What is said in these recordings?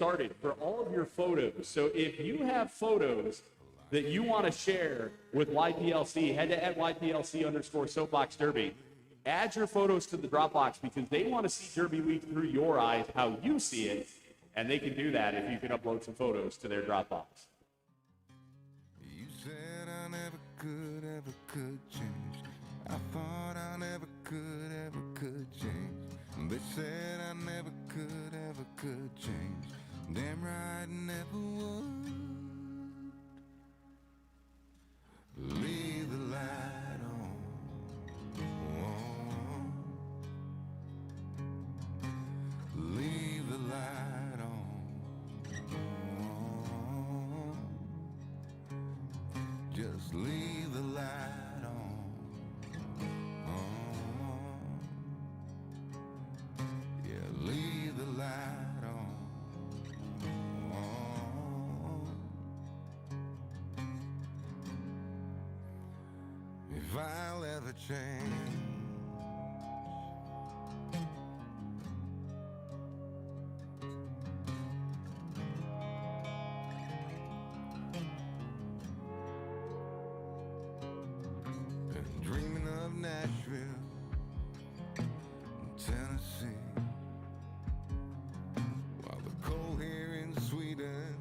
started for all of your photos. So if you have photos that you want to share with YPLC, head to @YPLC_Soapbox Derby. Add your photos to the Dropbox because they want to see Derby Week through your eyes, how you see it, and they can do that if you can upload some photos to their Dropbox. You said I never could change. I thought I never could change. They said I never could change. Damn right, never would. Leave the light on. Leave the light on. Just leave the light on. Yeah, leave the light on. If I'll ever change, been dreaming of Nashville, Tennessee, while the cold here in Sweden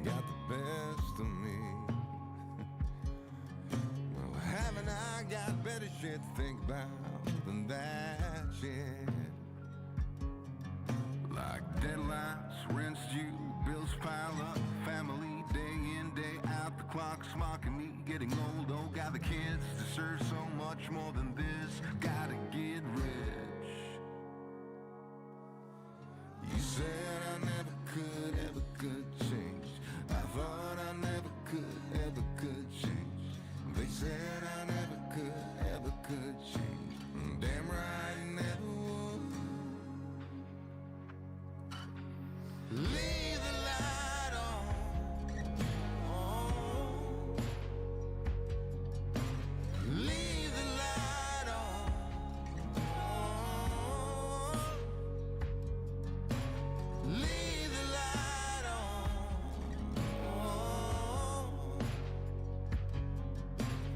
got the best of me. Well, haven't I got better shit to think about than that shit? Like deadlines, rent's due, bills pile up, family day in, day out, the clock's mocking me, getting old, oh God, the kids deserve so much more than this, gotta get rich. You said I never could change. I thought I never could change. They said I never could change. Damn right, I never would. Leave the light on. Leave the light on. Leave the light on.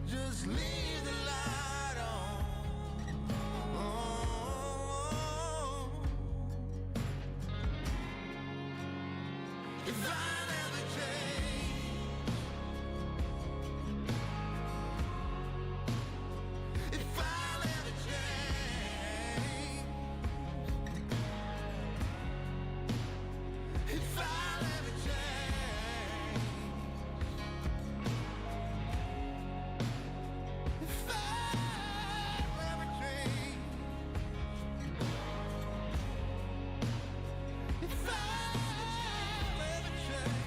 Just leave the light on. If I never change, if I never change, if I never change, if I never change, if I never change.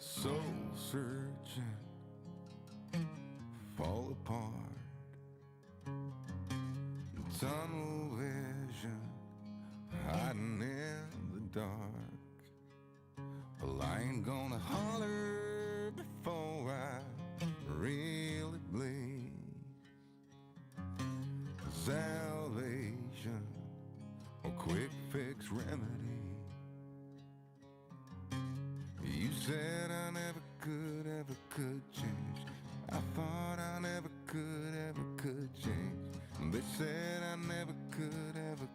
soul searching, fall apart, tunnel vision, hiding in the dark. Well, I ain't gonna holler before I really bleed. Salvation or quick fix remedy. You said I never could change. I thought I never could change. They said I never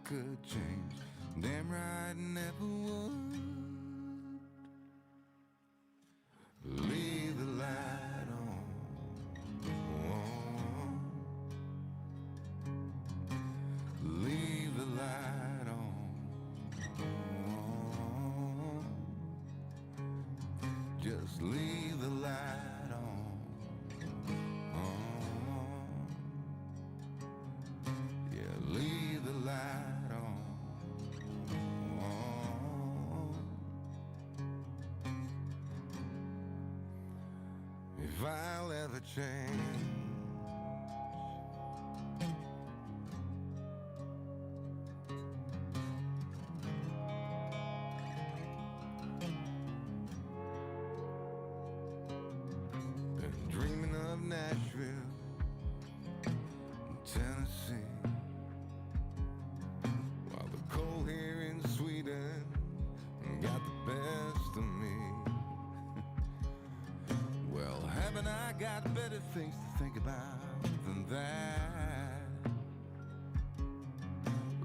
could change. Damn right, never would. Leave the light on. Leave the light on. Just leave the light on. Yeah, leave the light on. If I'll ever change, been dreaming of Nashville, Tennessee, while the cold here in Sweden got the best of me. Well, haven't I got better things to think about than that?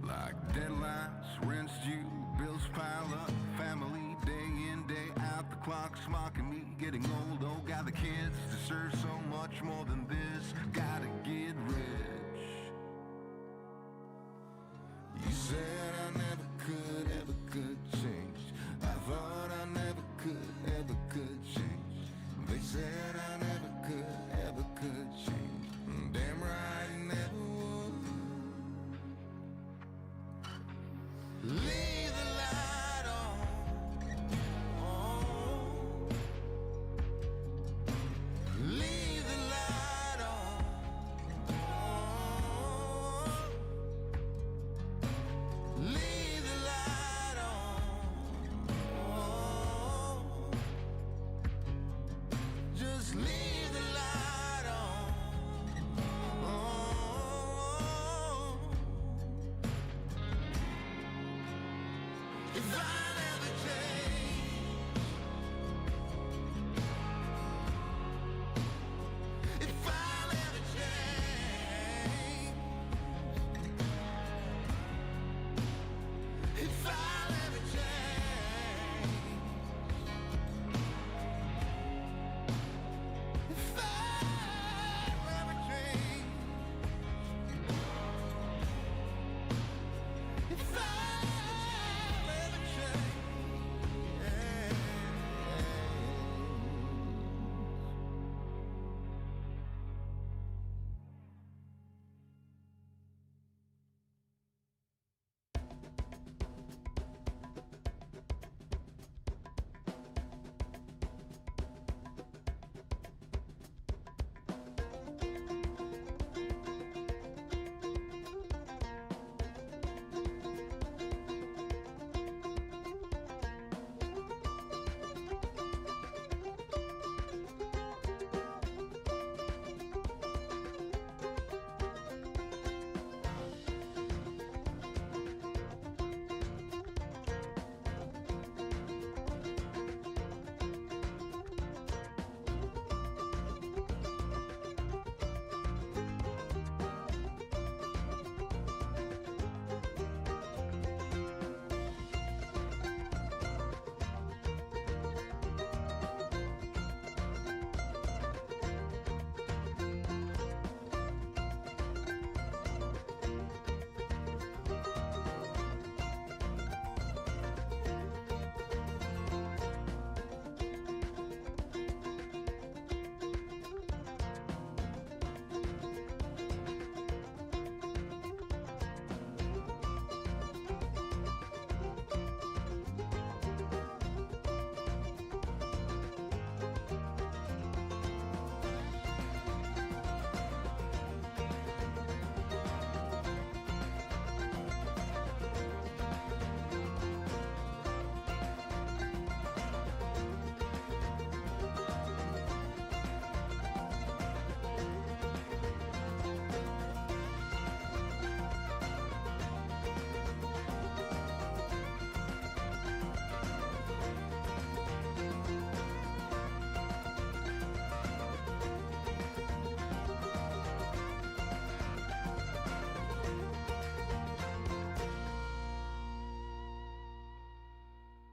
Like deadlines, rent's due, bills pile up, family day in, day out, the clock's mocking me, getting old, oh God, the kids deserve so much more than this, gotta get rich. You said I never could change. I thought I never could change. They said I never could change. Damn right, I never would. Leave the light on. Leave the light on. Leave the light on. Just leave the light on. If I never change, if I never change, if I never change,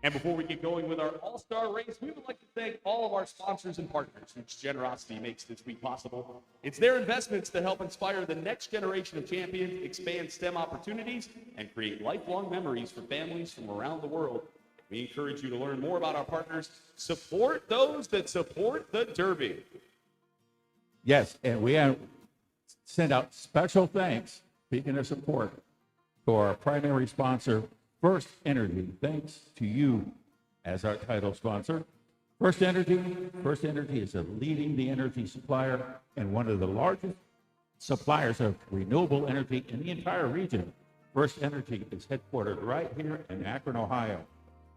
And before we get going with our all-star race, we would like to thank all of our sponsors and partners whose generosity makes this week possible. It's their investments that help inspire the next generation of champions, expand STEM opportunities, and create lifelong memories for families from around the world. We encourage you to learn more about our partners. Support those that support the Derby. Yes, and we have sent out special thanks, speaking of support, to our primary sponsor, FirstEnergy. Thanks to you as our title sponsor. FirstEnergy is a leading the energy supplier and one of the largest suppliers of renewable energy in the entire region. FirstEnergy is headquartered right here in Akron, Ohio,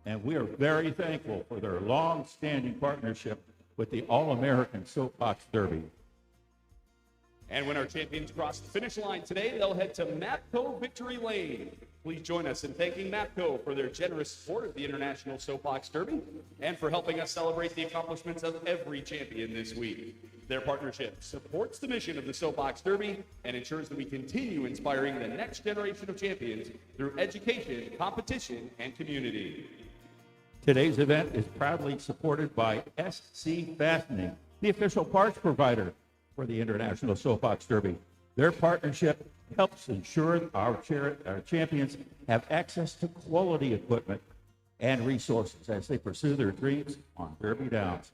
and we are very thankful for their long-standing partnership with the All-American Soapbox Derby. And when our champions cross the finish line today, they'll head to Mapco Victory Lane. Please join us in thanking Mapco for their generous support of the International Soapbox Derby and for helping us celebrate the accomplishments of every champion this week. Their partnership supports the mission of the Soapbox Derby and ensures that we continue inspiring the next generation of champions through education, competition, and community. Today's event is proudly supported by SC Fastening, the official parts provider for the International Soapbox Derby. Their partnership helps ensure our champions have access to quality equipment and resources as they pursue their dreams on Derby Downs.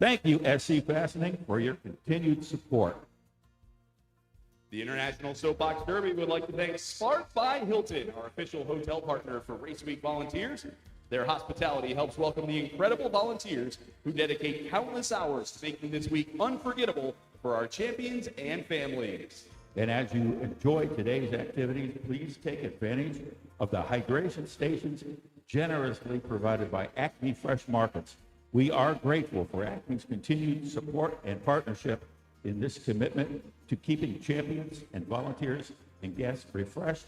Thank you, SC Fastening, for your continued support. The International Soapbox Derby would like to thank Spark by Hilton, our official hotel partner for Race Week volunteers. Their hospitality helps welcome the incredible volunteers who dedicate countless hours to making this week unforgettable for our champions and families. And as you enjoy today's activities, please take advantage of the hydration stations generously provided by Acme Fresh Markets. We are grateful for Acme's continued support and partnership in this commitment to keeping champions and volunteers and guests refreshed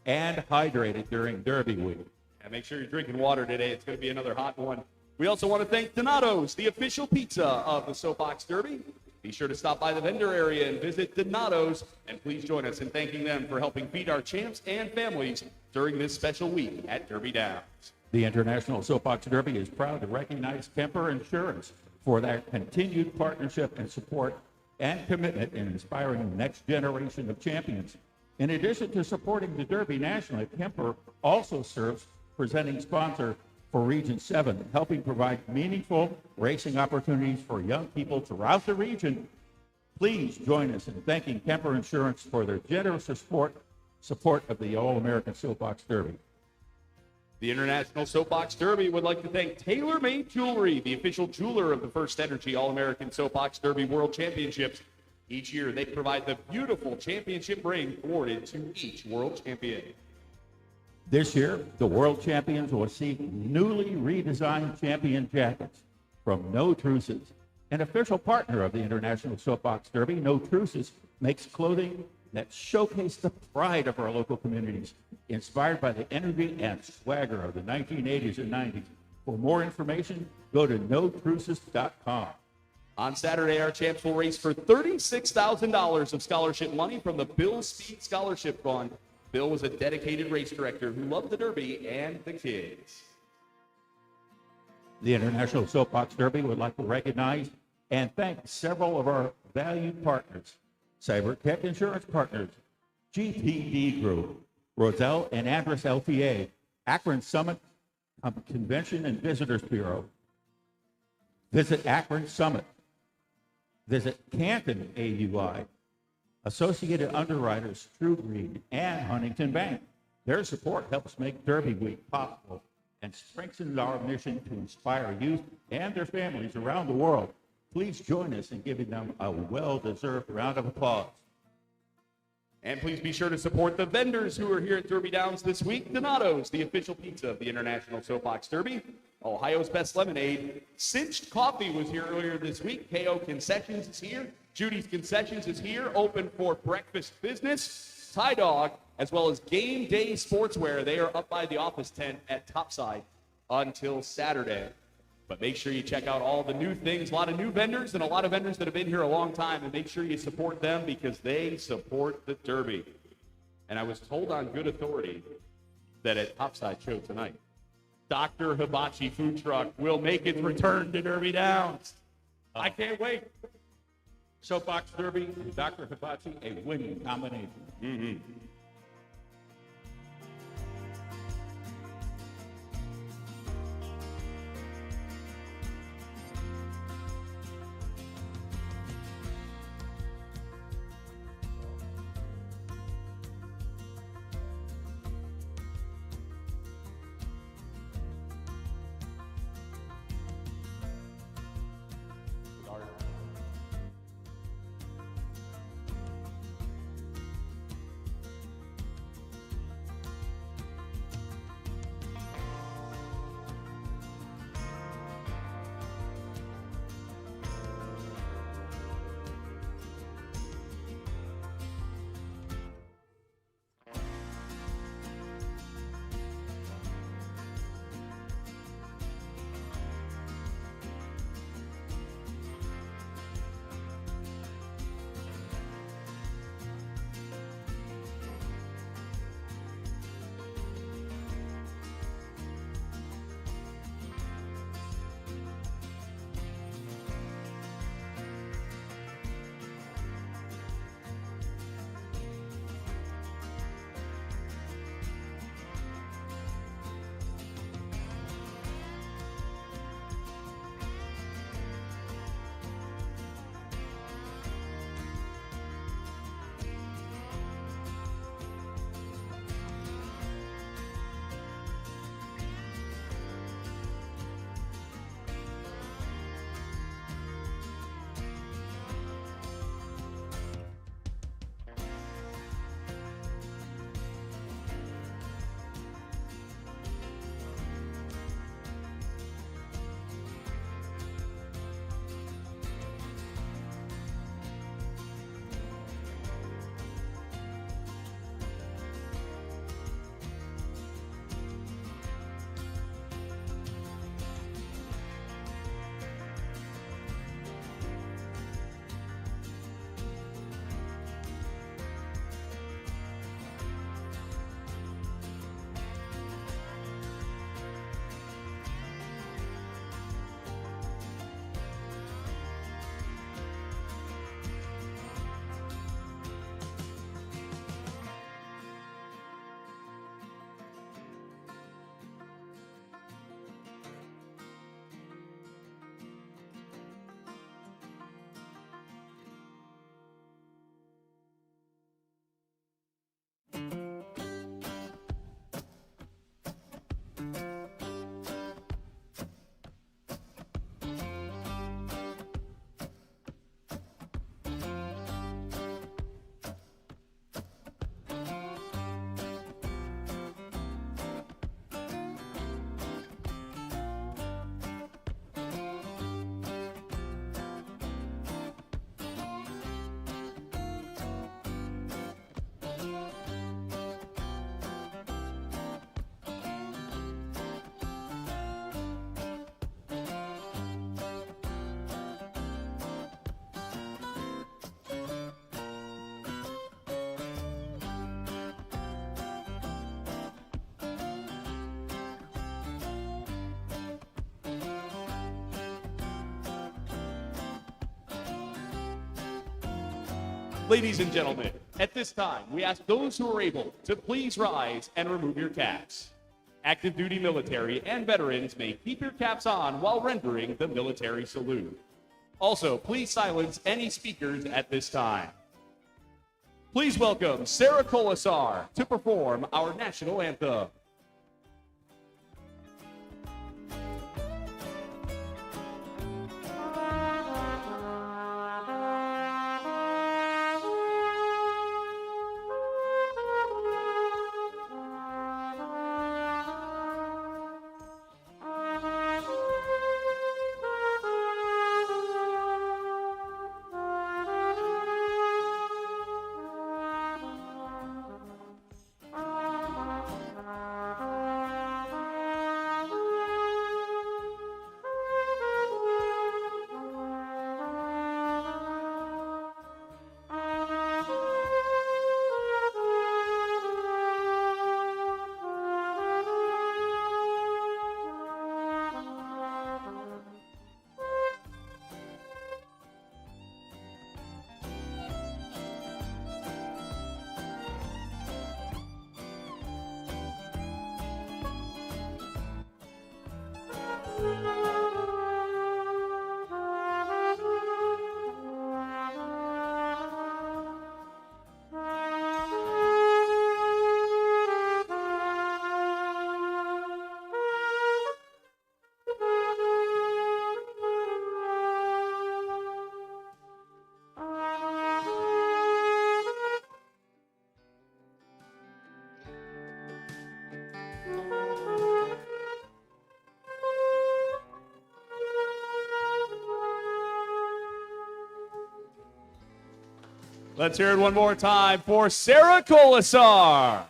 and hydrated during Derby Week. And make sure you're drinking water today. It's going to be another hot one. We also want to thank Donato's, the official pizza of the Soapbox Derby. Be sure to stop by the vendor area and visit Donato's, and please join us in thanking them for helping feed our champs and families during this special week at Derby Downs. The International Soapbox Derby is proud to recognize Kemper Insurance for their continued partnership and support and commitment in inspiring the next generation of champions. In addition to supporting the Derby nationally, Kemper also serves presenting sponsor for Region 7, helping provide meaningful racing opportunities for young people throughout the region. Please join us in thanking Kemper Insurance for their generous support of the All-American Soapbox Derby. The International Soapbox Derby would like to thank Tailor Made Jewelry, the official jeweler of the FirstEnergy All-American Soapbox Derby World Championships. Each year, they provide the beautiful championship ring awarded to each world champion. This year, the world champions will see newly redesigned champion jackets from No Truces. An official partner of the International Soapbox Derby, No Truces makes clothing that showcase the pride of our local communities, inspired by the energy and swagger of the 1980s and 90s. For more information, go to notruces.com. On Saturday, our champs will race for $36,000 of scholarship money from the Bill Speed Scholarship Fund. Bill was a dedicated race director who loved the Derby and the kids. The International Soapbox Derby would like to recognize and thank several of our valued partners: CyberTech Insurance Partners, GTD Group, Roselle and Andress LPA, Akron Summit Convention and Visitors Bureau. Visit Akron Summit. Visit Canton AUI, Associated Underwriters, True Green, and Huntington Bank. Their support helps make Derby Week possible and strengthens our mission to inspire youth and their families around the world. Please join us in giving them a well-deserved round of applause. And please be sure to support the vendors who are here at Derby Downs this week. Donato's, the official pizza of the International Soapbox Derby. Ohio's Best Lemonade. Cinched Coffee was here earlier this week. KO Concessions is here. Judy's Concessions is here, open for breakfast business. Tie Dog, as well as Game Day Sportswear. They are up by the office tent at Topside until Saturday. But make sure you check out all the new things, a lot of new vendors and a lot of vendors that have been here a long time, and make sure you support them because they support the Derby. And I was told on good authority that at Topside show tonight, Dr. Hibachi food truck will make its return to Derby Downs. I can't wait. Soapbox Derby and Dr. Hibachi, a winning combination. Ladies and gentlemen, at this time, we ask those who are able to please rise and remove your caps. Active duty military and veterans may keep your caps on while rendering the military salute. Also, please silence any speakers at this time. Please welcome Sarah Colasar to perform our national anthem. Let's hear it one more time for Sarah Colasar.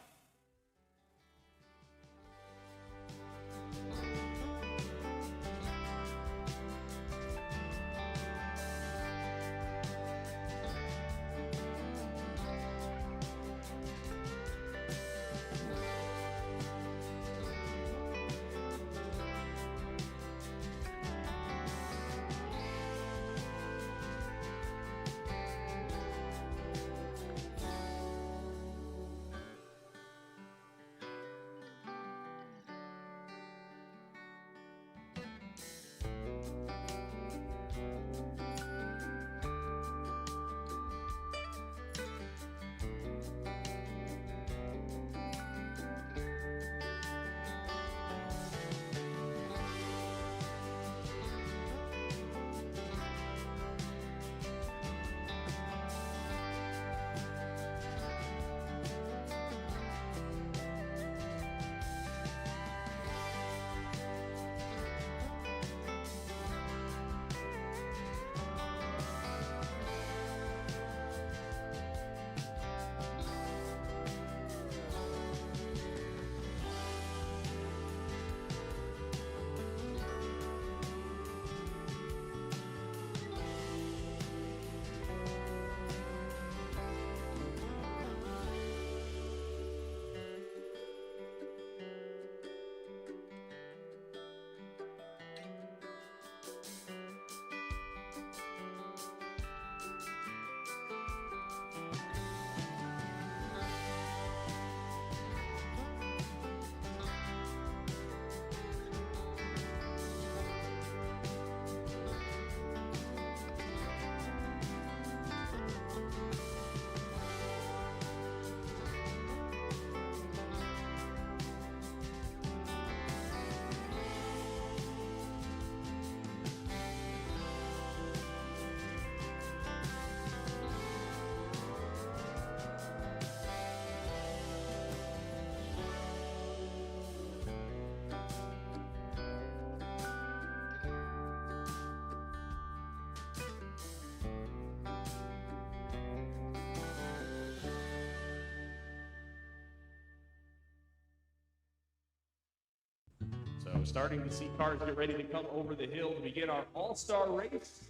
So starting to see cars get ready to come over the hill to begin our all-star race.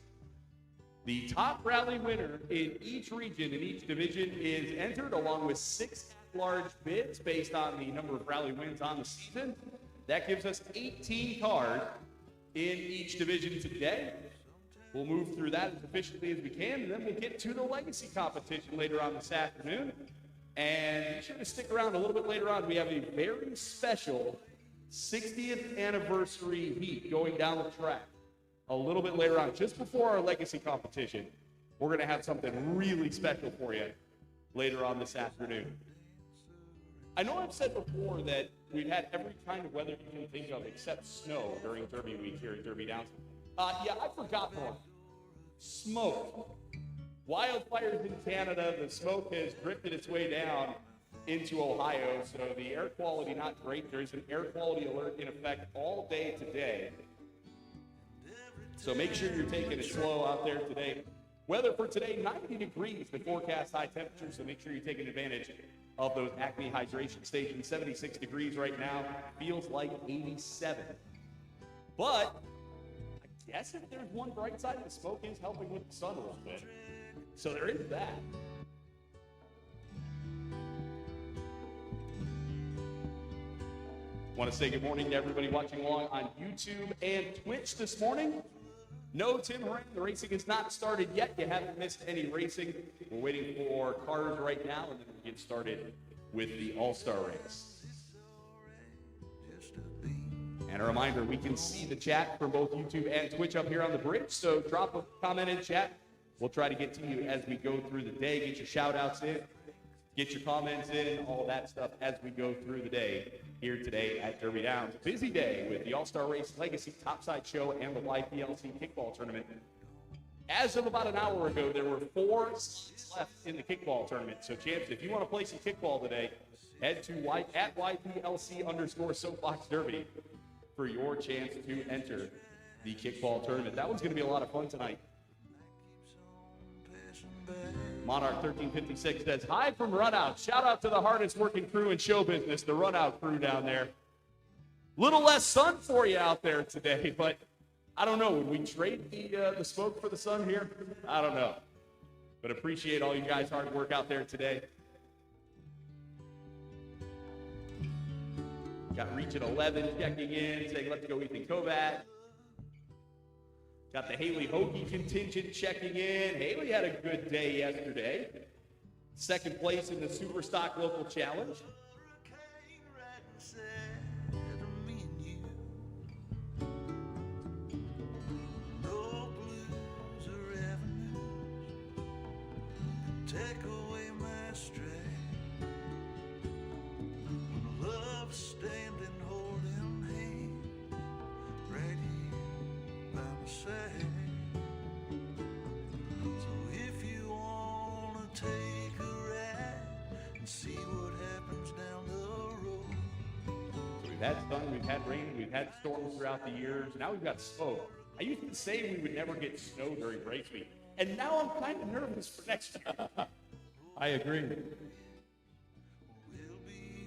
The top rally winner in each region, in each division, is entered along with 6 at-large bids based on the number of rally wins on the season. That gives us 18 cars in each division today. We'll move through that as efficiently as we can, and then we'll get to the legacy competition later on this afternoon. And be sure to stick around a little bit later on. We have a very special 60th anniversary heat going down the track a little bit later on, just before our legacy competition. We're going to have something really special for you later on this afternoon. I know I've said before that we've had every kind of weather you can think of except snow during Derby week here at Derby Downs. Yeah, I forgot one. Smoke. Wildfires in Canada. The smoke has drifted its way down into Ohio, so the air quality not great. There's an air quality alert in effect all day today. So make sure you're taking it slow out there today. Weather for today, 90 degrees, the forecast high temperature, so make sure you're taking advantage of those Acme hydration stations. 76 degrees right now, feels like 87. But I guess if there's one bright side, the smoke is helping with the sun a little bit. So there is that. Want to say good morning to everybody watching along on YouTube and Twitch this morning. No, Tim Horan, the racing has not started yet. You haven't missed any racing. We're waiting for cars right now, and then we'll get started with the All-Star race. And a reminder, we can see the chat from both YouTube and Twitch up here on the bridge, so drop a comment in chat. We'll try to get to you as we go through the day. Get your shout-outs in, get your comments in, all that stuff as we go through the day here today at Derby Downs. Busy day with the All-Star Race Legacy Topside Show and the YPLC Kickball Tournament. As of about an hour ago, there were 4 seats left in the kickball tournament. So, champs, if you want to play some kickball today, head to at YPLC_Soapbox Derby for your chance to enter the kickball tournament. That one's going to be a lot of fun tonight. Back. Monarch 1356 says, hi from Runout. Shout out to the hardest working crew in show business, the Runout crew down there. Little less sun for you out there today, but I don't know. Would we trade the smoke for the sun here? I don't know. But appreciate all you guys' hard work out there today. Got Region 11 checking in, saying, let's go Ethan Kovat. Got the Haley Hokie contingent checking in. Haley had a good day yesterday. Second place in the Superstock Local Challenge. Take away my stress. Love standing holding hands right here by my side. So if you wanna take a ride and see what happens down the road. So we've had sun, we've had rain, we've had storms throughout the years. Now we've got smoke. I used to say we would never get snow during race week. And now I'm kind of nervous for next year. I agree.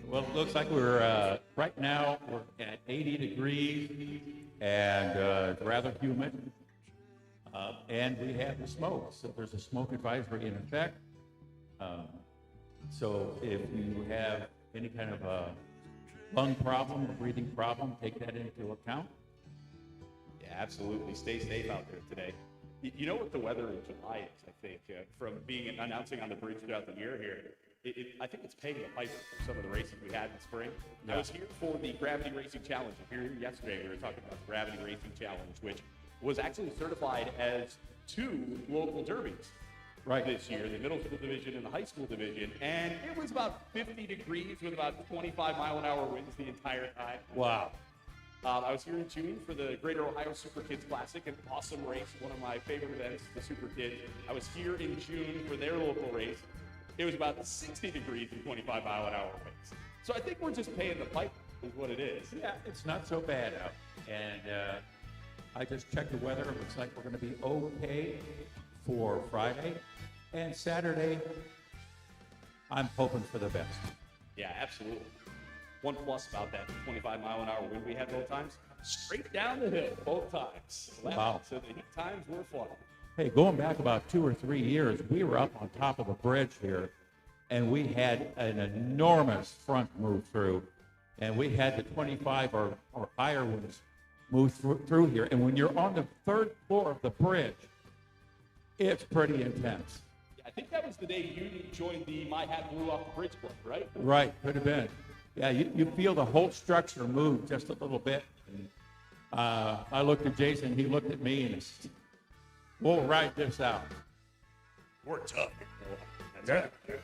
Well, it looks like we're, right now, we're at 80 degrees and it's rather humid. And we have the smoke, so there's a smoke advisory in effect. So if you have any kind of a lung problem or breathing problem, take that into account. Yeah, absolutely. Stay safe out there today. You know what the weather in July is, I think, from being announcing on the bridge throughout the year here. I think it's paying the piper for some of the races we had in spring. Yeah. I was here for the Gravity Racing Challenge. Here yesterday, we were talking about the Gravity Racing Challenge, which was actually certified as 2 local derbies this year, the middle school division and the high school division. And it was about 50 degrees with about 25-mile-an-hour winds the entire time. Wow. I was here in June for the Greater Ohio Super Kids Classic, an awesome race, one of my favorite events, the Super Kids. I was here in June for their local race. It was about 60 degrees and 25-mile-an-hour winds. So I think we're just paying the piper is what it is. Yeah, it's not so bad out. And I just checked the weather. It looks like we're going to be okay for Friday. And Saturday, I'm hoping for the best. Yeah, absolutely. One plus about that 25-mile-an-hour wind we had both times, straight down the hill both times. Wow. So the heat times were fun. Hey, going back about 2 or 3 years, we were up on top of the bridge here, and we had an enormous front move through, and we had the 25 or higher ones move through here. And when you're on the 3rd floor of the bridge, it's pretty intense. Yeah, I think that was the day you joined the My Hat Blew Off the Bridge Club, right? Right, could have been. Yeah, you feel the whole structure move just a little bit. And, I looked at Jason, he looked at me, and said, we'll ride this out. We're tough. That's right.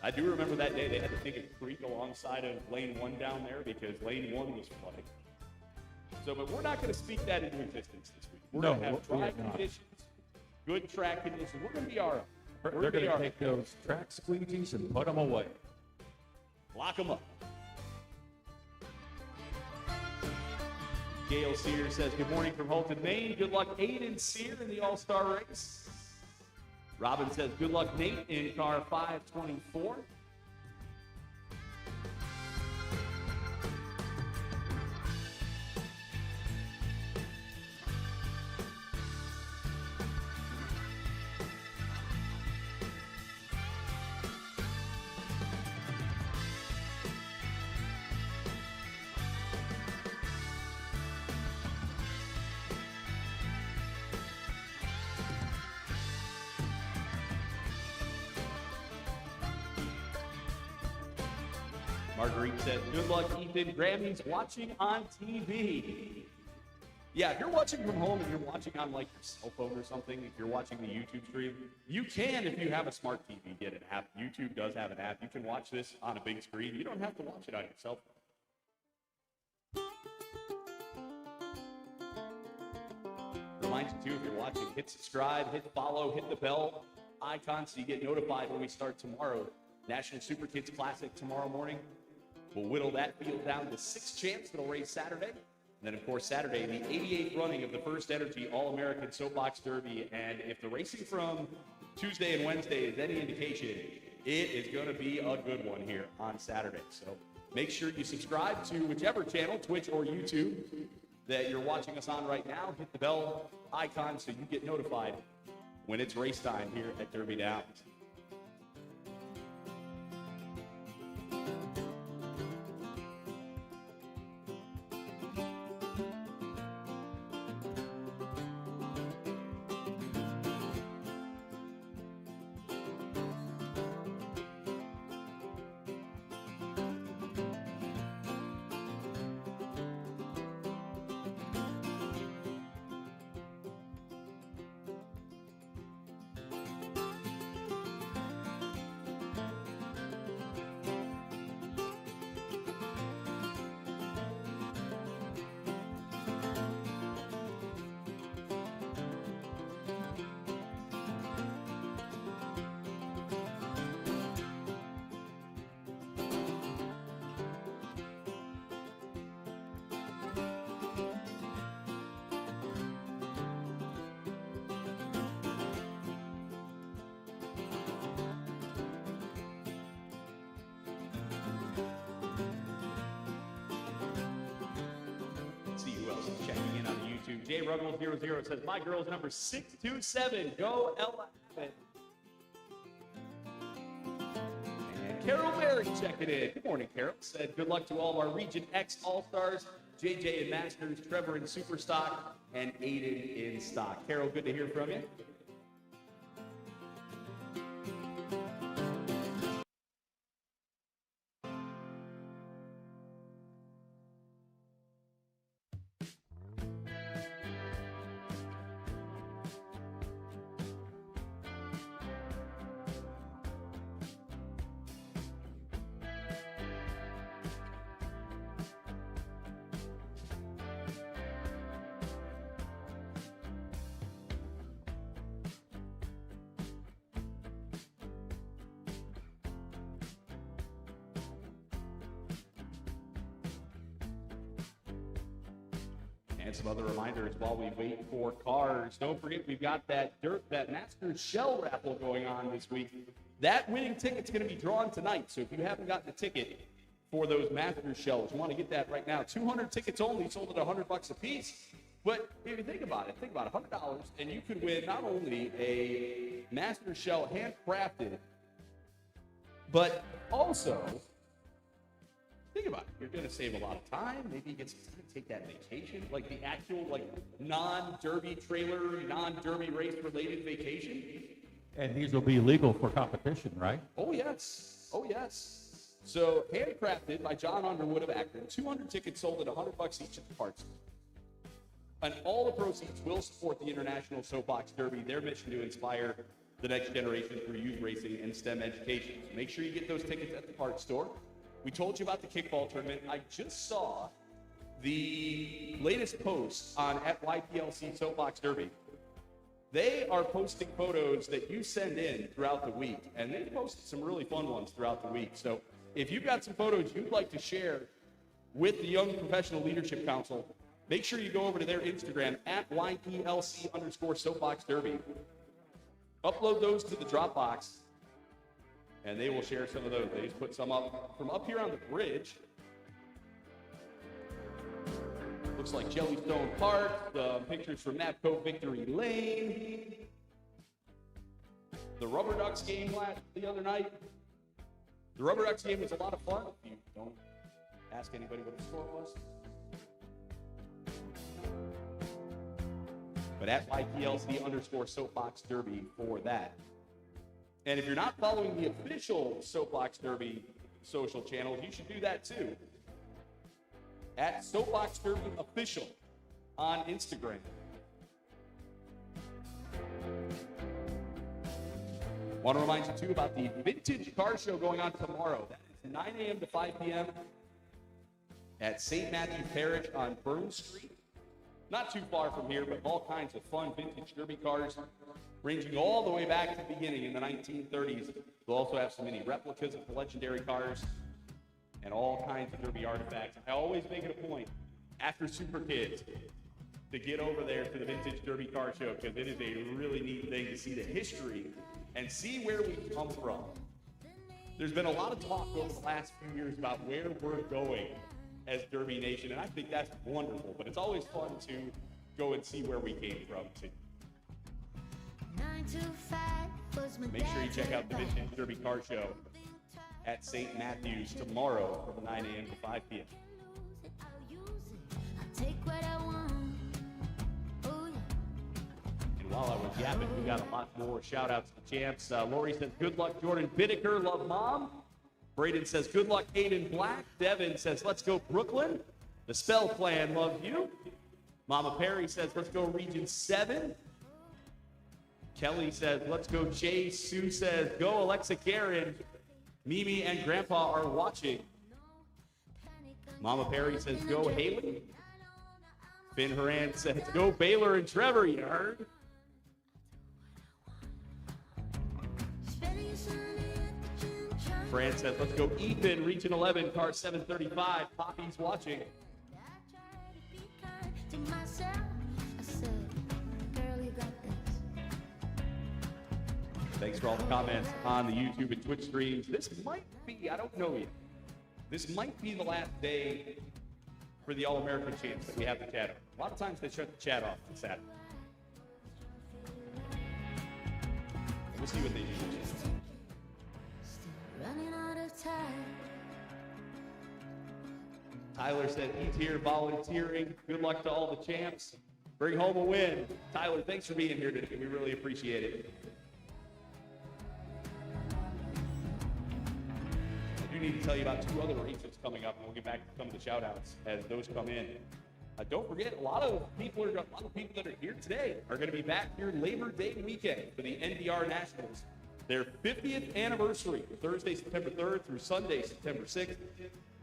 I do remember that day they had to take a creek alongside of lane 1 down there because lane 1 was flooding. So, but we're not going to speak that into existence this week. We're going to have track conditions, good track conditions. We're going to be all right. They're going to take those track squeegees and put them away. Lock them up. Gail Sear says, good morning from Holton, Maine. Good luck, Aiden Sear, in the All-Star race. Robin says, good luck, Nate, in car 524. Marguerite says, good luck, Ethan. Grammys watching on TV. Yeah, if you're watching from home and you're watching on like your cell phone or something, if you're watching the YouTube stream, you can, if you have a smart TV, get an app. YouTube does have an app. You can watch this on a big screen. You don't have to watch it on your cell phone. Remind you too, if you're watching, hit subscribe, hit follow, hit the bell icon so you get notified when we start tomorrow. National Super Kids Classic tomorrow morning. We'll whittle that field down to 6 champs that'll race Saturday. And then, of course, Saturday, the 88th running of the FirstEnergy All-American Soapbox Derby. And if the racing from Tuesday and Wednesday is any indication, it is going to be a good one here on Saturday. So make sure you subscribe to whichever channel, Twitch or YouTube, that you're watching us on right now. Hit the bell icon so you get notified when it's race time here at Derby Downs. See who else is checking in on YouTube. J Ruggles00 says, my girl's number 627. Go Ella. And Carol Berry checking in. Good morning, Carol. Said, good luck to all of our Region X All-Stars, JJ and Masters, Trevor in Superstock, and Aiden in Stock. Carol, good to hear from you. And some other reminders while we wait for cars. Don't forget, we've got that Masters Shell raffle going on this week. That winning ticket's going to be drawn tonight. So if you haven't gotten a ticket for those Masters Shells, you want to get that right now. 200 tickets only, sold at $100 a piece. But if you think about it, $100, and you could win not only a Masters Shell handcrafted, but also, think about it. You're going to save a lot of time. Maybe you get some time to take that vacation, like the actual, non-derby trailer, non-derby race-related vacation. And these will be legal for competition, right? Oh, yes. Oh, yes. So, handcrafted by John Underwood of Akron. 200 tickets sold at $100 each at the parts. And all the proceeds will support the International Soapbox Derby, their mission to inspire the next generation through youth racing and STEM education. So make sure you get those tickets at the parts store. We told you about the kickball tournament. I just saw the latest post on at YPLC Soapbox Derby. They are posting photos that you send in throughout the week, and they posted some really fun ones throughout the week. So if you've got some photos you'd like to share with the Young Professional Leadership Council, make sure you go over to their Instagram at YPLC_Soapbox Derby. Upload those to the Dropbox, and they will share some of those. They just put some up from up here on the bridge. Looks like Jellystone Park, the pictures from Napco Victory Lane. The Rubber Ducks game the other night. The Rubber Ducks game was a lot of fun. If you don't ask anybody what the score was. But at YPLC_Soapbox Derby for that. And if you're not following the official Soapbox Derby social channels, you should do that too. At Soapbox Derby Official on Instagram. Want to remind you too about the Vintage Car Show going on tomorrow. That is 9 a.m. to 5 p.m. at St. Matthew Parish on Burn Street. Not too far from here, but all kinds of fun vintage derby cars, ranging all the way back to the beginning in the 1930s. We'll also have some mini replicas of the legendary cars and all kinds of derby artifacts. I always make it a point, after Super Kids, to get over there to the Vintage Derby Car Show, because it is a really neat thing to see the history and see where we come from. There's been a lot of talk over the last few years about where we're going as Derby Nation, and I think that's wonderful, but it's always fun to go and see where we came from, too. Make sure you check out the Vintage Derby Car Show at St. Matthews tomorrow from 9 a.m. to 5 p.m. And while I was yapping, we got a lot more shout-outs to champs. Lori says, good luck, Jordan Bittaker, love mom. Braden says, good luck, Aiden Black. Devin says, let's go, Brooklyn. The Spell Clan loves you. Mama Perry says, let's go, Region 7. Kelly says, let's go, Chase. Sue says, go, Alexa Karen. Mimi and Grandpa are watching. Mama Perry says, go, Haley. Finn Horan says, go, Baylor and Trevor, you heard? Fran says, let's go, Ethan, Region 11, car 735. Poppy's watching. Thanks for all the comments on the YouTube and Twitch streams. This might be, I don't know yet, this might be the last day for the All-American champs that we have to chat on. A lot of times they shut the chat off on Saturday. We'll see what they do. Tyler said he's here volunteering. Good luck to all the champs. Bring home a win. Tyler, thanks for being here today. We really appreciate it. I do need to tell you about two other races coming up, and we'll get back to some of the shout-outs as those come in. Don't forget, a lot of people that are here today are going to be back here Labor Day weekend for the NDR Nationals. Their 50th anniversary, Thursday, September 3rd through Sunday, September 6th.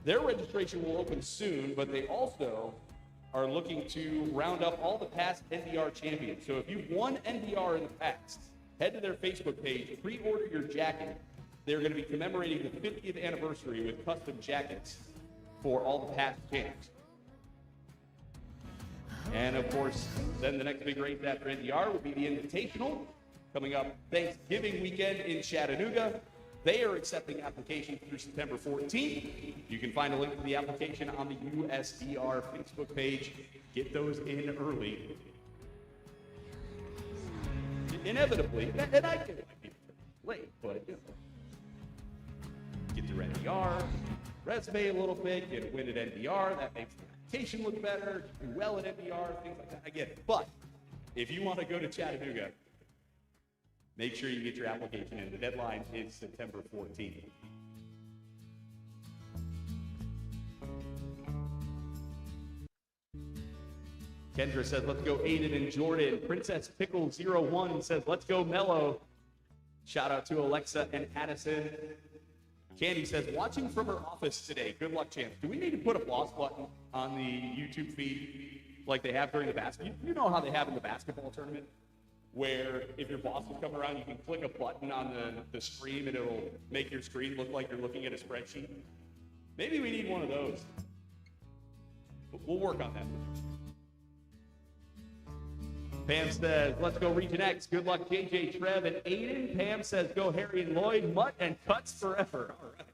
Their registration will open soon, but they also are looking to round up all the past NDR champions. So if you've won NDR in the past, head to their Facebook page, pre-order your jacket. They're going to be commemorating the 50th anniversary with custom jackets for all the past champs. And of course, then the next big race after NDR will be the Invitational, coming up Thanksgiving weekend in Chattanooga. They are accepting applications through September 14th. You can find a link to the application on the USDR Facebook page. Get those in early. Inevitably, and I get it might be late, but you know, get your NDR, resume a little bit, get a win at NDR, that makes the application look better, do well at NDR, things like that. I get it. But if you want to go to Chattanooga, make sure you get your application in. The deadline is September 14th. Kendra says, let's go Aiden and Jordan. Princess Pickle 01 says, let's go Mello. Shout out to Alexa and Addison. Candy says, watching from her office today. Good luck, champs. Do we need to put a pause button on the YouTube feed like they have during the basketball? You know how they have in the basketball tournament? Where if your boss is coming around, you can click a button on the screen and it'll make your screen look like you're looking at a spreadsheet. Maybe we need one of those. We'll work on that. Pam says, let's go Region X. Good luck, JJ, Trev, and Aiden. Pam says, go Harry and Lloyd, Mutt, and Cuts forever. All right.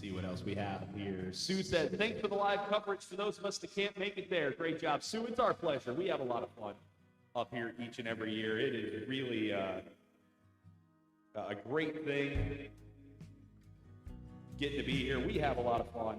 See what else we have here. Sue says, thanks for the live coverage for those of us that can't make it there. Great job, Sue. It's our pleasure. We have a lot of fun up here each and every year. It is really a great thing getting to be here. We have a lot of fun.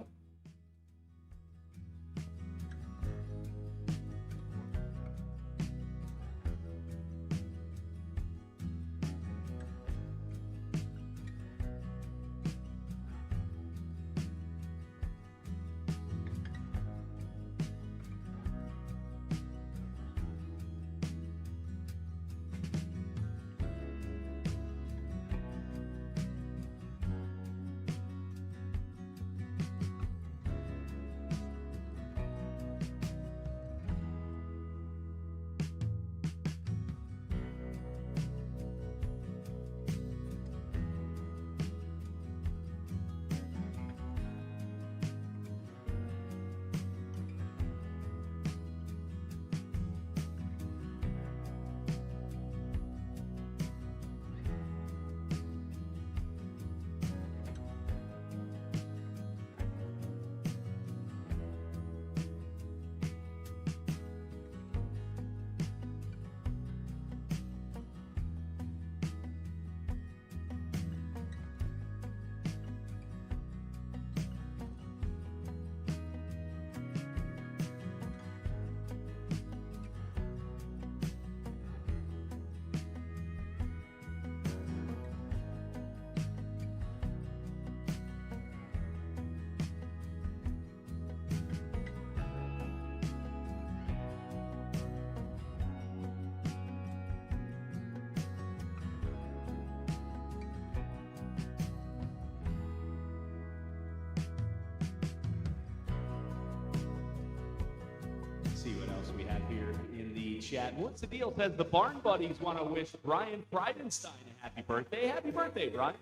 See what else we have here in the chat. What's the deal? Says the Barn Buddies want to wish Brian Friedenstein a happy birthday. Happy birthday, Brian.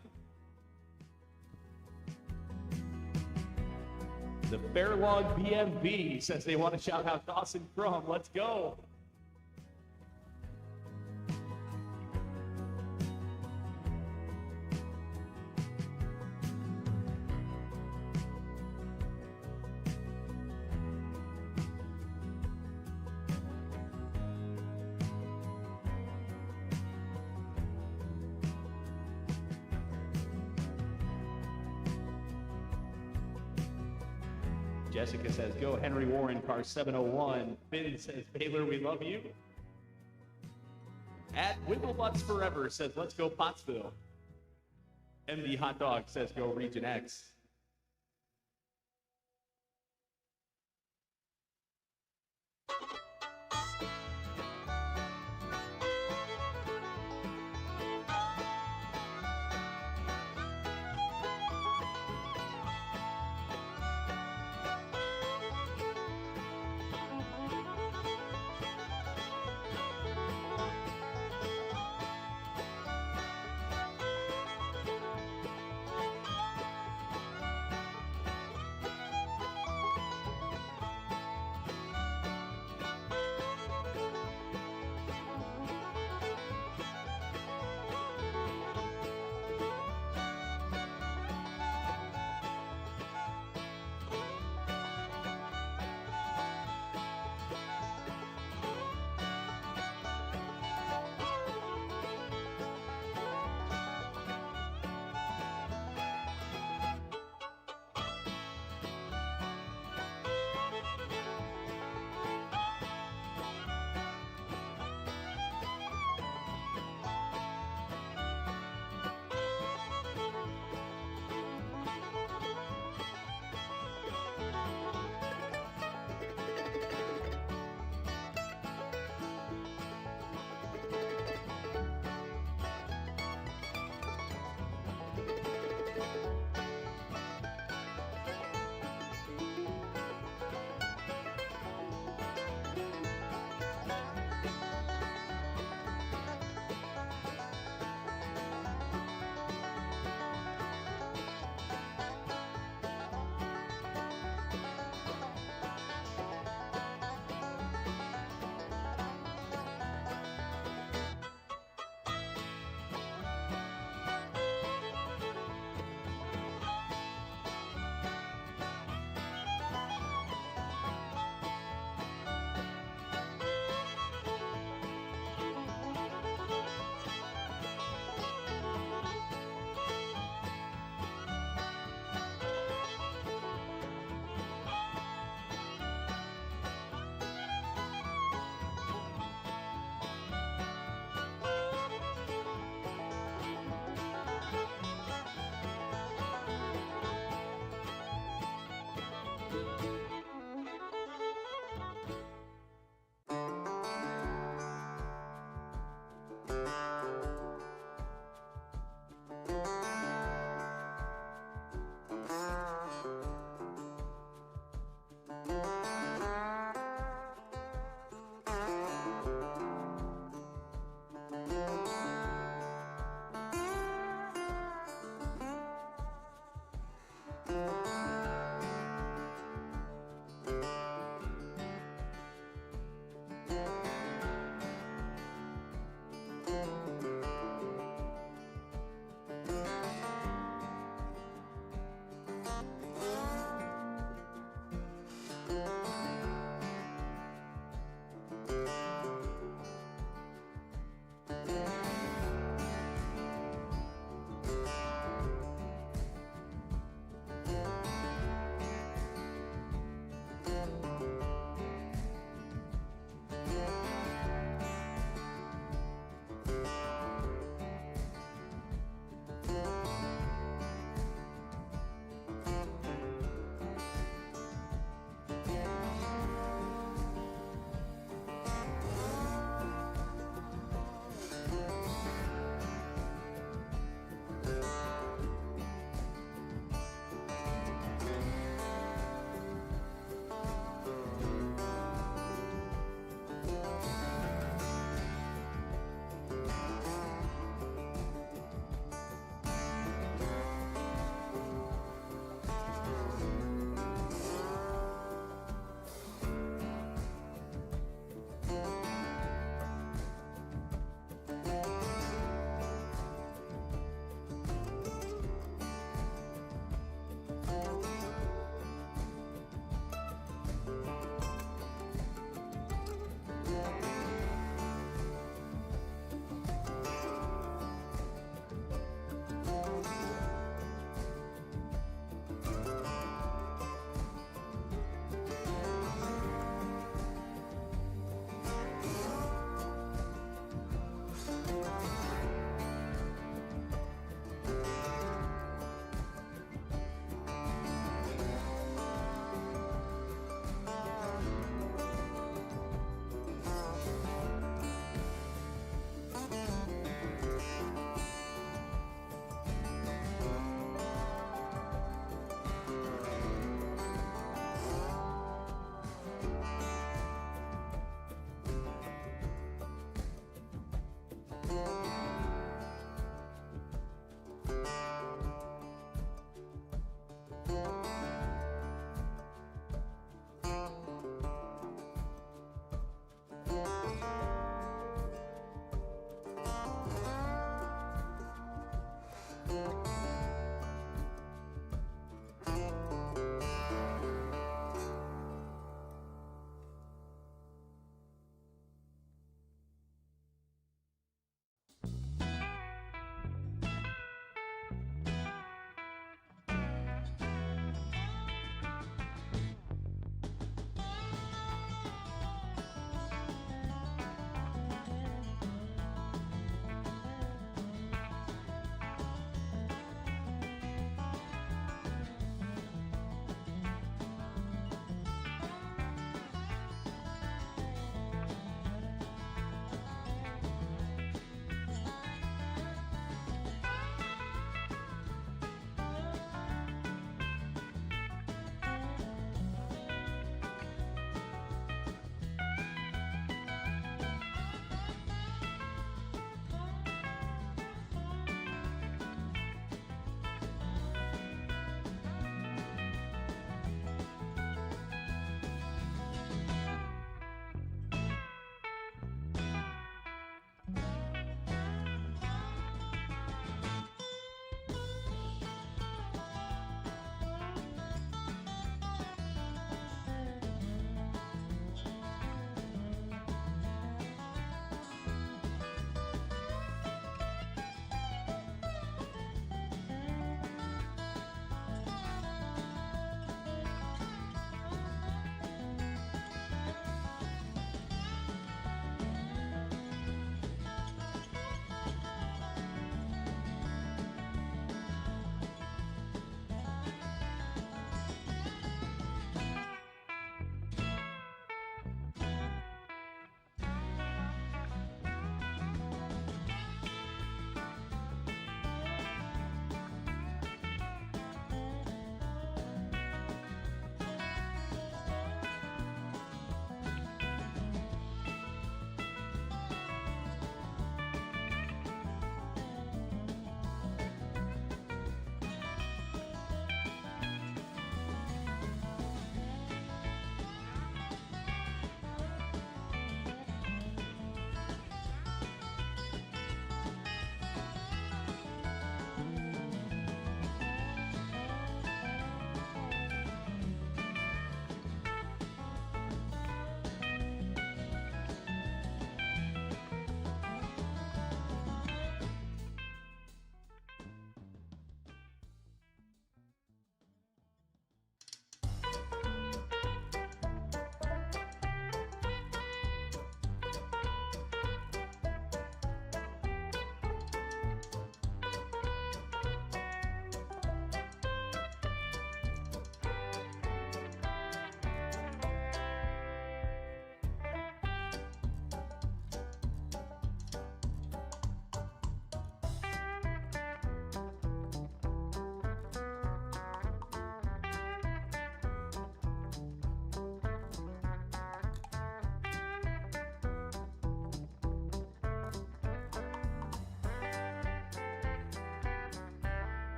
The Fairlog BMB says they want to shout out Dawson Crum. Let's go. Jessica says, go Henry Warren, car 701. Finn says, Baylor, we love you. At Wigglebutts Forever says, let's go Pottsville. MD Hot Dog says, go Region X.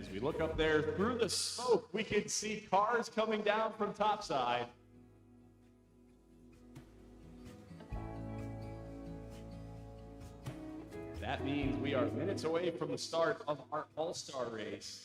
As we look up there through the smoke, we can see cars coming down from topside. That means we are minutes away from the start of our All-Star race.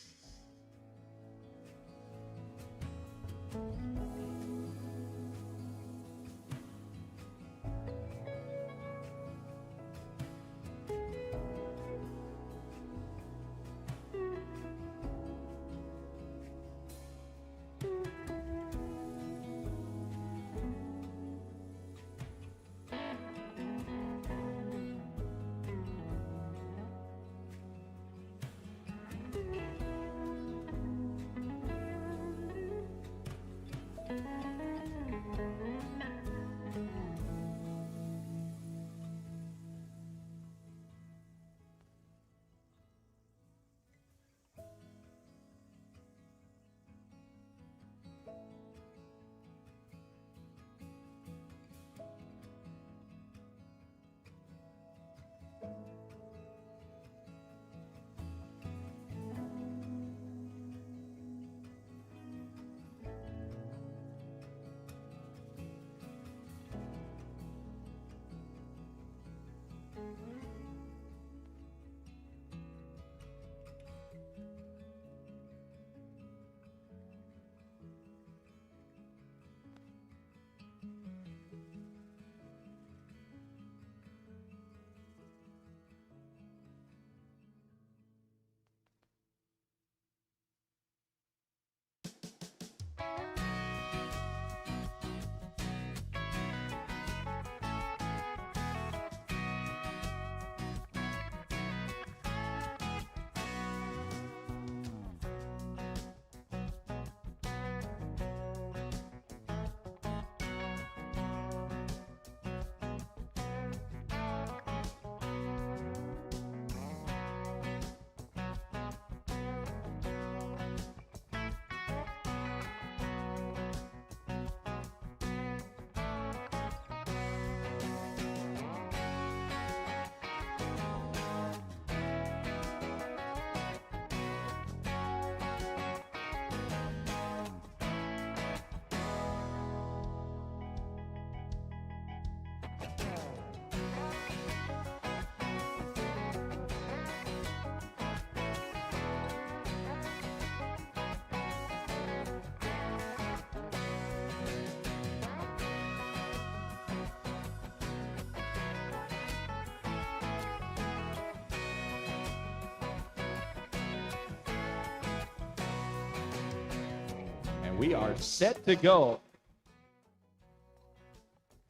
We are set to go.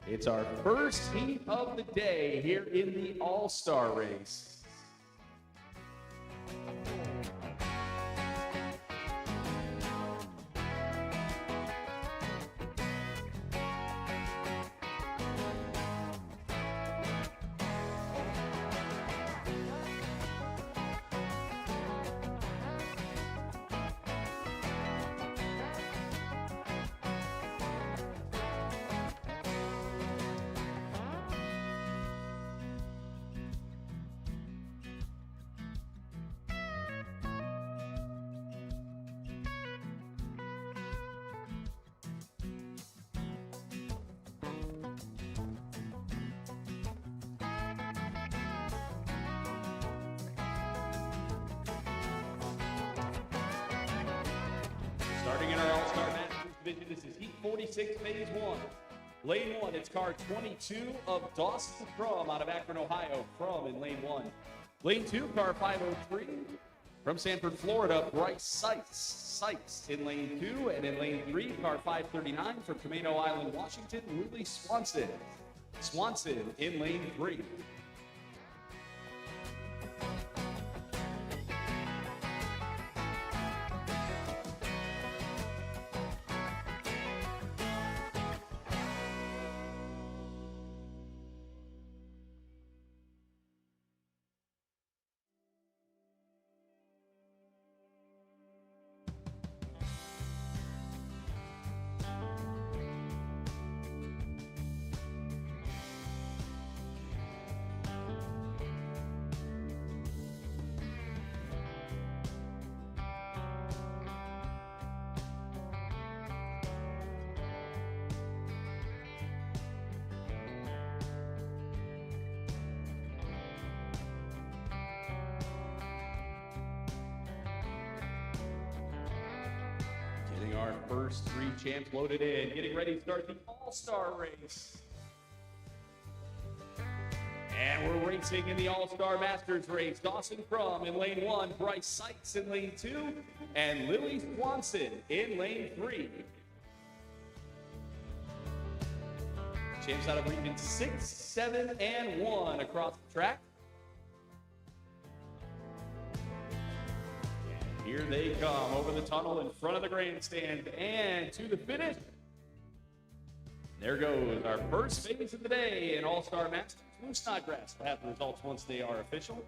It's our first heat of the day here in the All-Star race. Starting in our All-Star Masters division, this is Heat 46, Phase 1. Lane 1, it's car 22 of Dawson Crum out of Akron, Ohio. Crum in lane 1. Lane 2, car 503 from Sanford, Florida. Bryce Sykes in lane 2. And in lane 3, car 539 from Camino Island, Washington. Willie Swanson in lane 3. Our first three champs loaded in, getting ready to start the All-Star race. And we're racing in the All-Star Masters race. Dawson Crum in lane 1, Bryce Sykes in lane 2, and Lily Swanson in lane 3. Champs out of region 6, 7, and 1 across the track. And here they come over the tunnel in front of the grandstand and to the finish. There goes our first phase of the day in All-Star Masters. Blue Snodgrass will have the results once they are official.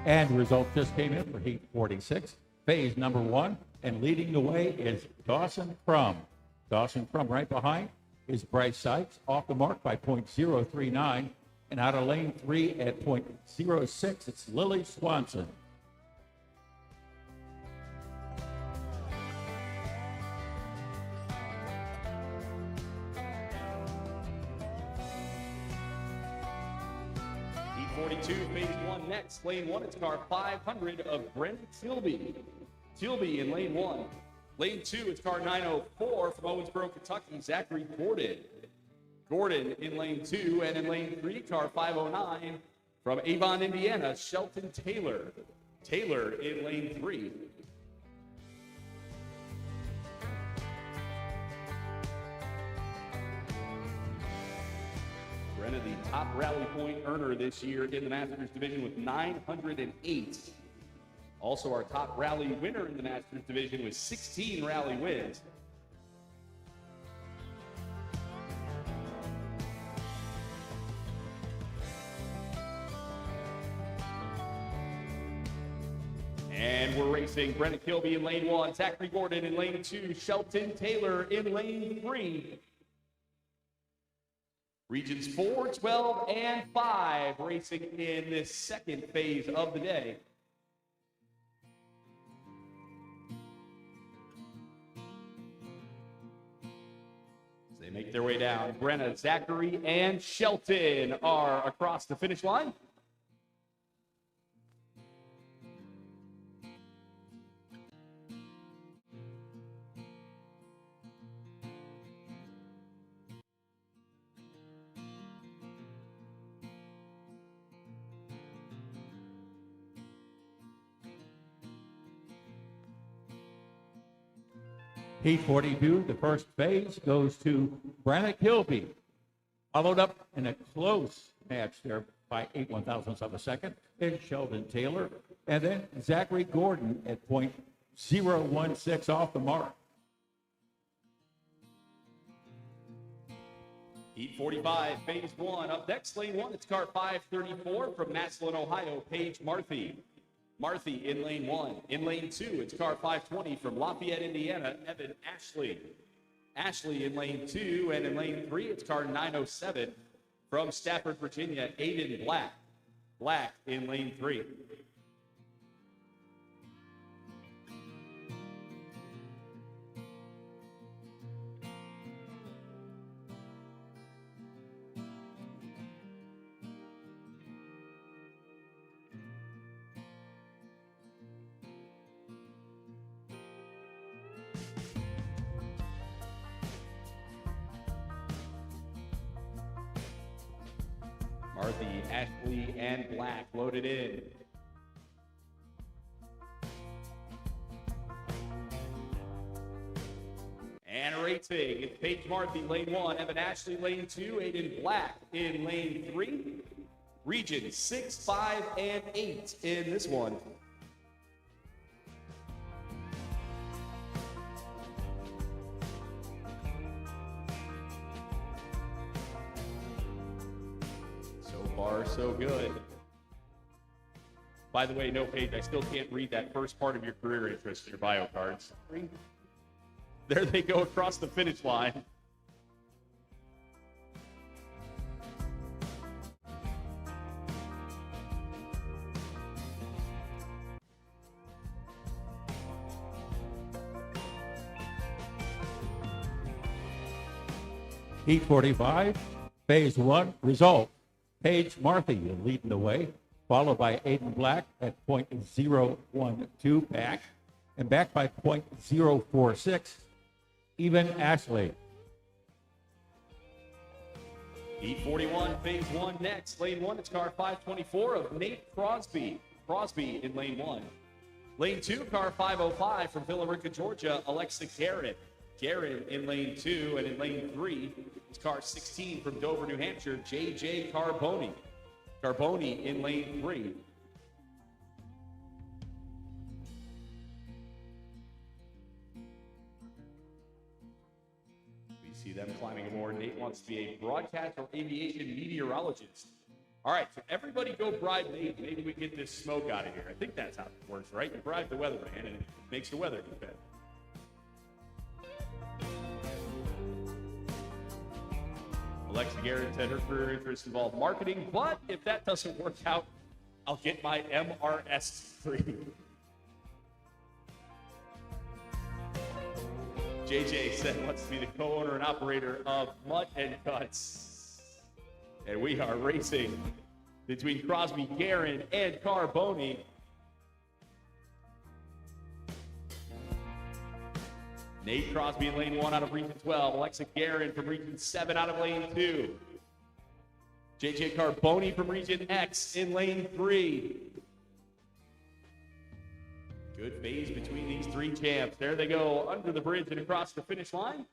And results just came in for heat 46, phase number 1, and leading the way is Dawson Crum. Dawson Crum right behind is Bryce Sykes, off the mark by .039, and out of lane 3 at .06, it's Lily Swanson. Heat 42, phase 1 next. Lane 1, it's car 500 of Brent Tilby. Tilby in lane 1. Lane 2, it's car 904 from Owensboro, Kentucky, Zachary Gordon. Gordon in lane 2, and in lane 3, car 509 from Avon, Indiana, Shelton Taylor. Taylor in lane 3. Brenna, the top rally point earner this year in the Masters division with 908. Also our top rally winner in the Masters division with 16 rally wins. And we're racing Brenna Kilby in lane 1, Zachary Gordon in lane 2, Shelton Taylor in lane 3. Regions 4, 12, and 5 racing in this second phase of the day. As they make their way down, Brenna, Zachary, and Shelton are across the finish line. Heat 42, the first phase goes to Brenna Kilby, followed up in a close match there by 8/1000ths of a second is Sheldon Taylor, and then Zachary Gordon at .016 off the mark. Heat 45, phase 1. Up next, lane 1, it's car 534 from Massillon, Ohio, Paige Marthy. Marthy in lane 1. In lane 2, it's car 520 from Lafayette, Indiana, Evan Ashley. Ashley in lane 2, and in lane 3, it's car 907 from Stafford, Virginia, Aiden Black. Black in lane 3. Marthy, Ashley, and Black loaded in. And racing, it's Paige Marthy, lane 1, Evan Ashley, lane 2, Aiden Black in lane 3. Region 6, 5, and 8 in this one. Far, so good. By the way, no, Paige, I still can't read that first part of your career interest in your bio cards. There they go across the finish line. Heat 45, phase one result. Paige Marthy leading the way, followed by Aiden Black at .012 back, and back by .046, even Ashley. Heat 41, phase one next. Lane one, it's car 524 of Nate Crosby. Crosby in lane one. Lane two, car 505 from Villarica, Georgia, Alexa Garrett. Garrett in lane two, and in lane three, it's car 16 from Dover, New Hampshire, JJ Carboni. Carboni in lane three. We see them climbing aboard. Nate wants to be a broadcast or aviation meteorologist. All right, so everybody go bribe Nate. Maybe we get this smoke out of here. I think that's how it works, right? You bribe the weatherman, and it makes the weather get better. Alexa Garrett said her career interests involve marketing, but if that doesn't work out, I'll get my MRS degree. JJ said wants to be the co-owner and operator of Mutt and Cuts. And we are racing between Crosby, Guerin, and Carboni. Nate Crosby in lane one out of region 12. Alexa Guerin from region 7 out of lane 2. JJ Carboni from region X in lane 3. Good phase between these three champs. There they go under the bridge and across the finish line.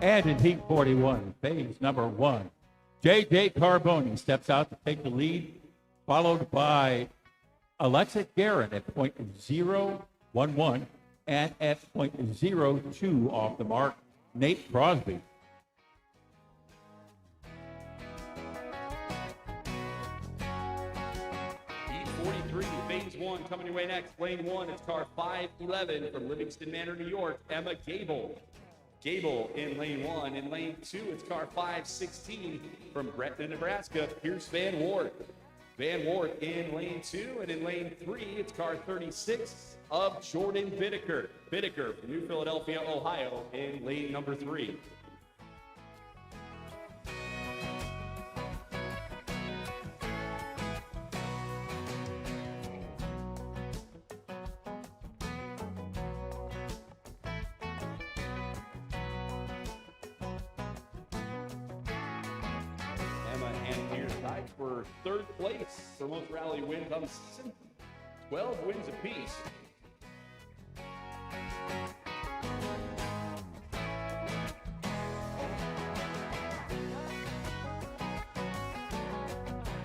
And in Heat 41, phase number one, JJ Carboni steps out to take the lead, followed by Alexa Guerin at .011 and at .02 off the mark, Nate Crosby. Heat 43, phase one coming your way next. Lane one, it's car 511 from Livingston Manor, New York, Emma Gable. Gable in lane one. In lane two, it's car 516 from Gretna, Nebraska, Pierce Van Wart. Van Wart in lane two, and in lane three, it's car 36 of Jordan Bittaker. Bittaker from New Philadelphia, Ohio, in lane number 3. For third place for most rally wins on the season, 12 wins apiece.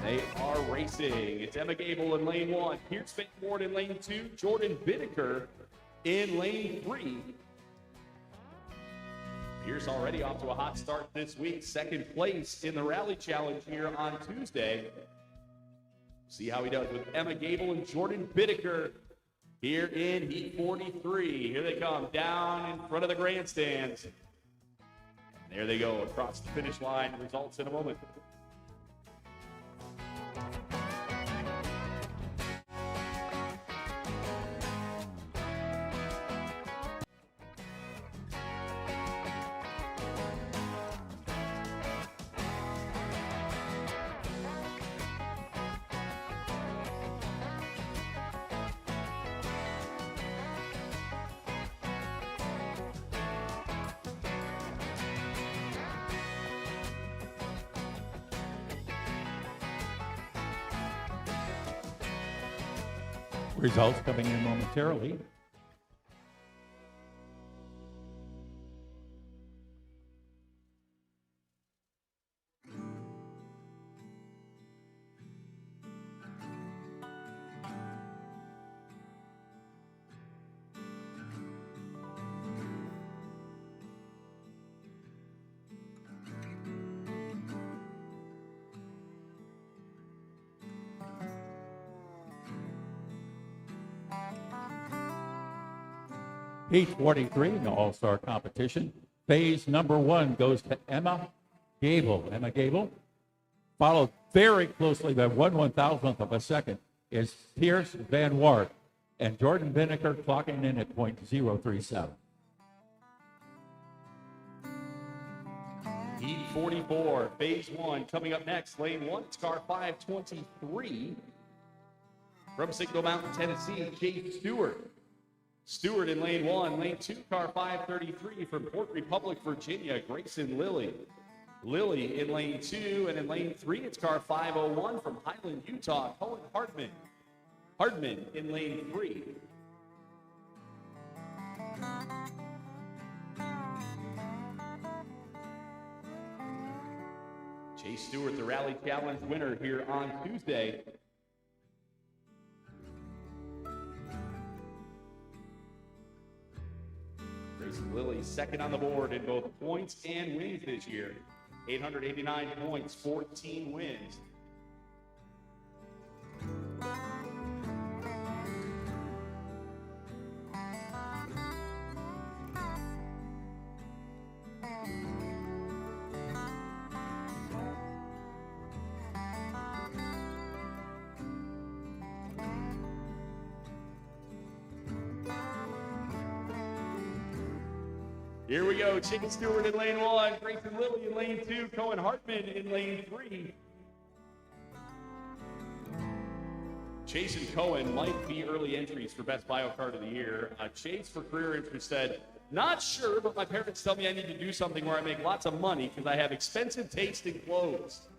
They are racing. It's Emma Gable in lane one, Pierce Van Wart in lane two, Jordan Bittaker in lane 3. Pierce already off to a hot start this week. Second place in the Rally Challenge here on Tuesday. See how he does with Emma Gable and Jordan Bittaker here in Heat 43. Here they come down in front of the grandstands. And there they go across the finish line. Results in a moment. Results coming in momentarily. Heat 43 in the All-Star competition. Phase number 1 goes to Emma Gable. Emma Gable, followed very closely by 1/1000th of a second, is Pierce Van Wart, and Jordan Vinegar clocking in at .037. Heat 44, phase 1, coming up next. Lane 1, it's car 523 from Signal Mountain, Tennessee, Jake Stewart. Stewart in lane 1. Lane 2, car 533 from Port Republic, Virginia, Grayson Lilly. Lilly in lane 2, and in lane 3, it's car 501 from Highland, Utah, Cohen Hardman. Hardman in lane 3. Chase Stewart, the Rally Challenge winner here on Tuesday. Grayson Lilly second on the board in both points and wins this year. 889 points, 14 wins. Here we go. Chicken Stewart in lane 1, Grayson Lilly in lane 2, Cohen Hartman in lane 3. Chase and Cohen might be early entries for Best Bio Card of the Year. Chase, for career interest, said, "Not sure, but my parents tell me I need to do something where I make lots of money because I have expensive taste in clothes."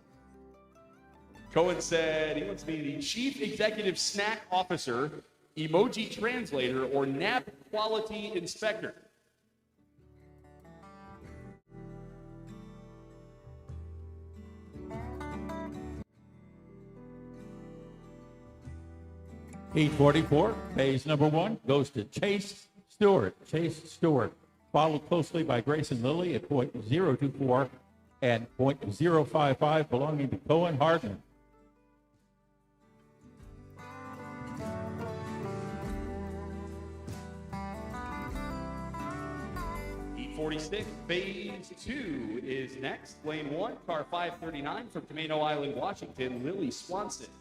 Cohen said he wants to be the Chief Executive Snack Officer, Emoji Translator, or NAP Quality Inspector. Heat 44, phase number 1, goes to Chase Stewart. Chase Stewart, followed closely by Grayson Lilly at .024 and .055 belonging to Cohen Hardman. Heat 46, phase 2 is next. Lane 1, car 539 from Camino Island, Washington, Lily Swanson.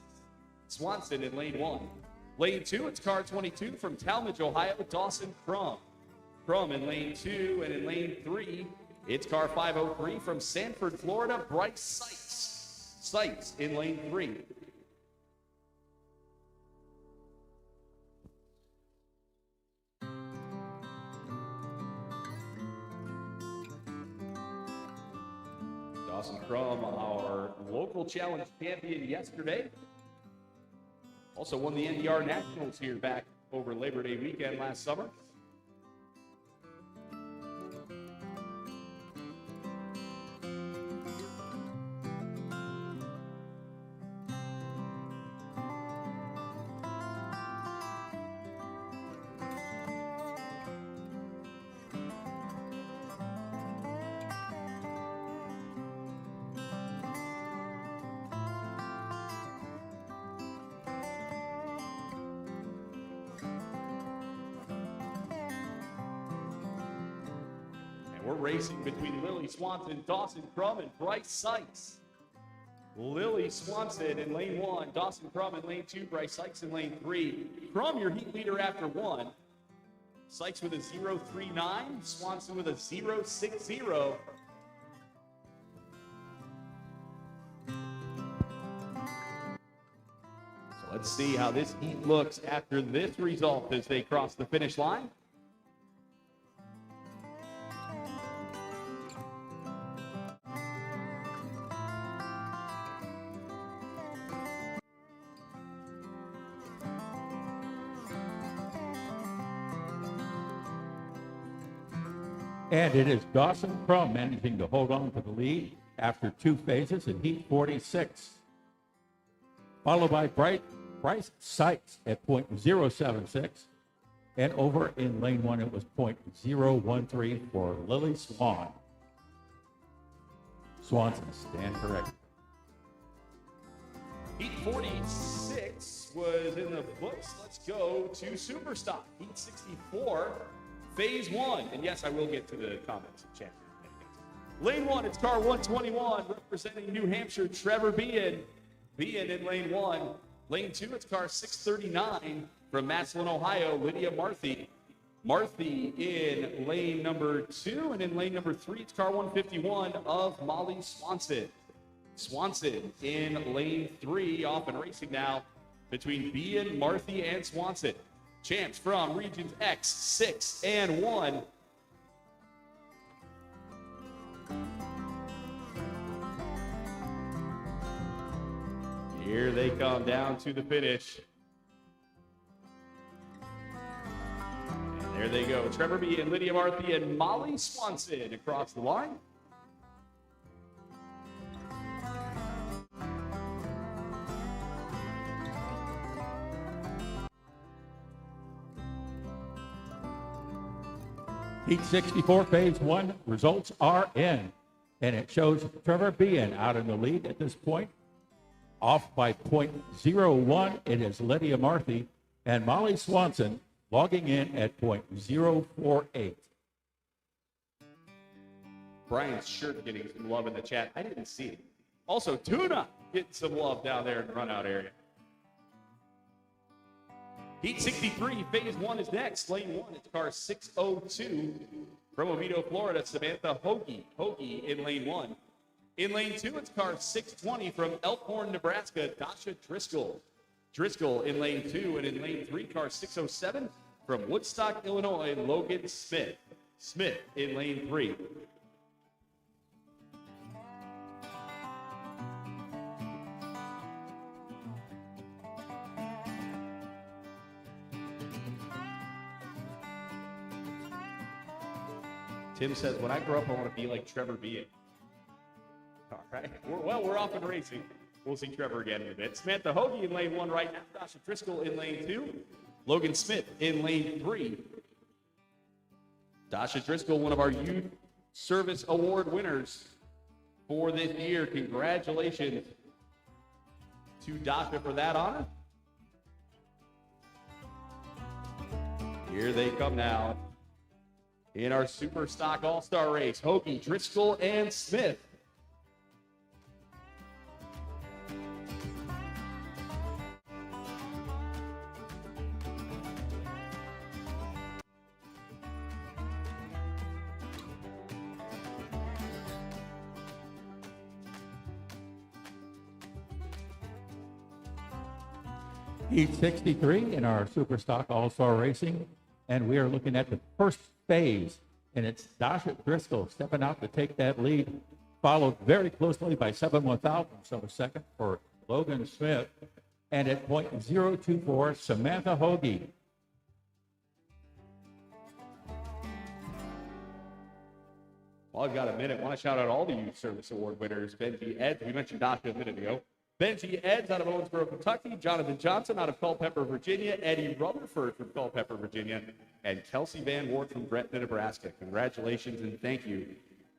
Swanson in lane 1. Lane 2, it's car 22 from Talmadge, Ohio, Dawson Crum. Crum in lane 2, and in lane 3, it's car 503 from Sanford, Florida, Bryce Seitz. Seitz in lane 3. Dawson Crum, our local challenge champion yesterday. Also won the NDR Nationals here back over Labor Day weekend last summer. We're racing between Lily Swanson, Dawson Crum, and Bryce Seitz. Lily Swanson in lane 1, Dawson Crum in lane 2, Bryce Seitz in lane 3. Crum, your heat leader after 1. Seitz with a 0.39, Swanson with a 0.60. So let's see how this heat looks after this result as they cross the finish line. And it is Dawson Crum managing to hold on to the lead after 2 phases in Heat 46. Followed by Bryce Seitz at .076. And over in lane 1, it was .013 for Lily Swan. Swanson, stand corrected. Heat 46 was in the books. Let's go to Superstock. Heat 64, Phase 1, and yes, I will get to the comments and chat. Lane 1, it's car 121, representing New Hampshire, Trevor Bean. Bean in lane 1. Lane 2, it's car 639 from Massillon, Ohio, Lydia Marthy. Marthy in lane number 2, and in lane number 3, it's car 151 of Molly Swanson. Swanson in lane 3, off and racing now between Bean, Marthy, and Swanson. Champs from regions X, 6, and 1. Here they come down to the finish. And there they go. Trevor B. and Lydia Marthy and Molly Swanson across the line. Heat 64, Phase 1, results are in. And it shows Trevor Bean out in the lead at this point. Off by .01, it is Lydia Marthy and Molly Swanson logging in at .048. Brian's shirt getting some love in the chat. I didn't see it. Also, Tuna getting some love down there in the run-out area. Heat 63, Phase 1 is next. Lane 1, it's car 602 from Oviedo, Florida, Samantha Hoagie. Hoagie in lane 1. In lane 2, it's car 620 from Elkhorn, Nebraska, Dasha Driscoll. Driscoll in lane 2, and in lane 3, car 607 from Woodstock, Illinois, Logan Smith. Smith in lane 3. Tim says, when I grow up, I want to be like Trevor Bean. All right. We're off and racing. We'll see Trevor again in a bit. Samantha Hoagie in lane 1 right now. Dasha Driscoll in lane 2. Logan Smith in lane 3. Dasha Driscoll, one of our Youth Service Award winners for this year. Congratulations to Dasha for that honor. Here they come now in our Super Stock All-Star race. Hoagie, Driscoll, and Smith. Heat 63 in our Super Stock All-Star Racing, and we are looking at the first phase, and it's Dasha Driscoll stepping out to take that lead, followed very closely by 7/1000ths of a second for Logan Smith, and at .024, Samantha Hoagie. Well, I've got a minute. I want to shout out all the Youth Service Award winners. Benji Eds, we mentioned Dasha a minute ago. Benji Eds out of Owensboro, Kentucky. Jonathan Johnson out of Culpeper, Virginia. Eddie Rutherford from Culpeper, Virginia. And Kelsey Van Wart from Gretna, Nebraska. Congratulations and thank you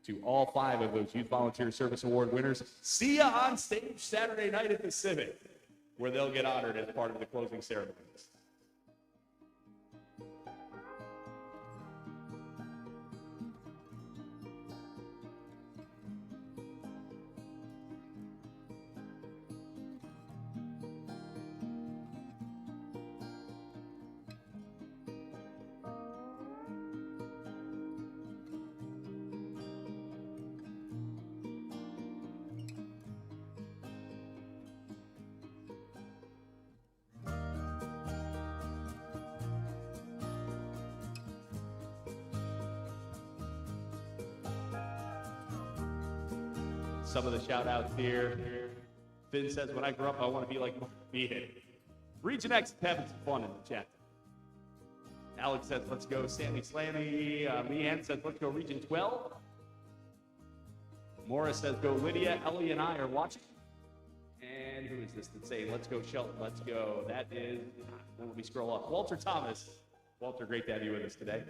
to all 5 of those Youth Volunteer Service Award winners. See ya on stage Saturday night at the Civic, where they'll get honored as part of the closing ceremonies. Some of the shout outs here. Finn says, when I grow up, I want to be like Bean. Region X is having some fun in the chat. Alex says, let's go Sammy Slammy. Leanne says, let's go Region 12. Morris says, go Lydia. Ellie and I are watching. And who is this that's saying, let's go Shelton, let's go. That is, let me scroll up. Walter Thomas. Walter, great to have you with us today.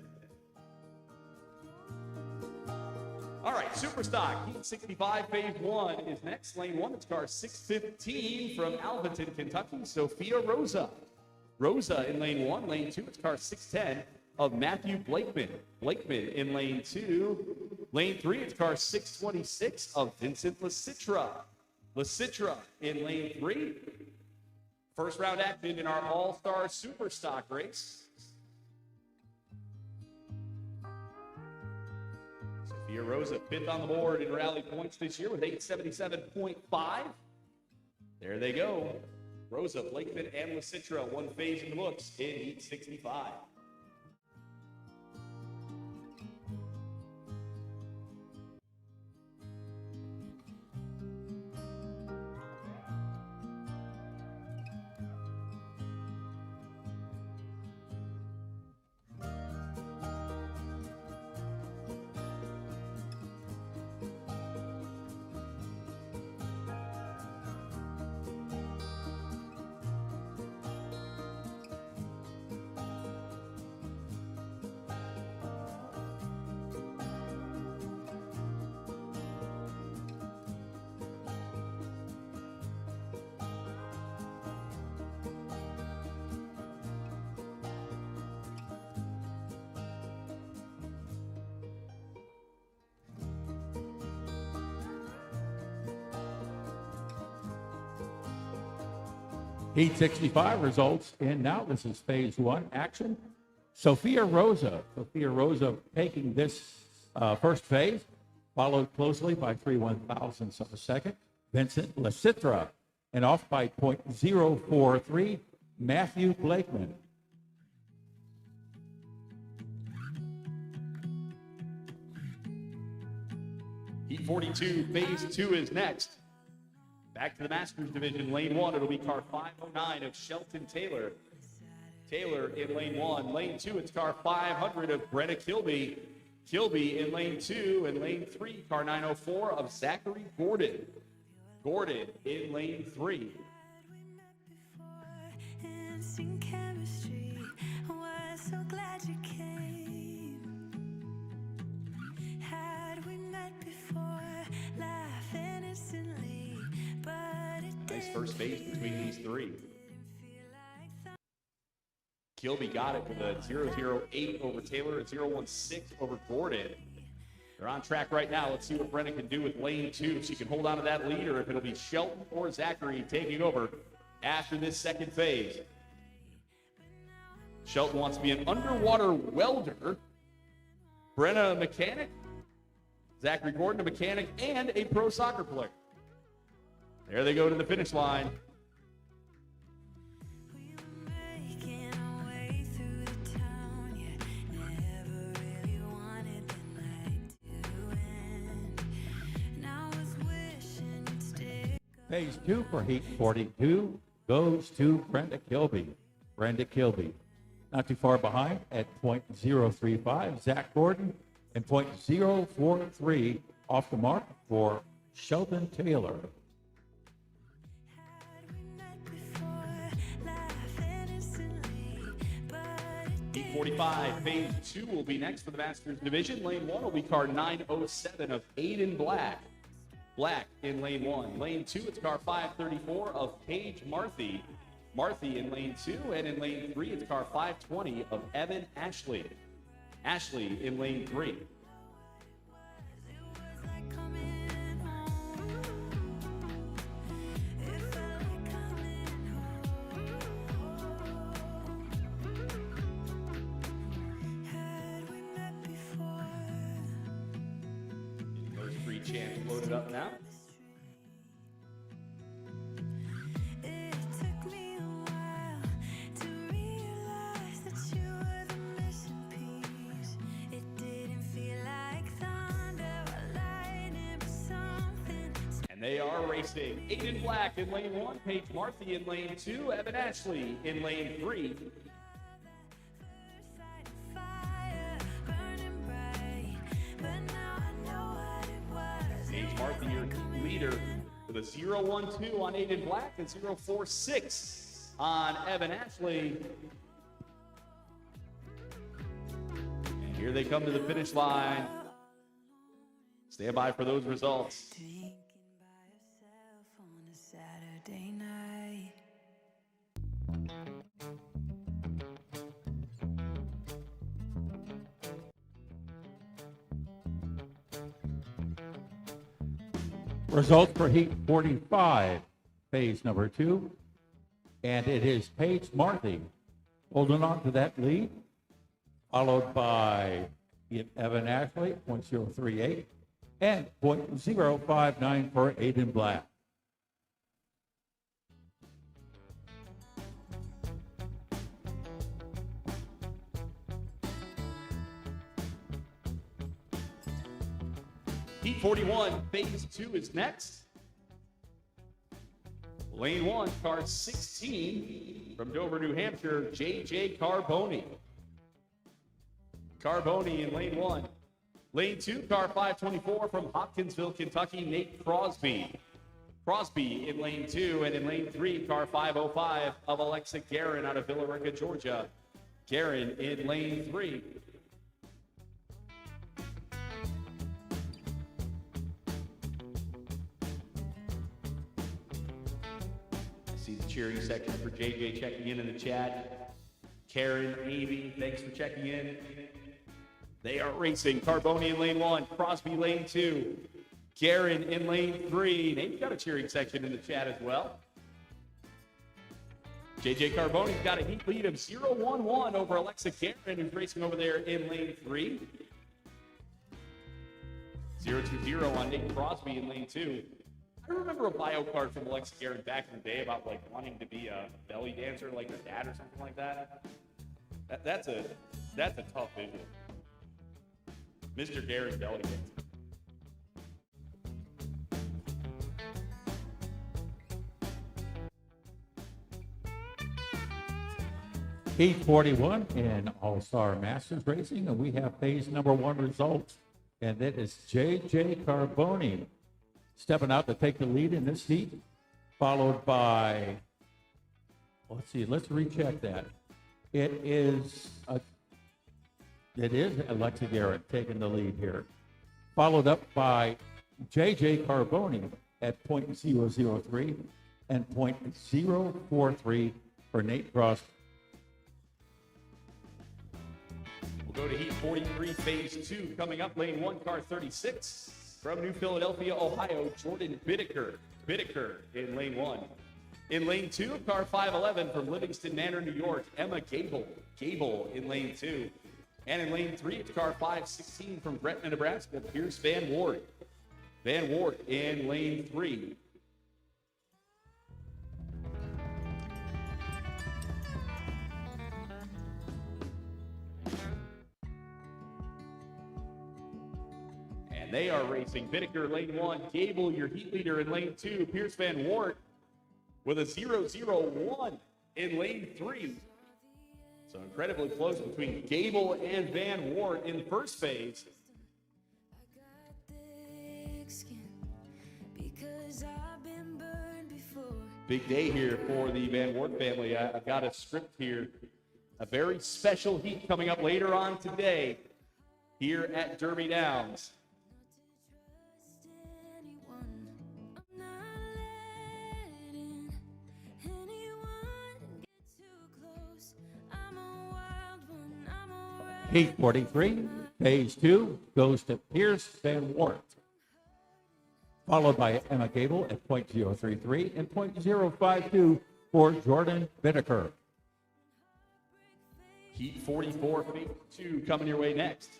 All right, Super Stock, Heat 65, Phase 1 is next. Lane 1, it's car 615 from Alvaton, Kentucky, Sophia Rosa. Rosa in lane 1. Lane 2, it's car 610 of Matthew Blakeman. Blakeman in lane 2. Lane 3, it's car 626 of Vincent Lasitra. Lasitra in lane 3. First round action in our All-Star Super Stock race. Sophia Rosa, 5th on the board in rally points this year with 877.5. There they go. Rosa, Blakeman, and Lasitra, one phase in the books in heat 65. Heat 65 results, and now this is phase 1 action. Sophia Rosa taking this first phase, followed closely by 3/1000ths of a second. Vincent Lasitra, and off by .043, Matthew Blakeman. Heat 42, phase 2 is next. Back to the Masters division, lane 1, it'll be car 509 of Shelton Taylor. Taylor in lane 1. Lane 2, it's car 500 of Brenna Kilby. Kilby in lane 2, and lane 3, car 904 of Zachary Gordon. Gordon in lane 3. Instant chemistry, was so glad you came. Had we met before, laughing instantly, but it Nice first phase between these three. Kilby got it with a 008 over Taylor, a 016 over Gordon. They're on track right now. Let's see what Brenna can do with lane 2. If she can hold on to that lead, or if it'll be Shelton or Zachary taking over after this second phase. Shelton wants to be an underwater welder. Brenna, a mechanic. Zachary Gordon, a mechanic and a pro soccer player. There they go to the finish line. making our way through the town. Yeah, never really wanted the night to end. Now I was wishing you'd stay. Phase 2 for Heat 42 goes to Brenda Kilby. Brenda Kilby. Not too far behind at .035, Zach Gordon, and .043 off the mark for Shelton Taylor. Had we met before, laughing instantly, but it Heat 45, phase 2 will be next for the Masters division. Lane 1 will be car 907 of Aiden Black. Black in lane 1. Lane 2, it's car 534 of Paige Marthy. Marthy in lane 2, and in lane 3, it's car 520 of Evan Ashley. Ashley in lane 3. was like coming home. It felt like coming home. Had we met before? Those three chants loaded up now. It took me a while to realize that you were the missing piece. It didn't feel like thunder or lightning, but something. And they are racing. Aiden Black in lane 1, Paige Marthy in lane 2, Evan Ashley in lane 3. Sight of fire burning bright, but now I know what it was. Paige Marthy, your leader, with a 012 on Aiden Black and 046 on Evan Ashley. And here they come to the finish line. Stand by for those results. Drinking by yourself on a Saturday night. Results for Heat 45, phase number 2. And it is Paige Marthy holding on to that lead, followed by Evan Ashley, .038, and .059 for Aiden Black. Heat 41, phase 2 is next. Lane 1, car 16 from Dover, New Hampshire, J.J. Carboni. Carboni in lane 1. Lane 2, car 524 from Hopkinsville, Kentucky, Nate Crosby. Crosby in lane 2, and in lane 3, car 505 of Alexa Guerin out of Villa Rica, Georgia. Guerin in lane 3. See the cheering section for JJ checking in the chat. Karen, Amy, thanks for checking in. They are racing. Carboni in lane 1, Crosby lane 2, Guerin in lane 3. Name's got a cheering section in the chat as well. JJ Carboni's got a heat lead of 0-1-1 over Alexa Guerin, who's racing over there in lane 3. 0-2-0 on Nate Crosby in lane 2. I remember a bio card from Alexa Guerin back in the day about like wanting to be a belly dancer like her dad or something like that. That's a tough visual. Mr. Guerin belly dancer. Heat 41 in All-Star Masters Racing, and we have phase number 1 results, and that is J.J. Carboni stepping out to take the lead in this heat, followed by, let's recheck that. It is Alexa Guerin taking the lead here, followed up by J.J. Carboni at .003 and .043 for Nate Crosby. We'll go to Heat 43, phase 2, coming up, lane 1, car 36. From New Philadelphia, Ohio, Jordan Bittaker. Bittaker in lane 1. In lane 2, car 511 from Livingston Manor, New York, Emma Gable. Gable in lane 2. And in lane 3, it's car 516 from Gretna, Nebraska, Pierce Van Wart. Van Wart in lane 3. They are racing. Bittaker, lane 1. Gable, your heat leader in lane 2. Pierce Van Wart with a 0-0-1 in lane 3. So incredibly close between Gable and Van Wart in the first phase. Big day here for the Van Wart family. I've got a script here. A very special heat coming up later on today here at Derby Downs. Heat 43, phase 2, goes to Pierce Van Wart, followed by Emma Gable at .033 and .052 for Jordan Bittaker. Heat 44, phase 2, coming your way next.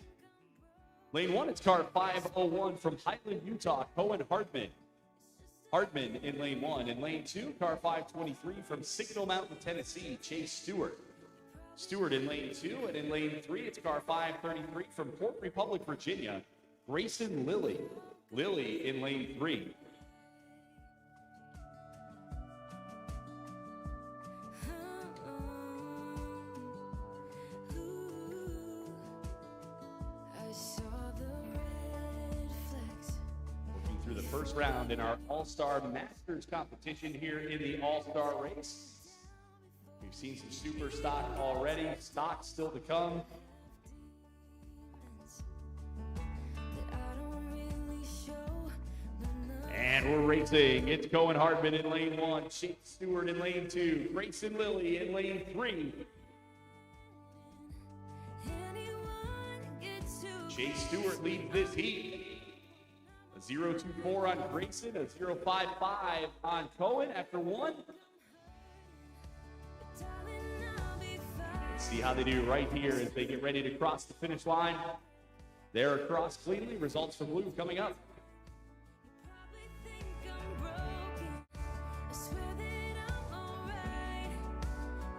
Lane 1, it's car 501 from Highland, Utah, Cohen Hartman. Hartman in lane 1. In lane 2, car 523 from Signal Mountain, Tennessee, Chase Stewart. Stewart in lane 2, and in lane 3, it's car 533 from Port Republic, Virginia, Grayson Lilly. Lilly in lane 3. Working through the first round in our All-Star Masters competition here in the All-Star race. We've seen some super stock already. Stock still to come. And we're racing. It's Cohen Hartman in lane 1. Chase Stewart in lane 2. Grayson Lilly in lane 3. Chase Stewart leads this heat. A 0.024 on Grayson, a 0.55 on Cohen after one. Let's see how they do right here as they get ready to cross the finish line. They're across cleanly. Results from blue coming up.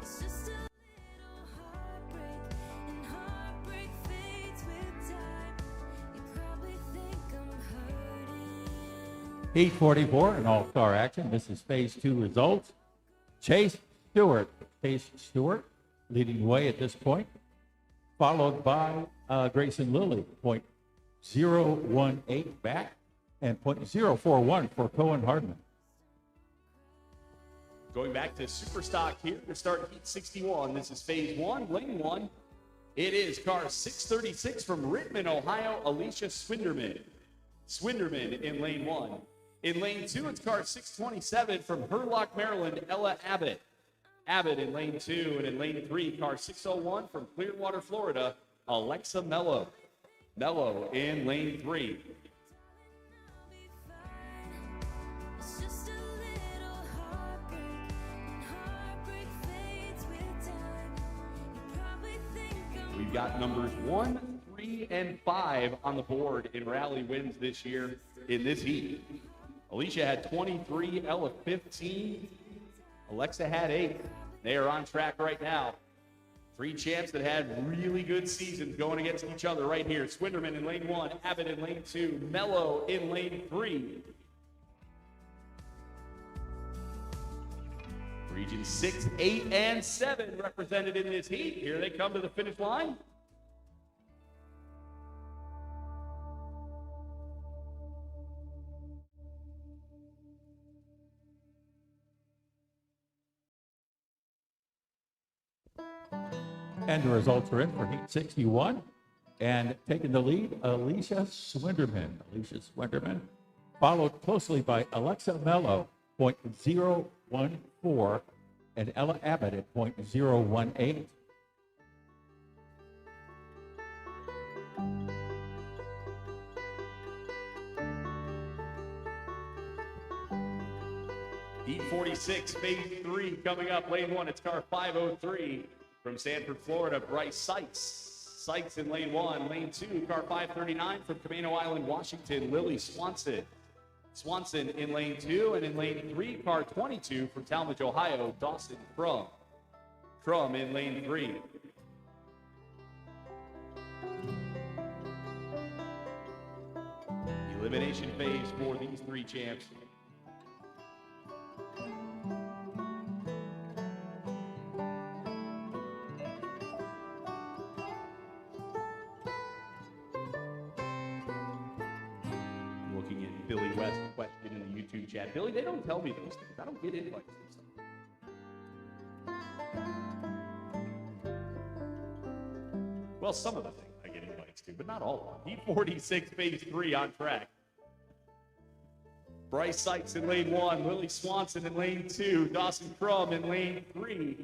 Just a little heartbreak, and heartbreak fades with time. You probably think I'm hurting. Heat 44 in all-star action. This is phase 2 results. Chase Stewart leading the way at this point, followed by Grayson Lilly, 0.018 back, and 0.041 for Cohen Hardman. Going back to Superstock here to start Heat 61. This is phase 1, lane 1. It is car 636 from Richmond, Ohio, Alicia Swinderman. Swinderman in lane 1. In lane 2, it's car 627 from Hurlock, Maryland, Ella Abbott. Abbott in lane 2, and in lane 3, car 601 from Clearwater, Florida, Alexa Mello. Mello in lane 3. It's just a little heartbreak, and heartbreak fades with time. You probably think I'm We've got numbers 1, 3, and 5 on the board in rally wins this year in this heat. Alicia had 23, Ella 15, Alexa had 8. They are on track right now. 3 champs that had really good seasons going against each other right here. Swinderman in lane 1, Abbott in lane 2, Mello in lane 3. Region 6, 8, and 7 represented in this heat. Here they come to the finish line. And the results are in for Heat 61. And taking the lead, Alicia Swinderman. Alicia Swinderman, followed closely by Alexa Mello, 0.014, and Ella Abbott at 0.018. Heat 46, phase 3 coming up. Lane 1, it's car 503 from Sanford, Florida, Bryce Sykes. Sykes in lane 1. Lane 2, car 539 from Camino Island, Washington, Lily Swanson. Swanson in lane 2, and in lane 3, car 22 from Talmadge, Ohio, Dawson Crum. Crum in lane 3. Elimination phase for these 3 champs. Looking at Billy West's question in the YouTube chat. Billy, they don't tell me those things. I don't get invites to stuff. Well, some of the things I get invites to, but not all of them. E46 phase 3 on track. Bryce Sykes in lane 1, Lily Swanson in lane 2, Dawson Crum in lane 3.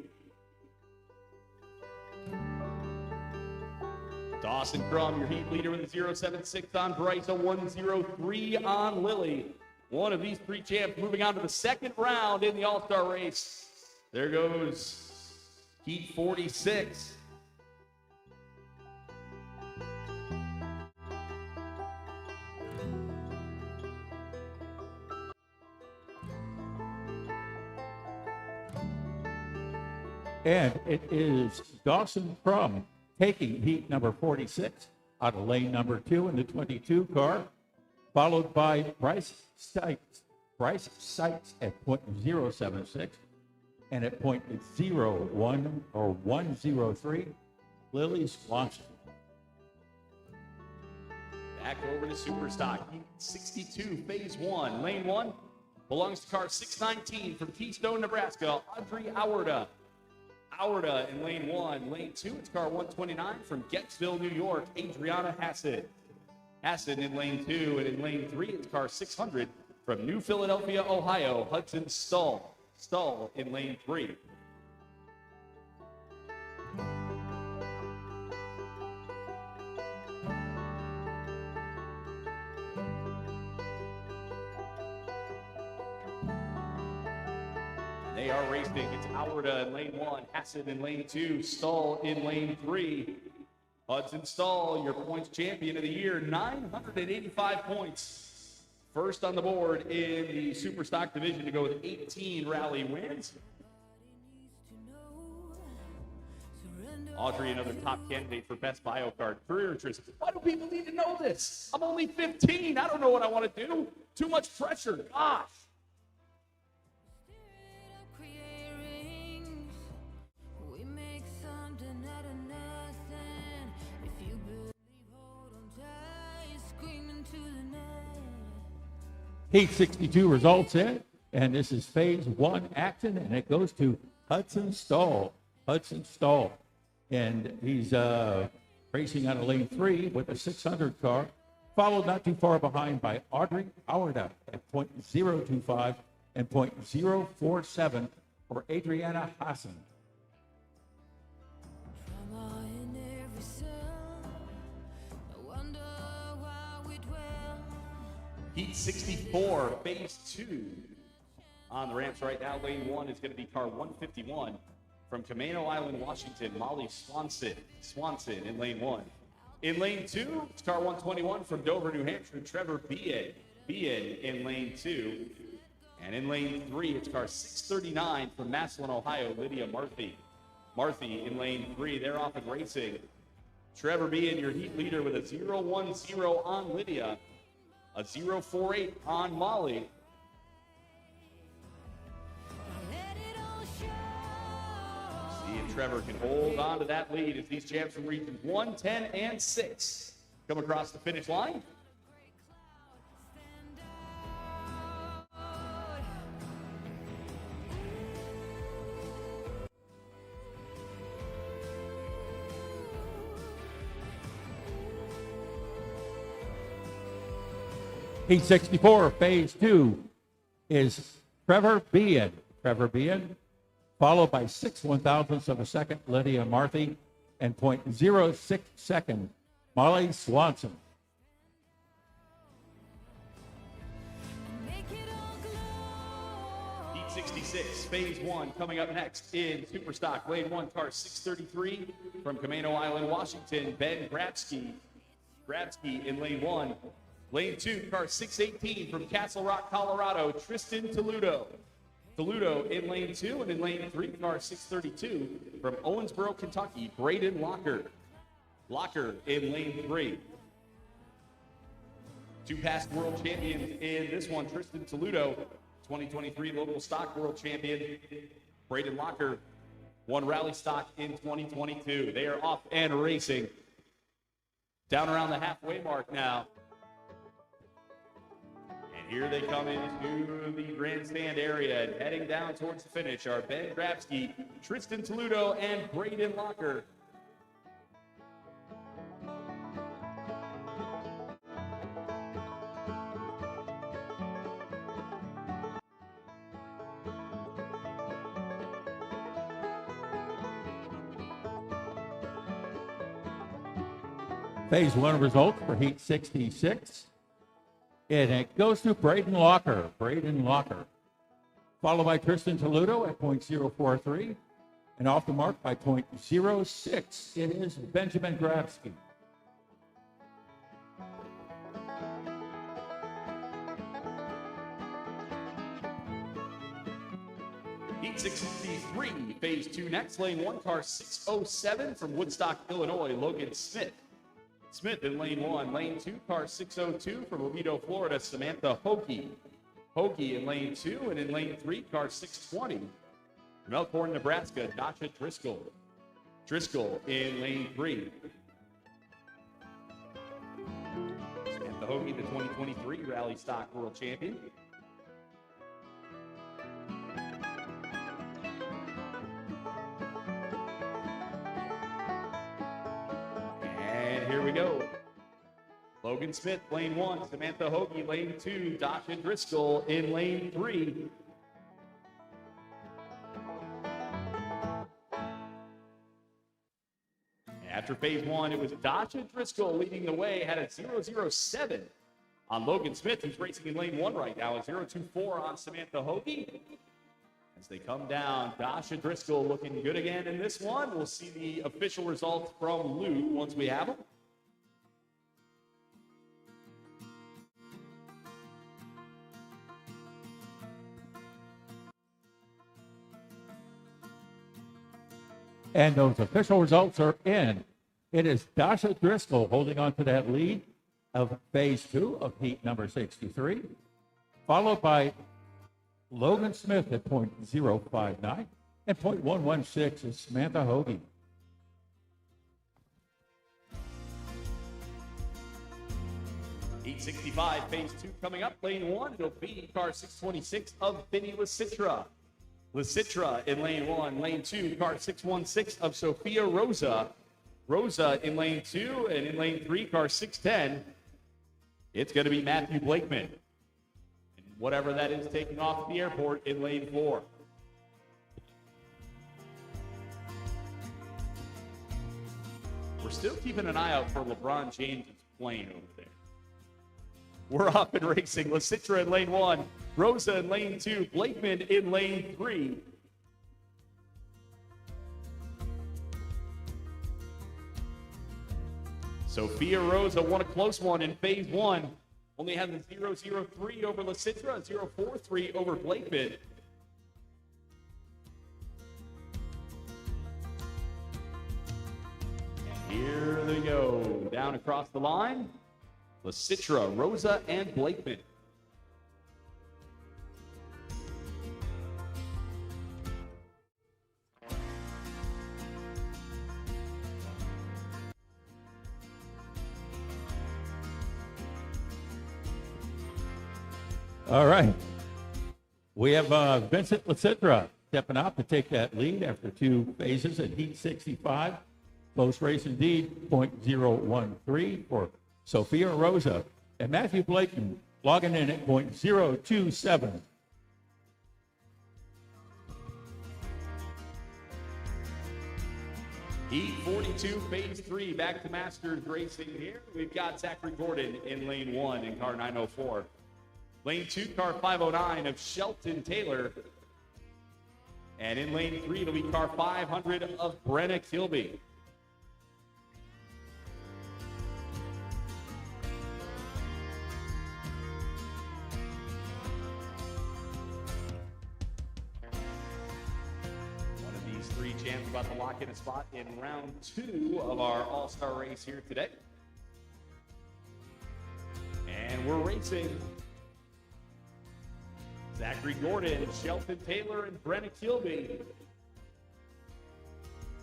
Dawson Crum, your heat leader with a 0.76 on Bryce, a 1.03 on Lily. One of these 3 champs moving on to the second round in the All-Star race. There goes Heat 46. And it is Dawson Crum taking heat number 46 out of lane number 2 in the 22 car, followed by Bryce Sykes. Bryce Sykes at 0.076, and at 0.01 or 103, Lily Swanson. Back over to Superstock. Heat 62, phase 1. Lane 1 belongs to car 619 from Keystone, Nebraska, Audrey Auerda. Auerda in lane 1. Lane 2, it's car 129 from Gettysville, New York, Adriana Hassett. Hassett in lane 2, and in lane 3, it's car 600 from New Philadelphia, Ohio, Hudson Stull. Stull in lane 3. They are racing. It's Howarda in lane 1, Hassan in lane 2, Stahl in lane 3. Hudson Stahl, your points champion of the year, 985 points. First on the board in the Super Stock division to go with 18 rally wins. Audrey, another top candidate for Best Bio Card. Career interest. Why do people need to know this? I'm only 15. I don't know what I want to do. Too much pressure. Gosh. Heat 62 results in, and this is phase 1 action, and it goes to Hudson Stahl. Hudson Stahl. And he's racing on a lane 3 with a 600 car, followed not too far behind by Audrey Howarda at .025 and .047 for Adriana Hassan. Heat 64, phase 2. On the ramps right now, lane 1 is going to be car 151 from Camano Island, Washington, Molly Swanson in lane 1. In lane 2, it's car 121 from Dover, New Hampshire, Trevor Bien in lane 2. And in lane 3, it's car 639 from Massillon, Ohio, Lydia Marthy in lane 3. They're off and racing. Trevor Bien, your heat leader, with a 0-1-0 on Lydia, a 0-4-8 on Molly. See if Trevor can hold on to that lead as these champs from regions 1, 10, and 6 come across the finish line. Heat 64, phase 2 is Trevor Bien. Trevor Bien, followed by 6/1000ths of a second, Lydia Marthy, and .06 second, Molly Swanson. Heat 66, phase 1, coming up next in Superstock. Lane 1, car 633 from Camano Island, Washington, Ben Grabsky in lane 1. Lane 2, car 618 from Castle Rock, Colorado, Tristan Toledo in lane 2, and in lane 3, car 632 from Owensboro, Kentucky, Braden Locker in lane 3. 2 past world champions in this one, Tristan Toledo, 2023 local stock world champion. Braden Locker won rally stock in 2022. They are off and racing. Down around the halfway mark now. Here they come into the grandstand area and heading down towards the finish are Ben Grabsky, Tristan Toledo, and Braden Locker. Phase 1 results for Heat 66. And it goes to Braden Locker, followed by Tristan Toledo at .043, and off the mark by .06. It is Benjamin Grabsky. Heat 63, phase 2 next. Lane 1, car 607 from Woodstock, Illinois, Logan Smith in lane 1. Lane 2, car 602 from Oviedo, Florida, Samantha Hoagie in lane 2. And in lane 3, car 620 from Elkhorn, Nebraska, Dasha Driscoll in lane 3. Samantha Hoagie, the 2023 Rally Stock World Champion. Here we go. Logan Smith, lane 1. Samantha Hoagie, lane 2. Dasha Driscoll in lane 3. After phase 1, it was Dasha Driscoll leading the way, had a 007 on Logan Smith, who's racing in lane 1 right now, a 024 on Samantha Hoagie. As they come down, Dasha Driscoll looking good again in this one. We'll see the official results from Luke once we have them. And those official results are in. It is Dasha Driscoll holding on to that lead of phase 2 of heat number 63, followed by Logan Smith at .059 and .116 is Samantha Hoagie. Heat 65, phase 2 coming up. Lane 1, it'll be car 626 of Vinny Licitra. Licitra in lane 1. Lane 2, car 616 of Sophia Rosa. Rosa in lane 2, and in lane 3, car 610. It's going to be Matthew Blakeman. And whatever that is taking off at the airport in lane 4. We're still keeping an eye out for LeBron James' plane over there. We're up and racing. Licitra in lane 1, Rosa in lane 2, Blakeman in lane 3. Sophia Rosa won a close one in phase 1. Only had the 0.03 over Licitra, 0.43 over Blakeman. And here they go. Down across the line. Licitra, Rosa, and Blakeman. All right. We have Vincent Licitra stepping out to take that lead after 2 phases at Heat 65. Close race indeed, .013 for Sophia Rosa. And Matthew Blakeman logging in at .027. Heat 42, phase 3, back to Masters racing here. We've got Zachary Gordon in lane 1 in car 904. Lane 2, car 509 of Shelton Taylor. And in lane 3, it'll be car 500 of Brenna Kilby. One of these 3 champs about to lock in a spot in round 2 of our all-star race here today. And we're racing. Zachary Gordon, Shelton Taylor, and Brenna Kilby.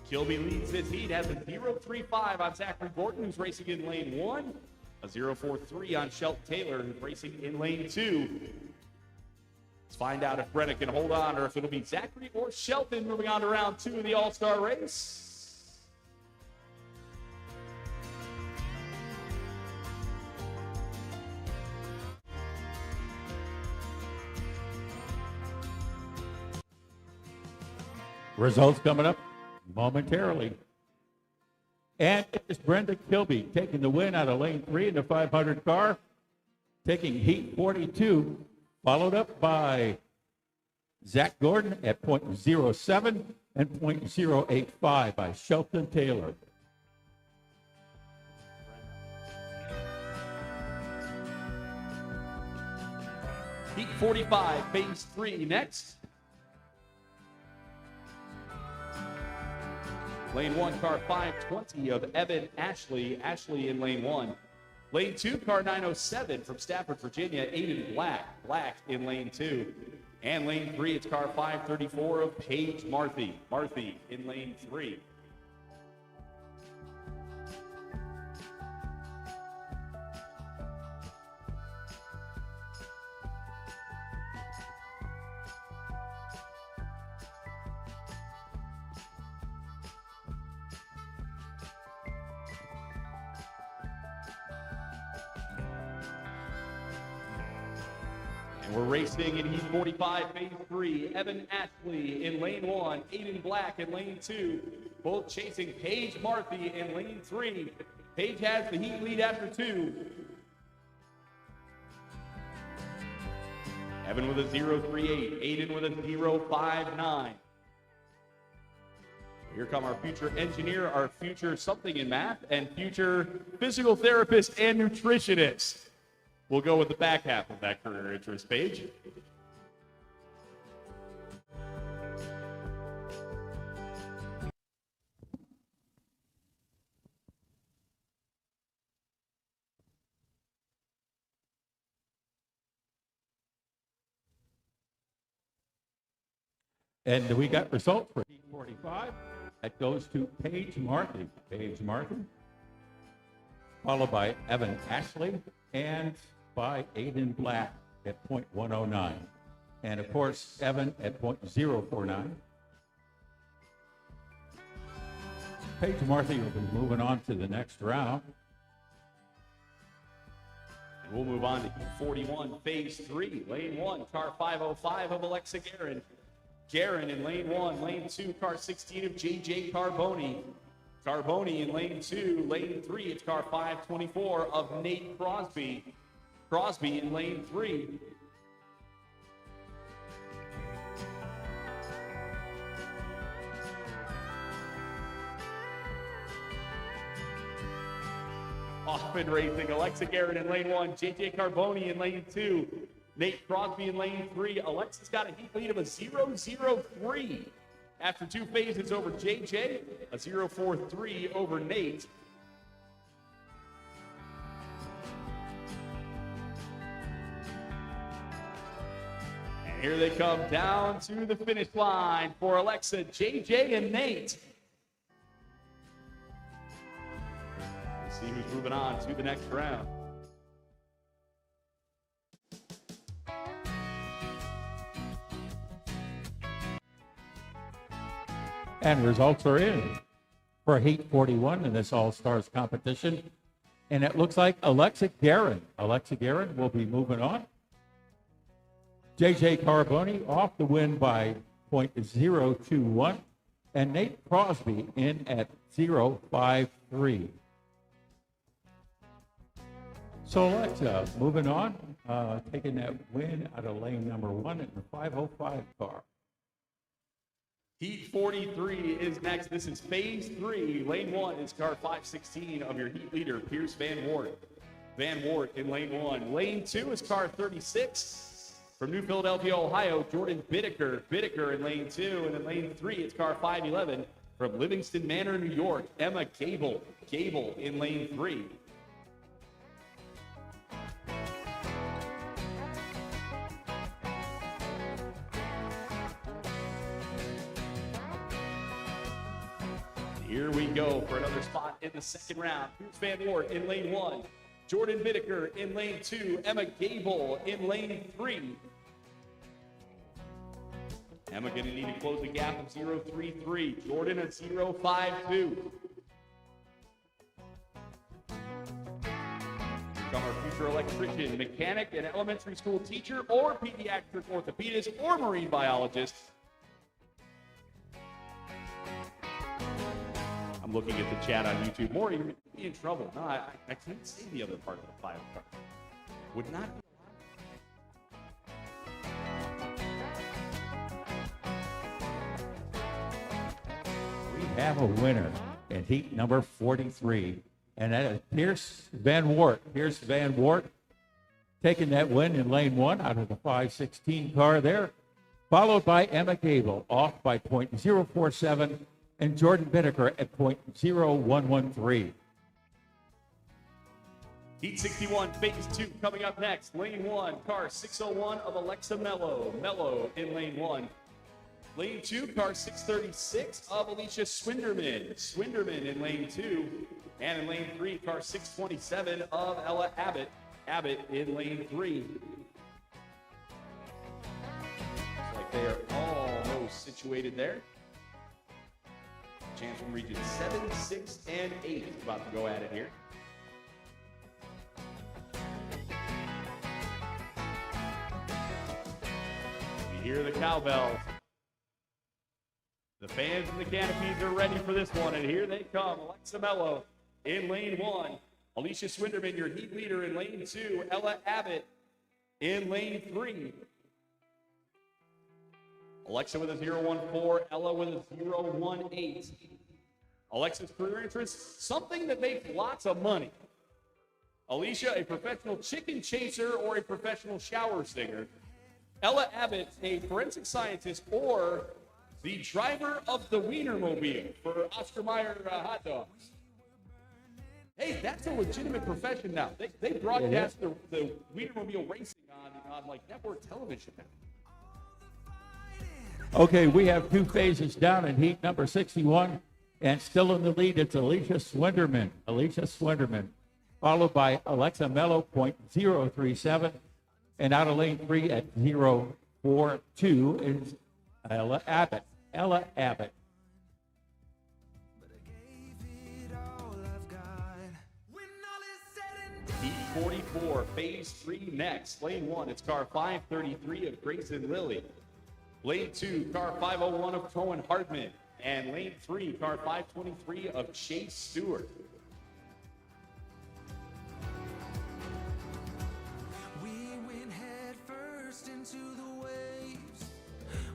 Kilby leads this heat, has a 0.35 on Zachary Gordon, who's racing in lane 1, a 0.43 on Shelton Taylor, who's racing in lane 2. Let's find out if Brenna can hold on or if it'll be Zachary or Shelton moving on to round 2 of the All-Star race. Results coming up momentarily. And it's Brenda Kilby taking the win out of lane 3 in the 500 car, taking heat 42, followed up by Zach Gordon at .07 and .085 by Shelton Taylor. Heat 45, phase 3 next. Lane 1, car 520 of Evan Ashley. Ashley in lane 1. Lane 2, car 907 from Stafford, Virginia. Aiden Black. Black in lane 2. And lane 3, it's car 534 of Paige Marthy. Marthy in lane 3. We're racing in Heat 45, phase 3. Evan Ashley in lane 1. Aiden Black in lane 2. Both chasing Paige Marthy in lane 3. Paige has the heat lead after 2. Evan with a 038. Aiden with a 059. Here come our future engineer, our future something in math, and future physical therapist and nutritionist. We'll go with the back half of that career interest page. And we got results for Heat 45. That goes to Paige Markey. Paige Markey, followed by Evan Ashley, and by Aiden Black at .109. And of course, Evan at .049. Paige Markey will be moving on to the next round. And we'll move on to Heat 41, Phase 3, Lane 1, car 505 of Alexa Guerin. Guerin in lane 1, lane 2, car 16 of JJ Carboni. Carboni in lane 2, lane 3, it's car 524 of Nate Crosby. Crosby in lane 3. Hoffman racing, Alexa Guerin in lane 1, JJ Carboni in lane 2. Nate Crosby in lane 3. Alexa's got a heat lead of a 0.03 after 2 phases over JJ, a 0.43 over Nate. And here they come down to the finish line for Alexa, JJ, and Nate. Let's see who's moving on to the next round. And results are in for Heat 41 in this All-Stars competition. And it looks like Alexa Guerin will be moving on. JJ Carboni off the win by .021. And Nate Crosby in at 0.53. So Alexa moving on, taking that win out of lane number 1 in the 505 car. Heat 43 is next. This is Phase 3. Lane 1 is car 516 of your heat leader, Pierce Van Wart. Van Wart in lane 1. Lane 2 is car 36 from New Philadelphia, Ohio, Jordan Bittaker. Bittaker in lane 2. And in lane 3, it's car 511 from Livingston Manor, New York, Emma Gable. Gable in lane 3. Here we go for another spot in the second round. Pierce Van Wart in lane 1. Jordan Bittaker in lane 2. Emma Gable in lane 3. Emma going to need to close the gap of 0.33. Jordan at 0.52. Become our future electrician, mechanic, an elementary school teacher, or pediatric orthopedist, or marine biologist. I'm looking at the chat on YouTube. Maury, you're be in trouble. No, I can't say the other part of the file card. Would not be We have a winner in heat number 43, and that is Pierce Van Wart. Pierce Van Wart taking that win in lane 1 out of the 516 car there, followed by Emma Gable off by .047 and Jordan Bittaker at .0113. Heat 61, Phase 2 coming up next. Lane 1, car 601 of Alexa Mello. Mello in lane 1. Lane 2, car 636 of Alicia Swinderman. Swinderman in lane 2. And in lane 3, car 627 of Ella Abbott. Abbott in lane 3. Looks like they are almost situated there. Chance from region 7, 6, and 8 is about to go at it here. We hear the cowbells. The fans in the canopies are ready for this one, and here they come. Alexa Mello in lane 1. Alicia Swinderman, your heat leader in lane 2. Ella Abbott in lane 3. Alexa with a 014, Ella with a 018. Alexa's career interest, something that makes lots of money. Alicia, a professional chicken chaser or a professional shower singer. Ella Abbott, a forensic scientist or the driver of the Wienermobile for Oscar Mayer hot dogs. Hey, that's a legitimate profession now. They broadcast the Wienermobile racing on like network television now. Okay, we have two phases down in heat number 61, and still in the lead, it's Alicia Swenderman. Followed by Alexa Mello, .037, and out of lane 3 at 042 is Ella Abbott. Heat 44, phase 3 next. Lane 1, it's car 533 of Grayson Lilly. Lane 2, car 501 of Cohen Hardman. And lane 3, car 523 of Chase Stewart. We went head first into the waves.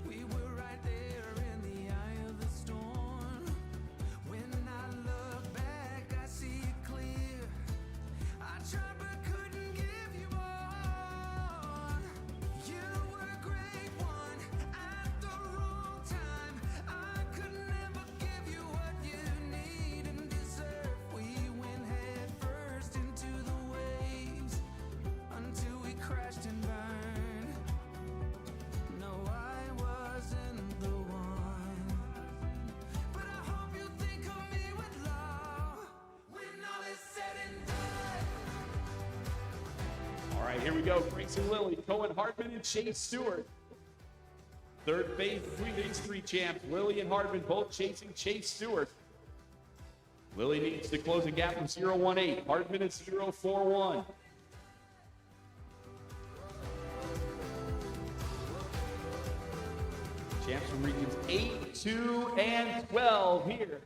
We were right there in the eye of the storm. When I look back, I see it clear. I tried but couldn't give you more. You were a great one at the wrong time. I could never give you what you need and deserve. We went head first into the waves until we crashed and burned. No, I wasn't the one, but I hope you think of me with love when all is said and done. All right, here we go. Grayson Lilly, Cohen Hardman, and Chase Stewart. Third phase between these three champs. Lilly and Hardman both chasing Chase Stewart. Lilly needs to close a gap from 018. Hardman is 041. Champs from regions 8, 2, and 12 here.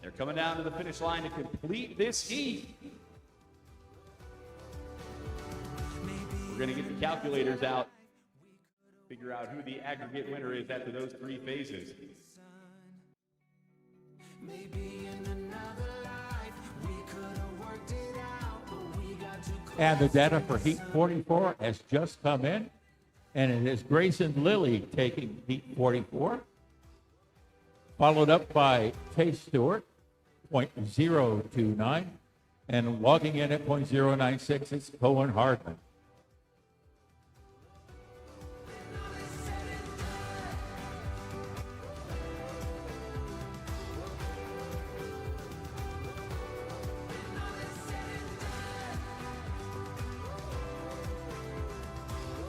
They're coming down to the finish line to complete this heat. We're going to get the calculators out, figure out who the aggregate winner is after those three phases. Maybe in another life we could have worked it out, but we got too close. And the data for heat 44 has just come in, and it is Grayson Lilly taking heat 44, followed up by Chase Stewart, .029, and logging in at .096 is Cohen Hardman.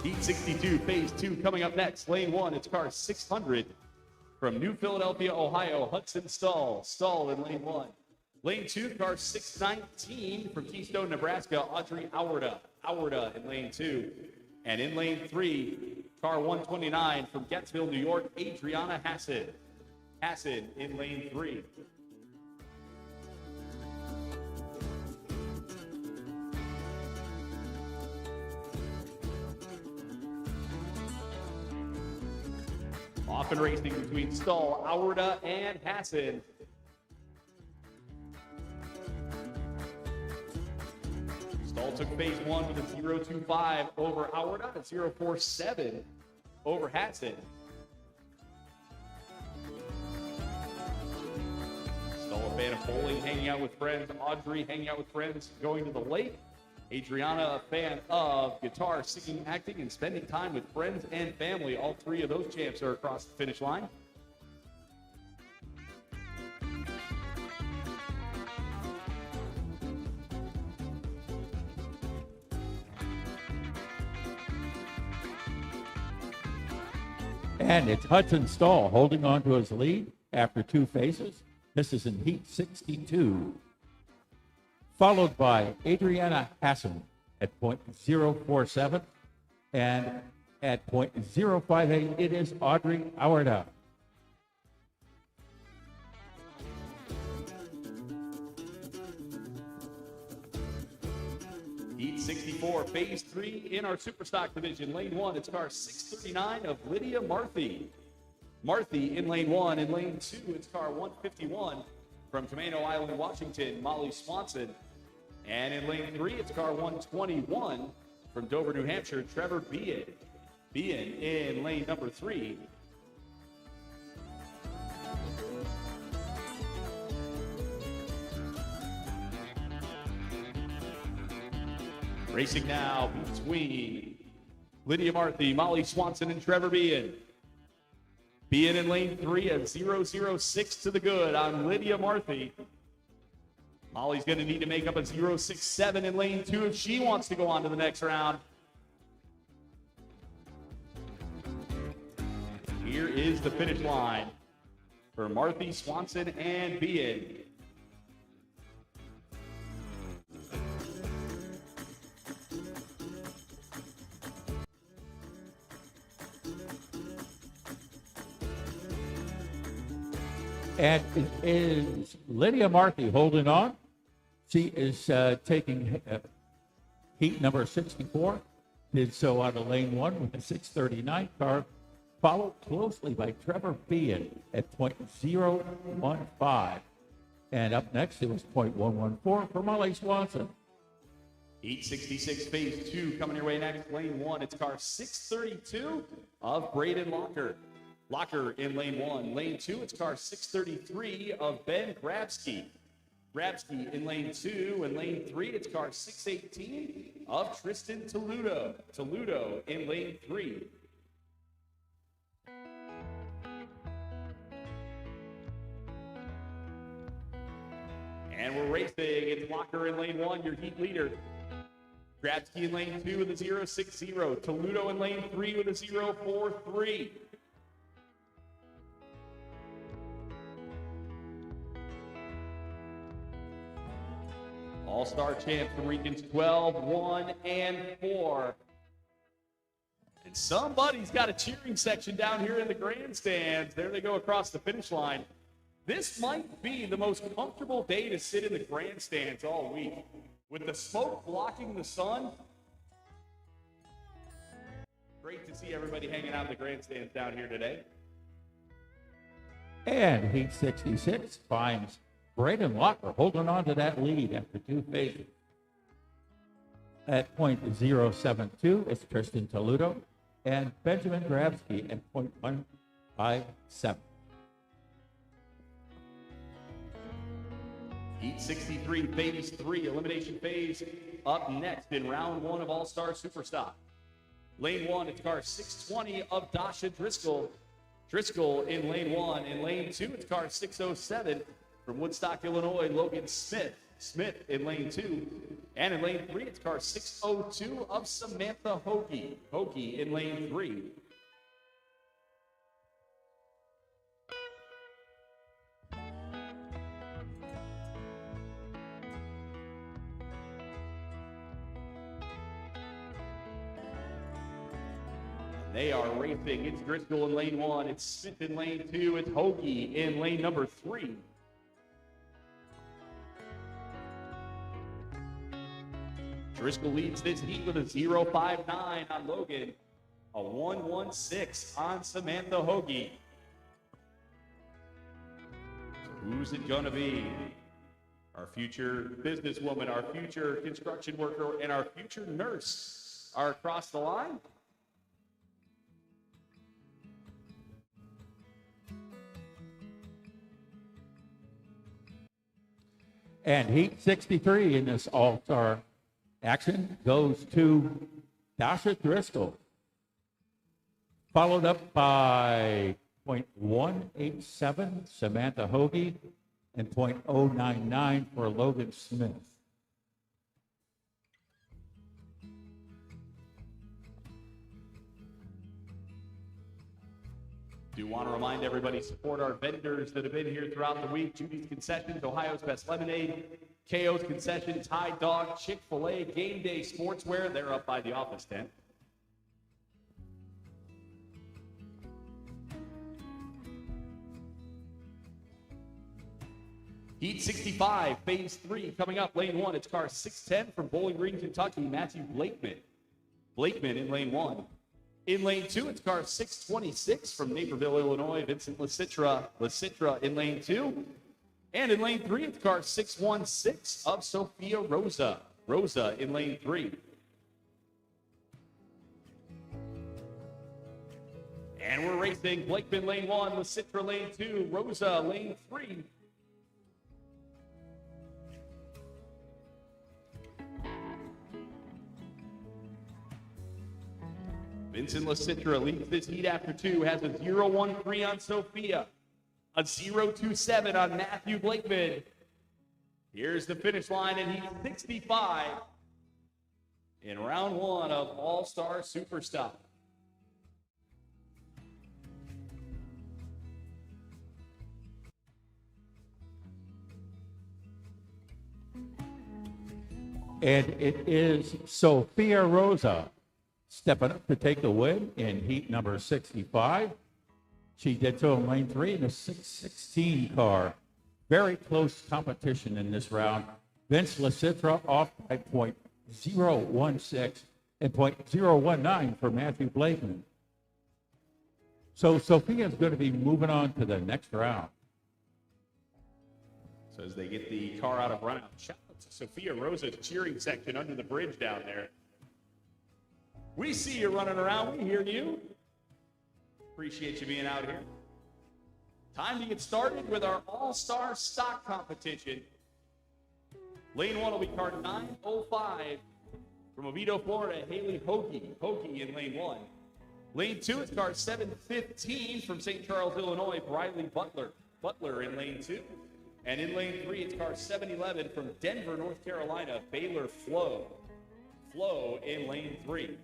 Heat 62, phase 2 coming up next. Lane 1, it's car 600 from New Philadelphia, Ohio, Hudson Stahl. Stahl in lane 1. Lane 2, car 619 from Keystone, Nebraska, Audrey Auerda in lane 2. And in lane 3, car 129 from Gettysville, New York, Adriana Hassan in lane 3. Often racing between Stahl, Auerda, and Hassan. Stahl took phase 1 with a 0.25 over Auerda, a 0.47 over Hassan. Stahl a fan of bowling, hanging out with friends. Audrey hanging out with friends, going to the lake. Adriana, a fan of guitar, singing, acting, and spending time with friends and family. All three of those champs are across the finish line. And it's Hudson Stahl holding on to his lead after two phases. This is in heat 62. Followed by Adriana Hassan at .047. And at .058, it is Audrey Auerda. Heat 64, Phase 3 in our Superstock division. Lane 1, it's car 639 of Lydia Marthy. Marthy in lane 1. In lane 2, it's car 151 from Camano Island, Washington, Molly Swanson. And in lane 3, it's car 121 from Dover, New Hampshire, Trevor Bean. Bean in lane number 3. Racing now between Lydia Marthy, Molly Swanson, and Trevor Bean. Bean in lane 3 at 006 to the good on Lydia Marthy. Molly's going to need to make up a 067 in lane 2 if she wants to go on to the next round. Here is the finish line for Marthy, Swanson, and Bean. And it is Lydia Marthy holding on. She is taking heat number 64. Did so out of lane 1 with a 639 car, followed closely by Trevor Bean at .015. And up next, it was .114 for Molly Swanson. Heat 66, Phase 2 coming your way next. Lane 1, it's car 632 of Braden Locker. Locker in lane 1. Lane 2, it's car 633 of Ben Grabsky. Grabsky in lane 2. And lane 3, it's car 618 of Tristan Toludo. Toludo in lane 3. And we're racing. It's Locker in lane 1, your heat leader. Grabsky in lane 2 with a 060. Toludo in lane 3 with a 043. All-Star champs from regions 12, 1, and 4. And somebody's got a cheering section down here in the grandstands. There they go across the finish line. This might be the most comfortable day to sit in the grandstands all week. With the smoke blocking the sun. Great to see everybody hanging out in the grandstands down here today. And heat 66 finds Braden Locker holding on to that lead after 2 phases. At .072, it's Tristan Toludo and Benjamin Grabsky at .157. Heat 63, Phase 3, elimination phase up next in round 1 of All-Star Superstock. Lane 1, it's car 620 of Dasha Driscoll. Driscoll in lane 1. In lane 2, it's car 607 from Woodstock, Illinois, Logan Smith. Smith in lane 2. And in lane 3, it's car 602 of Samantha Hoagie. Hoagie in lane 3. They are racing. It's Driscoll in lane 1. It's Smith in lane 2. It's Hoagie in lane number 3. Driscoll leads this heat with a 0.59 on Logan, a 1.16 on Samantha Hoagie. So who's it gonna be? Our future businesswoman, our future construction worker, and our future nurse are across the line. And heat 63 in this all-star action goes to Dasha Driscoll, followed up by .187 Samantha Hoagie and .099 for Logan Smith. Do want to remind everybody, support our vendors that have been here throughout the week. Judy's Concessions, Ohio's Best Lemonade, KO's Concessions, High Dog, Chick-fil-A, Game Day Sportswear. They're up by the office tent. Heat 65, phase 3 coming up. Lane 1, it's car 610 from Bowling Green, Kentucky, Matthew Blakeman. Blakeman in lane 1. In lane 2, it's car 626 from Naperville, Illinois, Vincent Lasitra. Lasitra in lane 2. And in lane 3, it's car 616 of Sophia Rosa. Rosa in lane 3. And we're racing Blakeman lane 1, Lasitra lane 2, Rosa lane 3. Vincent Lasitra leads this heat after 2, has a 0-1-3 on Sophia, a 0-2-7 on Matthew Blakeman. Here's the finish line in heat 65 in round 1 of All-Star Superstock. And it is Sophia Rosa stepping up to take the win in heat number 65. She did so in lane 3 in a 616 car. Very close competition in this round. Vince Lasitra off by .016 and .019 for Matthew Blakeman. So Sophia is going to be moving on to the next round. So as they get the car out of runout, shout out to Sophia Rosa's cheering section under the bridge down there. We see you running around. We hear you. Appreciate you being out here. Time to get started with our all-star stock competition. Lane 1 will be car 905 from Oviedo, Florida, Haley Hoagie. Hoagie in lane 1. Lane 2 is car 715 from St. Charles, Illinois, Briley Butler. Butler in lane 2. And in lane 3, it's car 711 from Denver, North Carolina, Baylor Flo. Flo in lane 3.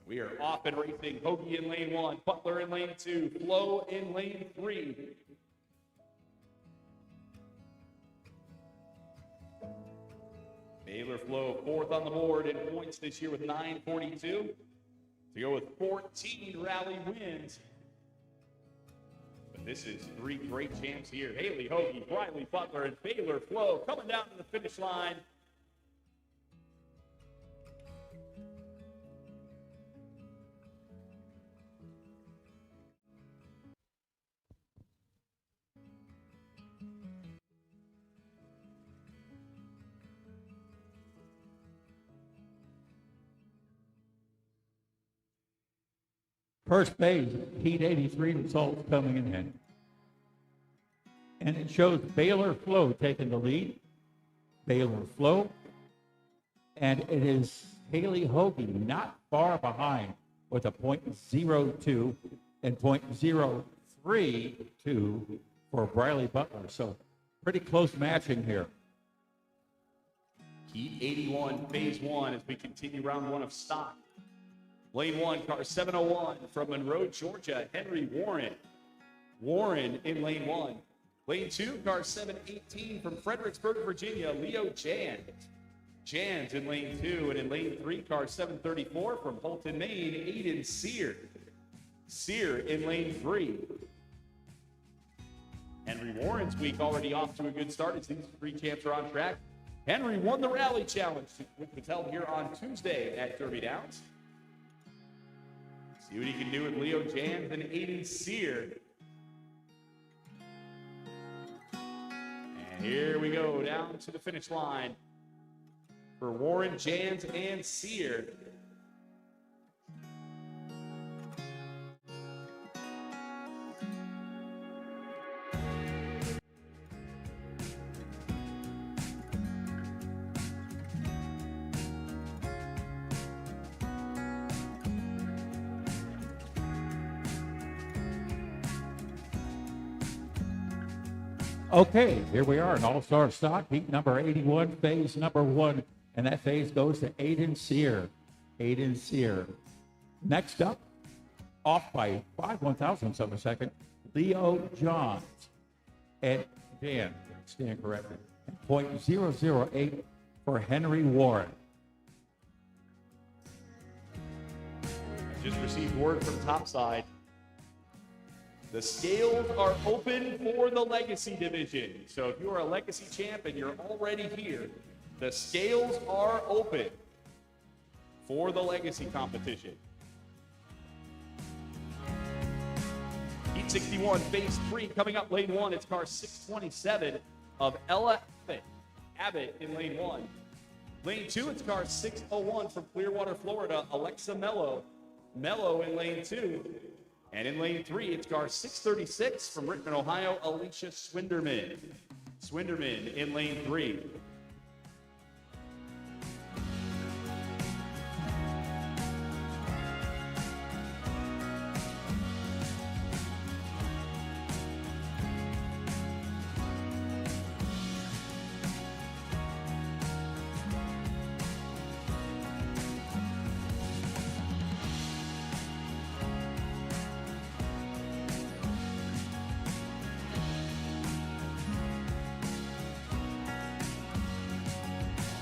We are off and racing. Hoagie in lane 1, Butler in lane 2, Flo in lane 3. Baylor Flo, 4th on the board in points this year with 942. To go with 14 rally wins. But this is 3 great champs here. Haley Hoagie, Briley Butler, and Baylor Flo coming down to the finish line. First phase, heat 83 results coming in. And it shows Baylor Flo taking the lead. Baylor Flo. And it is Haley Hoagie not far behind with a .02 and .032 for Briley Butler. So pretty close matching here. Heat 81, phase 1 as we continue round 1 of stock. Lane 1, car 701 from Monroe, Georgia, Henry Warren. Warren in lane 1. Lane 2, car 718 from Fredericksburg, Virginia, Leo Jans. Jans in lane 2. And in lane 3, car 734 from Holton, Maine, Aiden Sear. Sear in lane 3. Henry Warren's week already off to a good start as these 3 champs are on track. Henry won the Rally Challenge, which was held here on Tuesday at Derby Downs. See what he can do with Leo Jans and Aiden Sear. And here we go down to the finish line for Warren, Jans, and Sear. Okay, here we are in All-Star Stock, heat number 81, phase number 1, and that phase goes to Aiden Sear. Aiden Sear. Next up, off by 5/1000ths of a second, Leo Johns. And Dan, stand corrected, .008 for Henry Warren. Just received word from topside. The scales are open for the Legacy division. So if you are a Legacy champ and you're already here, the scales are open for the Legacy competition. Heat 61, phase 3, coming up lane 1. It's car 627 of Ella Abbott in lane 1. Lane 2, it's car 601 from Clearwater, Florida, Alexa Mello in lane 2. And in lane 3, it's car 636 from Richmond, Ohio, Alicia Swinderman in lane 3.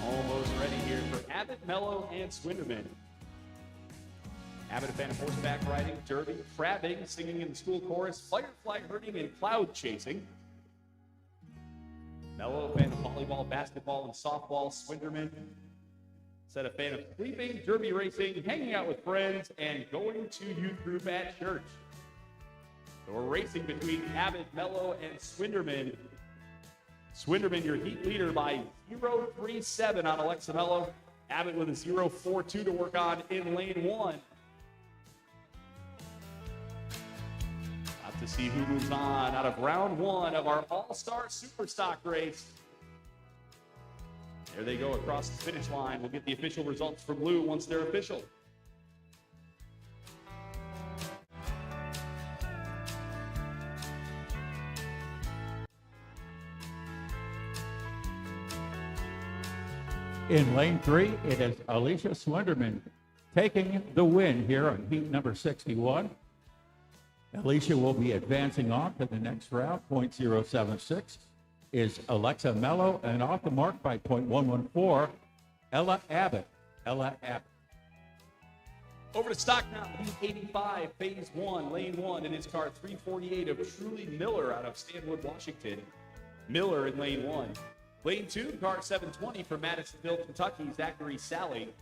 Almost ready here for Abbott, Mello, and Swinderman. Abbott, a fan of horseback riding, derby, crabbing, singing in the school chorus, firefly herding, and cloud chasing. Mello, a fan of volleyball, basketball, and softball. Swinderman said a fan of sleeping, derby racing, hanging out with friends, and going to youth group at church. So we're racing between Abbott, Mello, and Swinderman. Swinderman, your heat leader by 0.37 on Alexa Mello. Abbott with a 0.42 to work on in lane 1. Out to see who moves on out of round 1 of our All-Star Superstock race. There they go across the finish line. We'll get the official results from Blue once they're official. In lane 3, it is Alicia Swinderman taking the win here on heat number 61. Alicia will be advancing on to the next round. 0.076 is Alexa Mello, and off the mark by 0.114, Ella Abbott. Over to stock now, heat 85, phase 1, lane 1, and it's car 348 of Truly Miller out of Stanwood, Washington. Miller in lane 1. Lane 2, car 720 from Madisonville, Kentucky, Zachary Sally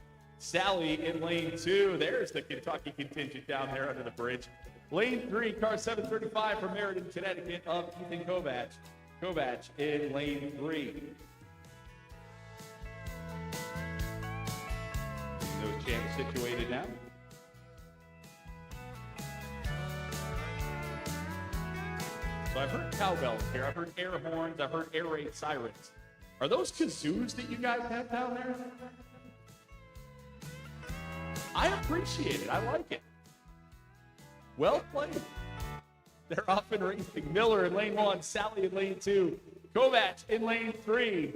in lane 2. There's the Kentucky contingent down there under the bridge. Lane 3, car 735 from Meriden, Connecticut of Ethan Kovach in lane 3. Those champs situated now. So I've heard cowbells here, I've heard air horns, I've heard air raid sirens. Are those kazoos that you guys have down there? I appreciate it. I like it. Well played. They're off and racing. Miller in lane 1, Sally in lane 2, Kovach in lane 3.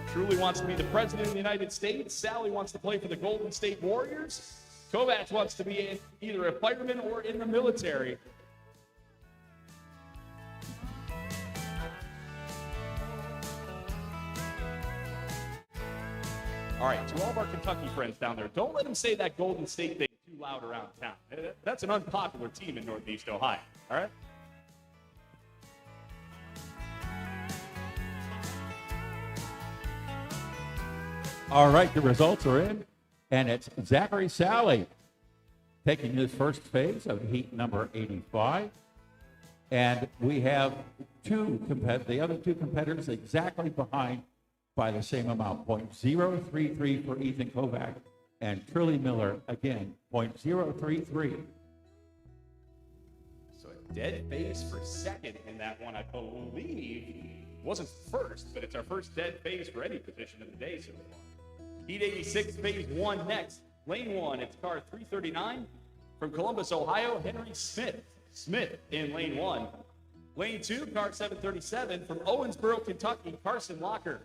Truly wants to be the president of the United States. Sally wants to play for the Golden State Warriors. Kovach wants to be either a fireman or in the military. All right, to all of our Kentucky friends down there, don't let them say that Golden State thing too loud around town. That's an unpopular team in Northeast Ohio, all right? All right, the results are in, and it's Zachary Sally taking his first phase of heat number 85. And we have the other two competitors exactly behind by the same amount, 0.033 for Ethan Kovach and Truly Miller, again, 0.033. So a dead phase for second in that one, I believe. Wasn't first, but it's our first dead phase for any position of the day so far. Heat 86, phase 1 next. Lane 1, it's car 339 from Columbus, Ohio, Henry Smith in lane 1. Lane 2, car 737 from Owensboro, Kentucky, Carson Locker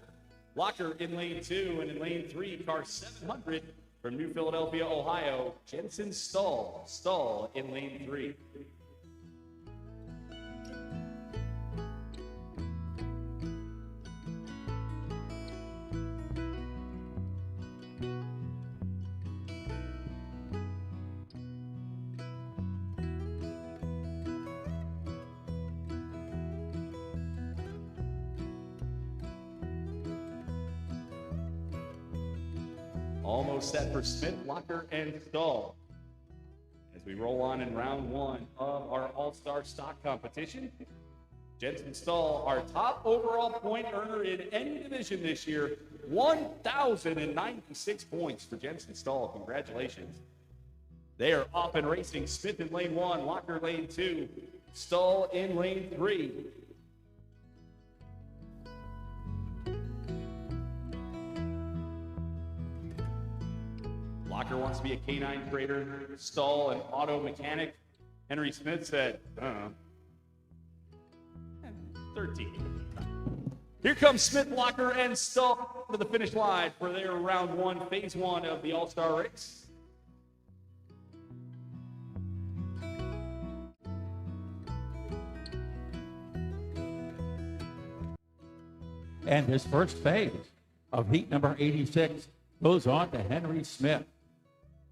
in lane 2, and in lane 3, car 700 from New Philadelphia, Ohio, Jensen Stahl in lane 3. Almost set for Smith, Locker, and Stahl. As we roll on in round one of our All-Star Stock Competition, Jensen Stahl, our top overall point earner in any division this year, 1,096 points for Jensen Stahl. Congratulations. They are off and racing. Smith in lane one, Locker lane two, Stahl in lane three. Locker wants to be a canine trader, Stahl an auto mechanic. Henry Smith said, 13. Here comes Smith, Locker, and Stahl to the finish line for their round one, phase one of the All-Star race. And this first phase of heat number 86 goes on to Henry Smith.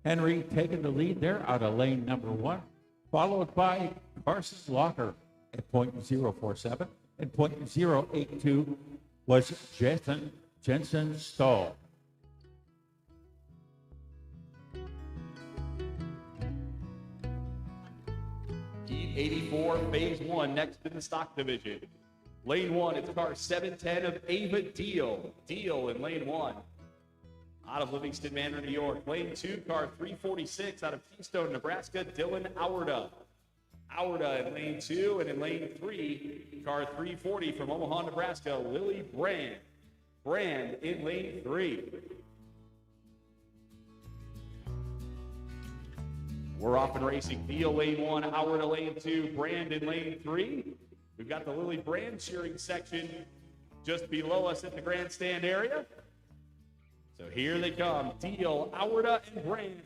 Henry taking the lead there out of lane number one, followed by Carson Locker at .047, and .082 was Jensen Stahl. Heat 84, phase one, next in the stock division. Lane one, it's car 710 of Ava Deal. Deal in lane one. Out of Livingston Manor, New York. Lane two, car 346 out of Keystone, Nebraska, Dylan Auerda. Auerda in lane two, and in lane three, car 340 from Omaha, Nebraska, Lily Brand. Brand in lane three. We're off and racing. Deal lane one, Auerda lane two, Brand in lane three. We've got the Lily Brand cheering section just below us in the grandstand area. So here they come, Deal, Auerda, and Brand.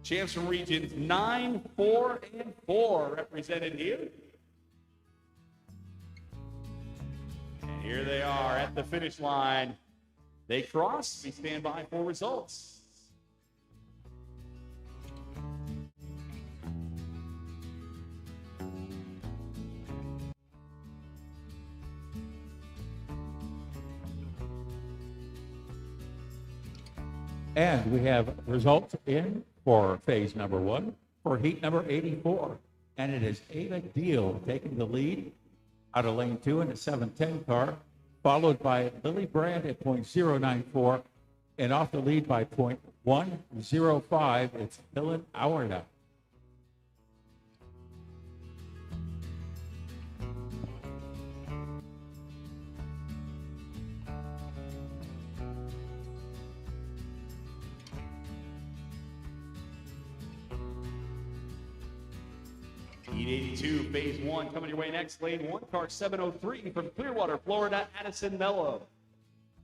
Champs from regions 9, 4, and 4 represented here. And here they are at the finish line. They cross. We stand by for results. And we have results in for phase number one for heat number 84. And it is Ava Deal taking the lead out of lane two in the 710 car, followed by Lily Brand at .094, and off the lead by .105, it's Dylan Auerda. Heat 82, phase one, coming your way next. Lane one, car 703 from Clearwater, Florida, Addison Mello.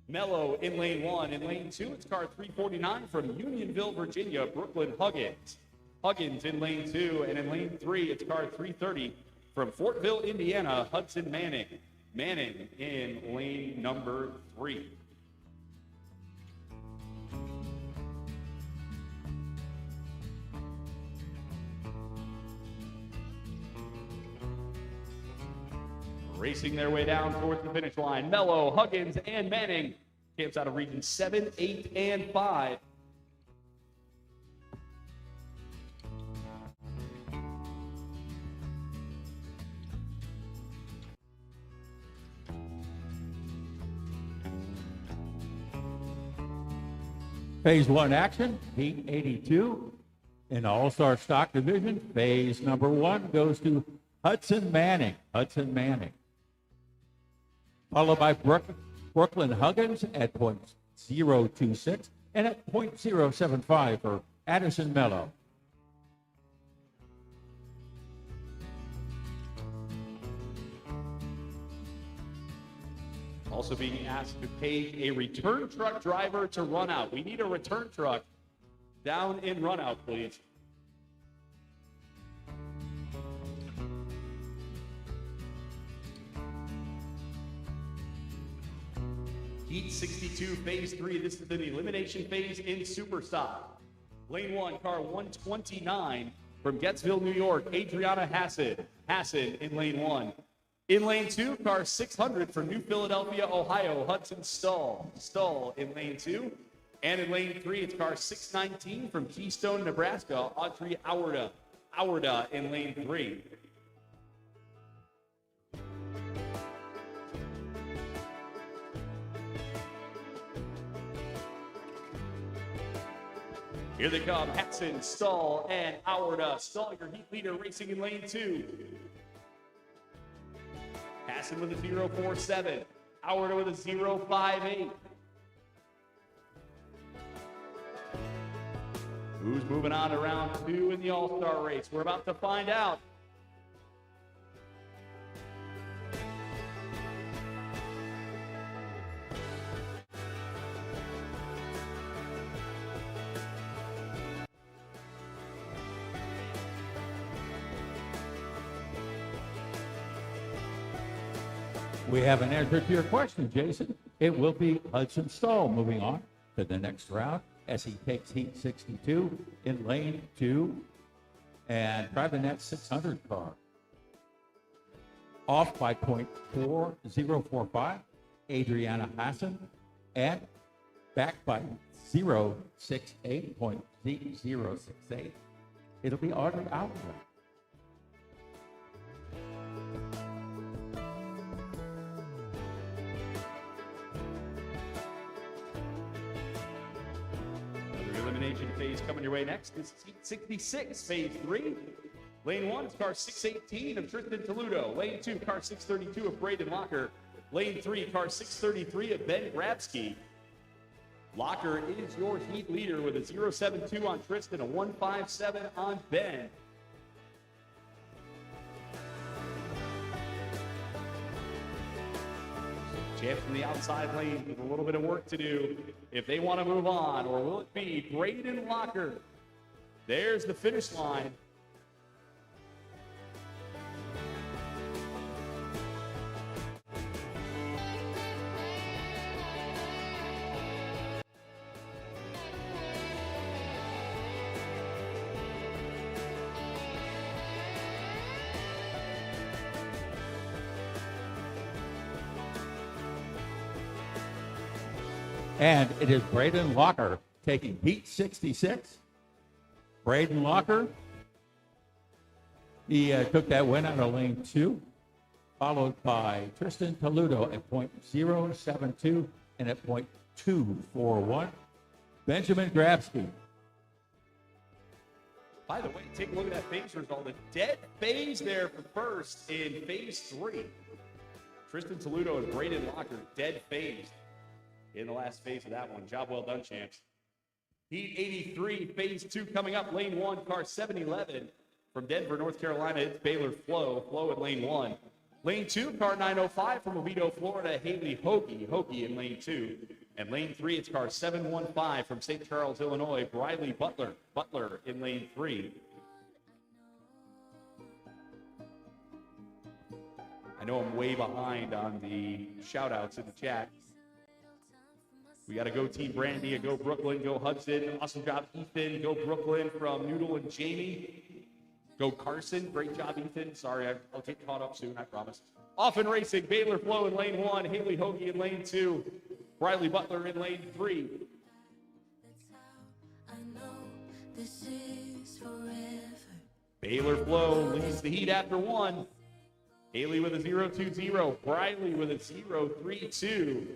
Mello in lane one. In lane two, it's car 349 from Unionville, Virginia, Brooklyn Huggins. Huggins in lane two, and in lane three, it's car 330 from Fortville, Indiana, Hudson Manning. Manning in lane number three. Racing their way down towards the finish line, Mello, Huggins, and Manning. Camps out of regions 7, 8, and 5. Phase one action, heat 82 in the All-Star Stock Division. Phase number one goes to Hudson Manning. Hudson Manning. Followed by Brooklyn Huggins at .026 and at .075 for Addison Mello. Also being asked to pay a return truck driver to run out. We need a return truck down in run out, please. Heat 62, phase three. This is an elimination phase in Superstock. Lane one, car 129 from Gettsville, New York, Adriana Hassan. Hassan in lane one. In lane two, car 600 from New Philadelphia, Ohio, Hudson Stahl. Stahl in lane two. And in lane 3, it's car 619 from Keystone, Nebraska, Audrey Auerda in lane 3. Here they come, Hatson, Stahl, and Auerda. Stahl, your heat leader, racing in lane 2. Hatson with a 0.47. Auerda with a 0.58. Who's moving on to round 2 in the All-Star race? We're about to find out. We have an answer to your question, Jason. It will be Hudson Stahl moving on to the next round as he takes heat 62 in lane 2 and driving that 600 car. Off by 0.4045, Adriana Hassan, and back by 0.68. It'll be Audrey Auerda. Elimination phase coming your way next. This is heat 66, phase 3. Lane 1 is car 618 of Tristan Toludo. Lane 2, car 632 of Braden Locker. Lane 3, car 633 of Ben Grabsky. Locker is your heat leader with a 0.72 on Tristan, a 1.57 on Ben. Champs from the outside lane with a little bit of work to do if they want to move on, or will it be Braden Locker? There's the finish line. And it is Braden Locker taking heat 66. Braden Locker, he took that win out of lane 2, followed by Tristan Toludo at 0.072 and at 0.241. Benjamin Grabsky. By the way, take a look at that phase result. A dead phase there for first in phase 3. Tristan Toludo and Braden Locker dead phase in the last phase of that one. Job well done, champs. Heat 83, phase 2 coming up. Lane 1, car 711 from Denver, North Carolina. It's Baylor Flo. Flo in lane 1. Lane 2, car 905 from Oviedo, Florida. Haley Hoagie in lane 2. And lane 3, it's car 715 from St. Charles, Illinois. Briley Butler in lane 3. I know I'm way behind on the shout-outs in the chat. We got to go Team Brandy, a go Brooklyn, go Hudson. Awesome job, Ethan. Go Brooklyn from Noodle and Jamie. Go Carson. Great job, Ethan. Sorry, I'll get caught up soon, I promise. Off in racing, Baylor Flo in lane 1, Haley Hoagie in lane 2, Briley Butler in lane 3. Baylor Flo leads the heat after 1. Haley with a 0.20, Briley with a 0.32.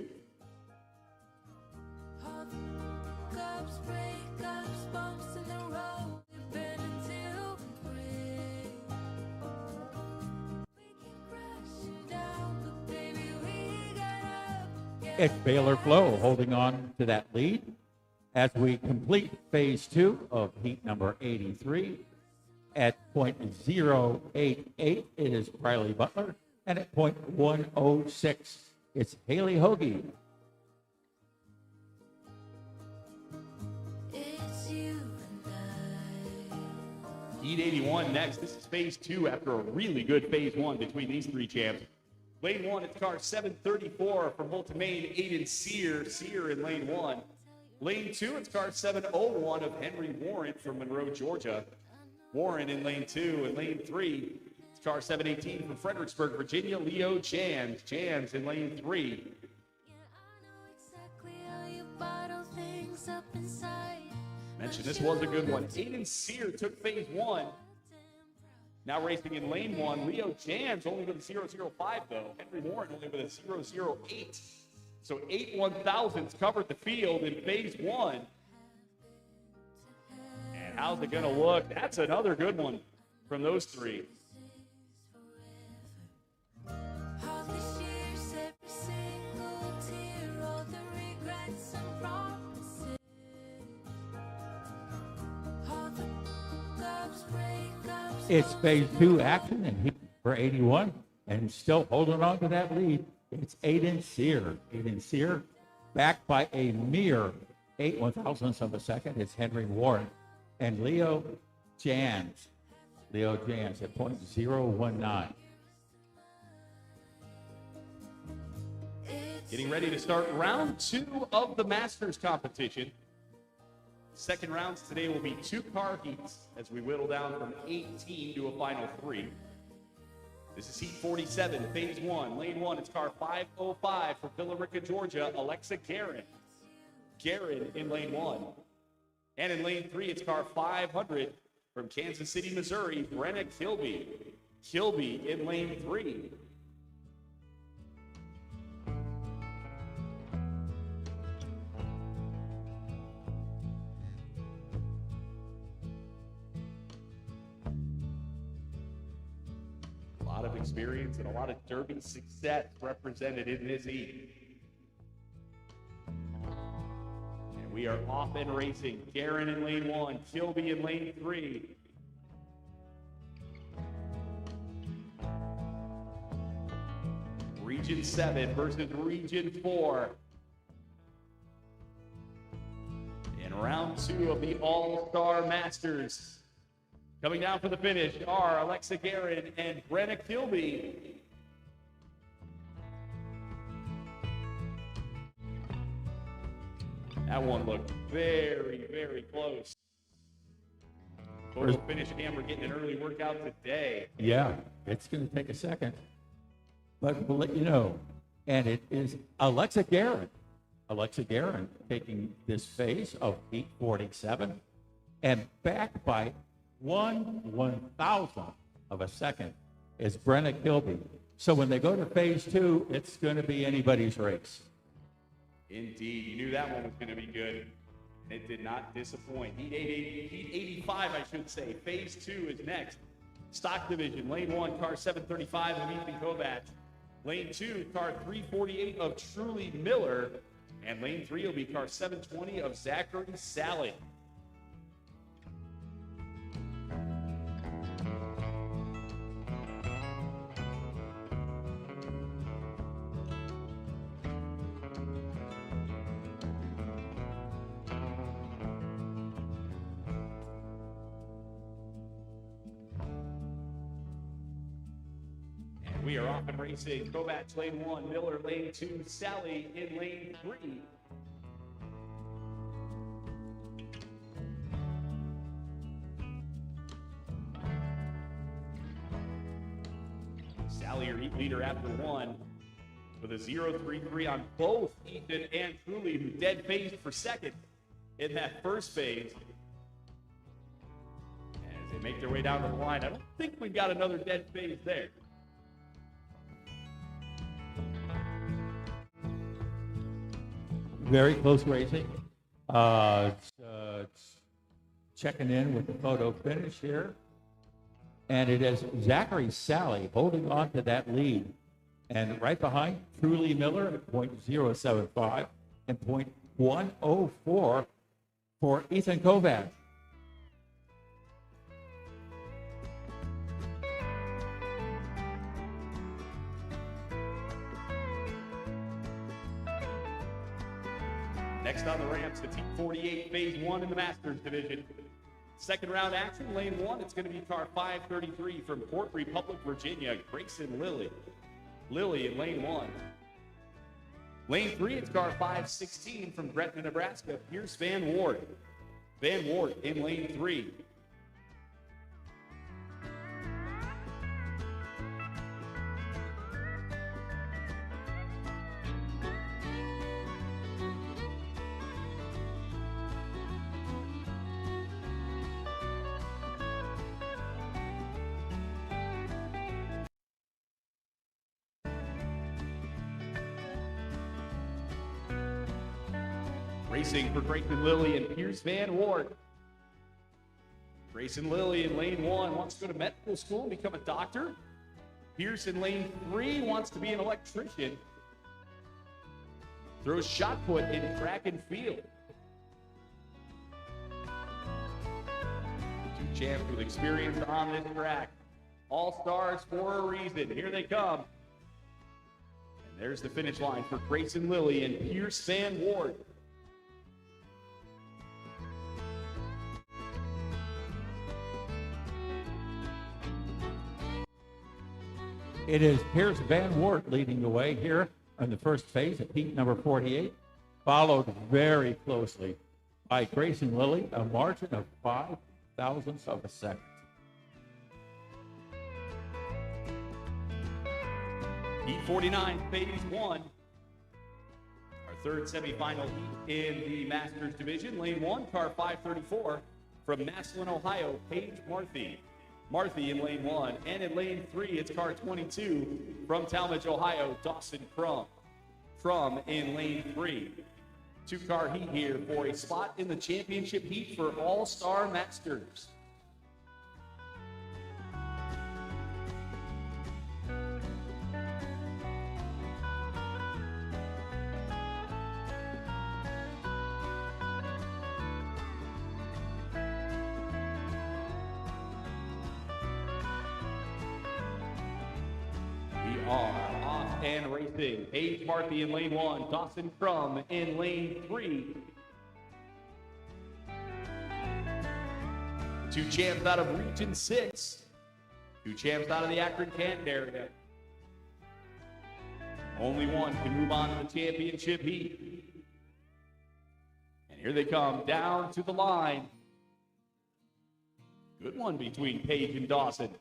It's Baylor Flo holding on to that lead as we complete phase 2 of heat number 83. At 0.088, it is Briley Butler, and at 0.106, it's Haley Hoagie. Heat 81 next. This is phase 2 after a really good phase 1 between these 3 champs. Lane 1, it's car 734 from Bolton, Maine, Aiden Sear in lane 1. Lane 2, it's car 701 of Henry Warren from Monroe, Georgia. Warren in lane 2. And lane 3, it's car 718 from Fredericksburg, Virginia, Leo Jams in lane 3. up inside. Mentioned this was a good one. Aiden Sear took phase one. Now racing in lane one. Leo Jans only with a 005 though. Henry Warren only with a 008. So 8 1,000s covered the field in phase one. And how's it going to look? That's another good one from those three. All these years, every single tear, all the regrets and promises. All the ups, breakups. It's phase two action, and he for 81, and still holding on to that lead. It's Aiden Sear. Aiden Sear, backed by a mere 8 1,000ths of a second. It's Henry Warren and Leo Jans. Leo Jans at .019. Getting ready to start round two of the Masters competition. Second rounds today will be 2-car heats as we whittle down from 18 to a final 3. This is heat 47, phase one. Lane one, it's car 505 for Villa Rica, Georgia, Alexa Guerin. Guerin in lane one. And in lane three, it's car 500 from Kansas City, Missouri, Brenna Kilby. Kilby in lane three. A lot of experience and a lot of Derby success represented in this heat. And we are off and racing. Guerin in lane one, Kilby in lane three. Region 7 versus Region 4. In round two of the All-Star Masters. Coming down for the finish are Alexa Guerin and Brenna Kilby. That one looked very, very close. Photo finish cam, we're getting an early workout today. Yeah, it's going to take a second. But we'll let you know. And it is Alexa Guerin. Alexa Guerin taking this phase of heat 47 and backed by 1/1000th of a second is Brenna Kilby. So when they go to phase two, it's going to be anybody's race. Indeed, you knew that one was going to be good. It did not disappoint. Heat 85, I should say. Phase two is next. Stock division, lane one, car 735 of Ethan Kovac. Lane two, car 348 of Truly Miller. And lane three will be car 720 of Zachary Sally. We are off and racing. Kovac lane one, Miller lane two, Sally in lane three. Sally, your heat leader after one, with a 0.33 on both Ethan and Truly, who dead phased for second in that first phase. As they make their way down to the line, I don't think we've got another dead phase there. Very close racing. It's checking in with the photo finish here. And it is Zachary Sally holding on to that lead. And right behind, Truly Miller at .075 and .104 for Ethan Kovac. Next on the ramps, the T48 phase one in the Masters division. Second round action, lane one, it's going to be car 533 from Port Republic, Virginia, Grayson Lilly. Lilly in lane one. Lane three, it's car 516 from Gretna, Nebraska, Pierce Van Ward. Van Ward in lane three. Racing for Grayson Lilly and Pierce Van Ward. Grayson Lilly in lane 1 wants to go to medical school and become a doctor. Pierce in lane 3 wants to be an electrician. Throws shot put in track and field. Two champs with experience on this track. All stars for a reason. Here they come. And there's the finish line for Grayson Lilly and Pierce Van Ward. It is Pierce Van Wart leading the way here on the first phase at heat number 48, followed very closely by Grayson Lilly, a margin of 5 thousandths of a second. Heat 49, phase 1. Our third semifinal heat in the Masters division. Lane 1, car 534 from Massillon, Ohio, Paige Marthy. Marthy in lane 1. And in lane 3, it's car 22 from Talmadge, Ohio, Dawson Crum. Crum in lane 3. Two-car heat here for a spot in the championship heat for All-Star Masters. Off and racing. Paige Marthy in lane 1. Dawson Crum in lane 3. Two champs out of Region 6. Two champs out of the Akron-Canton area. Only one can move on to the championship heat. And here they come down to the line. Good one between Paige and Dawson.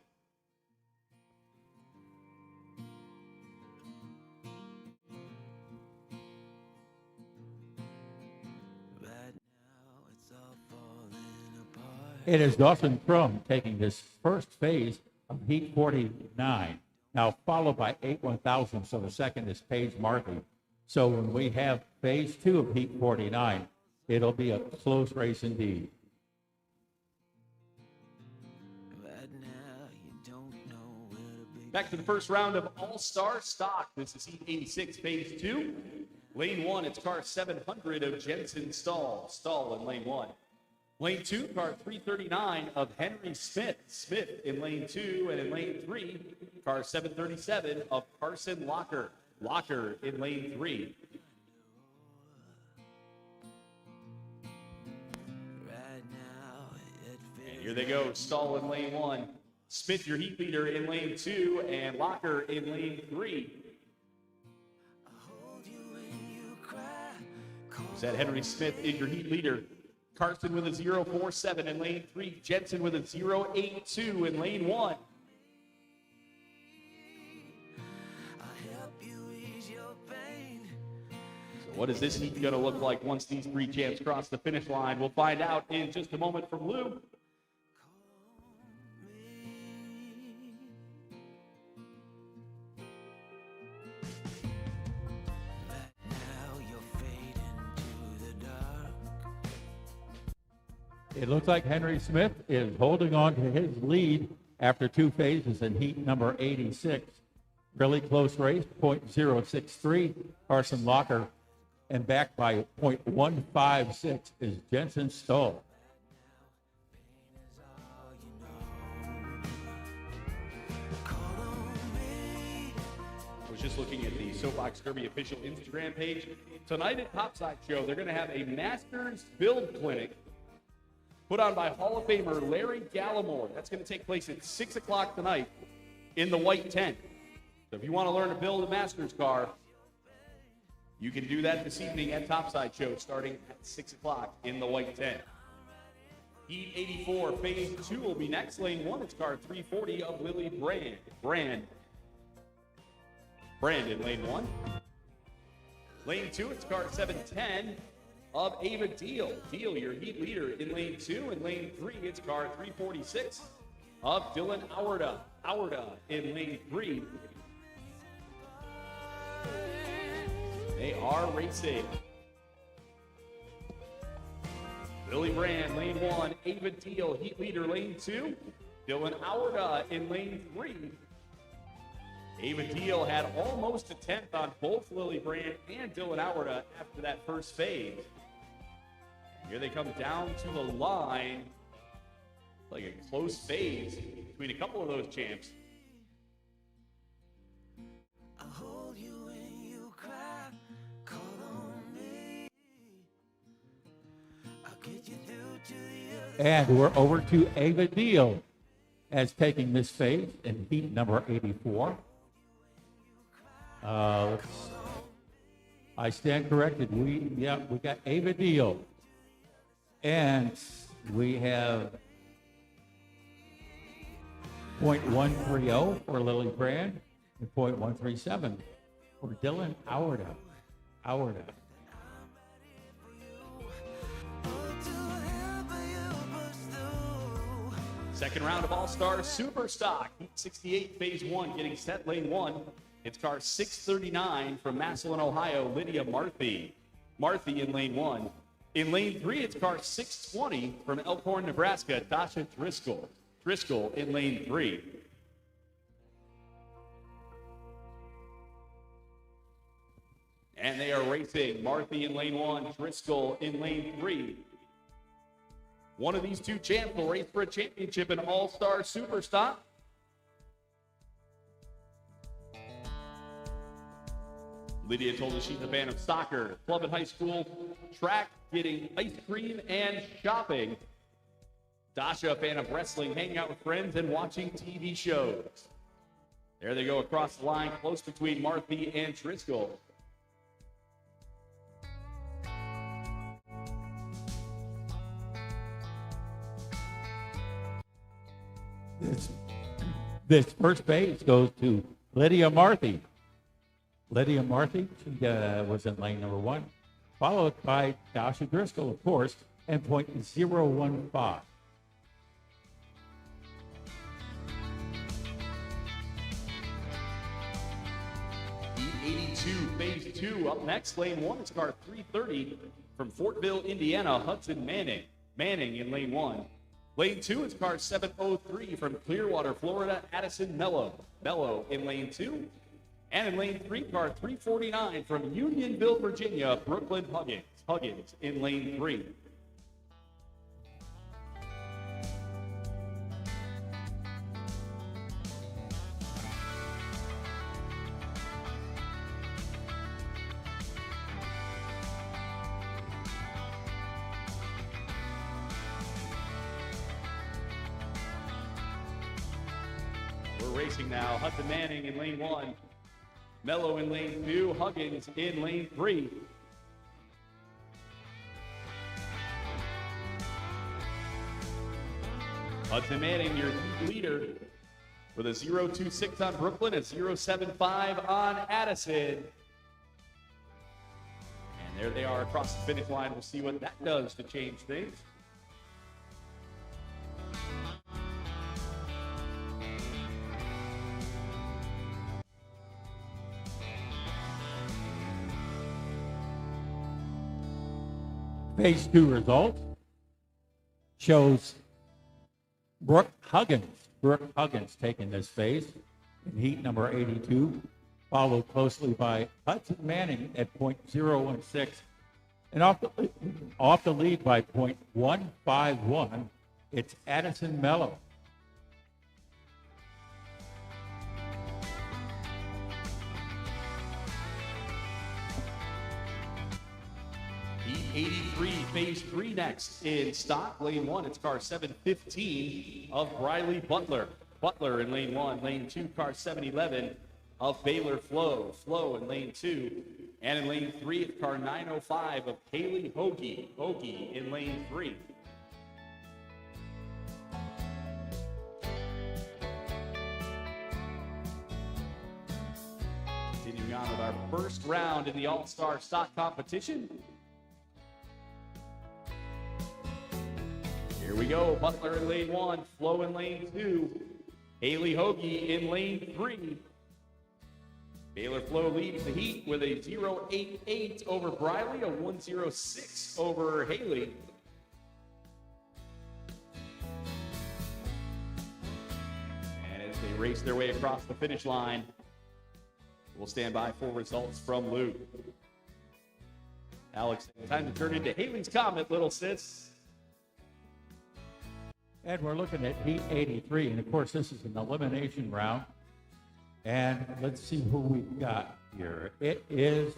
It is Dawson Crum taking this first phase of heat 49. Now followed by 8 1,000ths of a second is Paige Marthy. So when we have phase 2 of heat 49, it'll be a close race indeed. Back to the first round of All-Star Stock. This is heat 86, phase 2. Lane 1, it's car 700 of Jensen Stahl. Stahl in lane 1. Lane 2, car 339 of Henry Smith. Smith in lane 2, and in lane 3, car 737 of Carson Locker. Locker in lane 3. And here they go, Stahl in lane 1. Smith, your heat leader, in lane 2, and Locker in lane 3. Is that Henry Smith is your heat leader? Carson with a 0.47 in lane 3. Jensen with a 0.82 in lane 1. So what is this heat going to look like once these three champs cross the finish line? We'll find out in just a moment from Lou. It looks like Henry Smith is holding on to his lead after 2 phases in heat number 86. Really close race, 0.063. Carson Locker, and back by 0.156 is Jensen Stahl. I was just looking at the Soapbox Derby official Instagram page. Tonight at Topside Show, they're going to have a Masters Build Clinic put on by Hall of Famer Larry Gallimore. That's going to take place at 6 o'clock tonight in the white tent. So if you want to learn to build a Masters car, you can do that this evening at Topside Show starting at 6 o'clock in the white tent. Heat 84, phase 2 will be next. Lane 1, it's car 340 of Lily Brand in lane 1. Lane 2, it's car 710 of Ava Deal. Deal, your heat leader in lane 2. In lane 3, it's car 346 of Dylan Auerda. Auerda in lane 3. They are racing. Billy Brand, lane 1. Ava Deal, heat leader, lane 2. Dylan Auerda in lane 3. Ava Deal had almost a 10th on both Lily Brand and Dylan Auerda after that first phase. Here they come down to the line. Like a close phase between a couple of those champs. I hold you when you cry, call on me. I'll get you through to the other. And we're over to Ava Deal as taking this phase in heat number 84. I stand corrected. We got Ava Deal. And we have .130 for Lily Brand and .137 for Dylan Auerda. Second round of All-Star Super Stock. Heat 68, phase 1, getting set lane 1. It's car 639 from Massillon, Ohio, Lydia Marthy. Marthy in lane 1. In lane 3, it's car 620 from Elkhorn, Nebraska, Tasha Driscoll. Driscoll in lane 3. And they are racing. Marthy in lane 1, Driscoll in lane 3. One of these two champs will race for a championship in All-Star Super Stock. Lydia told us she's a fan of soccer, club and high school, track, getting ice cream, and shopping. Dasha, a fan of wrestling, hanging out with friends, and watching TV shows. There they go across the line, close between Marthy and Driscoll. This first base goes to Lydia Marthy. Lydia Marthy, she was in lane number 1, followed by Dasha Driscoll, of course, and .015. Heat 82, phase 2. Up next, lane 1 is car 330 from Fortville, Indiana, Hudson Manning. Manning in lane 1. Lane 2 is car 703 from Clearwater, Florida, Addison Mello. Mello in lane 2. And in lane 3, car 349 from Unionville, Virginia, Brooklyn Huggins. Huggins in lane 3. We're racing now. Hudson Manning in lane 1. Mello in lane 2, Huggins in lane 3. Hudson Manning, your leader, with a 0.26 on Brooklyn, a 0.75 on Addison. And there they are across the finish line. We'll see what that does to change things. Phase 2 result shows Brooke Huggins taking this phase in heat number 82, followed closely by Hudson Manning at .016, and off the lead by .151, it's Addison Mello. Heat 83, phase 3 next in stock. Lane 1, it's car 715 of Briley Butler. Butler in lane 1. Lane 2, car 711 of Baylor Flo. Flo in lane 2. And in lane 3, it's car 905 of Haley Hoagie. Hoagie in lane 3. Continuing on with our first round in the All-Star Stock Competition. Here we go. Butler in lane 1, Flo in lane 2, Haley Hoagie in lane 3. Baylor Flo leads the heat with a 0.88 over Briley, a 1.06 over Haley. as they race their way across the finish line. We'll stand by for results from Luke. Alex, time to turn into Haley's Comet, little sis. And we're looking at Heat 83. And of course, this is an elimination round. And let's see who we've got here. It is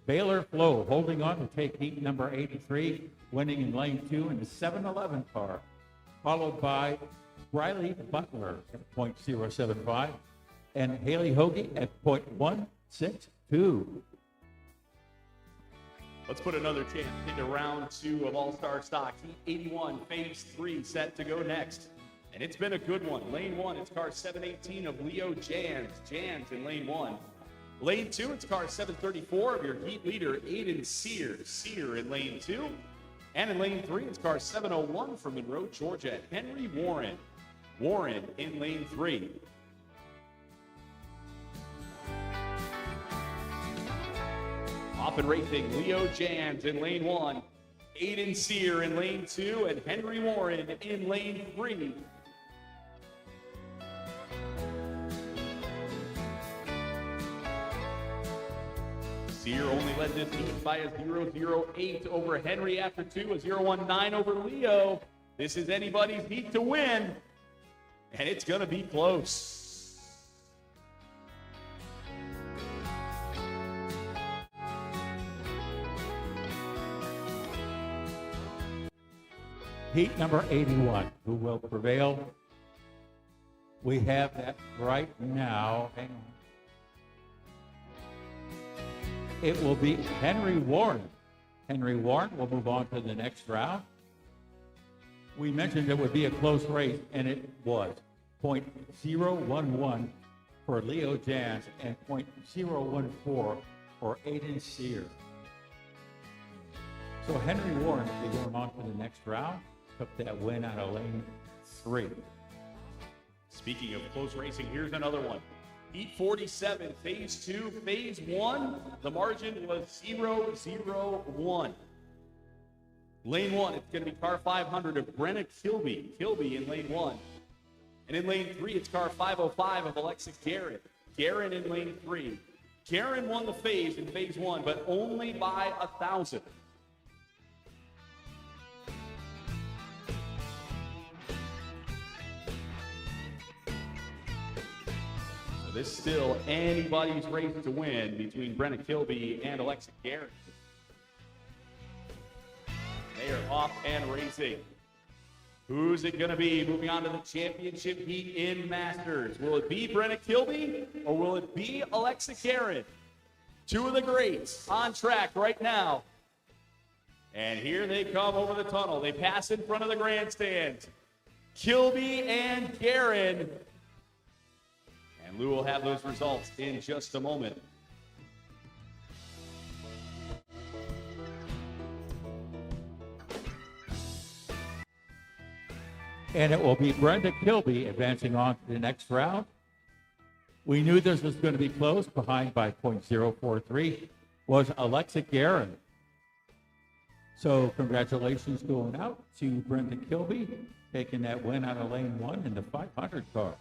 Baylor Flo holding on to take heat number 83, winning in lane 2 in the 711 car, followed by Riley Butler at .075 and Haley Hoagie at .162. Let's put another chance into round 2 of All-Star Stock. Heat 81, phase 3, set to go next. And it's been a good one. Lane 1, it's car 718 of Leo Jans. Jans in lane 1. Lane 2, it's car 734 of your heat leader, Aiden Sear. Sear in lane 2. And in lane 3, it's car 701 from Monroe, Georgia, Henry Warren. Warren in lane 3. Off and racing, Leo Jans in lane 1. Aiden Sear in lane 2, and Henry Warren in lane 3. Sear only led this heat by a 0.08 over Henry after 2, a 0.19 over Leo. This is anybody's heat to win, and it's going to be close. Heat number 81, who will prevail? We have that right now. Hang on. It will be Henry Warren. Henry Warren will move on to the next round. We mentioned it would be a close race, and it was. .011 for Leo Jans and .014 for Aiden Sear. So Henry Warren will be going on to the next round. Took that win out of lane 3. Speaking of close racing, here's another one. Heat 47, phase 2, phase 1. The margin was 0.01. Lane 1, it's going to be car 500 of Brenna Kilby. Kilby in lane 1. And in lane 3, it's car 505 of Alexa Garrett. Garrett in lane 3. Garrett won the phase in phase 1, but only by 1,000. This is still anybody's race to win between Brenna Kilby and Alexa Garrett. They are off and racing. Who's it going to be moving on to the championship heat in Masters? Will it be Brenna Kilby or will it be Alexa Garrett? Two of the greats on track right now. And here they come over the tunnel. They pass in front of the grandstand. Kilby and Garrett. And Lou will have those results in just a moment. And it will be Brenda Kilby advancing on to the next round. We knew this was going to be close. Behind by .043 was Alexa Guerin. So congratulations going out to Brenda Kilby, taking that win out of lane 1 in the 500 car.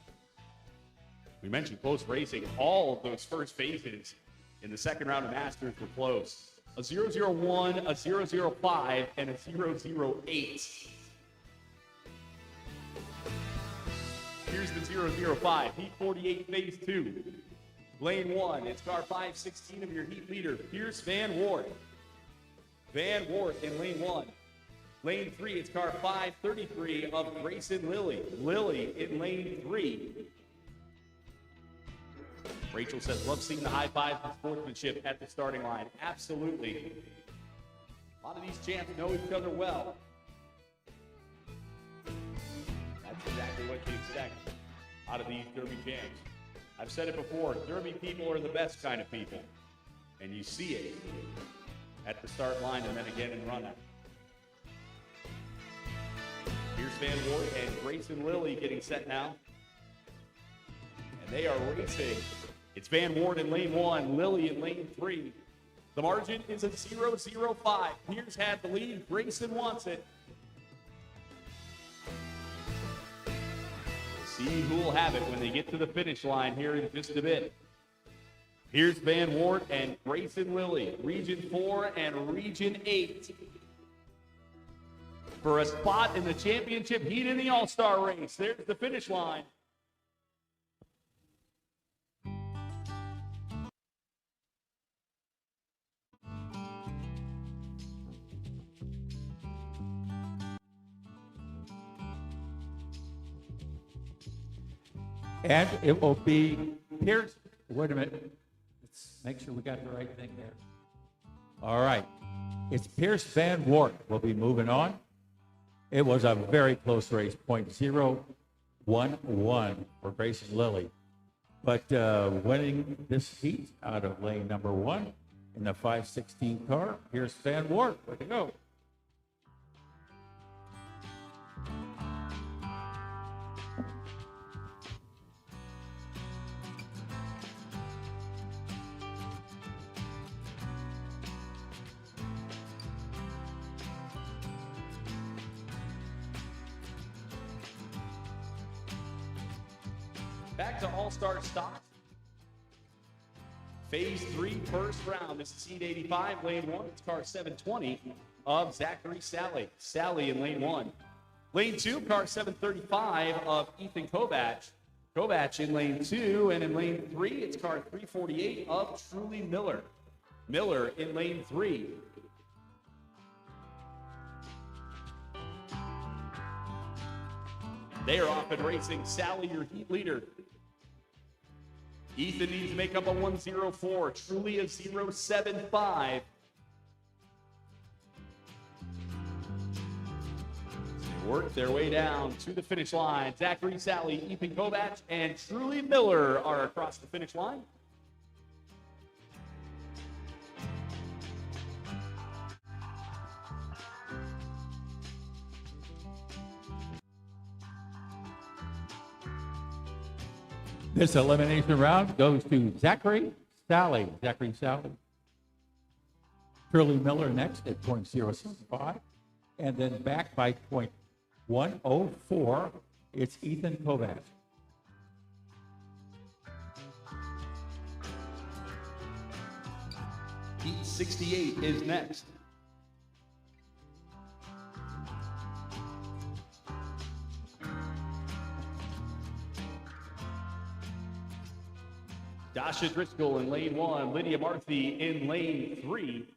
We mentioned close racing. All of those first phases in the second round of Masters were close. A 0.01, a 0.05, and a 0.08. Here's the 0.05, Heat 48, Phase 2. Lane 1, it's car 516 of your heat leader, Pierce Van Wart. Van Wart in lane 1. Lane 3, it's car 533 of Grayson Lilly. Lilly in lane 3. Rachel says, love seeing the high fives and sportsmanship at the starting line. Absolutely. A lot of these champs know each other well. That's exactly what you expect out of these Derby champs. I've said it before, Derby people are the best kind of people. And you see it at the start line and then again in run-up. Here's Van Wart and Grayson Lilly getting set now. And they are racing. It's Van Wart in lane 1, Lilly in lane 3. The margin is a 0.05. Pierce had the lead. Grayson wants it. see who will have it when they get to the finish line here in just a bit. Here's Van Wart and Grayson Lilly, Region 4 and Region 8. For a spot in the championship heat in the All-Star race. There's the finish line. And it will be Pierce. Wait a minute. Let's make sure we got the right thing there. All right. It's Pierce Van Wart will be moving on. It was a very close race, .011 for Grayson Lilly. But winning this heat out of lane number 1 in the 516 car, Pierce Van Wart. Way to go. Back to All-Star stock. Phase 3, first round. This is Heat 85, lane 1. It's car 720 of Zachary Sally. Sally in lane 1. Lane 2, car 735 of Ethan Kovach. Kovach in lane 2. And in lane 3, it's car 348 of Truly Miller. Miller in lane 3. They are off and racing. Sally, your heat leader. Ethan needs to make up a 104. Truly a 075. They work their way down to the finish line. Zachary Sally, Ethan Kovach, and Truly Miller are across the finish line. This elimination round goes to Zachary Sally. Zachary Sally. Shirley Miller next at .065. And then back by .104, it's Ethan Kovach. Heat 68 is next. Dasha Driscoll in lane 1, Lydia Marthy in lane 3.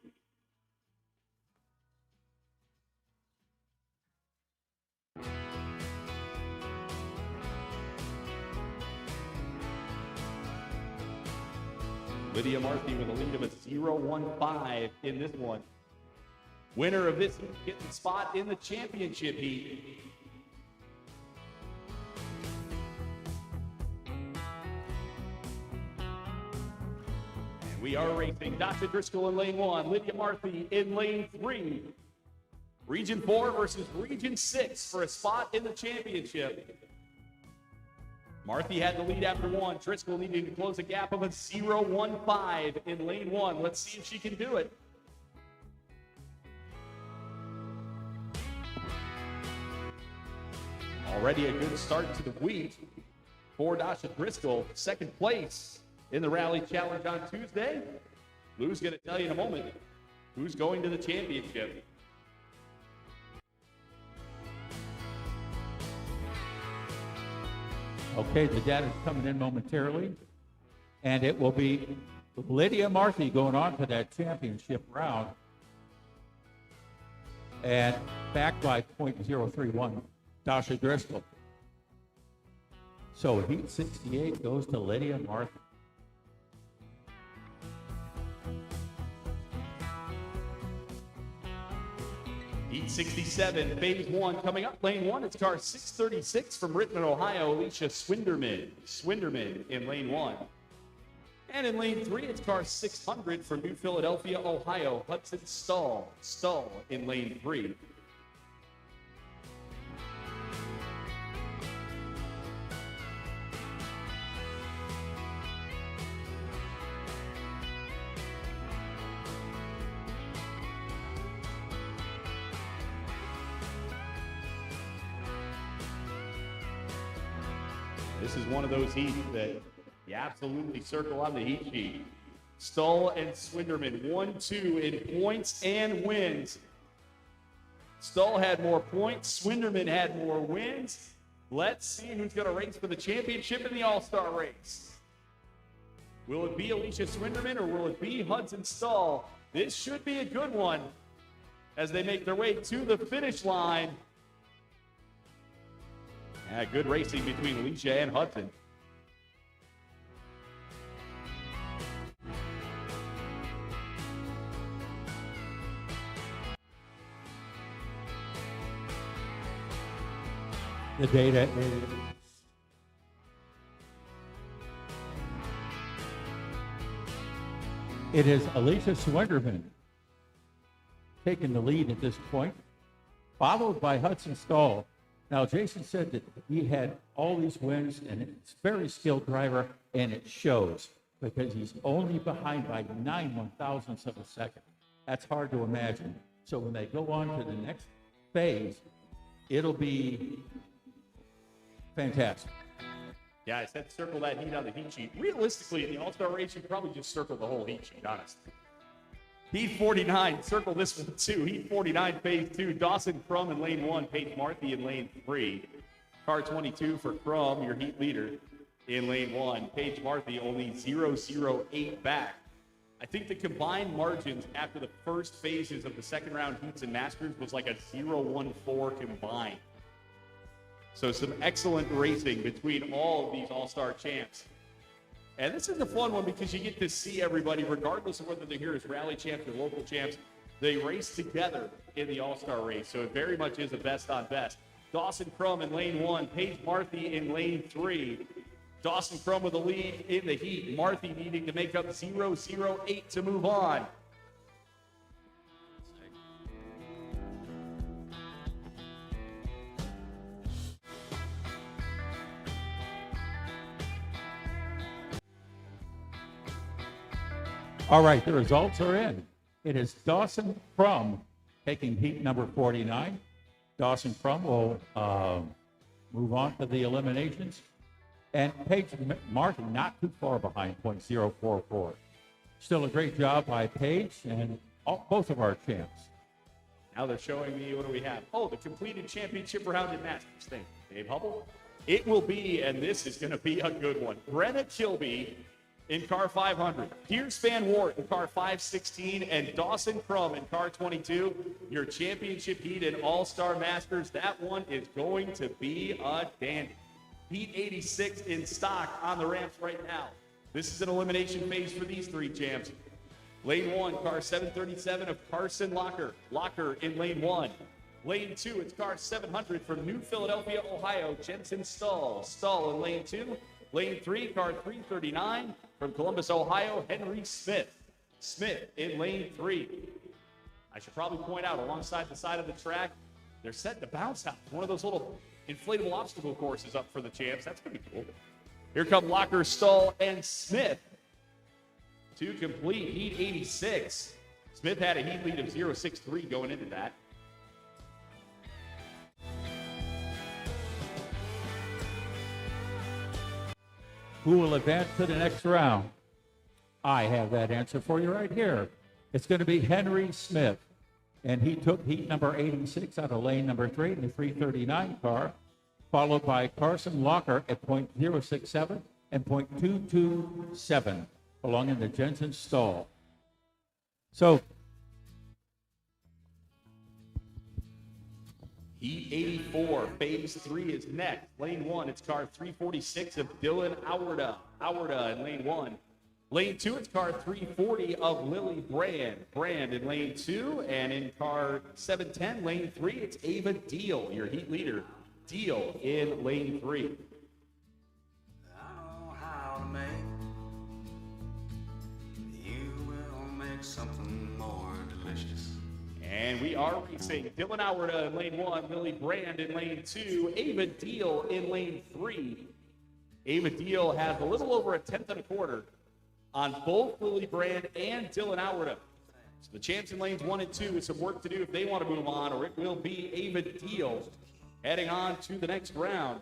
Lydia Marthy with a lead of a 0-1-5 in this one. Winner of this gets the spot in the championship heat. We are racing Dr. Driscoll in lane 1, Lydia Marthy in lane 3. Region 4 versus Region 6 for a spot in the championship. Marthy had the lead after 1. Driscoll needing to close a gap of a 0-1-5 in lane 1. Let's see if she can do it. Already a good start to the week for Dasha Driscoll. Second place in the Rally Challenge on Tuesday. Lou's going to tell you in a moment who's going to the championship. Okay, the data is coming in momentarily. And it will be Lydia Marthy going on to that championship round. And back by .031, Dasha Driscoll. So Heat 68 goes to Lydia Marthy. Heat 67, phase 1 coming up. Lane 1, it's car 636 from Richmond, Ohio, Alicia Swinderman. Swinderman in lane 1. And in lane 3, it's car 600 from New Philadelphia, Ohio, Hudson Stahl. Stahl in lane 3. This is one of those heats that you absolutely circle on the heat sheet. Stull and Swinderman, 1-2 in points and wins. Stull had more points. Swinderman had more wins. Let's see who's going to race for the championship in the All-Star race. Will it be Alicia Swinderman or will it be Hudson Stull? This should be a good one as they make their way to the finish line. Yeah, good racing between Alicia and Hudson. The data is it is Alicia Swinderman taking the lead at this point, followed by Hudson Stull. Now, Jason said that he had all these wins, and it's a very skilled driver, and it shows because he's only behind by 9 one-thousandths of a second. That's hard to imagine. So when they go on to the next phase, it'll be fantastic. Yeah, I said circle that heat on the heat sheet. Realistically, in the All-Star race, you probably just circle the whole heat sheet, honestly. Heat 49, circle this one too. Heat 49, phase 2. Dawson Crum in lane 1, Paige Marthy in lane 3. Car 22 for Crum, your heat leader in lane 1. Paige Marthy only 0.008 back. I think the combined margins after the first phases of the second round heats and masters was like a 0.14 combined. So some excellent racing between all of these All-Star champs. And this is a fun one because you get to see everybody, regardless of whether they're here as rally champs or local champs, they race together in the All-Star race. So it very much is a best on best. Dawson Crum in lane 1, Paige Marthy in lane 3. Dawson Crum with the lead in the heat. Marthy needing to make up 0.08 to move on. All right, the results are in. It is Dawson Crum taking heat number 49. Dawson Crum will move on to the eliminations. And Paige Martin not too far behind, 0.044. Still a great job by Paige and both of our champs. Now they're showing me, what do we have? Oh, the completed championship round in Masters thing. Dave Hubble? It will be, and this is going to be a good one, Brenna Kilby in car 500, Pierce Van Wart in car 516, and Dawson Crum in car 22. Your championship heat in All-Star Masters. That one is going to be a dandy. Heat 86 in stock on the ramps right now. This is an elimination phase for these three champs. Lane 1, car 737 of Carson Locker. Locker in lane 1. Lane 2, it's car 700 from New Philadelphia, Ohio, Jensen Stull. Stull in lane 2. Lane 3, car 339 from Columbus, Ohio, Henry Smith. Smith in lane 3. I should probably point out, alongside the side of the track, they're setting to bounce out. One of those little inflatable obstacle courses up for the champs. That's going to be cool. Here come Locker, Stull, and Smith to complete heat 86. Smith had a heat lead of 0.63 going into that. Who will advance to the next round? I have that answer for you right here. It's going to be Henry Smith. And he took heat number 86 out of lane number 3 in the 339 car, followed by Carson Locker at .067 and .227, belonging to Jensen Stull. So, Heat 84, phase 3 is next. Lane 1, it's car 346 of Dylan Auerda. Auerda in lane 1. Lane 2, it's car 340 of Lily Brand. Brand in lane 2. And in car 710, lane 3, it's Ava Deal, your heat leader. Deal in lane 3. I know how to make. You will make something more delicious. And we are racing Dylan Auerda in lane 1, Lily Brand in lane 2, Ava Deal in lane 3. Ava Deal has a little over a tenth and a quarter on both Lily Brand and Dylan Auerda. So the champs in lanes 1 and 2 with some work to do if they want to move on, or it will be Ava Deal heading on to the next round.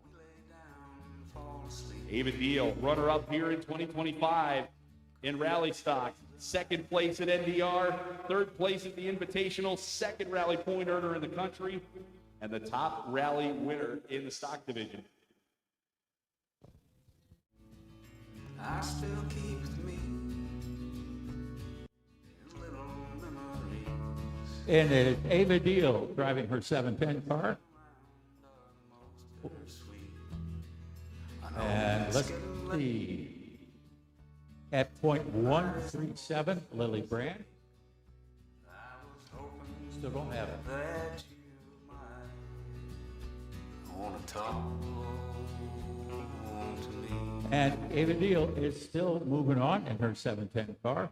We lay down Ava Deal, runner-up here in 2025 in rally stock. Second place at NDR, third place at the Invitational, second rally point earner in the country, and the top rally winner in the stock division. I still keep with me little memories. And it's Ava Deal driving her 710 car. And let's see. At .137, Lily Brand. Still don't have it. That you might wanna talk to me. And Ava Deal is still moving on in her 710 car.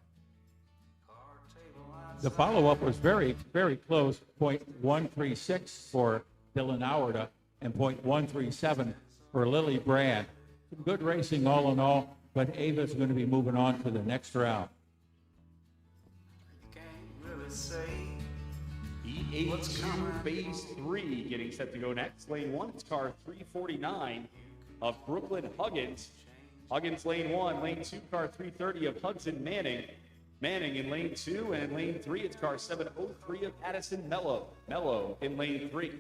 The follow-up was very, very close, .136 for Dylan Howarda and .137 for Lily Brand. Some good racing all in all, but Ava's going to be moving on to the next round. Can't really say E82 Phase 3 getting set to go next. Lane 1, it's car 349 of Brooklyn Huggins. Huggins lane 1, lane 2, car 330 of Hudson Manning. Manning in lane 2, and in lane 3, it's car 703 of Addison Mello. Mello in lane 3.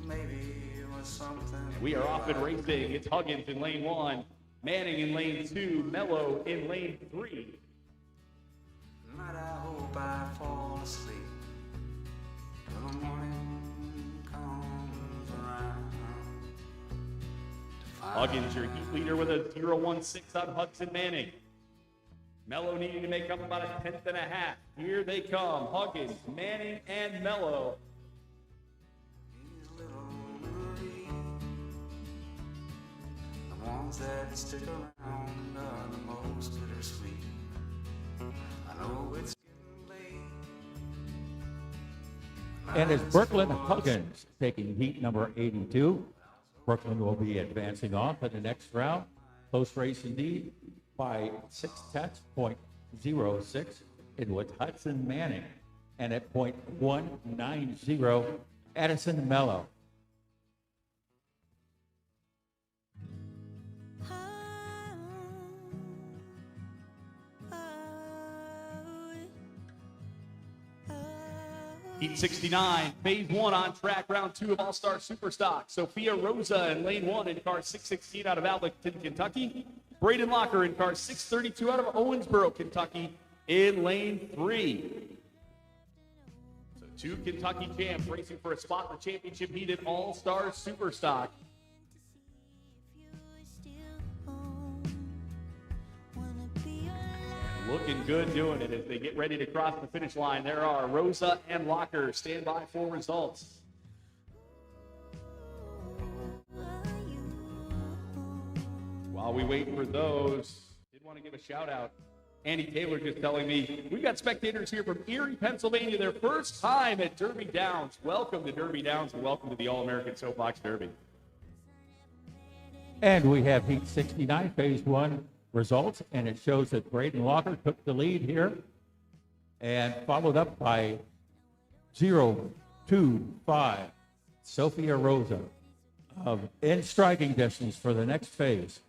maybe it was something. We are off and racing. It's Huggins in lane 1, Manning in lane 2, Mello in lane 3. Night I hope I fall asleep till the morning comes around. Huggins, your heat leader with a 0.16 on Hudson Manning. Mello needing to make up about a 10th and a half. Here they come, Huggins, Manning, and Mello. These little memories, the ones that stick around are the most bittersweet. I know it's getting late. And it's Brooklyn Huggins taking heat number 82. Brooklyn will be advancing on to the next round. Close race indeed by 0.06 in with Hudson Manning. And at .190, Addison Mello. Heat 69, phase 1 on track, round 2 of All-Star Superstock. Sophia Rosa in lane 1 in car 616 out of Allenton, Kentucky. Braden Locker in car 632 out of Owensboro, Kentucky in lane 3. So 2 Kentucky champs racing for a spot in the championship heat at All-Star Superstock. Looking good doing it as they get ready to cross the finish line. There are Rosa and Locker. Stand by for results. While we wait for those, did want to give a shout out. Andy Taylor just telling me we've got spectators here from Erie, Pennsylvania, their first time at Derby Downs. Welcome to Derby Downs and welcome to the All-American Soapbox Derby. And we have heat 69, phase 1 results, and it shows that Braden Locker took the lead here and followed up by 0.25 Sophia Rosa in striking distance for the next phase.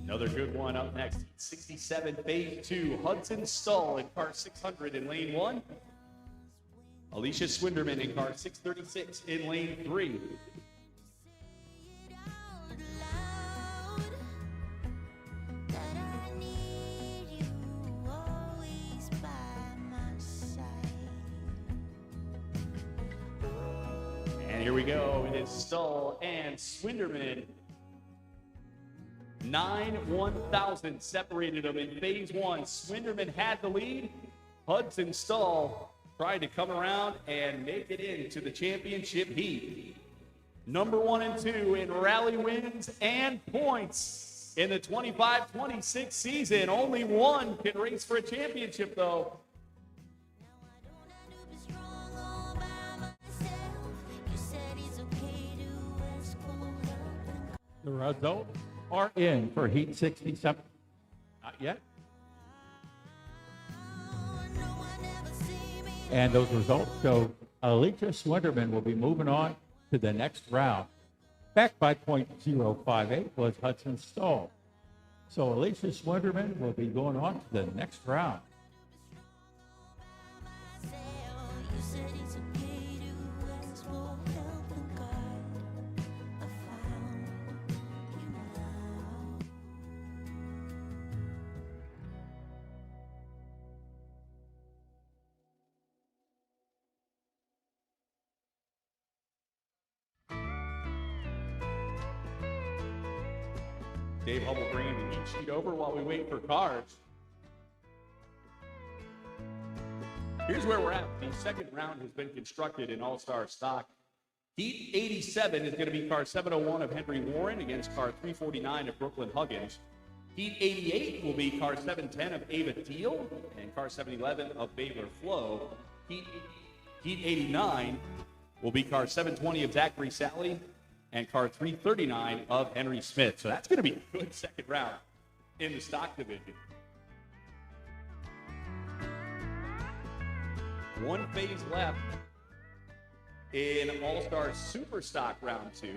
Another good one up next. 67, phase 2. Hudson Stull in car 600 in lane 1. Alicia Swinderman in car 636 in lane 3. And here we go. It is Stull and Swinderman. 9/1,000 separated them in phase 1. Swinderman had the lead. Hudson Stull tried to come around and make it into the championship heat. Number 1 and 2 in rally wins and points in the 25-26 season. Only one can race for a championship, though. The results are in for heat 67. Not yet? And those results show Alicia Swinderman will be moving on to the next round. Back by .058 was Hudson Stoll. So Alicia Swinderman will be going on to the next round. Dave Hubble bringing the heat sheet over while we wait for cars. Here's where we're at. The second round has been constructed in all-star stock. Heat 87 is going to be car 701 of Henry Warren against car 349 of Brooklyn Huggins. Heat 88 will be car 710 of Ava Teal and car 711 of Baylor Flo. Heat 89 will be car 720 of Zachary Sally and car 339 of Henry Smith. So that's going to be a good second round in the stock division. One phase left in All-Star Super Stock Round 2.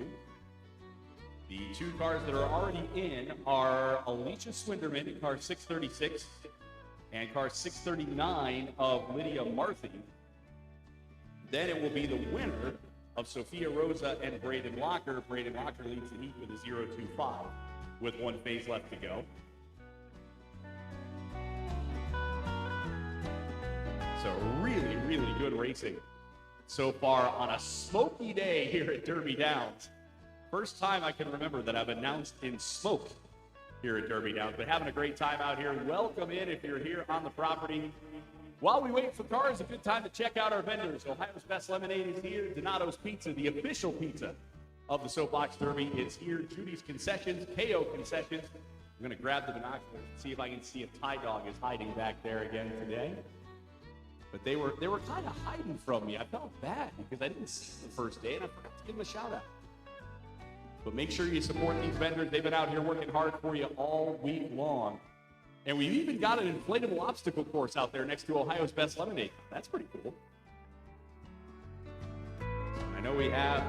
The two cars that are already in are Alicia Swinderman in car 636 and car 639 of Lydia Marthy. Then it will be the winner of Sophia Rosa and Braden Locker. Braden Locker leads the heat with a 0.25 with one phase left to go. So really, really good racing so far on a smoky day here at Derby Downs. First time I can remember that I've announced in smoke here at Derby Downs, but having a great time out here. Welcome in if you're here on the property. While we wait for cars, a good time to check out our vendors. Ohio's Best Lemonade is here. Donato's Pizza, the official pizza of the Soapbox Derby, is here. Judy's Concessions, KO Concessions. I'm going to grab the binoculars and see if I can see if Ty Dog is hiding back there again today. But they were kind of hiding from me. I felt bad because I didn't see them the first day, and I forgot to give them a shout out. But make sure you support these vendors. They've been out here working hard for you all week long. And we've even got an inflatable obstacle course out there next to Ohio's Best Lemonade. That's pretty cool. I know we have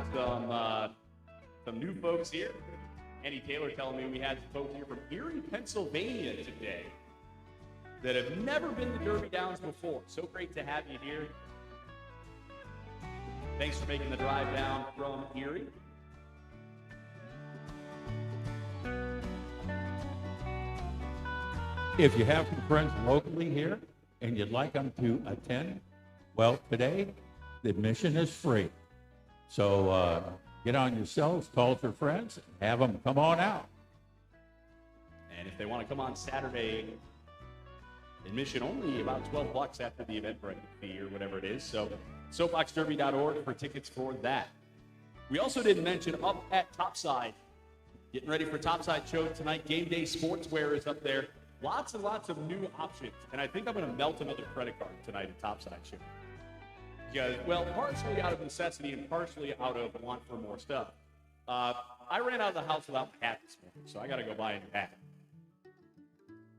some new folks here. Andy Taylor telling me we had some folks here from Erie, Pennsylvania today that have never been to Derby Downs before. So great to have you here. Thanks for making the drive down from Erie. If you have some friends locally here and you'd like them to attend, well, today the admission is free. So get on your cells, call your friends, and have them come on out. And if they want to come on Saturday, admission only about $12 after the event break fee or whatever it is. So soapboxderby.org for tickets for that. We also didn't mention up at Topside, getting ready for Topside show tonight. Game Day Sportswear is up there. Lots and lots of new options. And I think I'm going to melt another credit card tonight at Topside show. Because, well, partially out of necessity and partially out of want for more stuff. I ran out of the house without my hat this morning, so I got to go buy a new hat.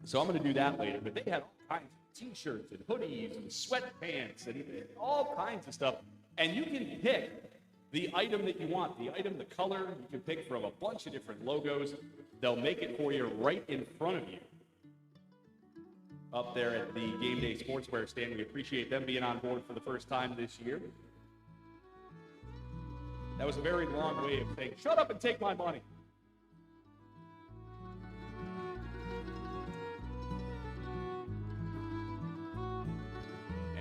So I'm going to do that later. But they had all kinds of t-shirts and hoodies and sweatpants and all kinds of stuff. And you can pick the item that you want, the item, the color. You can pick from a bunch of different logos. They'll make it for you right in front of you up there at the Game Day Sportswear stand. We appreciate them being on board for the first time this year. That was a very long way of saying, shut up and take my money.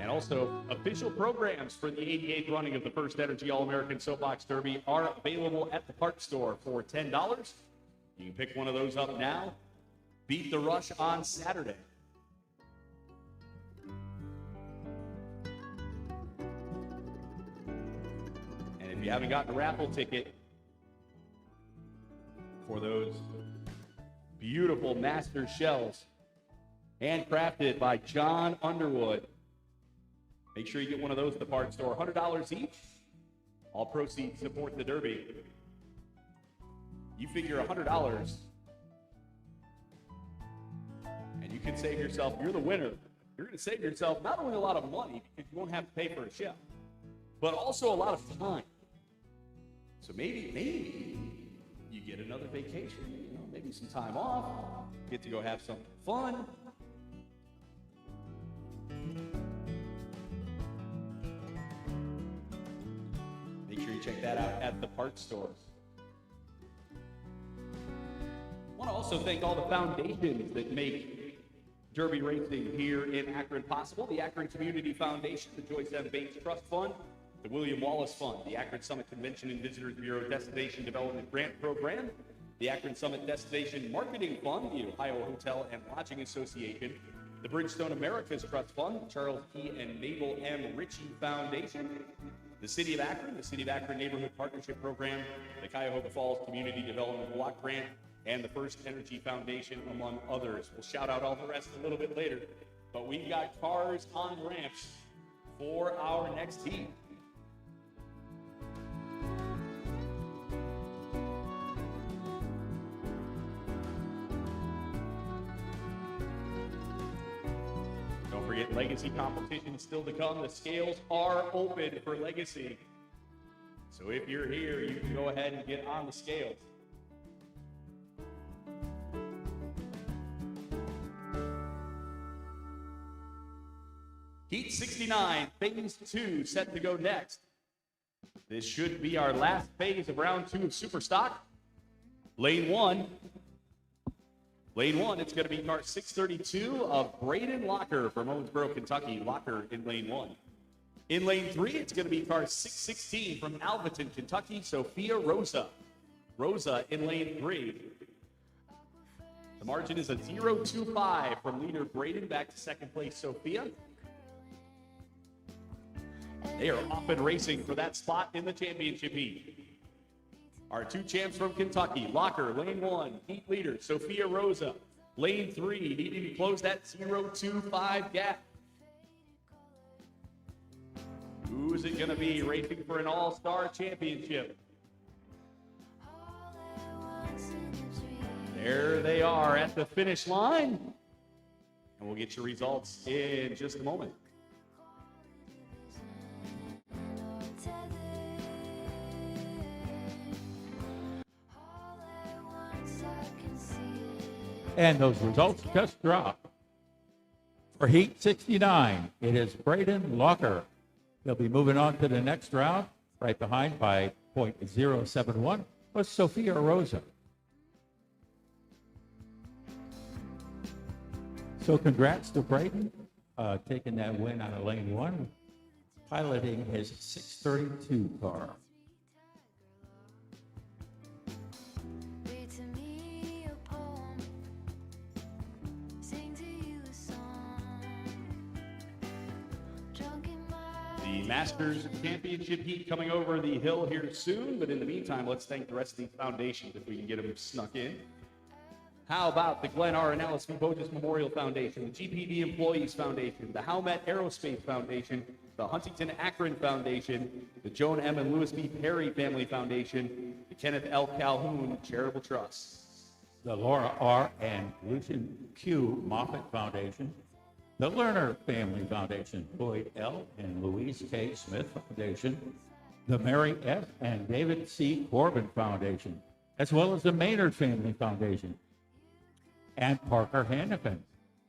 And also, official programs for the 88th running of the FirstEnergy All-American Soapbox Derby are available at the park store for $10. You can pick one of those up now. Beat the rush on Saturday. And if you haven't gotten a raffle ticket for those beautiful master shells, handcrafted by John Underwood, make sure you get one of those at the park store. $100 each. All proceeds support the Derby. You figure $100, and can save yourself, you're the winner. You're going to save yourself not only a lot of money because you won't have to pay for a chef, but also a lot of time. So maybe you get another vacation, maybe some time off, get to go have something fun. Make sure you check that out at the parts stores. I want to also thank all the foundations that make Derby racing here in Akron possible. The Akron Community Foundation, the Joyce M. Bates Trust Fund, the William Wallace Fund, the Akron Summit Convention and Visitors Bureau Destination Development Grant Program, the Akron Summit Destination Marketing Fund, the Ohio Hotel and Lodging Association, the Bridgestone Americas Trust Fund, Charles E. and Mabel M. Ritchie Foundation, the City of Akron Neighborhood Partnership Program, the Cuyahoga Falls Community Development Block Grant, and the FirstEnergy Foundation, among others. We'll shout out all the rest a little bit later, but we've got cars on ramps for our next team. Don't forget, Legacy competition still to come. The scales are open for Legacy. So if you're here, you can go ahead and get on the scales. Heat 69, phase 2, set to go next. This should be our last phase of round 2 of Superstock. Lane 1, it's going to be car 632 of Braden Locker from Owensboro, Kentucky. Locker in lane 1. In lane 3, it's going to be car 616 from Alvaton, Kentucky, Sophia Rosa. Rosa in lane 3. The margin is a 0.25 from leader Braden back to second place Sophia. They are off and racing for that spot in the championship heat. Our two champs from Kentucky, Locker, lane 1, heat leader, Sophia Rosa. Lane 3, needing to close that 0.25 gap. Who is it going to be racing for an all-star championship? There they are at the finish line. And we'll get your results in just a moment. And those results just dropped. For Heat 69, it is Braden Locker. He'll be moving on to the next round. Right behind by .071 was Sophia Rosa. So congrats to Braden, taking that win out of lane 1, piloting his 632 car. The Masters Championship heat coming over the hill here soon, but in the meantime, let's thank the rest of these foundations if we can get them snuck in. How about the Glenn R. and Alice V. Bogus Memorial Foundation, the GPD Employees Foundation, the Howmet Aerospace Foundation, the Huntington Akron Foundation, the Joan M. and Louis B. Perry Family Foundation, the Kenneth L. Calhoun Charitable Trust, the Laura R. and Lucian Q. Moffitt Foundation, the Lerner Family Foundation, Lloyd L. and Louise K. Smith Foundation, the Mary F. and David C. Corbin Foundation, as well as the Maynard Family Foundation, and Parker Hannafin,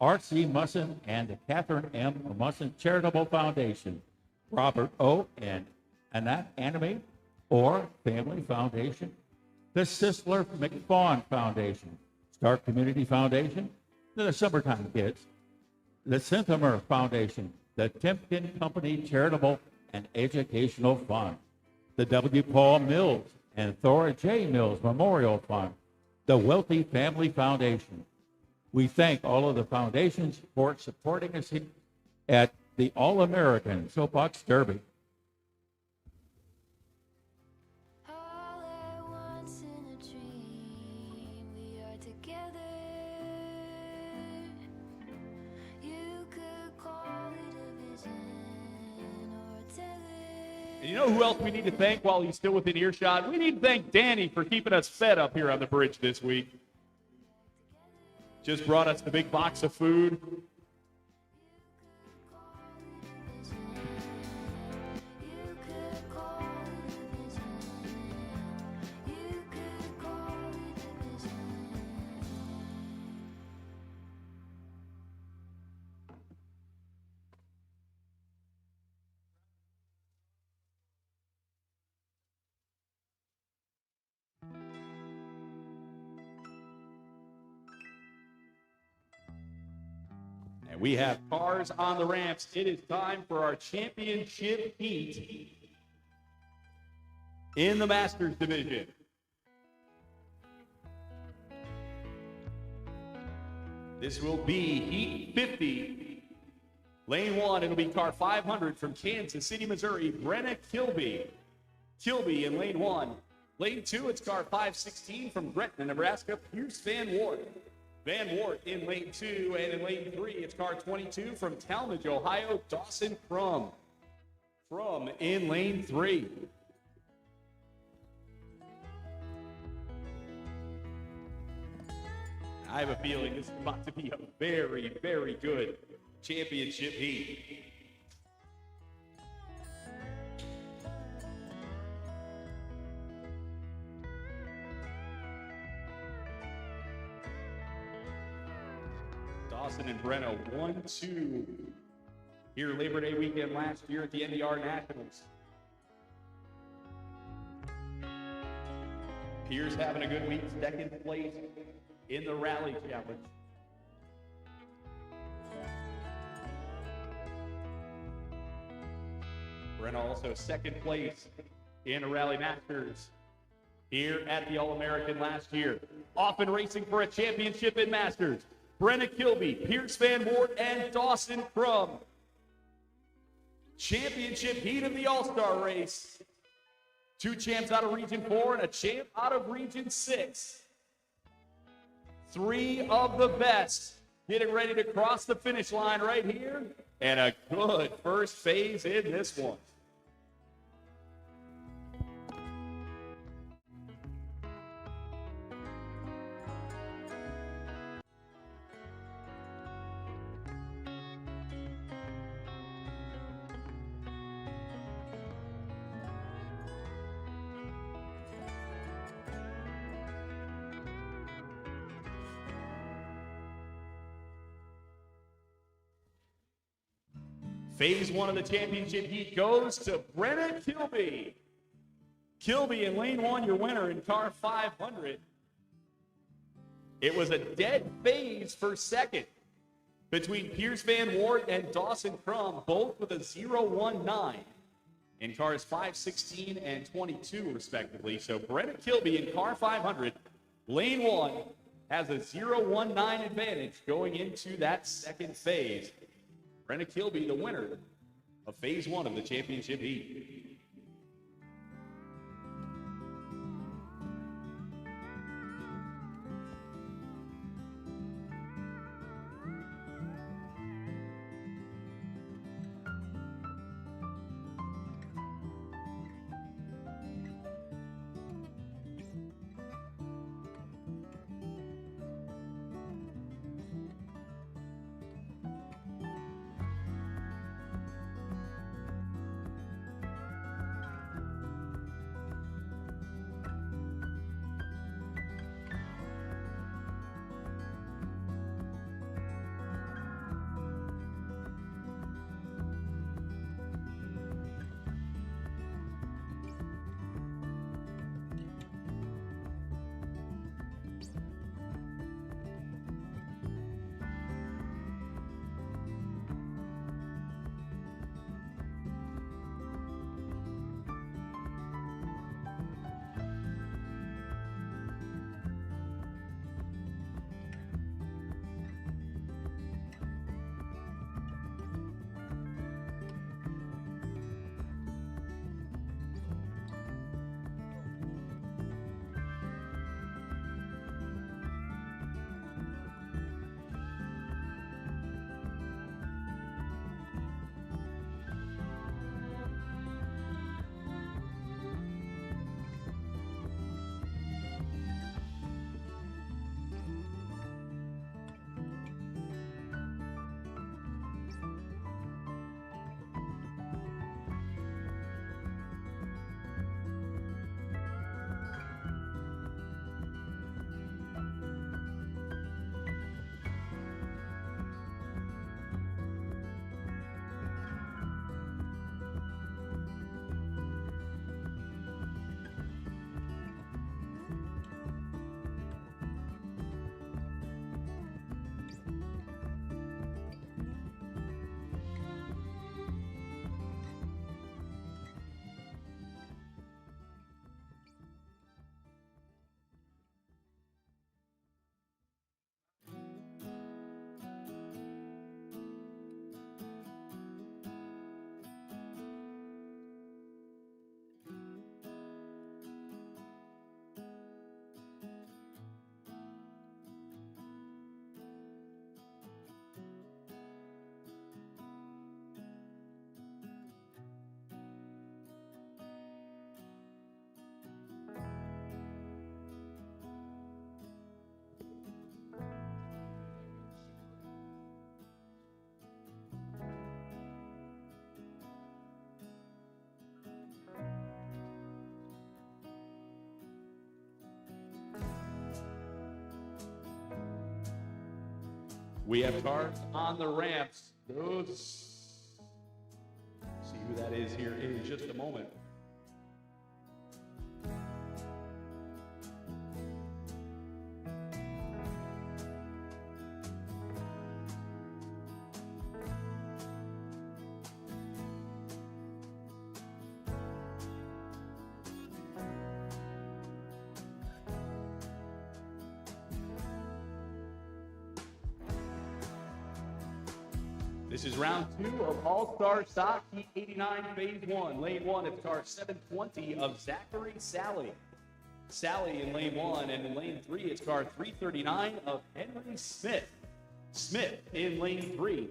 R.C. Musson, and the Catherine M. Musson Charitable Foundation, Robert O. and Annette Anime or Family Foundation, the Sisler McFawn Foundation, Stark Community Foundation, the Summertime Kids, the Synthomer Foundation, the Timken Company Charitable and Educational Fund, the W. Paul Mills and Thora J. Mills Memorial Fund, the Wealthy Family Foundation. We thank all of the foundations for supporting us at the All-American Soapbox Derby. All at once in a dream, we are together. You could call it a vision or a tether. And you know who else we need to thank while he's still within earshot? We need to thank Danny for keeping us fed up here on the bridge this week. just brought us the big box of food. And we have cars on the ramps. It is time for our championship heat in the Masters division. This will be Heat 50. Lane 1, it'll be car 500 from Kansas City, Missouri, Brenna Kilby. Kilby in lane 1. Lane 2, it's car 516 from Gretna, Nebraska, Pierce Van Wart. Van Wart in lane 2, and in lane 3, it's car 22 from Talmadge, Ohio, Dawson Crum. Crum in lane 3. I have a feeling this is about to be a very, very good championship heat. Dawson and Brenna 1-2 here Labor Day weekend last year at the NDR Nationals. Pierce having a good week, second place in the Rally Challenge. Brenna also second place in a Rally Masters here at the All-American last year. Often racing for a championship in Masters. Brenna Kilby, Pierce Van Wart, and Dawson Crum. Championship heat of the All-Star race. 2 champs out of Region 4 and a champ out of Region 6. 3 of the best getting ready to cross the finish line right here. And a good first phase in this one. Phase 1 of the championship heat goes to Brenna Kilby. Kilby in lane 1, your winner in car 500. It was a dead phase for second between Pierce Van Wart and Dawson Crum, both with a 0-1-9 in cars 516 and 22, respectively. So Brenna Kilby in car 500, lane 1, has a 0-1-9 advantage going into that second phase. Brenna Kilby, the winner of phase 1 of the championship heat. We have cars on the ramps. Those. See who that is here in just a moment. This is round 2 of All-Star Stock Heat 89 Phase 1. Lane 1, it's car 720 of Zachary Sally. Sally in lane 1, and in lane 3, it's car 339 of Henry Smith. Smith in lane 3.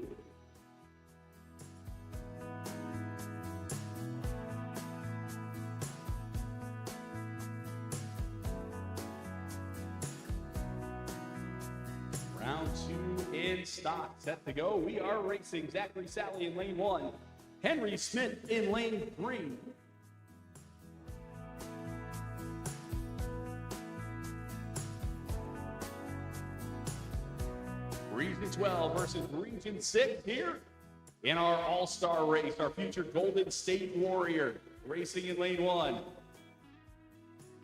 Round 2 in stock, set to go. We are racing Zachary Sally in lane 1, Henry Smith in lane 3. Region 12 versus Region 6 here in our all-star race, our future Golden State Warrior racing in lane 1.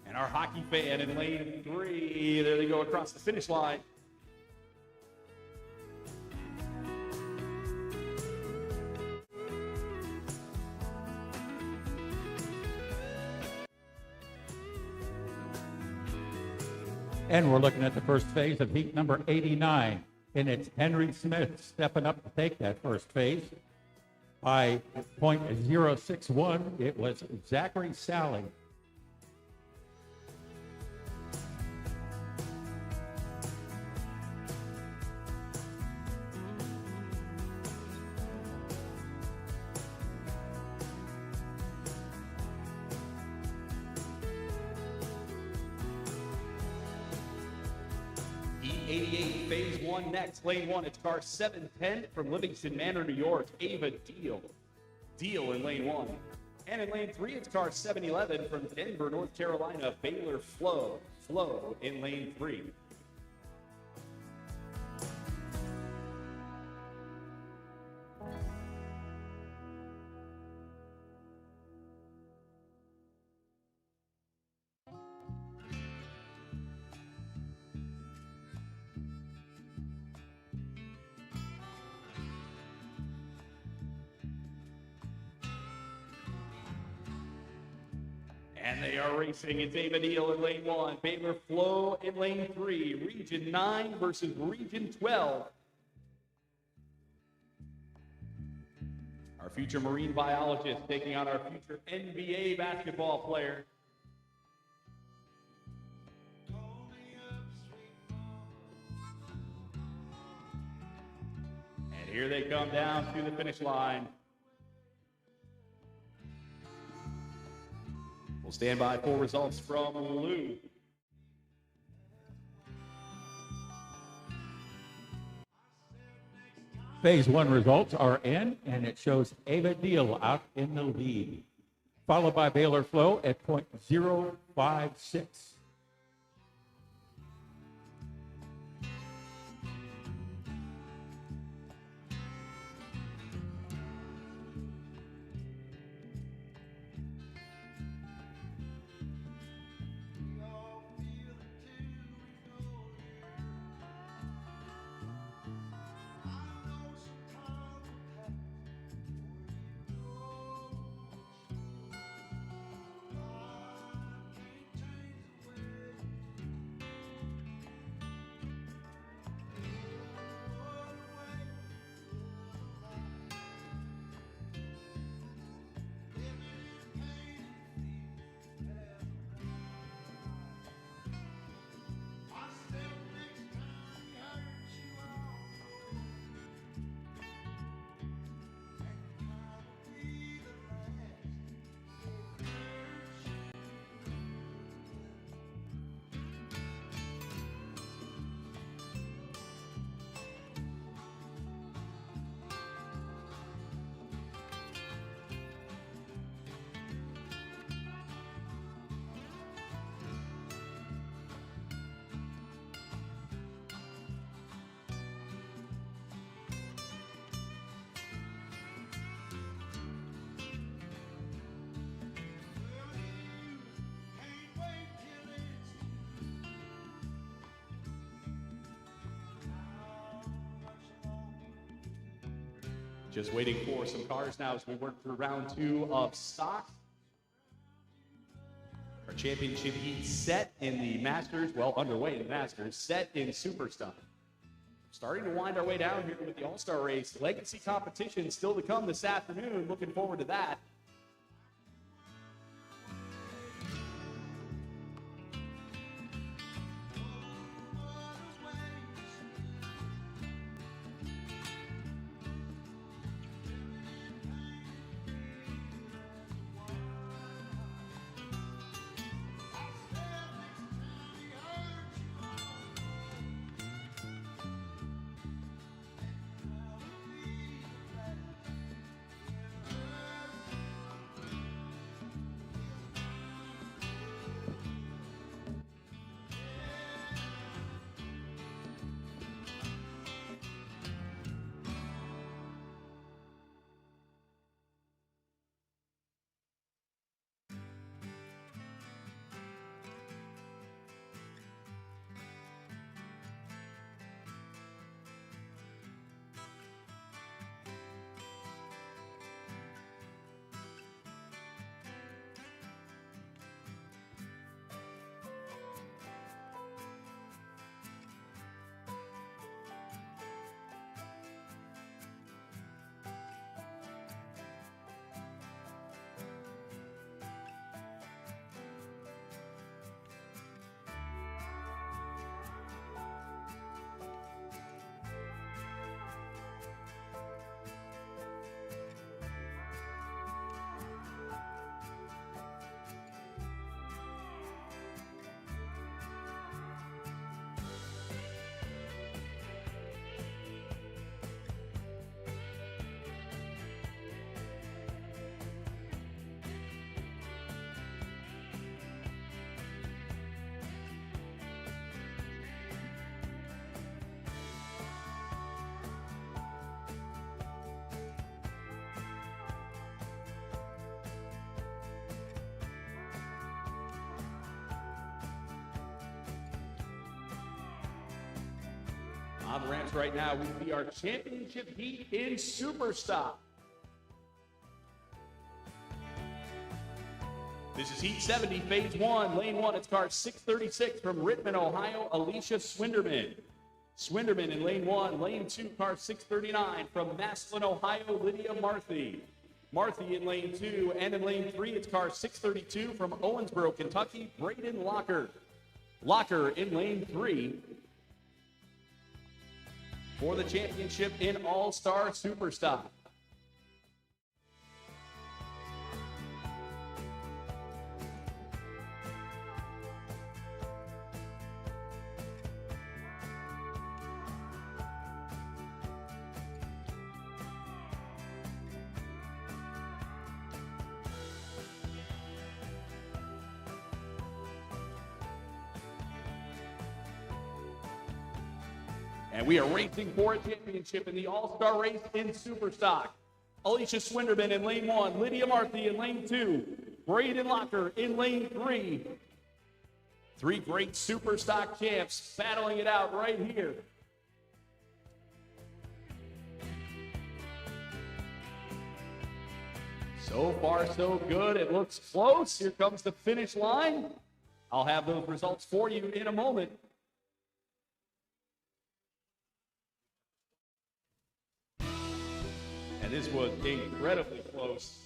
And our hockey fan in lane 3. There they go across the finish line. And we're looking at the first phase of heat number 89. And it's Henry Smith stepping up to take that first phase. By .061, it was Zachary Sally. E88 Phase 1 next. Lane 1, it's car 710 from Livingston Manor, New York, Ava Deal. Deal in lane 1. And in lane 3, it's car 711 from Denver, North Carolina, Baylor Flo. Flo in lane 3. And they are racing. It's Ava Deal in lane 1, Baylor Flo in lane 3, Region 9 versus Region 12. Our future marine biologist taking on our future NBA basketball player. And here they come down to the finish line. We'll stand by for results from Lou. Phase 1 results are in, and it shows Ava Deal out in the lead, followed by Baylor Flo at .056. Just waiting for some cars now as we work through round 2 of stock. Our championship heat set in the Masters, well, underway in the Masters, set in Superstock. Starting to wind our way down here with the All-Star race. Legacy competition still to come this afternoon. Looking forward to that. On the ramps right now, we see our championship heat in Superstock. This is Heat 70, Phase 1, Lane 1. It's car 636 from Rittman, Ohio, Alicia Swinderman. Swinderman in Lane 1. Lane 2, car 639 from Massillon, Ohio, Lydia Marthy. Marthy in Lane 2. And in Lane 3, it's car 632 from Owensboro, Kentucky, Braden Locker. Locker in Lane 3. For the championship in All-Star Superstock. And we are racing for a championship in the All-Star race in Superstock. Alicia Swinderman in Lane 1, Lydia Marthy in Lane 2, Braden Locker in Lane 3. Three great Superstock champs battling it out right here. So far, so good. It looks close. Here comes the finish line. I'll have those results for you in a moment. And this was incredibly close.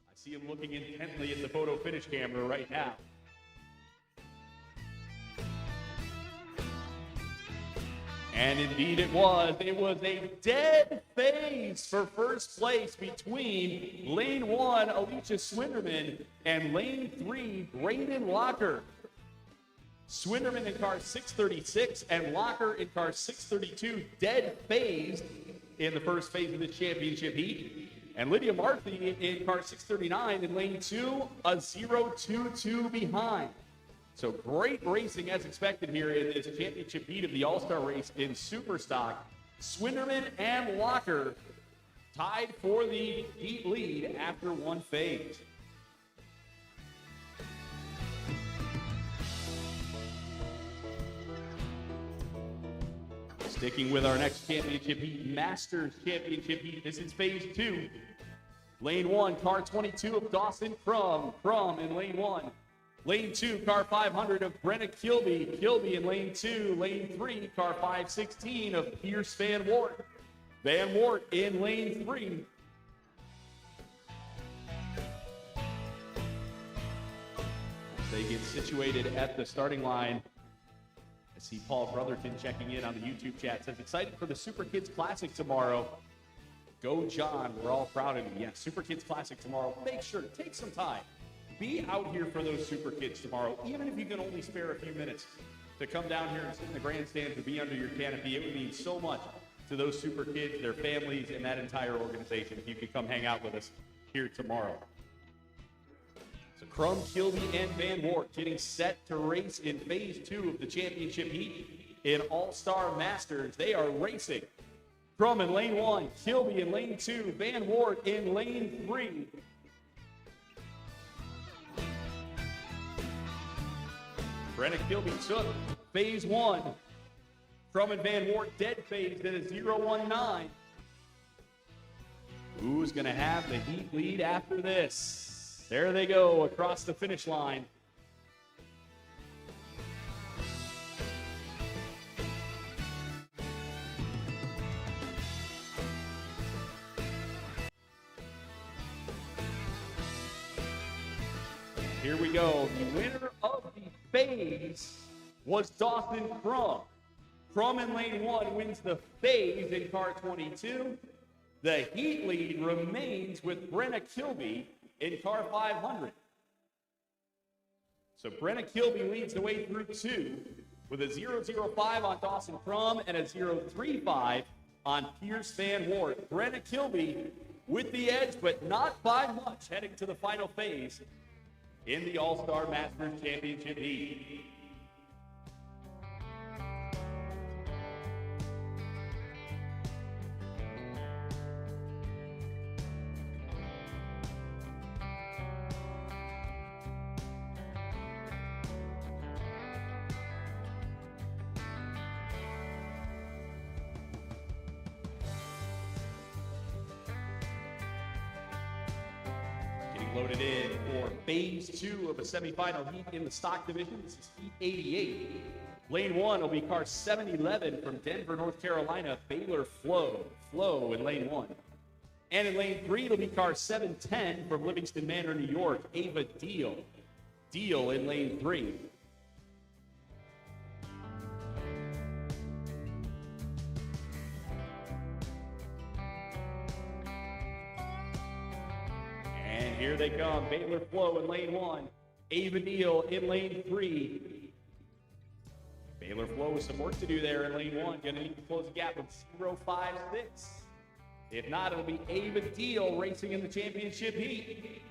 I see him looking intently at the photo finish camera right now. And indeed it was. It was a dead phase for first place between Lane 1, Alicia Swinderman, and Lane 3, Braden Locker. Swinderman in car 636 and Locker in car 632 dead phased in the first phase of the championship heat. And Lydia Marthy in car 639 in lane 2, a 0-2-2 behind. So great racing as expected here in this championship heat of the All-Star race in Superstock. Swinderman and Locker tied for the heat lead after one phase. Sticking with our next championship heat, Masters Championship heat. This is phase 2. Lane 1, car 22 of Dawson Crum in lane 1. Lane 2, car 500 of Brenna Kilby in lane 2. Lane 3, car 516 of Pierce Van Wart in lane 3. They get situated at the starting line. I see Paul Brotherton checking in on the YouTube chat. Says, excited for the Super Kids Classic tomorrow. Go, John. We're all proud of you. Yeah, Super Kids Classic tomorrow. Make sure to take some time. Be out here for those Super Kids tomorrow, even if you can only spare a few minutes to come down here and sit in the grandstand to be under your canopy. It would mean so much to those Super Kids, their families, and that entire organization if you could come hang out with us here tomorrow. So Crum, Kilby, and Van Wart getting set to race in phase 2 of the championship heat in All-Star Masters. They are racing. Crum in lane 1, Kilby in lane 2, Van Wart in lane 3. Brenna Kilby took phase 1. Crum and Van Wart dead phased at a 0-1-9. Who's going to have the heat lead after this? There they go across the finish line. Here we go. The winner of the phase was Dawson Crum. Crum in lane 1 wins the phase in car 22. The heat lead remains with Brenna Kilby in car 500. So Brenna Kilby leads the way through 2 with a 0.05 on Dawson Crum and a 0.35 on Pierce Van Wart. Brenna Kilby with the edge, but not by much, heading to the final phase in the All-Star Masters Championship heat. Loaded in for phase 2 of a semifinal heat in the stock division. This is heat 88. Lane 1 will be car 711 from Denver, North Carolina, Baylor Flo in lane 1. And in lane 3, it'll be car 710 from Livingston Manor, New York, Ava Deal in lane 3. Here they come. Baylor Flo in lane 1. Ava Neal in lane 3. Baylor Flo with some work to do there in lane 1. Going to need to close the gap with 0.56. If not, it'll be Ava Deal racing in the championship heat.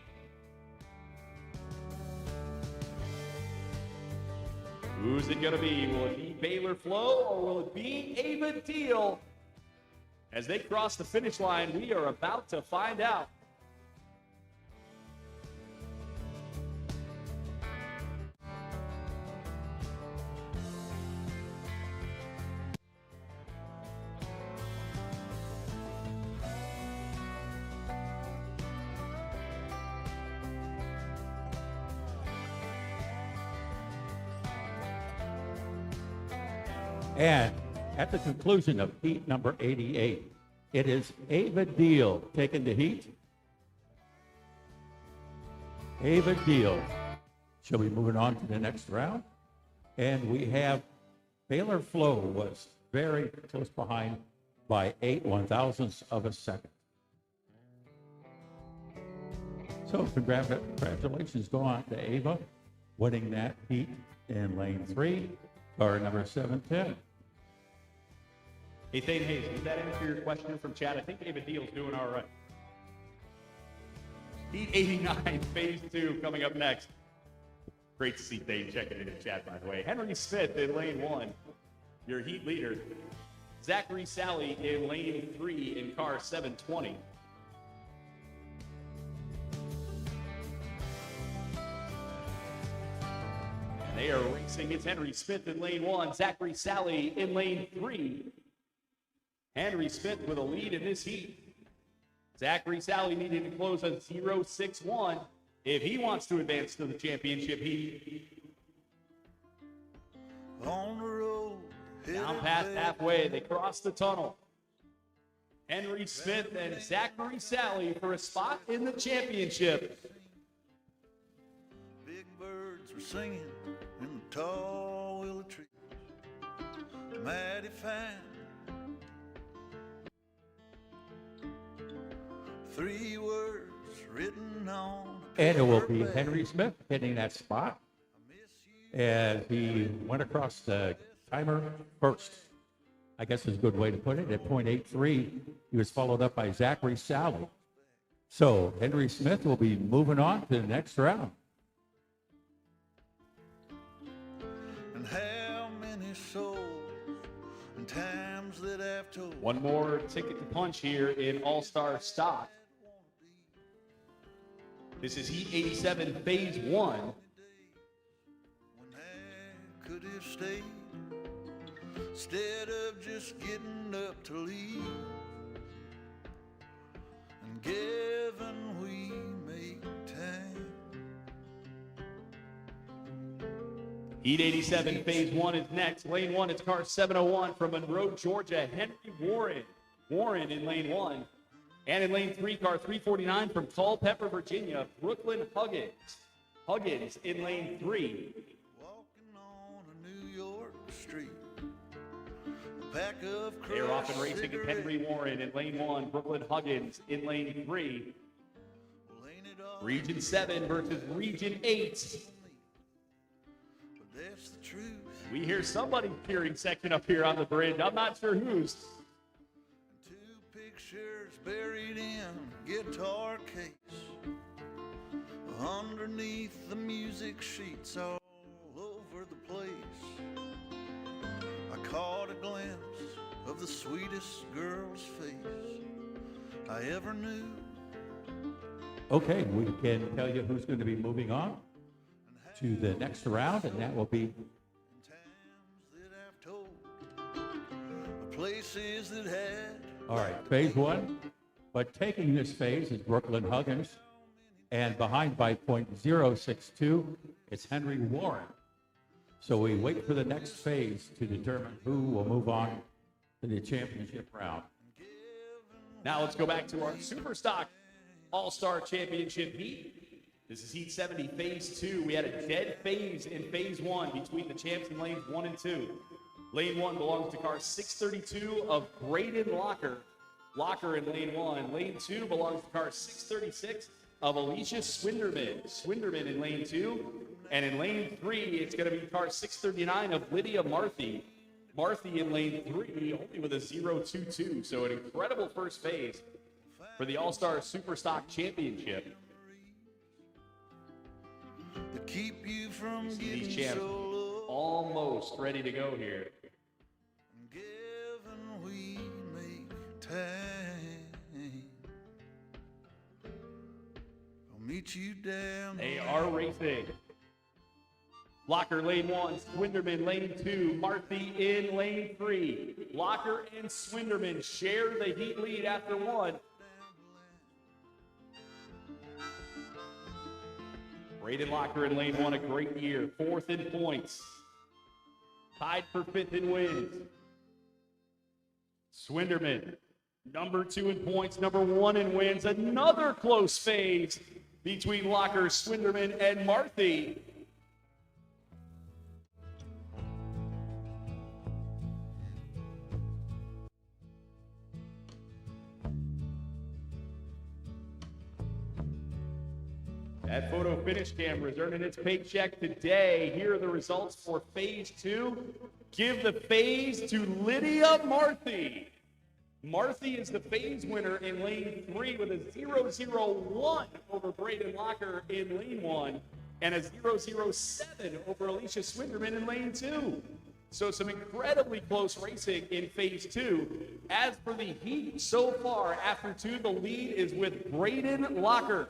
Who's it going to be? Will it be Baylor Flo or will it be Ava Deal? As they cross the finish line, we are about to find out. And at the conclusion of heat number 88, it is Ava Deal taking the heat. Ava Deal. Shall we move on to the next round? And we have Baylor Flo was very close behind by 8/1000ths of a second. So congratulations go on to Ava, winning that heat in lane 3, car number 710. Hey, Thane Hayes, did that answer your question from chat? I think Ava Deal's doing all right. Heat 89, phase 2, coming up next. Great to see Thane checking in the chat, by the way. Henry Smith in lane 1, your heat leader. Zachary Sally in lane 3 in car 720. They are racing. It's Henry Smith in lane 1, Zachary Sally in lane 3. Henry Smith with a lead in this heat. Zachary Sally needing to close a 0-6-1 if he wants to advance to the championship heat. On the road, Down past halfway, they cross the tunnel. Henry Smith and Zachary Sally for a spot in the championship. big birds were singing in the tall willow trees. Mighty fine. 3 words written on a And it will be paper bag. Henry Smith hitting that spot I miss you. as he went across the timer first. I guess is a good way to put it. At .83, he was followed up by Zachary Sally. So Henry Smith will be moving on to the next round. And how many souls and times that I've told. One more ticket to punch here in All-Star stock. This is Heat 87, Phase 1. When I could have stayed instead of just getting up to leave. And given we make time. Heat 87, Phase 1 is next. Lane 1, it's car 701 from Monroe, Georgia, Henry Warren. Warren in lane 1. And in lane 3, car 349 from Culpeper, Virginia, Brooklyn Huggins. Huggins in lane 3. Walking on a New York street. A pack of They're off and crushed racing at Henry cigarettes. Warren in lane 1, Brooklyn Huggins in lane 3. Well, ain't it all Region 7 versus Region 8. but that's the truth. We hear somebody cheering section up here on the bridge. I'm not sure whose. 2 pictures buried in a guitar case. Underneath the music sheets all over the place. I caught a glimpse of the sweetest girl's face I ever knew. Okay, we can tell you who's going to be moving on to the next round, and that will be And times that I've told. The places that had. all right, phase 1. But taking this phase is Brooklyn Huggins, and behind by .062, it's Henry Warren. So we wait for the next phase to determine who will move on to the championship round. Now let's go back to our Superstock All-Star Championship heat. This is Heat 70, Phase 2. We had a dead phase in Phase 1 between the champs in lanes 1 and 2. Lane 1 belongs to car 632 of Braden Locker. Locker in lane 1. Lane 2 belongs to car 636 of Alicia Swinderman. Swinderman in lane 2. And in lane 3, it's going to be car 639 of Lydia Marthy. Marthy in lane 3, only with a 0.22. So an incredible first phase for the All-Star Superstock Championship. That keep you from See getting these champs so low. almost ready to go here. Given we make time, I'll meet you down. They are racing. Locker lane 1, Swinderman lane 2, Marthy in lane 3. Locker and Swinderman share the heat lead after 1. Braden Locker in lane 1, a great year. 4th in points. Tied for 5th in wins. Swinderman, number 2 in points, number 1 in wins. Another close phase between Locker, Swinderman, and Marthy. That photo finish camera is earning its paycheck today. Here are the results for Phase 2. Give the phase to Lydia Marthy. Marthy is the phase winner in lane 3 with a 0.01 over Braden Locker in lane 1 and a 0.07 over Alicia Swinderman in lane 2. So some incredibly close racing in Phase 2. As for the heat so far, after 2, the lead is with Braden Locker.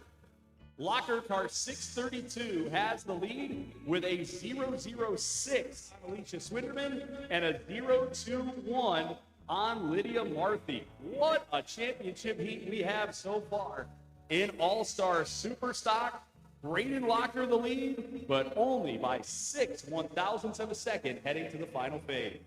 Locker car 632 has the lead with a 0.06 on Alicia Swinderman and a 0.21 on Lydia Marthy. What a championship heat we have so far in All-Star Superstock. Braden Locker the lead, but only by 6/1000ths of a second heading to the final phase.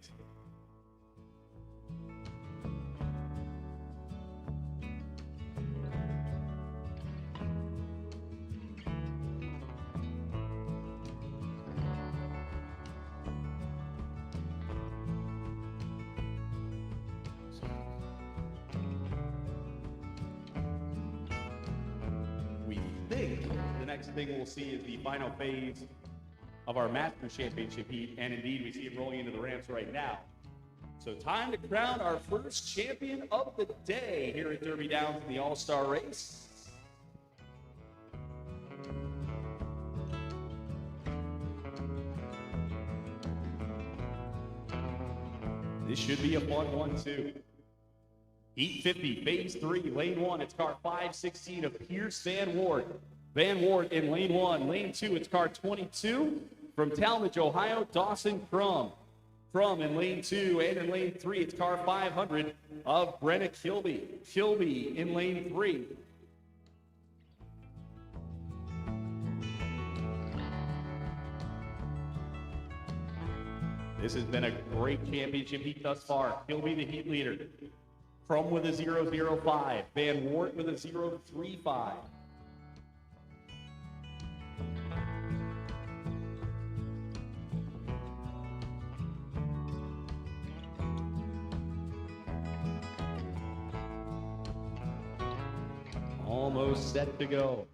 We think the next thing we'll see is the final phase of our Masters Championship heat, and indeed we see it rolling into the ramps right now. So time to crown our first champion of the day here at Derby Downs in the All-Star race. This should be a fun one too. Heat 50, phase 3, lane 1, it's car 516 of Pierce Van Ward. Van Ward in lane 1. Lane 2, it's car 22 from Talmadge, Ohio, Dawson Crum. Crum in lane 2, and in lane 3, it's car 500 of Brenna Kilby. Kilby in lane 3. This has been a great championship heat thus far. Kilby the heat leader. Crum with a 0.05. Van Wart with a 0.35. Almost set to go.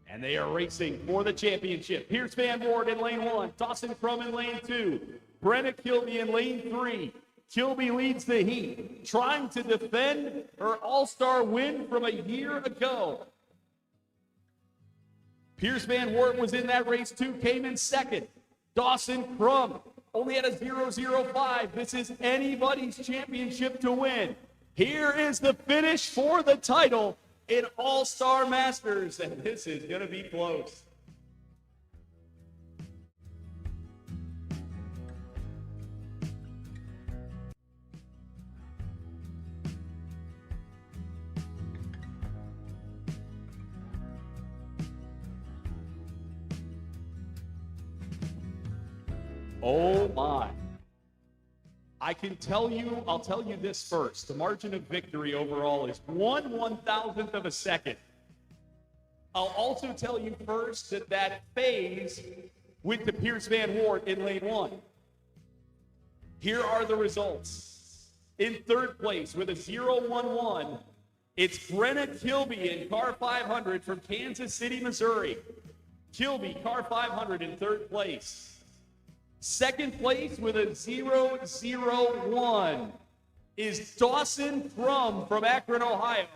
And they are racing for the championship. Pierce Van Ward in lane 1. Dawson Crum in lane 2. Brenna Kilby in lane 3. Kilby leads the heat, trying to defend her All-Star win from a year ago. Pierce Van Wart was in that race too, came in second. Dawson Crum only had a 0.05. This is anybody's championship to win. Here is the finish for the title in All-Star Masters, and this is going to be close. Oh my. I can tell you, I'll tell you this first. The margin of victory overall is 1/1000th of a second. I'll also tell you first that that phase went to Pierce Van Wart in lane 1. Here are the results. In third place with a 0.11, it's Brenna Kilby in car 500 from Kansas City, Missouri. Kilby, car 500 in third place. Second place with a 0.01 is Dawson Crum from Akron, Ohio.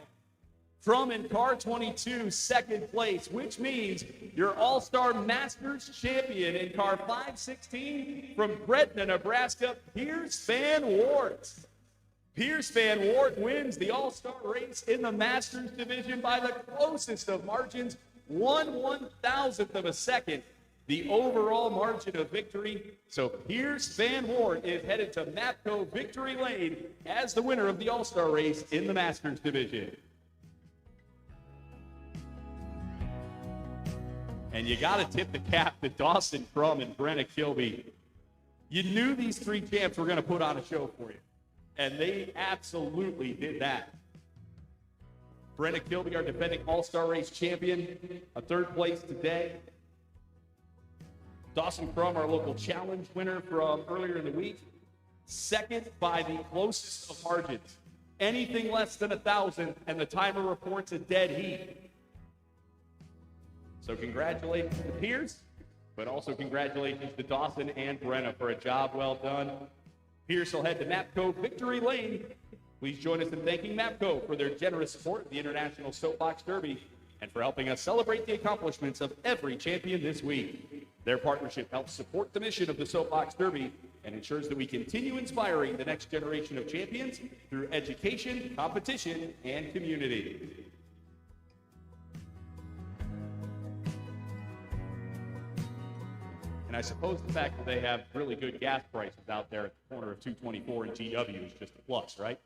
Crum in car 22, second place, which means your All-Star Masters champion in car 516 from Gretna, Nebraska, Pierce Van Wart. Pierce Van Wart wins the All-Star race in the Masters division by the closest of margins, 1/1000th of a second. The overall margin of victory. So Pierce Van Wart is headed to Mapco Victory Lane as the winner of the All-Star race in the Masters division. And you got to tip the cap to Dawson Crum and Brenna Kilby. You knew these three champs were going to put on a show for you, and they absolutely did that. Brenna Kilby, our defending All-Star race champion, a third place today. Dawson Crum, our local challenge winner from earlier in the week, second by the closest of margins. Anything less than 1,000, and the timer reports a dead heat. So congratulations to Pierce, but also congratulations to Dawson and Brenna for a job well done. Pierce will head to Mapco Victory Lane. Please join us in thanking Mapco for their generous support of the International Soapbox Derby and for helping us celebrate the accomplishments of every champion this week. Their partnership helps support the mission of the Soapbox Derby and ensures that we continue inspiring the next generation of champions through education, competition, and community. And I suppose the fact that they have really good gas prices out there at the corner of 224 and GW is just a plus, right?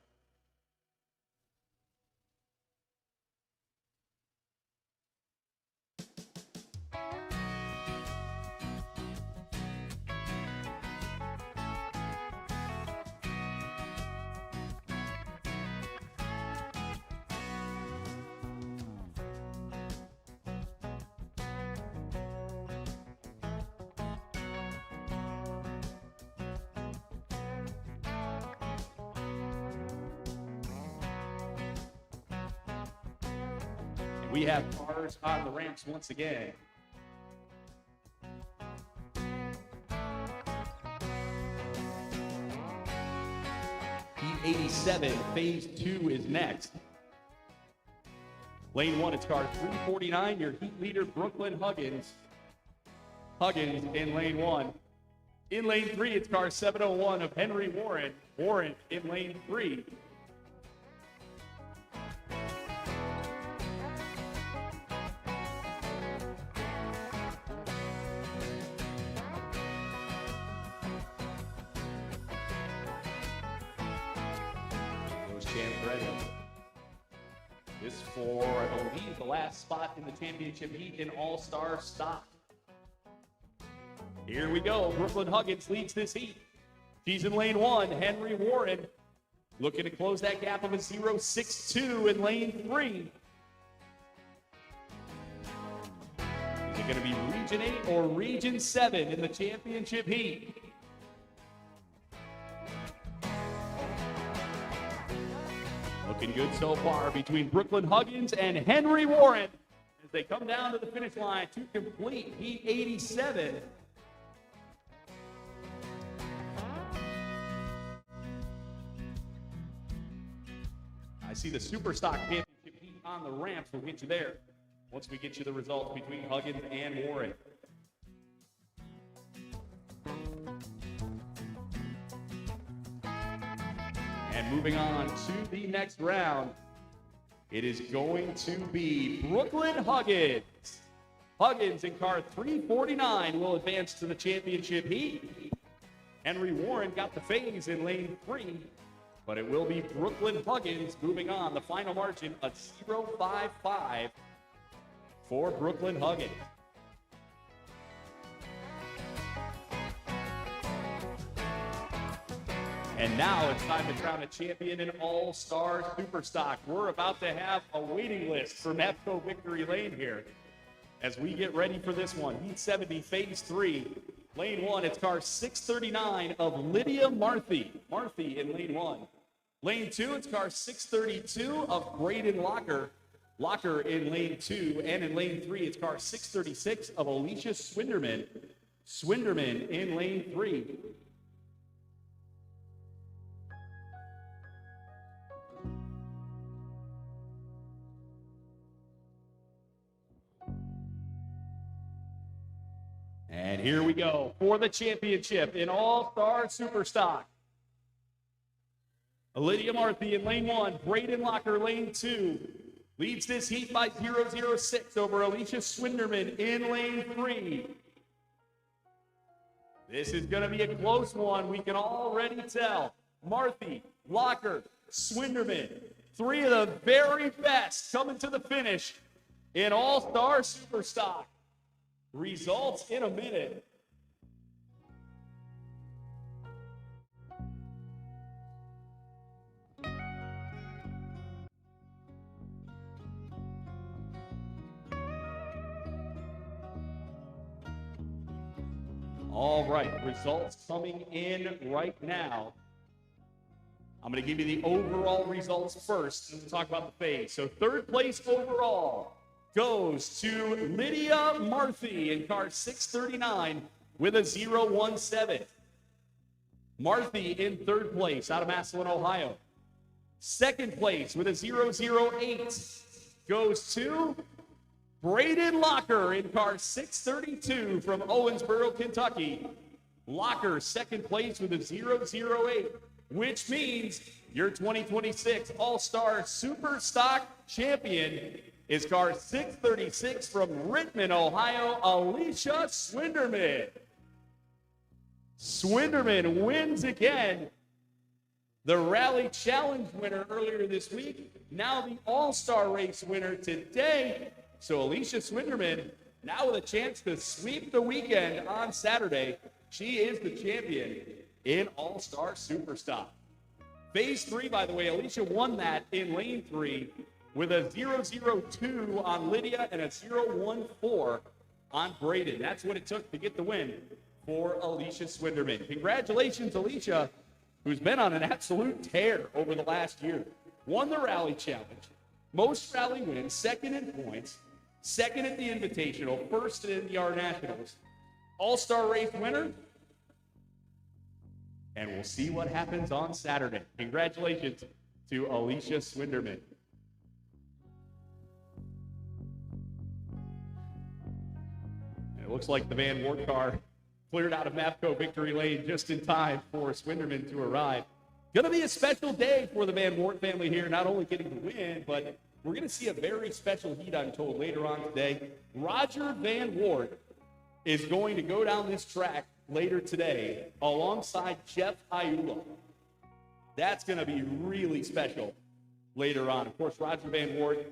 We have cars on the ramps once again. Heat 87, phase 2 is next. Lane 1, it's car 349, your heat leader, Brooklyn Huggins. Huggins in lane 1. In lane 3, it's car 701 of Henry Warren. Warren in lane 3. This for, I believe, the last spot in the championship heat in all-star stock. Here we go. Brooklyn Huggins leads this heat. She's in lane 1. Henry Warren looking to close that gap of a 0.62 in lane 3. Is it going to be Region 8 or Region 7 in the championship heat? Looking good so far between Brooklyn Huggins and Henry Warren as they come down to the finish line to complete Heat 87. I see the Super Stock Championship heat on the ramps. We'll get you there once we get you the results between Huggins and Warren. And moving on to the next round, it is going to be Brooklyn Huggins. Huggins in car 349 will advance to the championship heat. Henry Warren got the phase in lane 3, but it will be Brooklyn Huggins moving on. The final margin of 0.55 for Brooklyn Huggins. And now it's time to crown a champion in All-Star Superstock. We're about to have a waiting list for MEPCO Victory Lane here as we get ready for this one. Heat 70, Phase 3. Lane 1, it's car 639 of Lydia Marthy. Marthy in Lane 1. Lane 2, it's car 632 of Braden Locker. Locker in Lane 2. And in Lane 3, it's car 636 of Alicia Swinderman. Swinderman in Lane 3. And here we go for the championship in All-Star Superstock. Lydia Marthy in lane 1, Braden Locker lane 2. Leads this heat by 0.06 over Alicia Swinderman in lane 3. This is going to be a close one. We can already tell. Marthy, Locker, Swinderman, 3 of the very best coming to the finish in All-Star Superstock. Results in a minute. All right, results coming in right now. I'm going to give you the overall results first and we'll talk about the phase. So third place overall goes to Lydia Marthy in car 639 with a 0.17. Marthy in third place out of Massillon, Ohio. Second place with a 0.08 goes to Braden Locker in car 632 from Owensboro, Kentucky. Locker second place with a 0.08, which means your 2026 All-Star Super Stock champion is car 636 from Rittman, Ohio, Alicia Swinderman. Swinderman wins again. The Rally Challenge winner earlier this week, now the All-Star Race winner today. So Alicia Swinderman now with a chance to sweep the weekend on Saturday. She is the champion in All-Star Superstock. Phase 3, by the way, Alicia won that in lane 3 with a 0.02 on Lydia and a 0.14 on Braden. That's what it took to get the win for Alicia Swinderman. Congratulations, Alicia, who's been on an absolute tear over the last year. Won the Rally Challenge, most rally wins, second in points, second at the Invitational, first in the R Nationals, All-Star Race winner, and we'll see what happens on Saturday. Congratulations to Alicia Swinderman. And it looks like the Van Wart car cleared out of Mapco victory lane just in time for Swinderman to arrive. Going to be a special day for the Van Wart family here, not only getting the win, but we're going to see a very special heat, I'm told, later on today. Roger Van Wart is going to go down this track later today alongside Jeff Ayula. That's going to be really special later on. Of course, Roger Van Wart,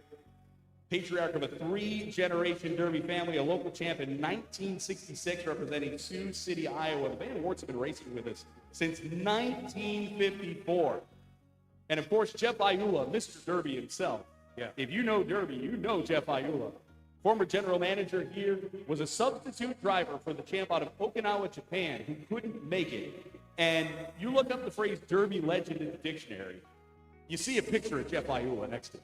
patriarch of a 3-generation Derby family, a local champ in 1966, representing Sioux City, Iowa. The Van Warts have been racing with us since 1954. And of course, Jeff Ayula, Mr. Derby himself. Yeah. If you know Derby, you know Jeff Ayula. Former general manager here, was a substitute driver for the champ out of Okinawa, Japan, who couldn't make it. And you look up the phrase Derby legend in the dictionary, you see a picture of Jeff Ayula next to it.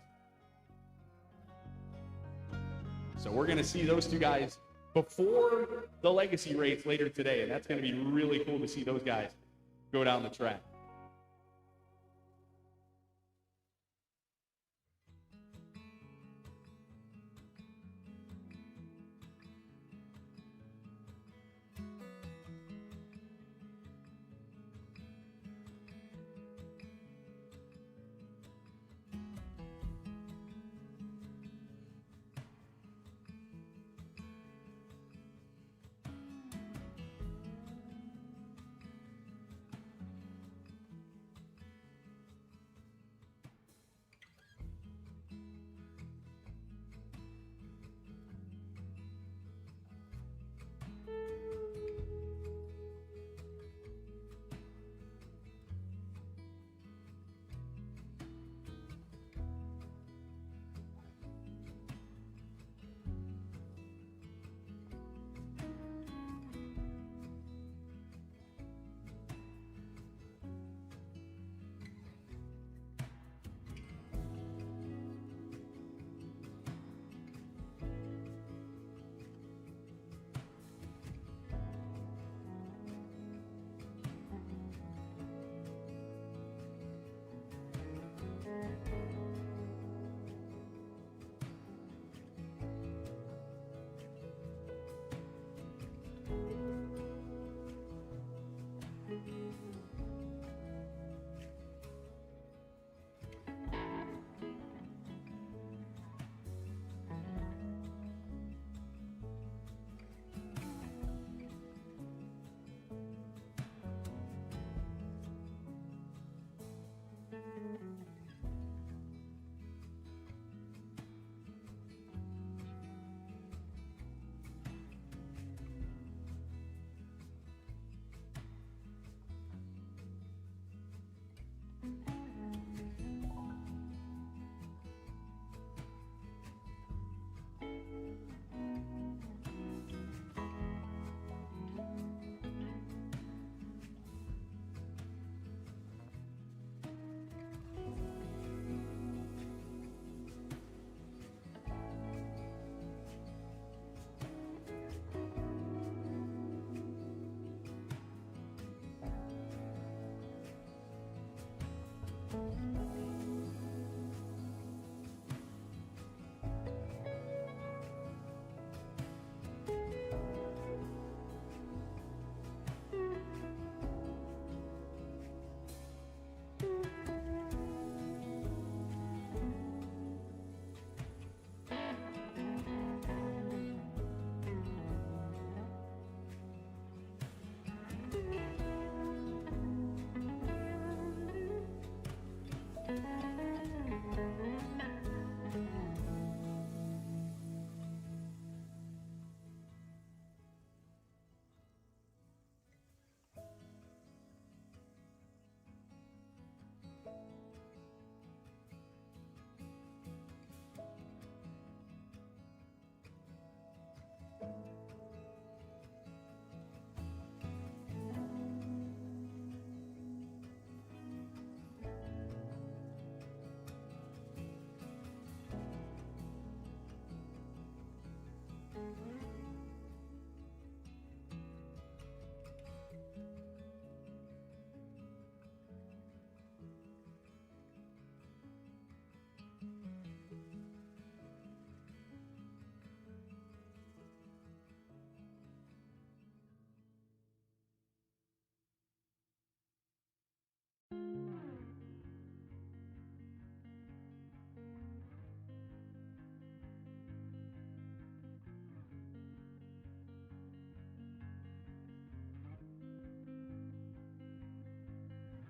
So we're going to see those two guys before the legacy race later today, and that's going to be really cool to see those guys go down the track.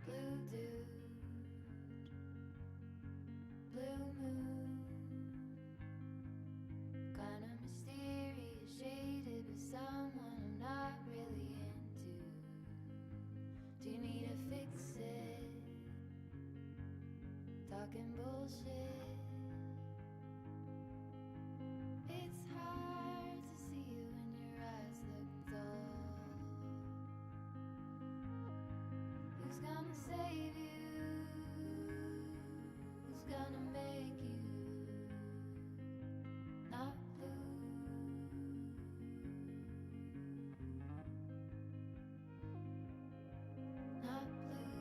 Blue dude, blue moon, kinda mysterious, shaded with someone I'm not really into. Do you need to fix it? Talking bullshit. It's hard to see you when your eyes look dull. Who's gonna save you? Who's gonna make you not blue? Not blue.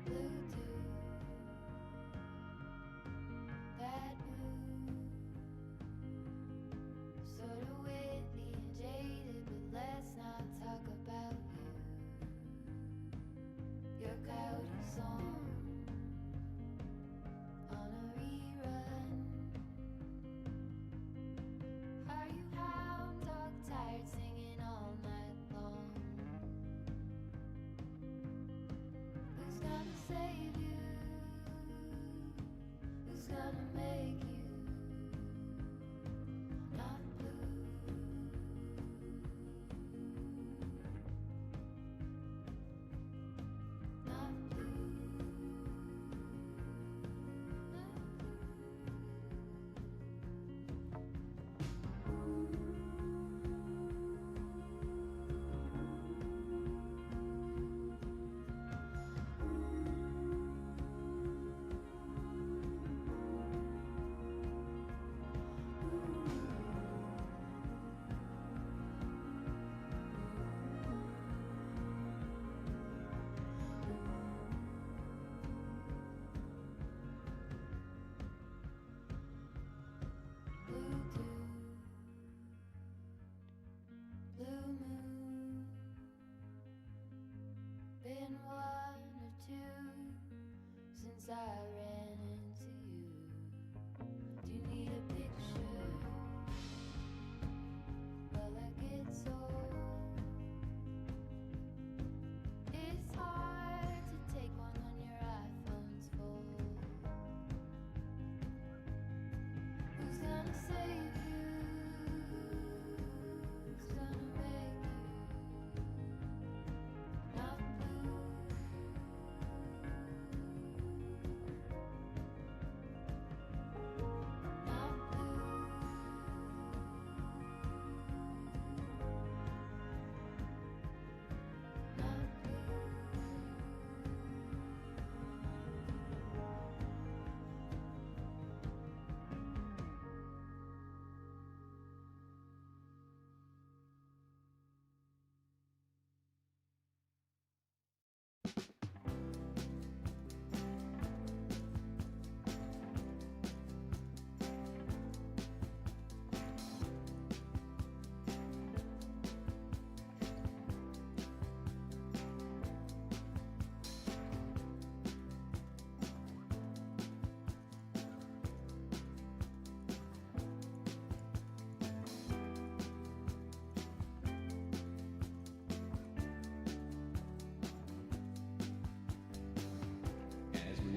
Blue dude, bad mood. Sorta witty and jaded, but let's not talk about you. Your coyote song on a rerun. Are you hound dog tired, singing all night long? Who's gonna save you? Who's gonna make you not blue? Not blue. Not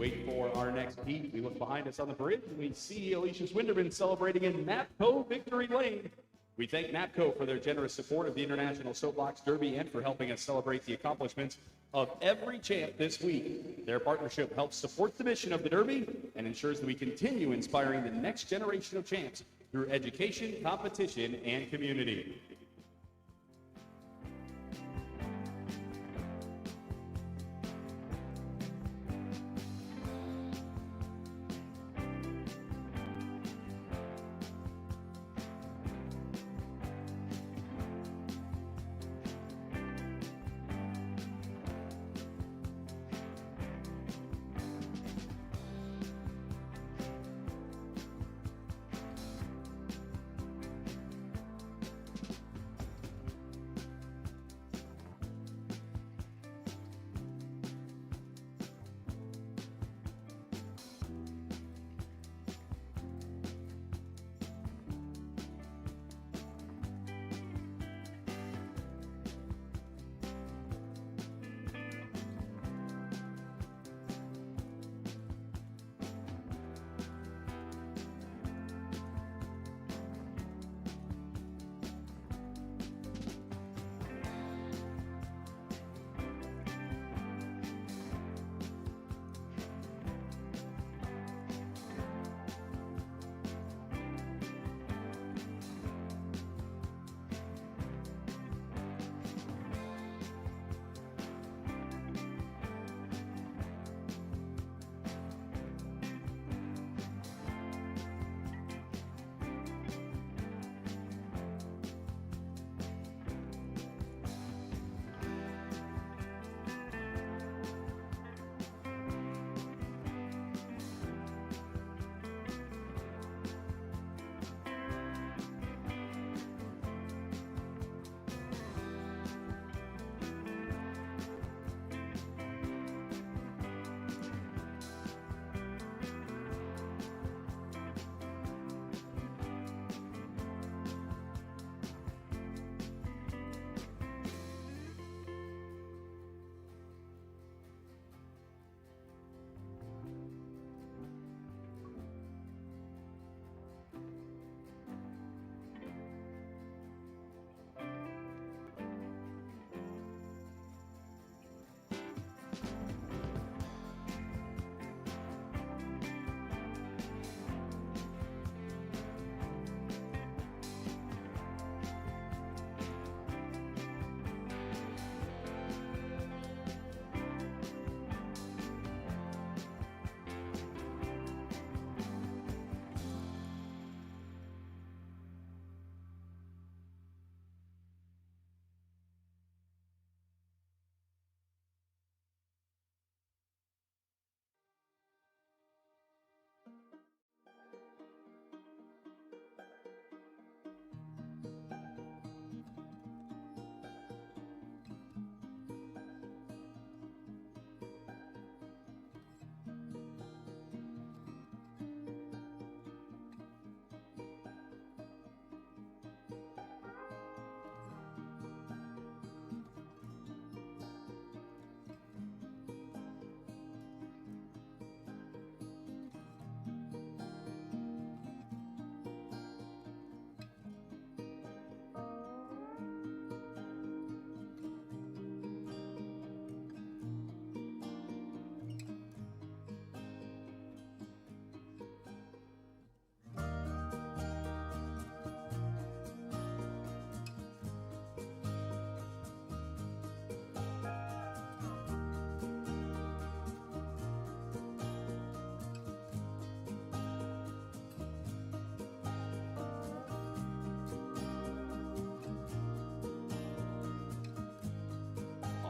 wait for our next heat, we look behind us on the bridge and we see Alicia Swinderman celebrating in NAPCO Victory Lane. We thank NAPCO for their generous support of the International Soapbox Derby and for helping us celebrate the accomplishments of every champ this week. Their partnership helps support the mission of the Derby and ensures that we continue inspiring the next generation of champs through education, competition, and community.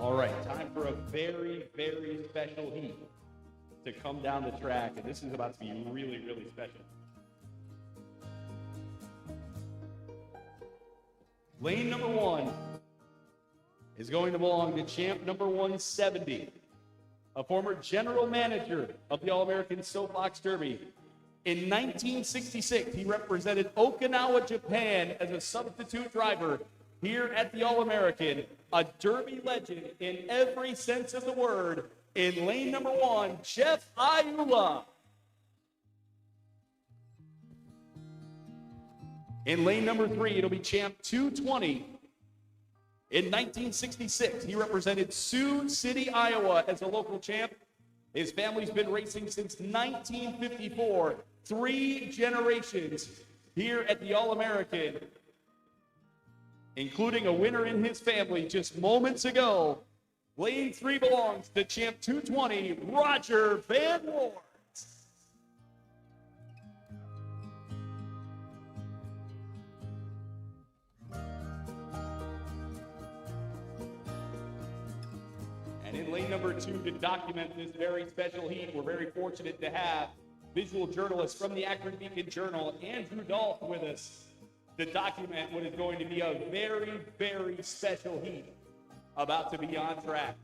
All right, time for a very, very special heat to come down the track, and this is about to be really, really special. Lane number 1 is going to belong to champ number 170, a former general manager of the All-American Soapbox Derby. In 1966, he represented Okinawa, Japan as a substitute driver here at the All-American, a Derby legend in every sense of the word, In lane number 1, Jeff Ayula. In lane number 3, it'll be champ 220. In 1966, he represented Sioux City, Iowa as a local champ. His family's been racing since 1954, 3 generations here at the All-American, including a winner in his family just moments ago. Lane 3 belongs to champ 220, Roger Van Wart. And in lane number 2, to document this very special heat, we're very fortunate to have visual journalist from the Akron Beacon Journal, Andrew Dolph, with us to document what is going to be a very, very special heat about to be on track.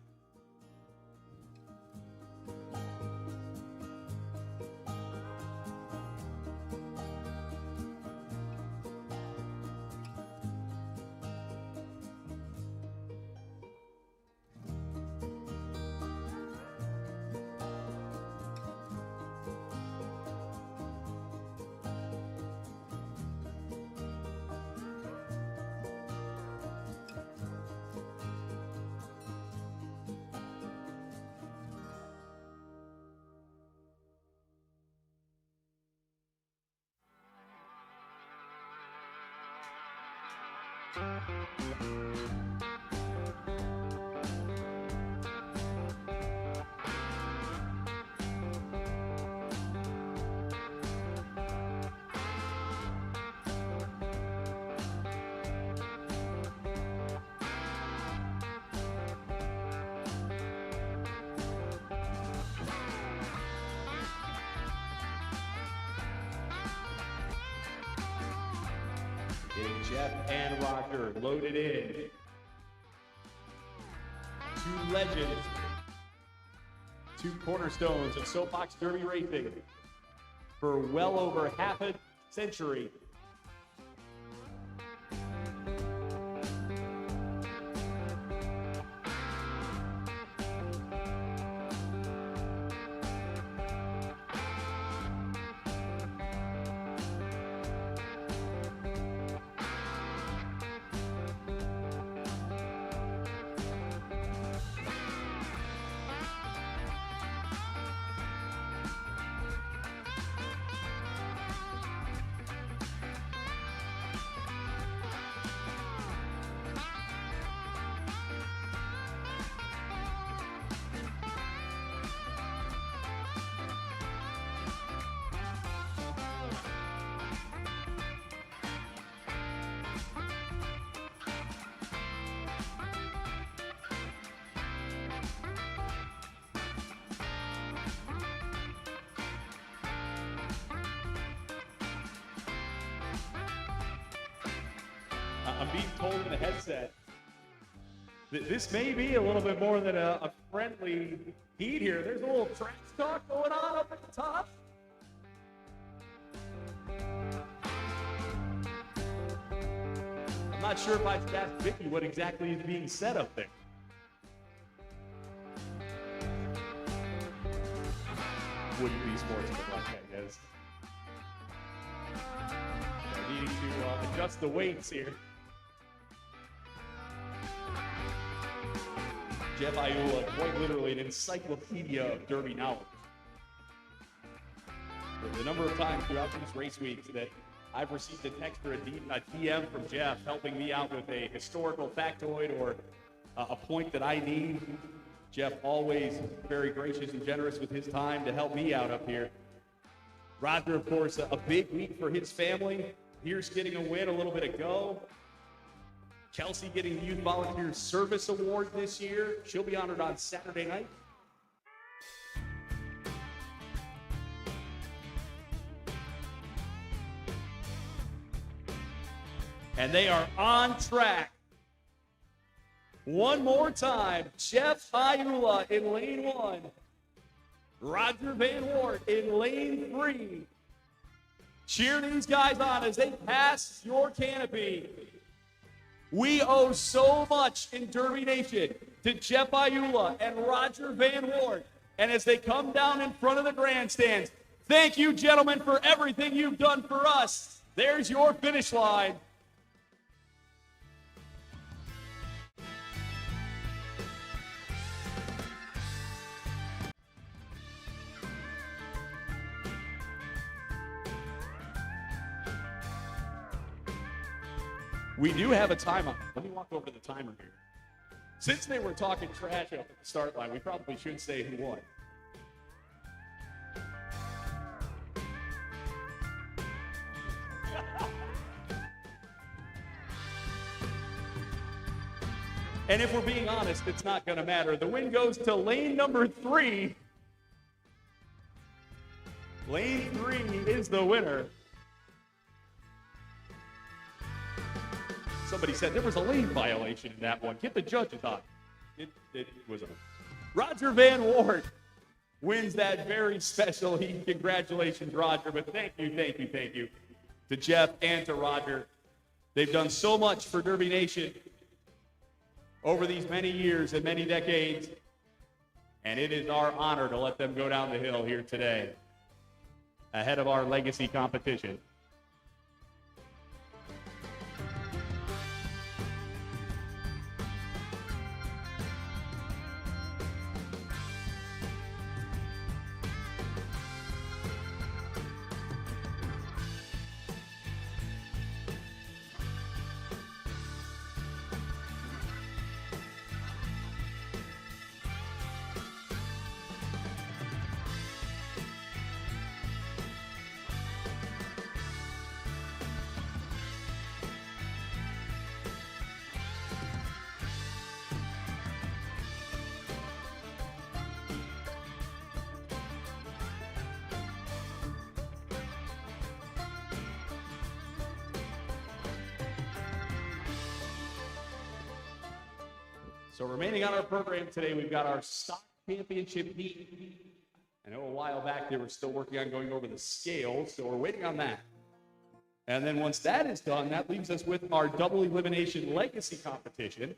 Getting Jeff and Roger loaded in. 2 legends, 2 cornerstones of soapbox derby racing for well over half a century. I'm being told in the headset that this may be a little bit more than a friendly heat here. There's a little trash talk going on up at the top. I'm not sure if I should ask Vicky what exactly is being said up there. Wouldn't be sports with like that, guys. Needing to adjust the weights here. Jeff Ayula, quite literally an encyclopedia of derby knowledge. For the number of times throughout these race weeks that I've received a text or a DM from Jeff helping me out with a historical factoid or a point that I need. Jeff always very gracious and generous with his time to help me out up here. Roger, of course, a big week for his family. Pierce getting a win a little bit ago. Kelsey getting the Youth Volunteer Service Award this year. She'll be honored on Saturday night. And they are on track. One more time, Jeff Ayula in lane 1. Roger Van Wart in lane 3. Cheer these guys on as they pass your canopy. We owe so much in Derby Nation to Jeff Ayula and Roger Van Ward. And as they come down in front of the grandstands, thank you, gentlemen, for everything you've done for us. There's your finish line. We do have a timer. Let me walk over to the timer here. Since they were talking trash up at the start line, we probably should say who won. And if we're being honest, it's not going to matter. The win goes to lane number 3. Lane 3 is the winner. Somebody said there was a lane violation in that one. Get the judges on. It was a Roger Van Ward wins that very special heat. Congratulations, Roger. But thank you to Jeff and to Roger. They've done so much for Derby Nation over these many years and many decades. And it is our honor to let them go down the hill here today ahead of our legacy competition. So remaining on our program today, we've got our stock championship heat. I know a while back they were still working on going over the scales, so we're waiting on that. And then once that is done, that leaves us with our double elimination legacy competition.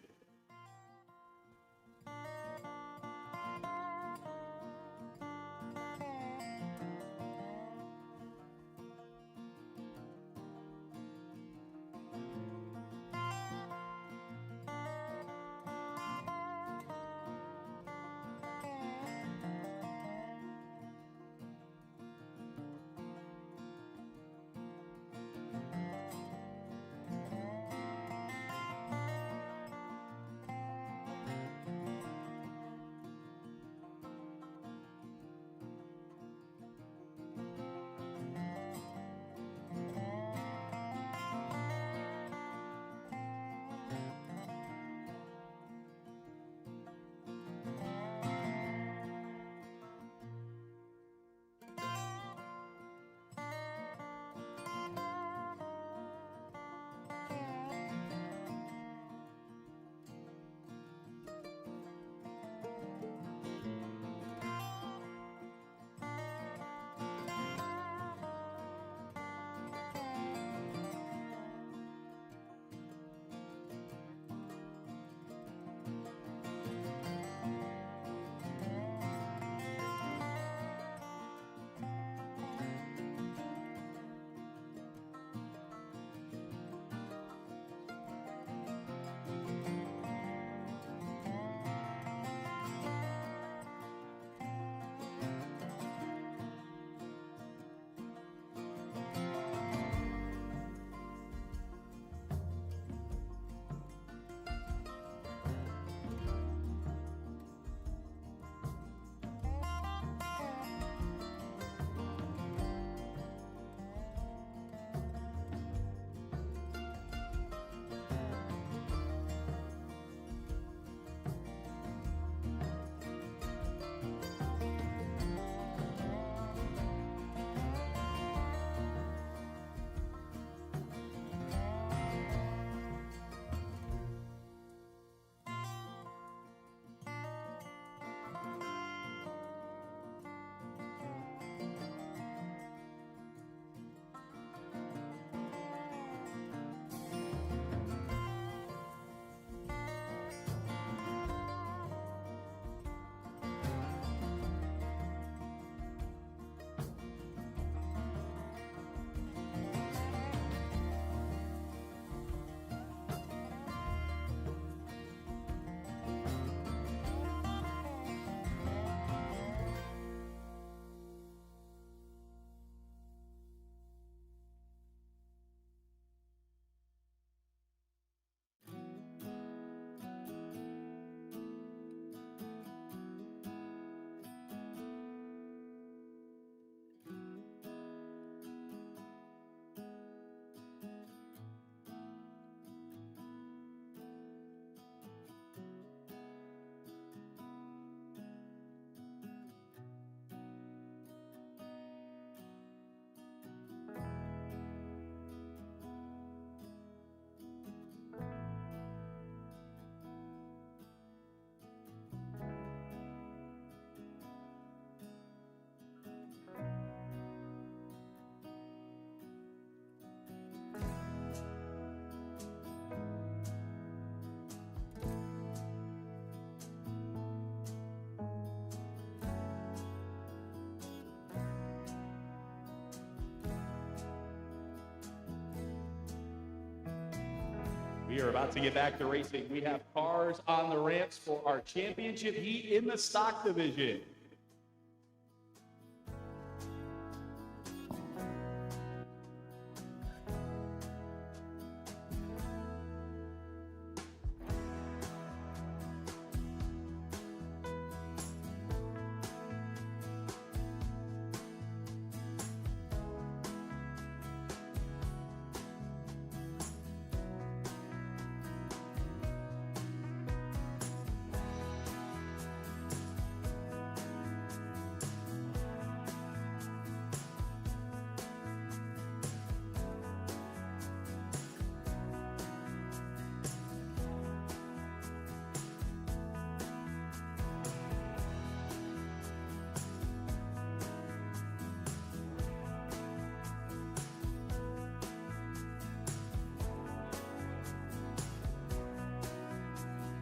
We are about to get back to racing. We have cars on the ramps for our championship heat in the stock division.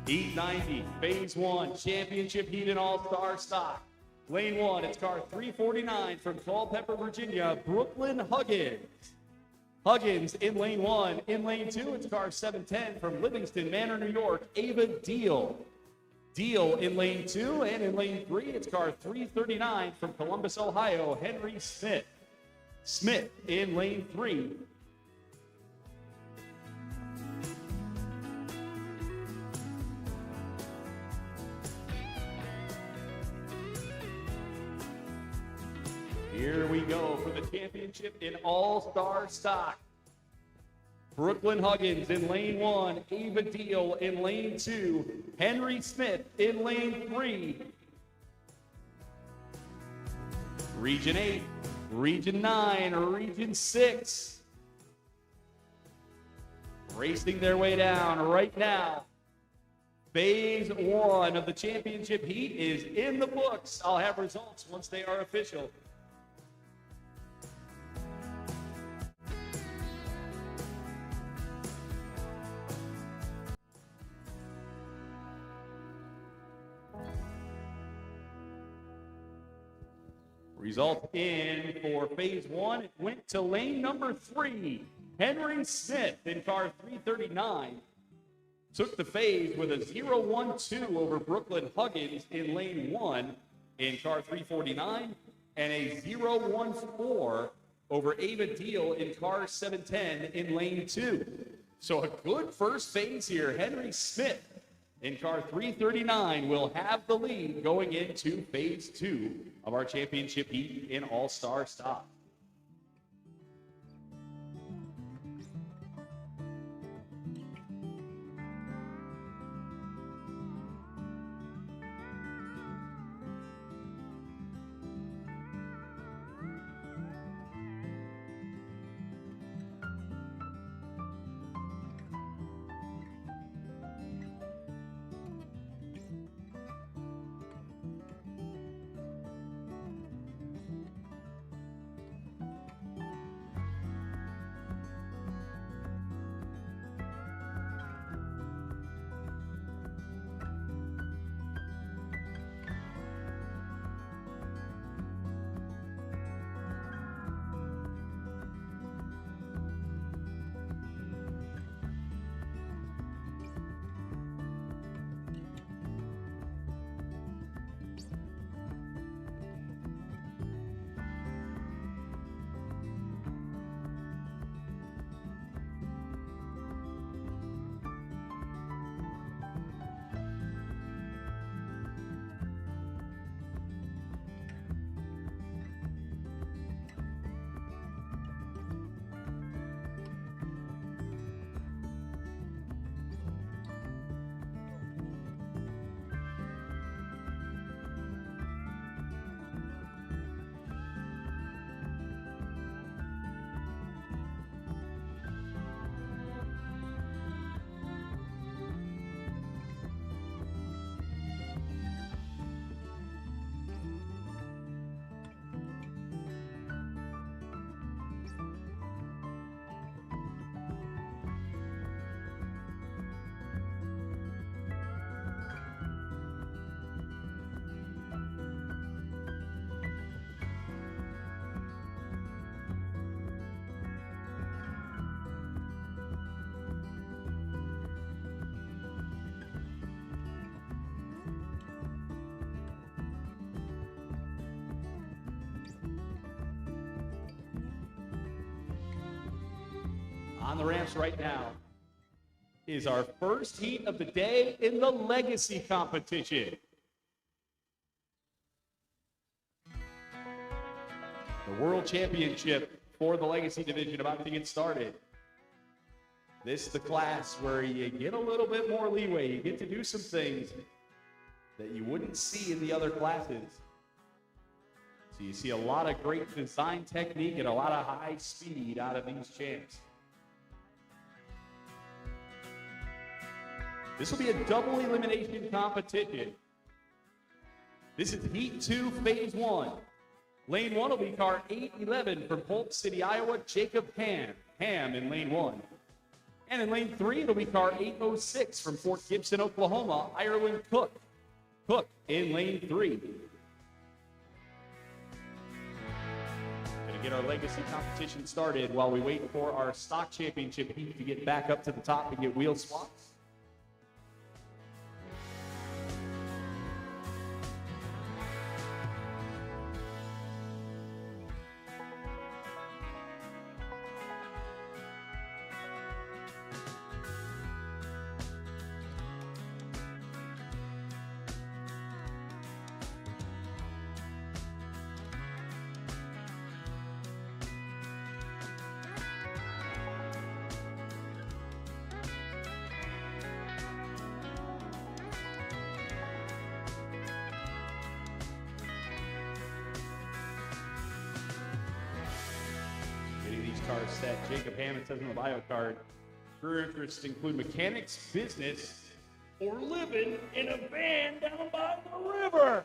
Heat 90, Phase 1, Championship Heat in All-Star Stock. Lane 1, it's car 349 from Culpeper, Virginia, Brooklyn Huggins. Huggins in Lane 1. In Lane 2, it's car 710 from Livingston Manor, New York, Ava Deal. Deal in Lane 2, and in Lane 3, it's car 339 from Columbus, Ohio, Henry Smith. Smith in Lane 3. Here we go for the championship in All-Star Stock. Brooklyn Huggins in Lane 1, Ava Deal in Lane 2, Henry Smith in Lane 3. Region 8, Region 9, Region 6. Racing their way down right now. Phase 1 of the championship heat is in the books. I'll have results once they are official. Result in for Phase 1, it went to lane number 3. Henry Smith in car 339 took the phase with a 0-1-2 over Brooklyn Huggins in lane 1 in car 349 and a 0-1-4 over Ava Deal in car 710 in lane 2. So a good first phase here. Henry Smith in car 339 will have the lead going into Phase 2 of our championship heat in All-Star Stock. On the ramps right now is our first heat of the day in the Legacy competition. The World Championship for the Legacy division about to get started. This is the class where you get a little bit more leeway. You get to do some things that you wouldn't see in the other classes. So you see a lot of great design technique and a lot of high speed out of these champs. This will be a double elimination competition. This is Heat 2, Phase 1. Lane 1 will be car 811 from Polk City, Iowa, Jacob Ham in lane 1. And in lane 3, it'll be car 806 from Fort Gibson, Oklahoma, Ireland Cook in lane 3. Gonna get our Legacy competition started while we wait for our stock championship heat to get back up to the top and get wheel swaps. Cars set. Jacob Hammond says on the bio card, career interests include mechanics, business, or living in a van down by the river.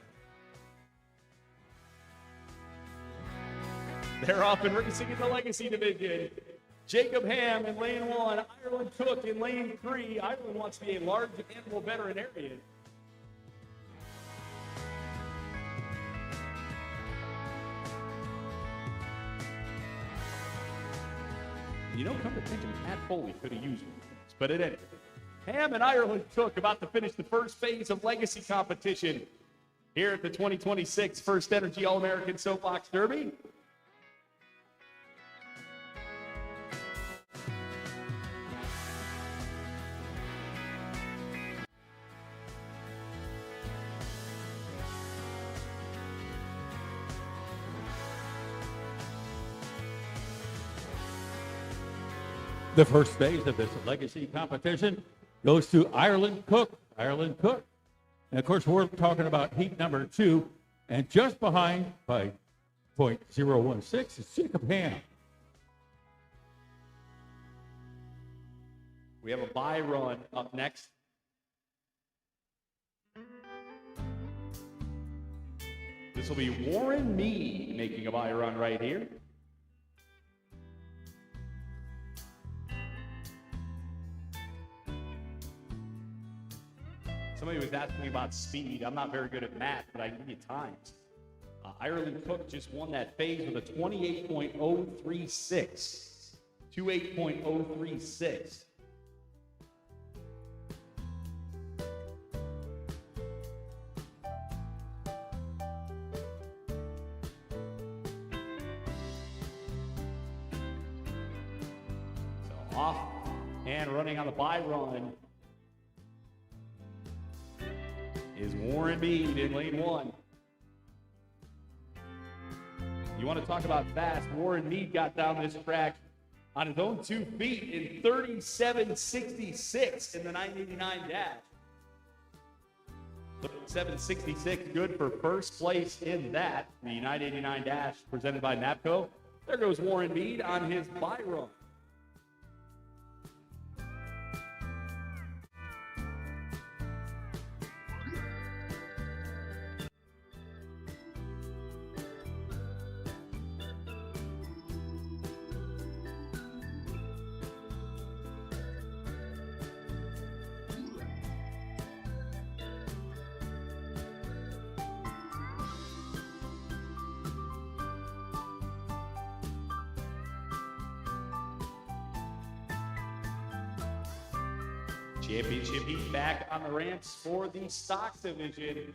They're off and racing in the Legacy division. Jacob Ham in lane 1, Ireland Cook in lane 3. Ireland wants to be a large animal veterinarian. You know, come to think of it, Matt Foley could have used one, but it ended. Ham and Ireland Cook about to finish the first phase of Legacy competition here at the 2026 FirstEnergy All-American Soapbox Derby. The first phase of this Legacy competition goes to Ireland Cook. Ireland Cook. And of course, we're talking about heat number 2. And just behind by .016 is Jacob Ham. We have a bye run up next. This will be Warren Mead making a bye run right here. Somebody was asking me about speed. I'm not very good at math, but I can give you times. Ireland Cook just won that phase with a 28.036. 28.036. So off and running on the bye run is Warren Mead in lane 1. You want to talk about fast? Warren Mead got down this track on his own 2 feet in 37.66 in the 989 dash. 37.66, good for first place in that. The 989 dash presented by NAPCO. There goes Warren Mead on his bye run. Championship heat back on the ramps for the stock division.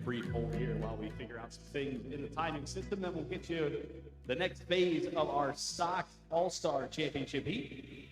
brief hold here while we figure out some things in the timing system. Then we'll get you the next phase of our stock All-Star Championship heat.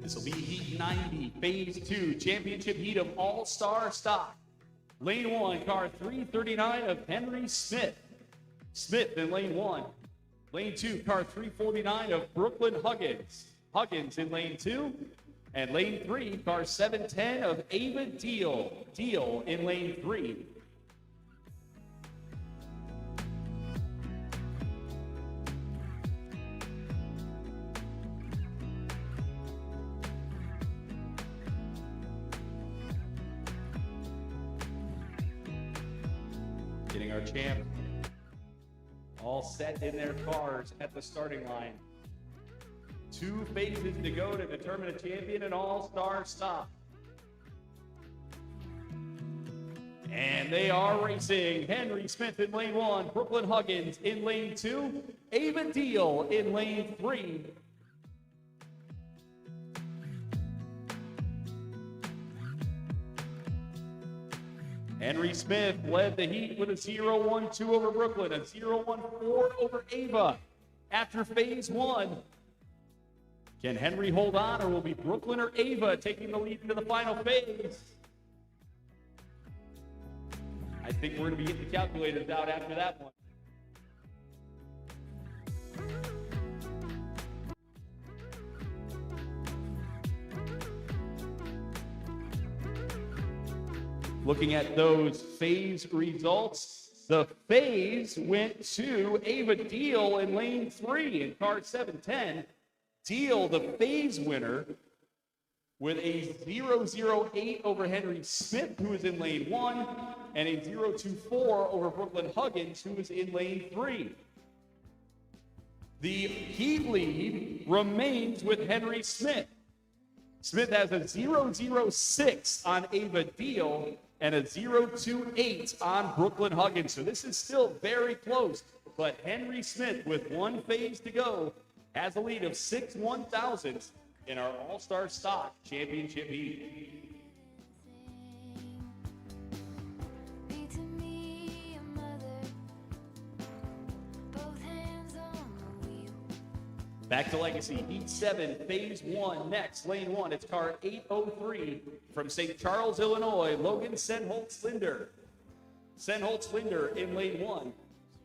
This will be Heat 90, Phase 2, Championship Heat of All-Star Stock. Lane 1, car 339 of Henry Smith. Smith in lane 1. Lane 2, car 349 of Brooklyn Huggins. Huggins in lane 2. And lane 3, car 710 of Ava Deal. Deal in lane 3. Getting our champ all set in their cars at the starting line. 2 phases to go to determine a champion in All-Star Stock. And they are racing. Henry Smith in lane 1, Brooklyn Huggins in lane 2, Ava Deal in lane 3. Henry Smith led the heat with a 0-1-2 over Brooklyn, a 0-1-4 over Ava after phase 1. Can Henry hold on, or will be Brooklyn or Ava taking the lead into the final phase? I think we're going to be getting the calculators out after that one. Looking at those phase results, the phase went to Ava Deal in lane 3 in car 710. Deal, the phase winner, with a 0-0-8 over Henry Smith, who is in lane 1, and a 0-2-4 over Brooklyn Huggins, who is in lane 3. The heat lead remains with Henry Smith. Smith has a 0-0-6 on Ava Deal and a 0-2-8 on Brooklyn Huggins. So this is still very close, but Henry Smith, with 1 phase to go, has a lead of 6 1,000ths in our All-Star Stock Championship heat. Be to me a mother, both hands on the wheel. Back to Legacy, Heat 7, Phase 1. Next, Lane 1, it's car 803 from St. Charles, Illinois, Logan Senholtz-Linder. Senholtz-Linder in Lane 1.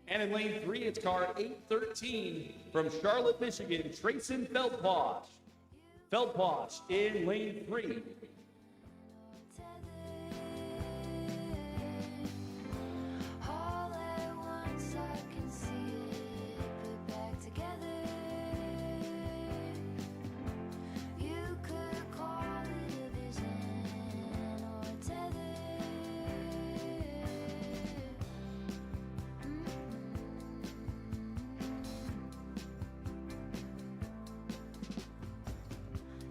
And in Lane 3, it's car 813 from Charlotte, Michigan, Trayson Feldposh. Feldposh in Lane 3. All at once I can see it put back together. You could call it a vision or a tether.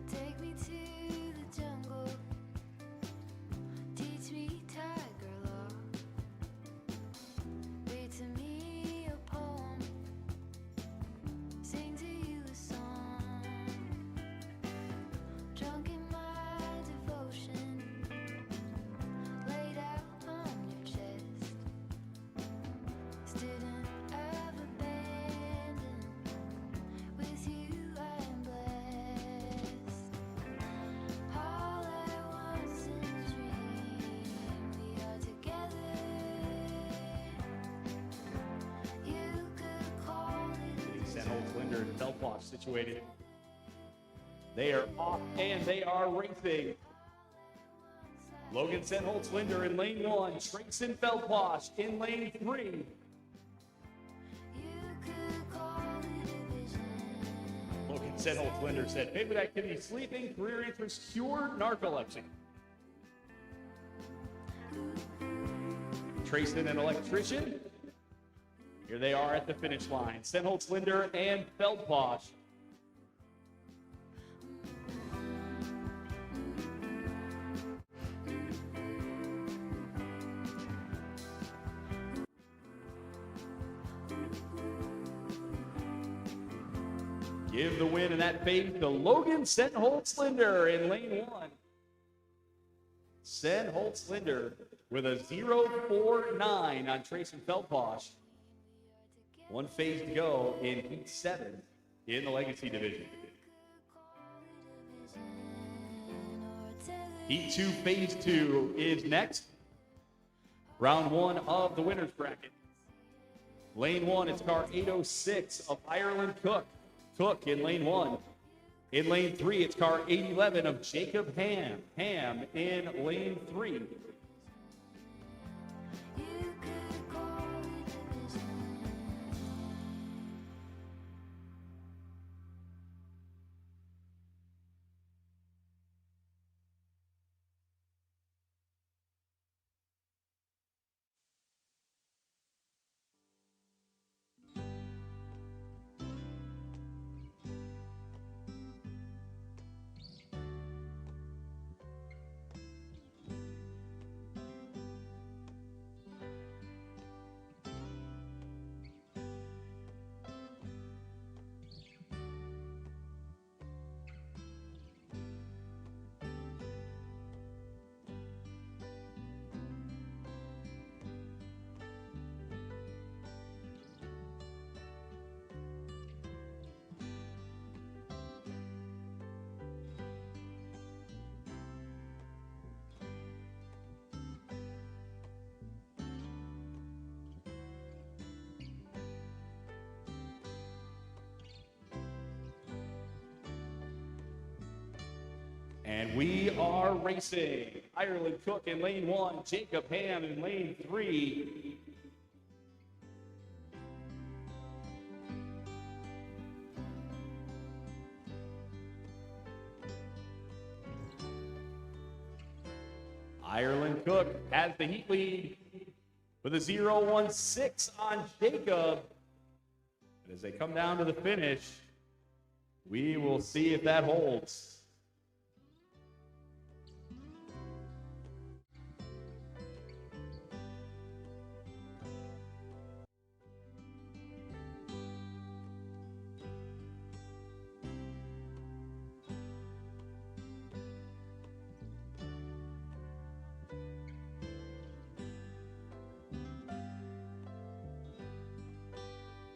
Take me to the jungle, teach me tiger law. Read to me a poem, sing to you a song. Drunk in my devotion, laid out on your chest. Student of abandon, with you I am blessed. All at once in a dream, we are together. You could call it a Senholtz-Linder and Feldposh situated. They are off and they are racing. Logan Senholtz-Linder in Lane 1, Trayson Feldposh in Lane 3. You could call it a vision. Logan Senholtz-Linder said, favorite activity, sleeping, career interest, cure narcolepsy. Trayson and Electrician. Here they are at the finish line. Senholz, Linder, and Feldposh. Give the win in that fade to Logan Senholz Linder in lane 1. Senholz Linder with a 0.49 on Trayson Feldposh. One phase to go in Heat 7 in the Legacy Division. Heat 2, Phase 2 is next. Round 1 of the winner's bracket. Lane 1, it's car 806 of Ireland Cook. Cook in lane 1. In lane 3, it's car 811 of Jacob Ham. Ham in lane 3. And we are racing. Ireland Cook in lane 1, Jacob Ham in lane 3. Ireland Cook has the heat lead with a 0.16 on Jacob. And as they come down to the finish, we will see if that holds.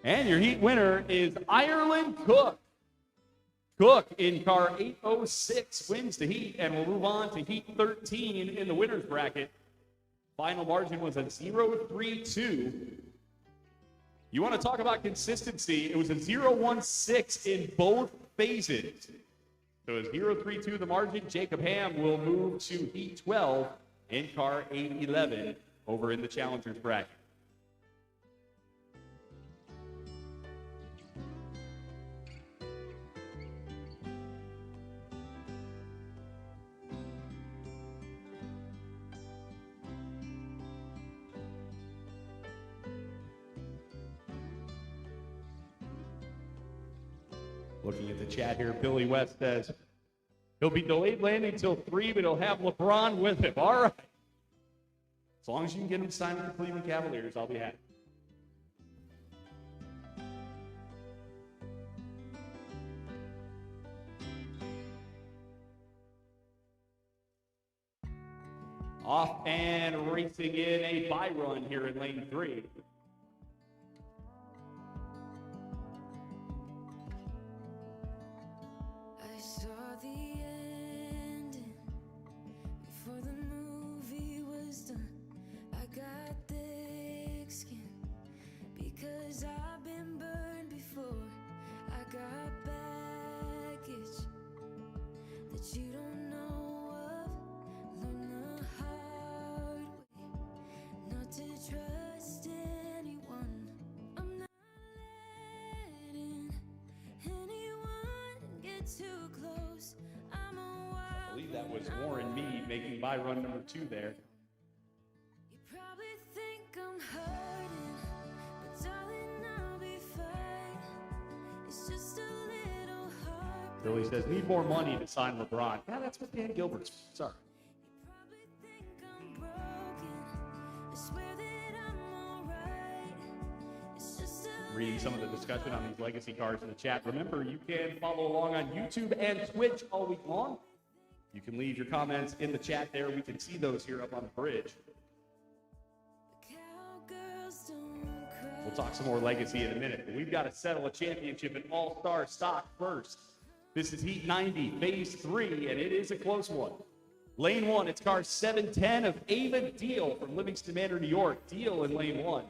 And your heat winner is Ireland Cook. Cook in car 806 wins the heat, and we'll move on to heat 13 in the winner's bracket. Final margin was a 0.32. You want to talk about consistency? It was a 0.16 in both phases. So it's 0.32 the margin. Jacob Ham will move to heat 12 in car 811 over in the challengers bracket. Looking at the chat here, Billy West says he'll be delayed landing until 3, but he'll have LeBron with him. All right. As long as you can get him signed with the Cleveland Cavaliers, I'll be happy. Off and racing in a bye run here in lane 3. I saw the ending before the movie was done. I got thick skin because I've been burned before. I got baggage that you don't know of. Learn the hard way not to trust anyone. I'm not letting anyone get too close. I'm a wild. I believe that was Warren Mead making bye run number 2 there. You probably think Billy says, need more money to sign LeBron. Yeah, that's what Dan Gilbert's. Sorry. Probably think I'm broken. I swear that I'm alright. It's just a Reading some of the discussion on these legacy cards in the chat. Remember, you can follow along on YouTube and Twitch all week long. You can leave your comments in the chat there. We can see those here up on the bridge. cowgirls don't cry. We'll talk some more legacy in a minute, but we've got to settle a championship in all-star stock first. This is Heat 90, Phase 3, and it is a close one. Lane 1, it's car 710 of Ava Deal from Livingston Manor, New York. Deal in lane 1.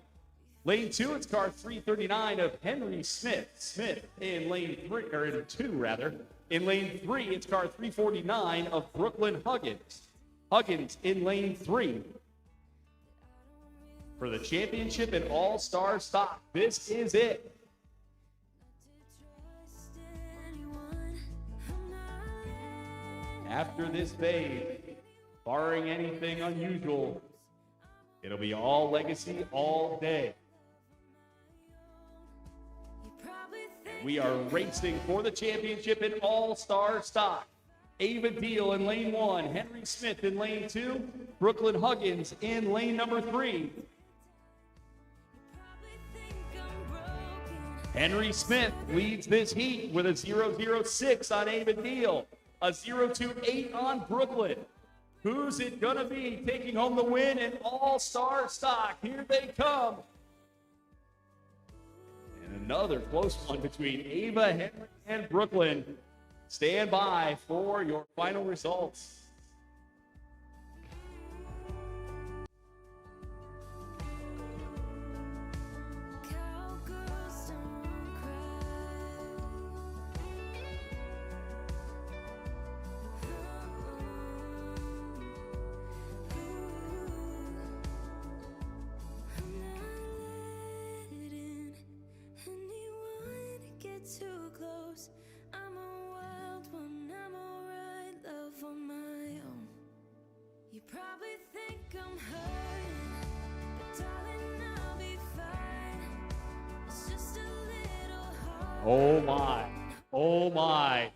Lane 2, it's car 339 of Henry Smith. Smith in lane 3, or in 2 rather. In lane 3, it's car 349 of Brooklyn Huggins. Huggins in lane 3. For the championship in all-star stock, this is it. Trust anyone. I'm not After this phase, barring anything unusual, it'll be all legacy all day. You probably think We are racing for the championship in all-star stock. Ava Deal in lane 1, Henry Smith in lane 2, Brooklyn Huggins in lane number 3. probably think I'm broken. Henry Smith leads this heat with a 0.06 on Ava Deal, a 0.28 on Brooklyn. Who's it gonna be taking home the win in all-star stock? Here they come. And another close one between Ava, Henry, and Brooklyn. Stand by for your final results. Cowgirls don't get too close. I'm a wild one, I'm alright, love on my own. You probably think I'm hurting, but darling, I'll be fine. It's just a little hard. Oh my, oh my,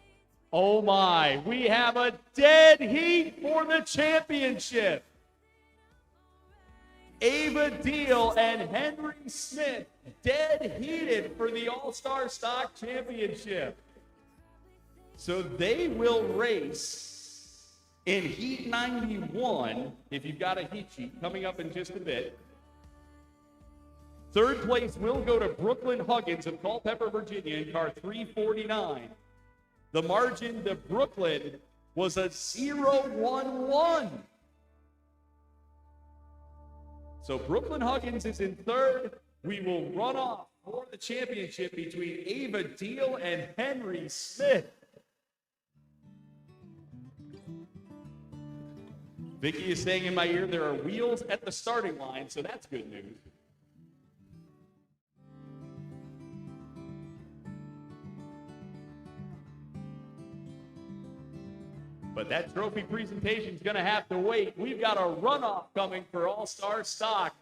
oh my. We have a dead heat for the championship. Ava Deal and Henry Smith dead heated for the All-Star Stock Championship. So they will race in Heat 91, if you've got a heat sheet coming up in just a bit. Third place will go to Brooklyn Huggins of Culpeper, Virginia in car 349. The margin to Brooklyn was a 0.11. So Brooklyn Huggins is in third. We will run off for the championship between Ava Deal and Henry Smith. Vicky is saying in my ear there are wheels at the starting line, so that's good news. But that trophy presentation is going to have to wait. We've got a runoff coming for All-Star Stock.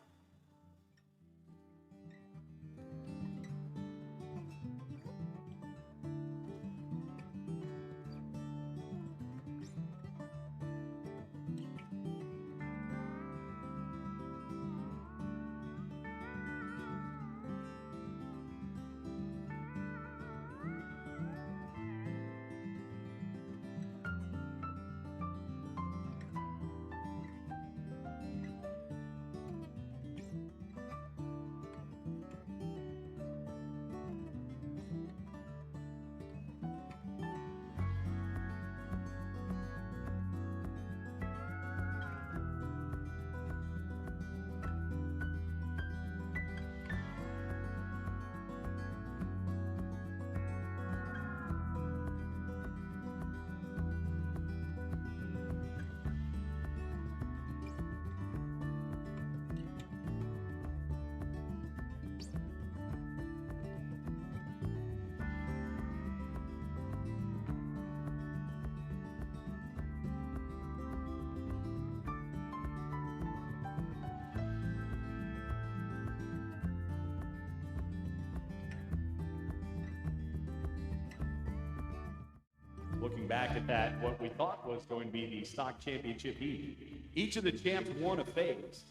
Looking back at that, what we thought was going to be the stock championship heat. Each of the champs won a phase.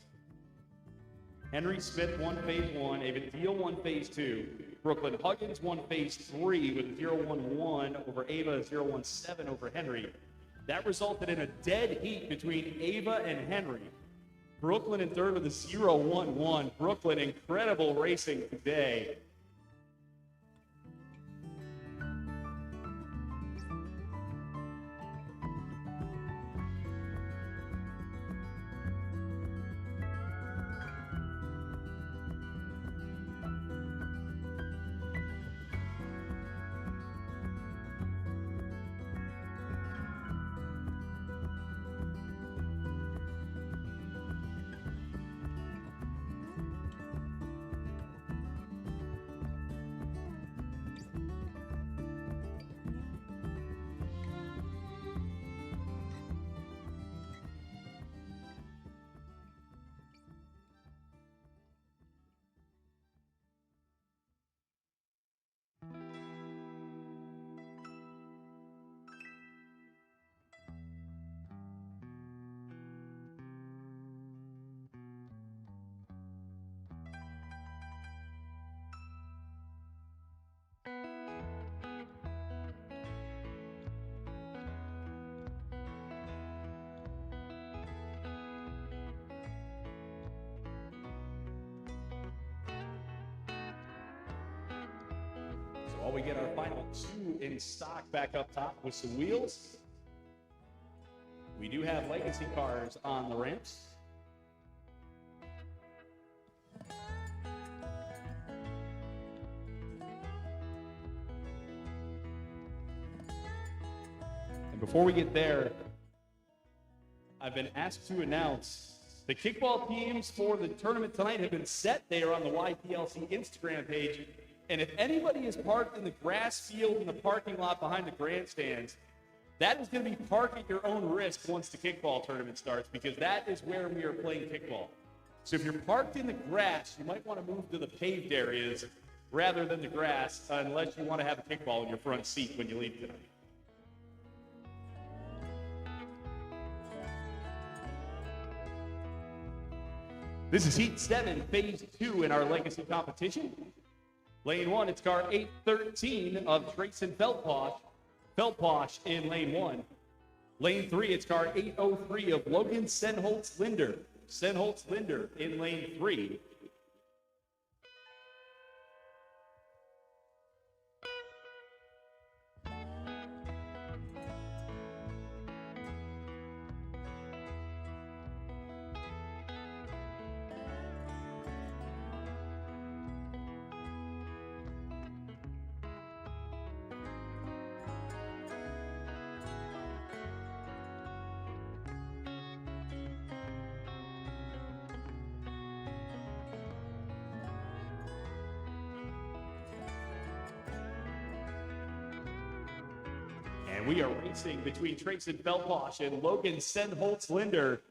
Henry Smith won phase 1, Ava Deal won phase 2, Brooklyn Huggins won phase 3 with a 0-1-1 over Ava, 0-1-7 over Henry. That resulted in a dead heat between Ava and Henry. Brooklyn in third with a 0-1-1. Brooklyn, incredible racing today. While we get our final 2 in stock back up top with some wheels, we do have legacy cars on the ramps. And before we get there, I've been asked to announce the kickball teams for the tournament tonight have been set. They are on the YPLC Instagram page. And if anybody is parked in the grass field in the parking lot behind the grandstands, that is going to be parked at your own risk once the kickball tournament starts, because that is where we are playing kickball. So if you're parked in the grass, you might want to move to the paved areas rather than the grass, unless you want to have a kickball in your front seat when you leave tonight. This is Heat 7, Phase 2 in our Legacy competition. Lane 1, it's car 813 of Trayson Feldposh in lane 1. Lane 3, it's car 803 of Logan Senholtz-Linder in lane 3. And we are racing between Trayson Feldposh and Logan Senholtz-Linder.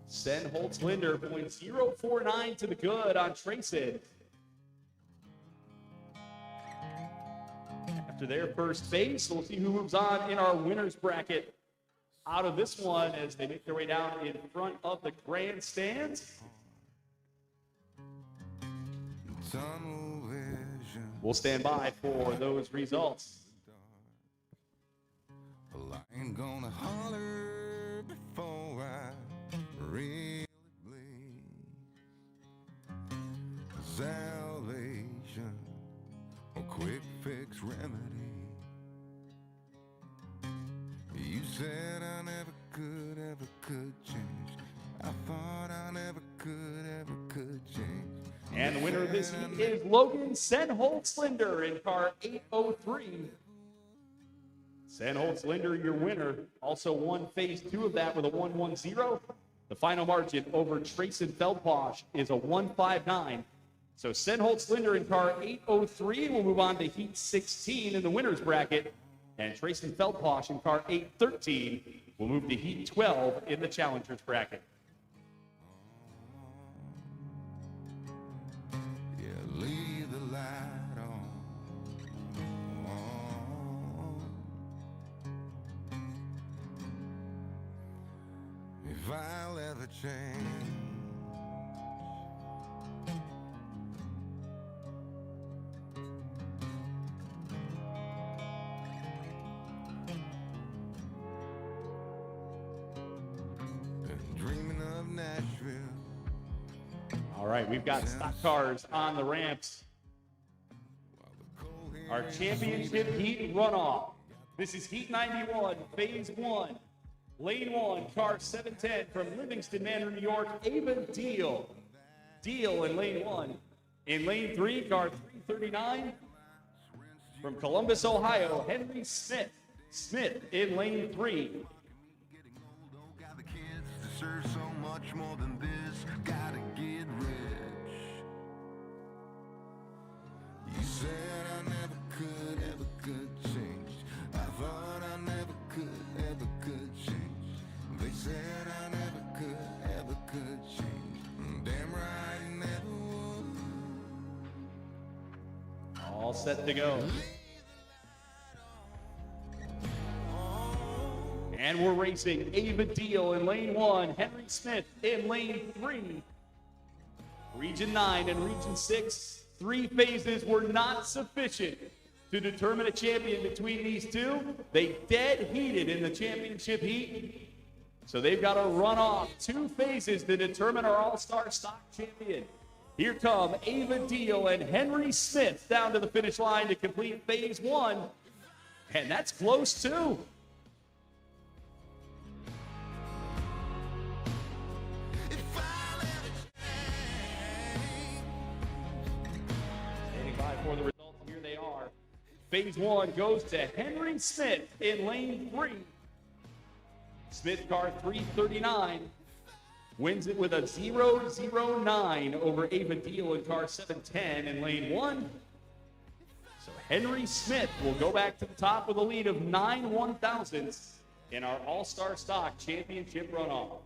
Senholtz-Linder points 0.49 to the good on Trayson. After their first phase, we'll see who moves on in our winners bracket out of this one as they make their way down in front of the grandstands. Tunnel vision. We'll stand by for those results. Well, I ain't gonna holler before I really bleed. Salvation, a quick fix remedy. You said I never could change. I thought I never could change. And the winner of this heat is Logan Senholtz-Linder in car 803. Senholtz-Linder, your winner, also won phase 2 of that with a 1-1-0. The final margin over Trayson Feldposh is a 1-5-9. So Senholtz-Linder in car 803 will move on to heat 16 in the winners bracket. And Trayson Feldposh in car 813 will move to heat 12 in the challengers bracket. Yeah, leave the light on. if I'll ever change. And dreaming of Nashville. All right, we've got stock cars on the ramps. Our championship heat runoff. This is Heat 91, Phase 1. Lane 1, car 710 from Livingston Manor, New York, Ava Deal. Deal in Lane 1. In Lane 3, car 339 from Columbus, Ohio, Henry Smith. Smith in Lane 3. Getting old, oh God, the kids deserve so much more than this. Gotta get rich. You said I never could, ever could change. I thought I never could, ever could change. They said I never could, ever could change. Damn right, I never would. All set to go. And we're racing Ava Deal in Lane 1, Henry Smith in Lane 3. Region 9 and Region 6, 3 phases were not sufficient to determine a champion between these two. They dead heated in the championship heat. So they've got to run off 2 phases to determine our all-star stock champion. Here come Ava Deal and Henry Smith down to the finish line to complete Phase 1. And that's close too. Standing by for the results, here they are. Phase 1 goes to Henry Smith in Lane 3. Smith car 339 wins it with a 0.09 over Ava Deal in car 710 in Lane 1. So Henry Smith will go back to the top with a lead of 9 1/1000ths in our All-Star Stock Championship runoff.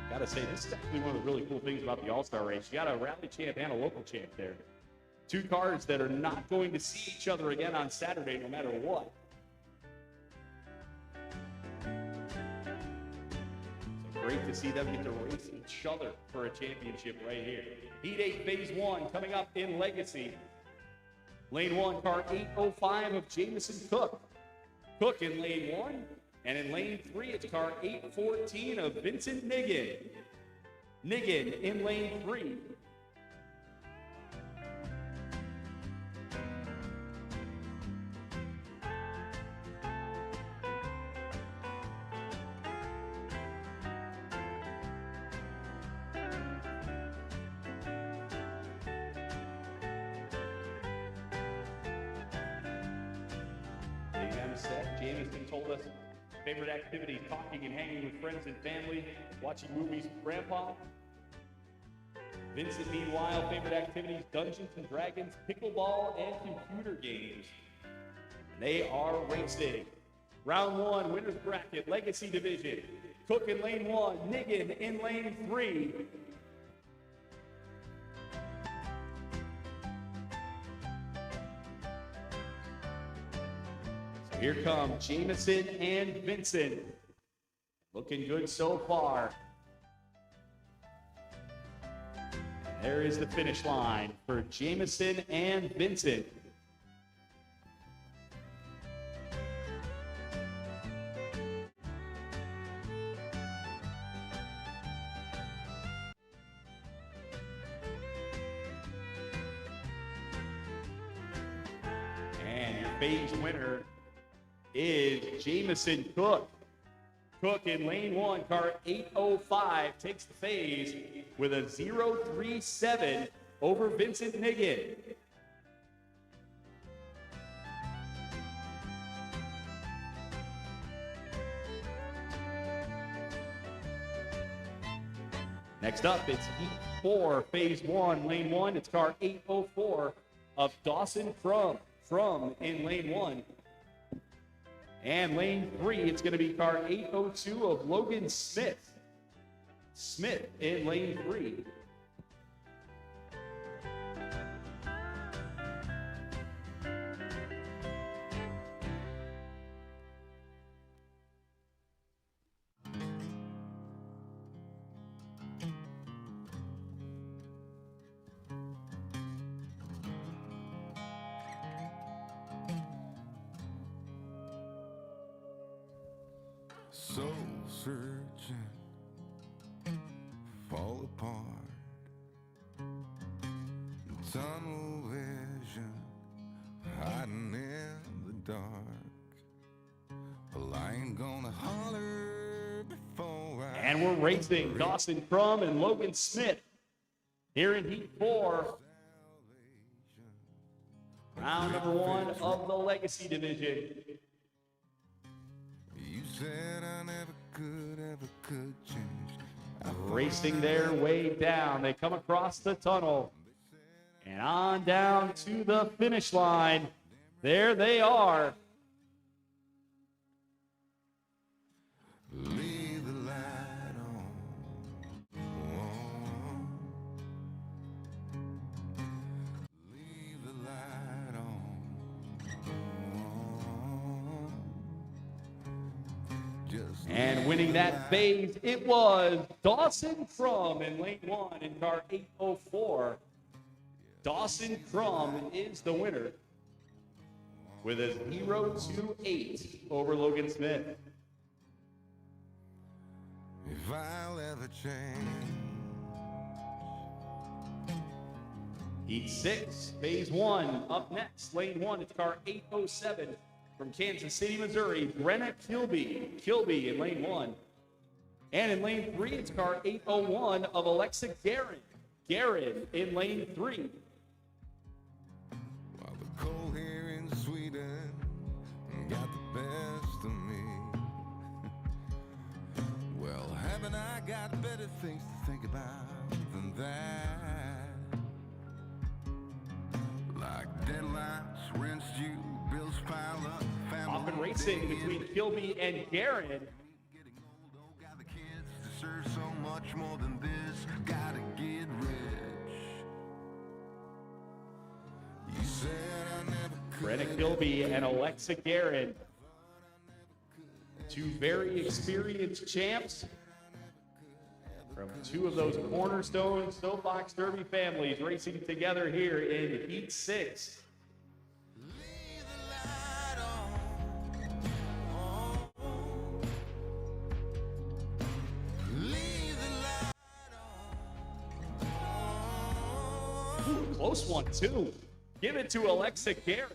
Gotta say, this is actually one of the really cool things about the All-Star race. You got a rally champ and a local champ there. 2 cars that are not going to see each other again on Saturday, no matter what. So great to see them get to race each other for a championship right here. Heat 8, Phase 1, coming up in Legacy. Lane 1, car 805 of Jamison Cook. Cook in Lane 1. And in Lane 3, it's car 814 of Vincent Niggin. Niggin in Lane 3. Jamison told us favorite activity, talking and hanging with friends and family, watching movies with Grandpa. Vincent, meanwhile, favorite activities, Dungeons and Dragons, pickleball, and computer games. They are racing. Round 1, winner's bracket, Legacy Division. Cook in Lane 1, Niggin in Lane 3. Here come Jamison and Vincent. Looking good so far. And there is the finish line for Jamison and Vincent. And your phase winner is Jamison Cook. Cook in Lane 1, car 805, takes the phase with a 0.37 over Vincent Niggin. Next up, it's Heat 4, Phase 1, Lane 1. It's car 804 of Dawson From in Lane 1. And Lane 3, it's going to be car 802 of Logan Smith. Smith in Lane 3. soul searching, fall apart, tunnel vision, hiding in the dark. Well, I ain't gonna holler before I. And we're racing Dawson Crum and Logan Smith here in Heat 4. Round number 1 of the Legacy Division. You said I never could change. Racing their way down. They come across the tunnel and on down to the finish line. There they are. Leave the light on. Leave the light on. Just And winning that phase, it was Dawson Crum in lane 1 in car 804. Dawson Crum is the winner with a 0.28 over Logan Smith. if I'll ever change. Heat 6, phase 1. Up next, lane 1, it's car 807 from Kansas City, Missouri, Brenna Kilby. Kilby in lane 1. And in lane 3, it's car 801 of Alexa Guerin. Guerin in lane 3. While the cold here in Sweden got the best of me. Well, haven't I got better things to think about than that? Like deadlines, rents due, bills pile up, family. Often racing between Kilby and Guerin. Getting old, oh God, the kids deserve so much more than this. Gotta get rich. You said I never could. Brenna Kilby and Alexa Guerin. Two very experienced champs from two of those cornerstone Soapbox Derby families racing together here in Heat 6. Leave the light on. Leave the light on. Ooh, close one, too. Give it to Alexa Guerin.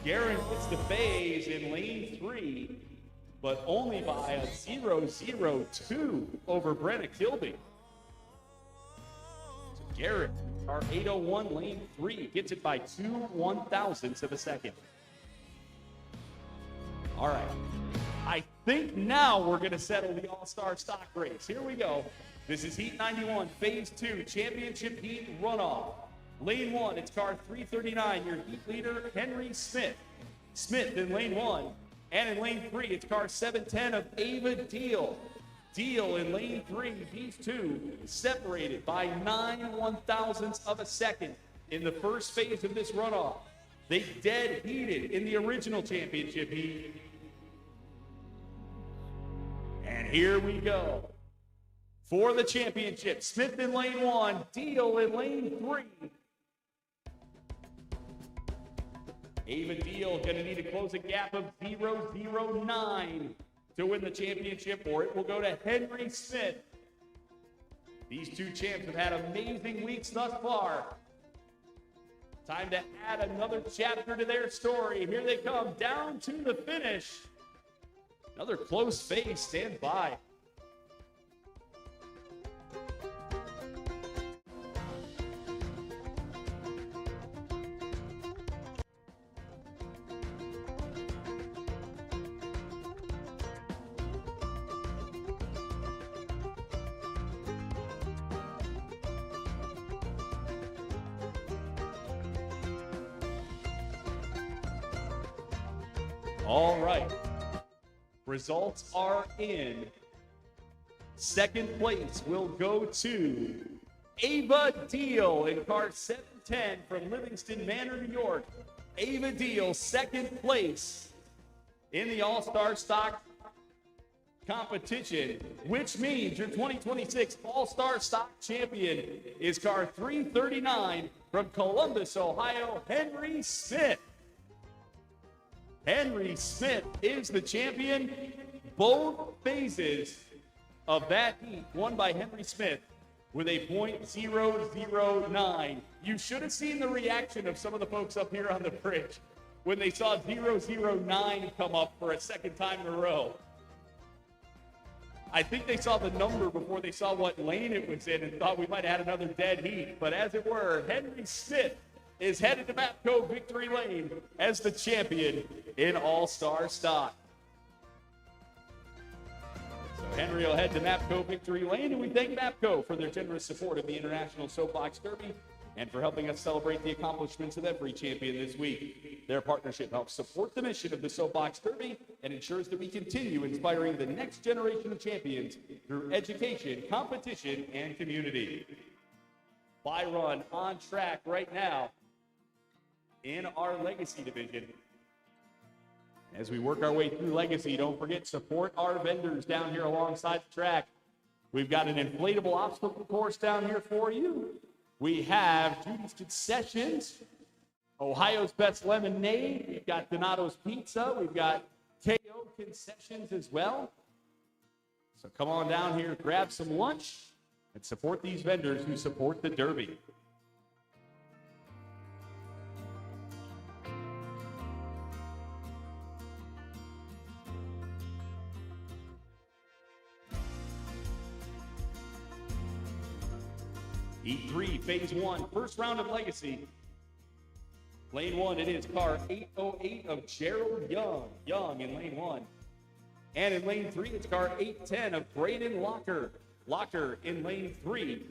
Guerin gets the phase in lane 3, but only by a 0.02 over Brenna Kilby. So Guerin, our 801 lane 3, gets it by 2/1000ths of a second. All right. I think now we're going to settle the All-Star Stock Race. Here we go. This is Heat 91, Phase 2, Championship Heat Runoff. Lane 1, it's car 339, your Heat leader, Henry Smith. Smith in lane 1. And in lane 3, it's car 710 of Ava Deal. Deal in lane 3, these two separated by 9/1000ths of a second in the first phase of this runoff. They dead heated in the original championship heat. And here we go. For the championship, Smith in lane 1, Deal in lane 3. Ava Deal going to need to close a gap of 0.09 to win the championship, or it will go to Henry Smith. These two champs have had amazing weeks thus far. Time to add another chapter to their story. Here they come down to the finish. Another close phase. Stand by. All right. Results are in. Second place will go to Ava Deal in car 710 from Livingston Manor, New York. Ava Deal, second place in the All-Star Stock competition, which means your 2026 All-Star Stock champion is car 339 from Columbus, Ohio, Henry Smith. Henry Smith is the champion. Both phases of that heat won by Henry Smith with a .009. You should have seen the reaction of some of the folks up here on the bridge when they saw 009 come up for a second time in a row. I think they saw the number before they saw what lane it was in and thought we might have had another dead heat. But as it were, Henry Smith is headed to Mapco Victory Lane as the champion in All-Star Stock. So Henry will head to Mapco Victory Lane, and we thank Mapco for their generous support of the International Soapbox Derby and for helping us celebrate the accomplishments of every champion this week. Their partnership helps support the mission of the Soapbox Derby and ensures that we continue inspiring the next generation of champions through education, competition, and community. Byron on track right now in our Legacy division. As we work our way through Legacy, don't forget, support our vendors down here alongside the track. We've got an inflatable obstacle course down here for you. We have Judy's Concessions, Ohio's Best Lemonade. We've got Donato's Pizza. We've got KO Concessions as well. So come on down here, grab some lunch, and support these vendors who support the Derby. Heat 3, Phase 1, first round of Legacy. Lane 1, it is car 808 of Gerald Young in lane 1. And in lane 3, it's car 810 of Braden Locker in lane 3.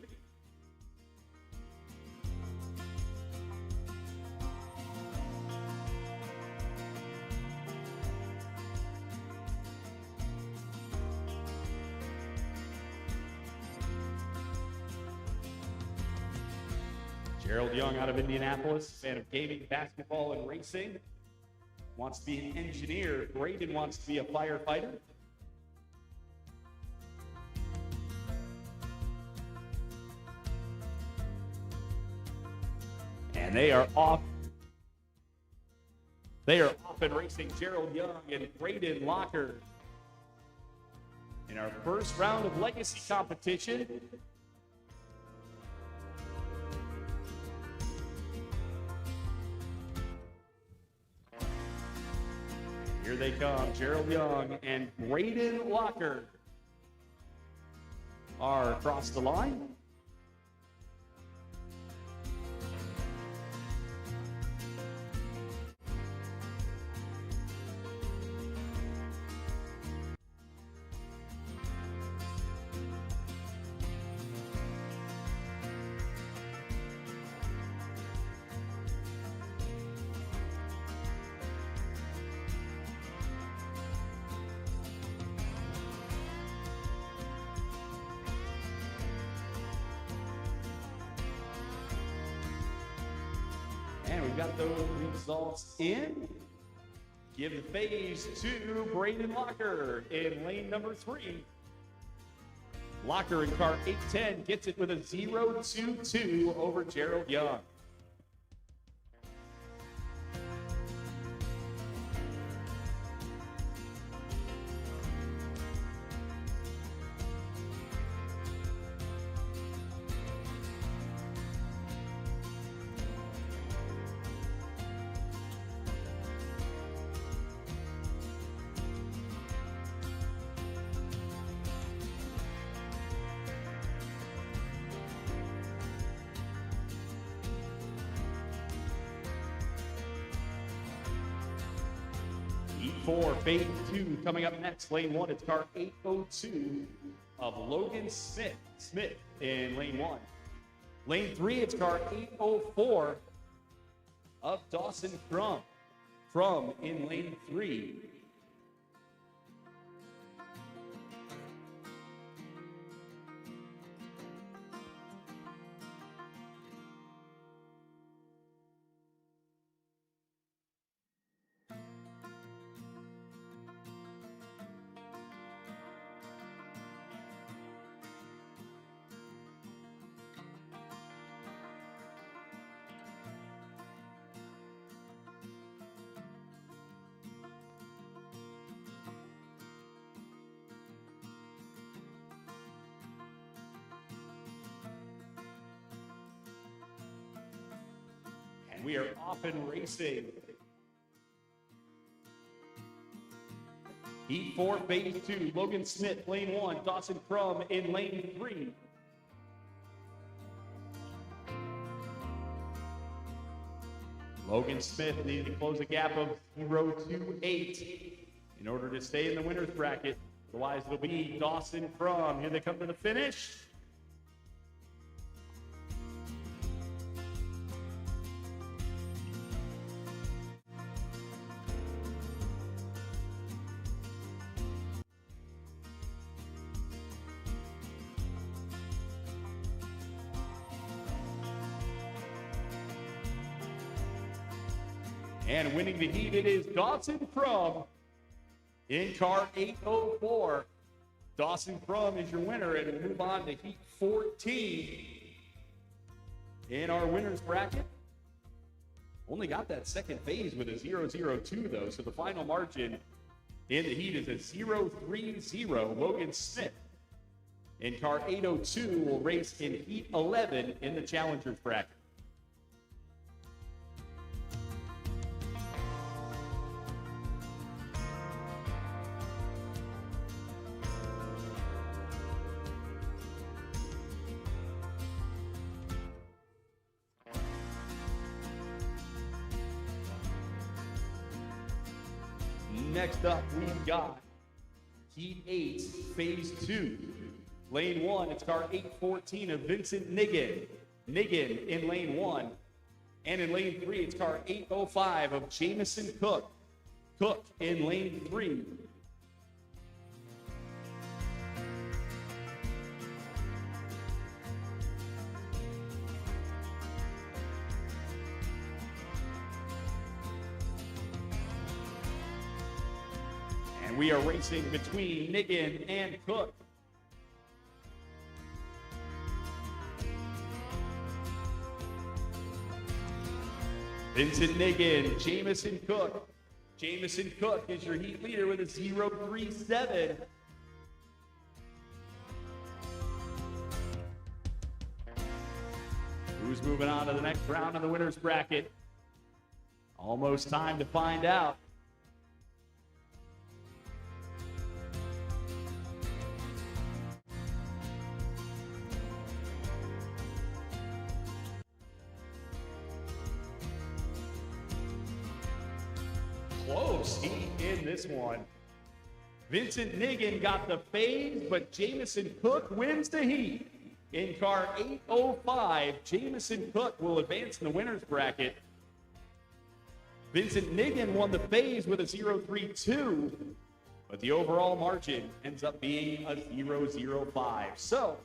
Gerald Young out of Indianapolis, fan of gaming, basketball, and racing. Wants to be an engineer. Braden wants to be a firefighter. And they are off. They are off and racing. Gerald Young and Braden Locker in our first round of Legacy competition. Here they come. Gerald Young and Braden Locker are across the line. And we've got those results in. Give the phase to Braden Locker in lane number 3. Locker in car 810 gets it with a 0.22 over Gerald Young. Heat 4, Phase 2 coming up next. Lane 1, it's car 802 of Logan Smith in lane 1. Lane 3, it's car 804 of Dawson Crum in lane 3. And we are off and racing. Heat 4, phase 2. Logan Smith, lane 1. Dawson Crum in lane 3. Logan Smith needed to close a gap of 0.28 in order to stay in the winner's bracket. Otherwise, it'll be Dawson Crum. Here they come to the finish. And winning the heat, it is Dawson Crum in car 804. Dawson Crum is your winner, and we'll move on to heat 14 in our winner's bracket. Only got that second phase with a 0.02 though, so the final margin in the heat is a 0.30. Logan Smith in car 802 will race in heat 11 in the challengers bracket. Next up, we've got Heat 8, Phase 2. Lane 1, it's car 814 of Vincent Niggin. Niggin in lane 1. And in lane 3, it's car 805 of Jamison Cook. Cook in lane 3. And we are racing between Niggin and Cook. Vincent Niggin, Jamison Cook. Jamison Cook is your heat leader with a 0.37. Who's moving on to the next round of the winner's bracket? Almost time to find out. Close heat in this one. Vincent Niggin got the phase, but Jamison Cook wins the heat. In car 805, Jamison Cook will advance in the winner's bracket. Vincent Niggin won the phase with a 0.32, but the overall margin ends up being a 0.05. So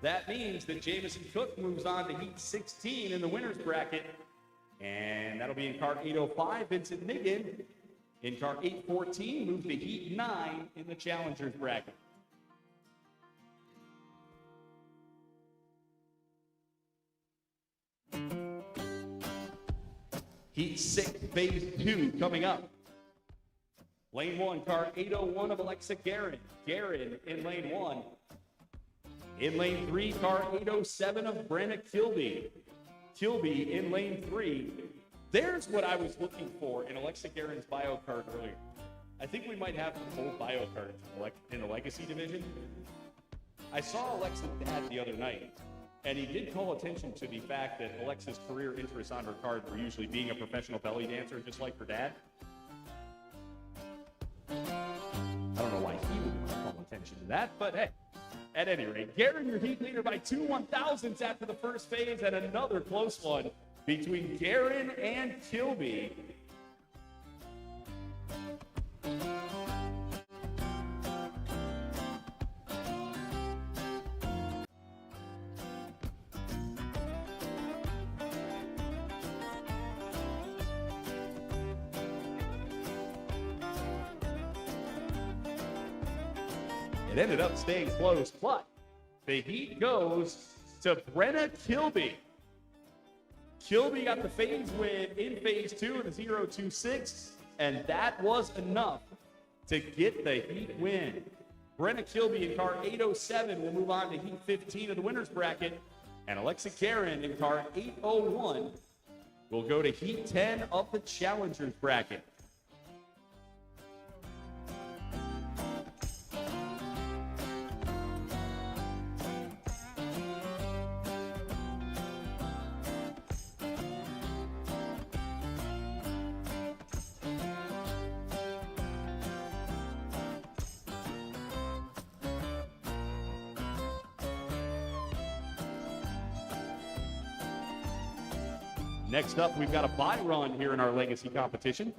that means that Jamison Cook moves on to heat 16 in the winner's bracket. And that'll be in car 805. Vincent Niggin in car 814 moves to heat 9 in the challengers bracket. Heat 6, phase 2 coming up. Lane 1, car 801 of Alexa Guerin. Guerin in lane 1. In lane 3, car 807 of Brenna Kilby. Kilby in lane 3. There's what I was looking for in Alexa Guerin's bio card earlier. I think we might have both bio cards in the Legacy division. I saw Alexa's dad the other night, and he did call attention to the fact that Alexa's career interests on her card were usually being a professional belly dancer, just like her dad. I don't know why he would want to call attention to that, but hey. At any rate, Guerin, your heat leader by 2 1,000ths after the first phase, and another close one between Guerin and Kilby. It ended up staying close, but the heat goes to Brenna Kilby. Kilby got the phase win in phase 2 with a 0.26, and that was enough to get the heat win. Brenna Kilby in car 807 will move on to heat 15 of the winner's bracket, and Alexa Guerin in car 801 We'll go to Heat 10 of the Challengers bracket. Next up, we've got a buy run here in our Legacy competition.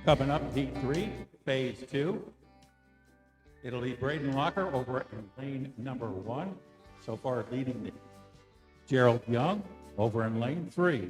Coming up, Heat 3, Phase 2. It'll be Braden Locker over in lane number 1. So far leading the Gerald Young over in lane 3.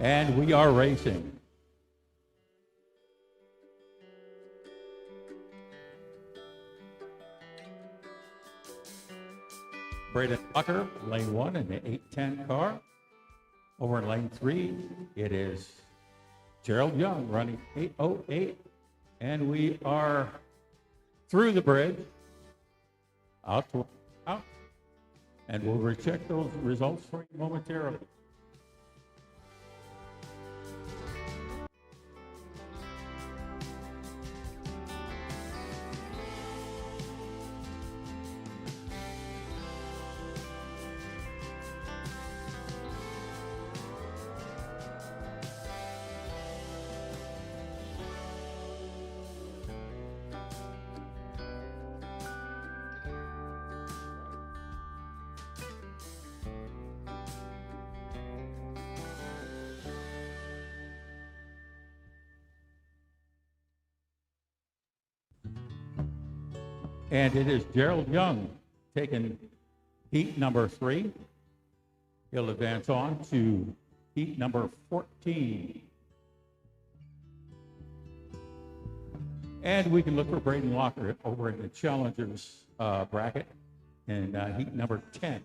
And we are racing. Braden Tucker, lane 1 in the 810 car. Over in lane 3, it is Gerald Young running 808. And we are through the bridge, out. And we'll recheck those results for you momentarily. And it is Gerald Young taking heat number 3. He'll advance on to heat number 14. And we can look for Braden Locker over in the Challengers bracket in heat number 10. Is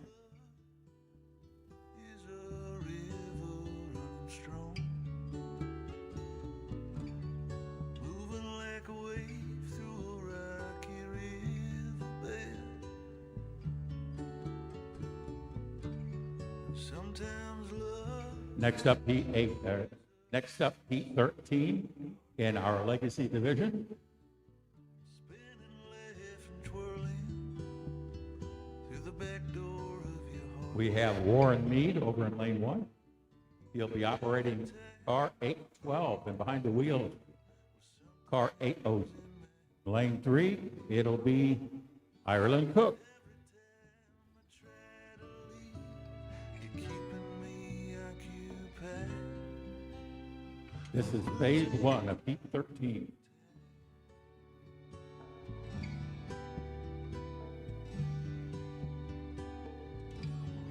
a river running strong, moving like a wave through a rocky riverbed. Sometimes love Next up, heat 13 in our Legacy division. spinning left and twirling through the back door of your heart. We have Warren Mead over in lane 1. He'll be operating car 812, and behind the wheel, car 80. Lane 3, it'll be Ireland Cook. You're keeping me occupied. This is phase 1 of heat 13.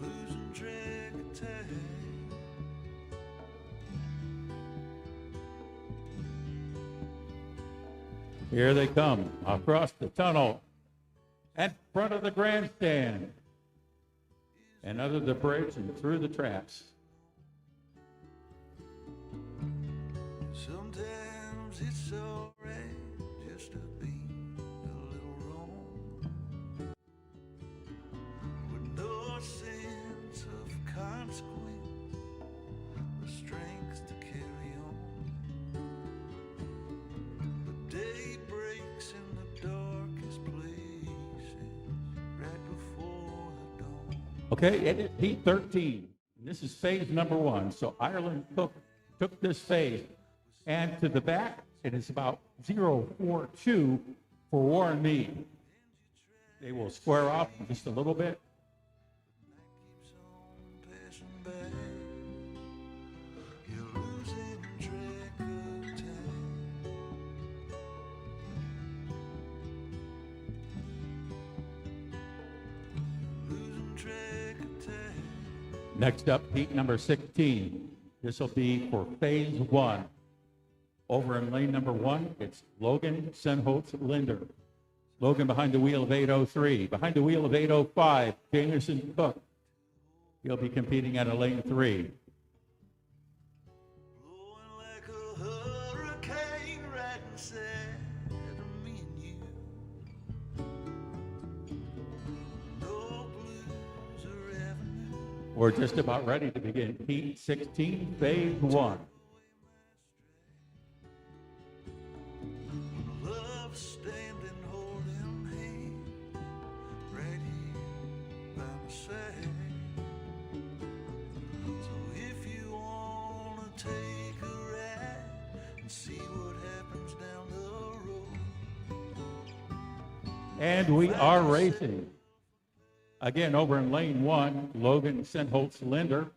Losing track of time. Here they come across the tunnel in front of the grandstand and under the bridge and through the traps. Sometimes it's alright just to be a little wrong, with no sense of consequence, the strength to carry on. The day breaks in the darkest places right before the dawn. Okay, it is heat 13. This is phase number 1. So Ireland Cook took this phase. And to the back, it is about 042 for Warren Mead. They will square off in just a little bit. Keeps on passing by. You're losing track of time. Losing track of time. Next up, heat number 16. This will be for phase 1. Over in lane number 1, it's Logan Senholtz Linder. Logan behind the wheel of 803. Behind the wheel of 805, Jameson Cook. He'll be competing out of lane 3. Blowing like a hurricane right inside of me and you. No blues or avenue. We're just about ready to begin heat 16, phase 1. Love standing holding hands right here by my side. So if you wanna take a ride and see what happens down the road. And we are racing. Again, over in lane 1, Logan Senholtz Linder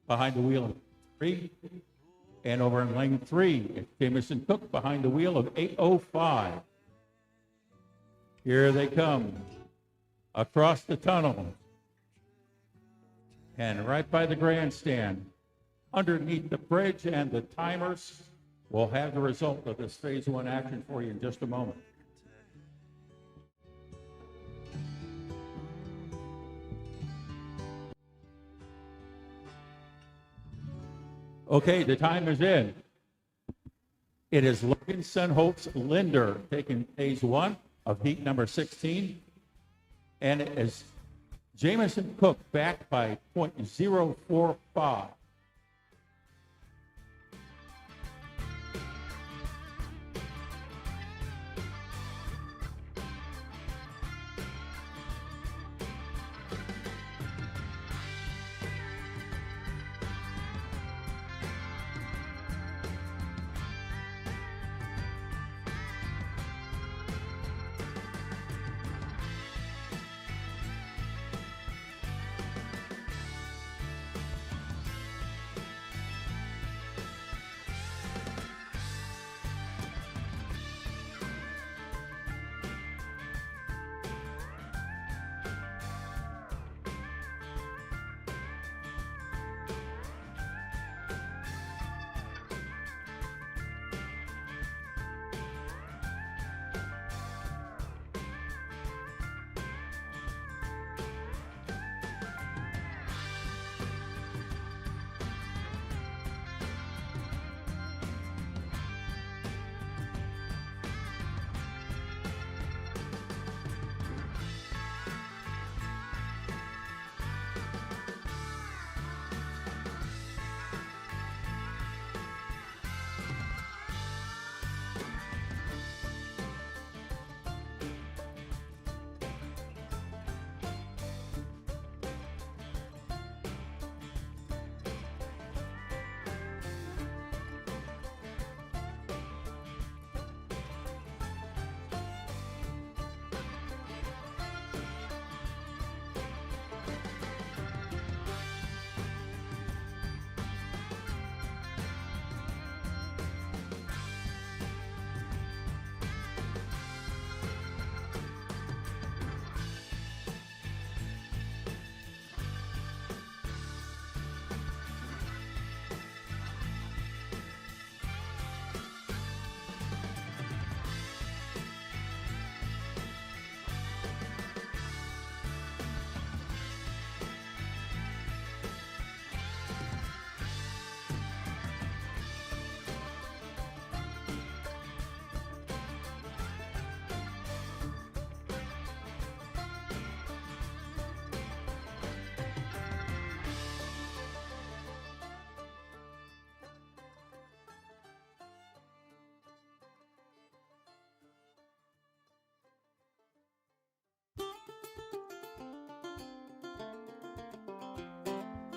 behind the wheel of 3. And over in lane 3, it's Jameson Cook behind the wheel of 805. Here they come across the tunnel and right by the grandstand. Underneath the bridge and the timers, we'll have the result of this phase 1 action for you in just a moment. Okay, the time is in. It is Logan Senholtz Linder taking phase 1 of heat number 16. And it is Jameson Cook back by .045.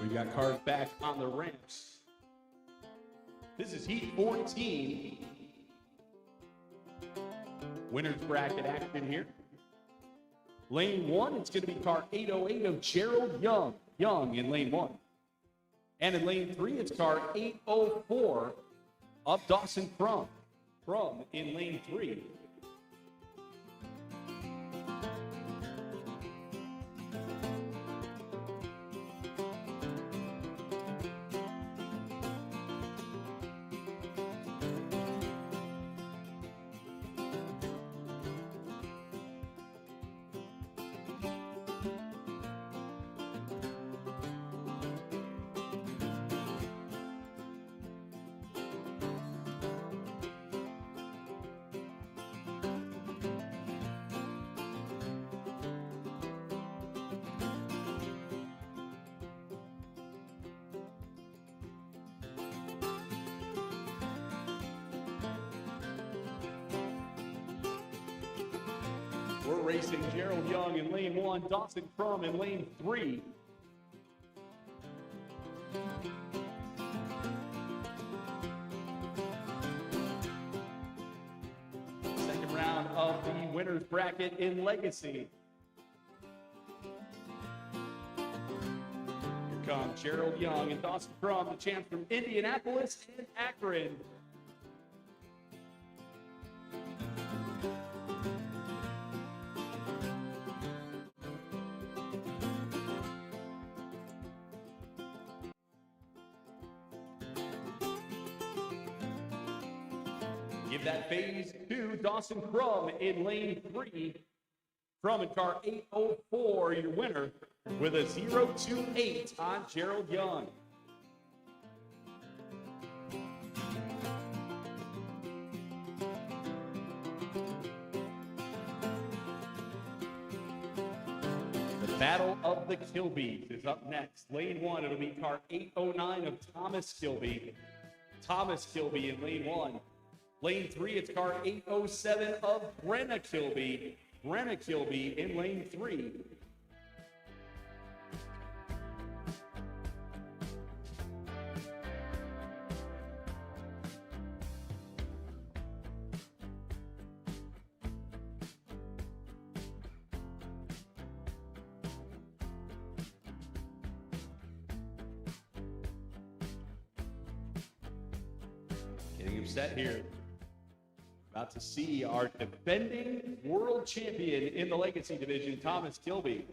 We've got cars back on the ramps. This is heat 14. Winner's bracket action here. Lane 1, it's going to be car 808 of Gerald Young in lane 1. And in lane 3, it's car 804 of Dawson Crum in lane 3. We're racing Gerald Young in lane 1, Dawson Crum in lane 3. Second round of the winner's bracket in Legacy. Here come Gerald Young and Dawson Crum, the champs from Indianapolis and Akron. Give that phase to Dawson Crum in lane 3. Crum in car 804, your winner, with a 028 on Gerald Young. The Battle of the Kilbys is up next. Lane 1, it'll be car 809 of Thomas Kilby. Thomas Kilby in lane 1. Lane 3, it's car 807 of Brenna Kilby. Brenna Kilby in lane 3. Getting him set here. About to see our defending world champion in the Legacy division, Thomas Kilby.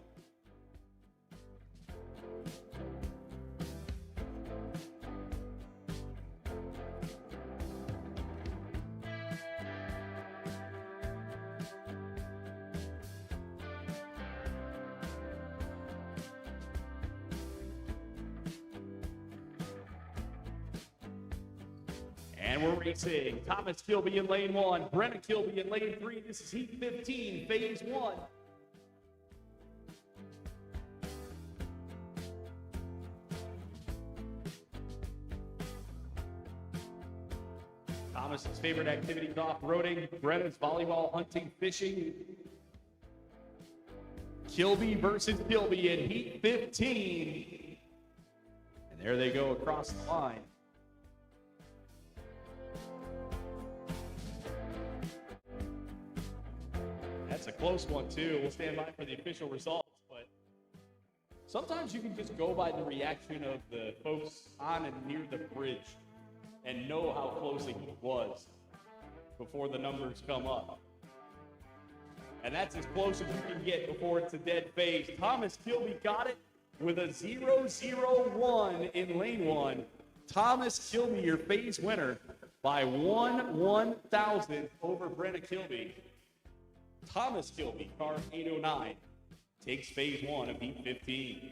And we're racing. Thomas Kilby in lane 1, Brenna Kilby in lane 3. This is heat 15, phase 1. Thomas's favorite activity is off-roading. Brenna's volleyball, hunting, fishing. Kilby versus Kilby in heat 15. And there they go across the line. That's a close one, too. We'll stand by for the official results, but sometimes you can just go by the reaction of the folks on and near the bridge and know how close it was before the numbers come up. And that's as close as you can get before it's a dead phase. Thomas Kilby got it with a 0-0-1 in lane 1. Thomas Kilby, your phase winner by 1/1000 over Brenna Kilby. Thomas Kilby, car 809, takes phase 1 of heat 15.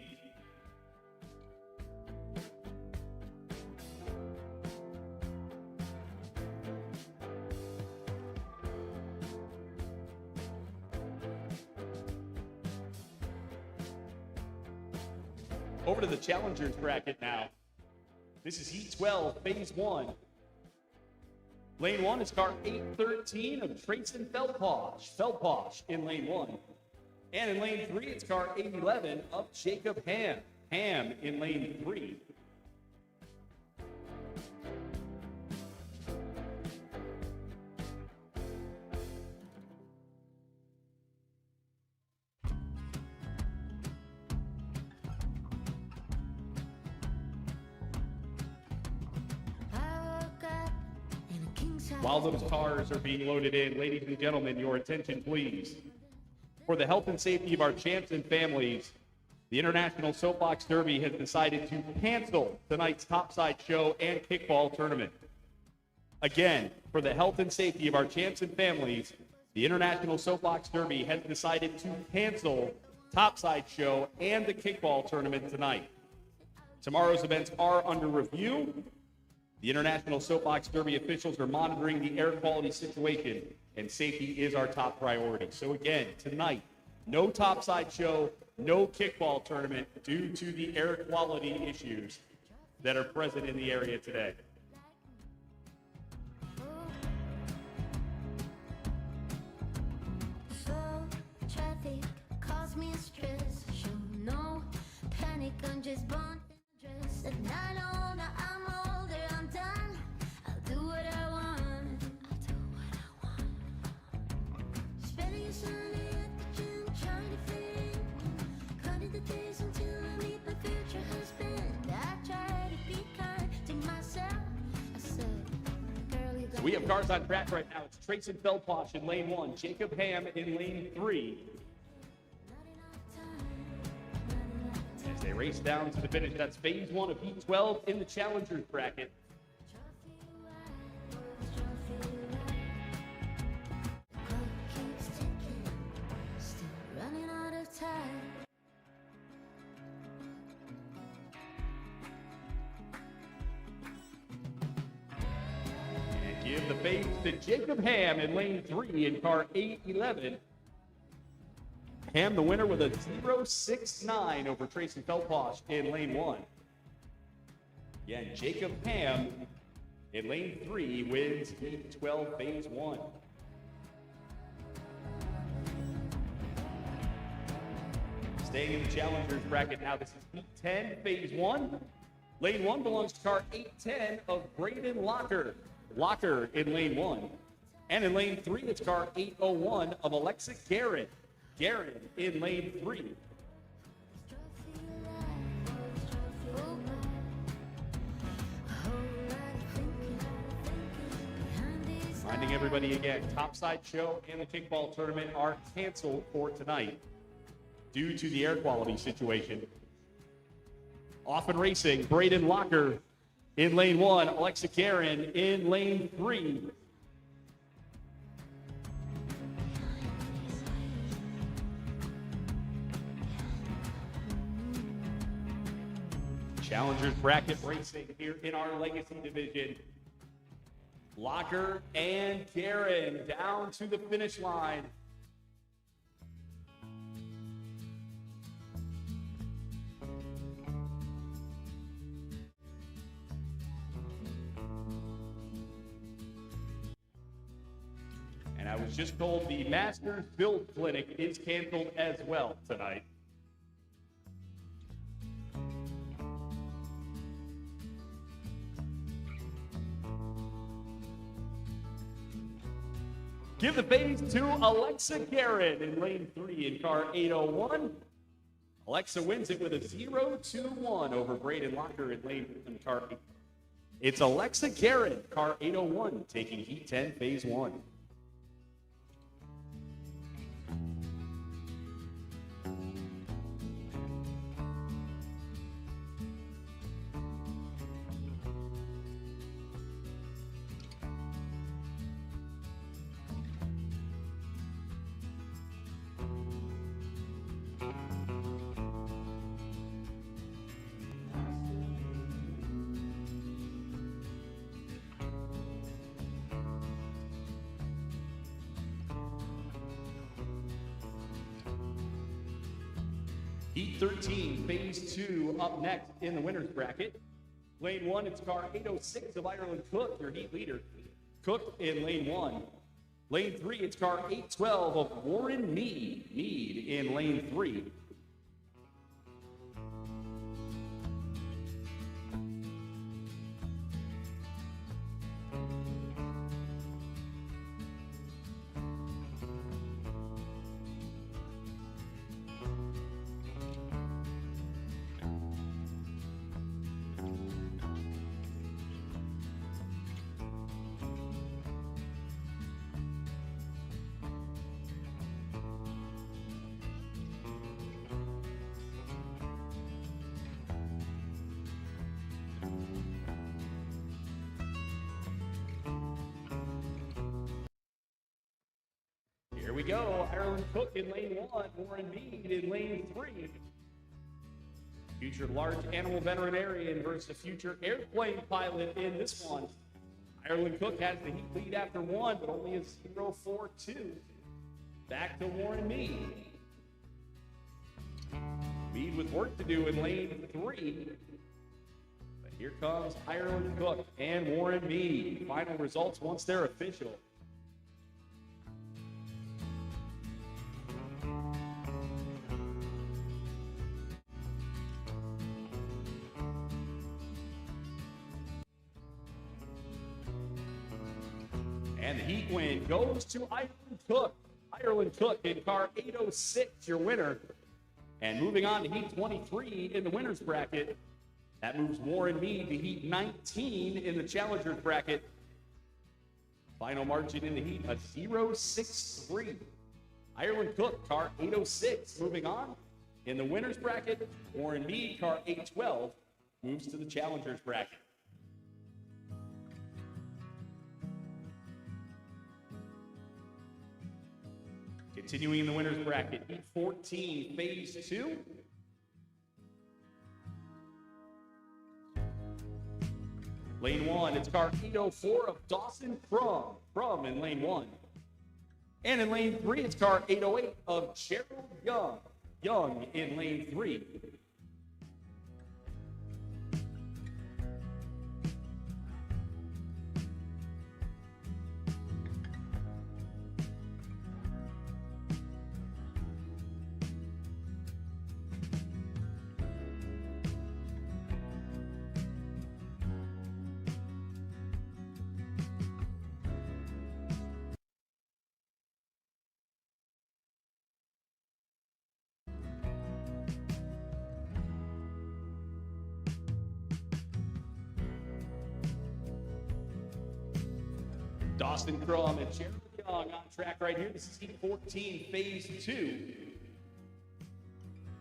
Over to the challengers bracket now. This is heat 12, phase 1. Lane 1 is car 813 of Trayson Feldposh in lane 1. And in lane 3, it's car 811 of Jacob Ham. Ham in lane 3. While those cars are being loaded in, ladies and gentlemen, your attention, please. For the health and safety of our champs and families, the International Soapbox Derby has decided to cancel tonight's topside show and kickball tournament. Again, for the health and safety of our champs and families, the International Soapbox Derby has decided to cancel topside show and the kickball tournament tonight. Tomorrow's events are under review. The International Soapbox Derby officials are monitoring the air quality situation, and safety is our top priority. So again, tonight, no topside show, no kickball tournament due to the air quality issues that are present in the area today. Slow traffic cause me stress. Show no panic, I'm just born in a dress. And I know that I'm older, I'm done. I'll do what I want. Spending a Sunday at the gym, trying to fit in. Counting the days until I meet my future husband. I try to be kind to myself. I said, girl, you got We have cars on track right now. It's Trace and Feldposh in lane 1, Jacob Ham in lane 3. As they race down to the finish, that's phase 1 of Heat 12 in the Challengers bracket. running out of time. And give the phase to Jacob Ham in lane 3 in car 811. Ham the winner with a 0.69 over Tracy Feldposh in lane 1. Again, Jacob Ham in lane 3 wins Heat 12 phase 1. Staying in the Challengers bracket now, this is Heat 10 phase 1. Lane 1 belongs to car 810 of Braden Locker. Locker in lane 1. And in lane 3, it's car 801 of Alexa Garrett. Garrett in lane 3. Reminding everybody again, topside show and the kickball tournament are canceled for tonight due to the air quality situation. Off and racing, Braden Locker in lane 1, Alexa Karen in lane 3. Challengers bracket racing here in our Legacy division. Locker and Karen down to the finish line. And I was just told the Masters Build Clinic is canceled as well tonight. Give the phase to Alexa Garrett in lane 3 in car 801. Alexa wins it with a 0-2-1 over Braden Locker in car 8. It's Alexa Garrett, car 801, taking Heat 10 phase 1. Heat 13, phase 2 up next in the winner's bracket. Lane 1, it's car 806 of Ireland Cook, your heat leader. Cook in lane 1. Lane 3, it's car 812 of Warren Mead. Mead in lane 3. Here we go. Ireland Cook in lane 1, Warren Mead in lane 3. Future large animal veterinarian versus a future airplane pilot in this one. Ireland Cook has the heat lead after 1, but only a 0.42. Back to Warren Mead. Mead with work to do in lane 3. But here comes Ireland Cook and Warren Mead. Final results once they're official. And the heat win goes to Ireland Cook. Ireland Cook in car 806, your winner. And moving on to heat 23 in the winner's bracket. That moves Warren Mead to heat 19 in the challenger's bracket. Final margin in the heat, a 0.63. Ireland Cook, car 806, moving on. In the winner's bracket, Warren Mead, car 812, moves to the challenger's bracket. Continuing in the winner's bracket, heat 14, phase 2. Lane 1, it's car 804 of Dawson Crum in lane 1. And in lane 3, it's car 808 of Gerald Young in lane 3. Dawson Crum and Gerald Young on track right here. This is heat 14, phase 2.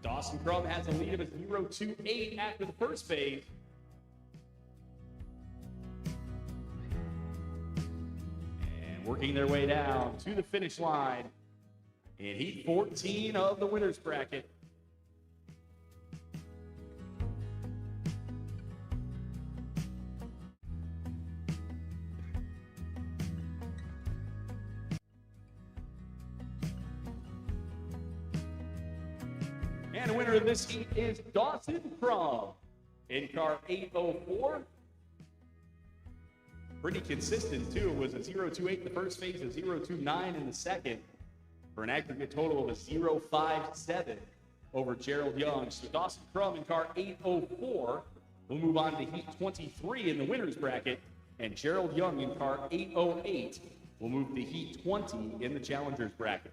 Dawson Crum has a lead of a 0.28 after the first phase. And working their way down to the finish line in heat 14 of the winner's bracket. And the winner of this heat is Dawson Crum in car 804. Pretty consistent, too. It was a 0.28 in the first phase, a 0.29 in the second, for an aggregate total of a 0.57 over Gerald Young. So Dawson Crum in car 804 will move on to heat 23 in the winner's bracket, and Gerald Young in car 808 will move to heat 20 in the challenger's bracket.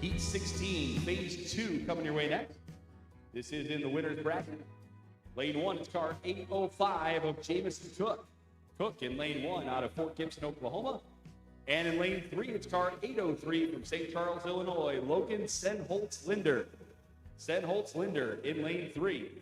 Heat 16, phase 2 coming your way next. This is in the winner's bracket. Lane 1, it's car 805 of Jamison Cook. Cook in lane 1 out of Fort Gibson, Oklahoma. And in lane 3, it's car 803 from St. Charles, Illinois, Logan Senholtz-Linder. Senholtz-Linder in lane 3.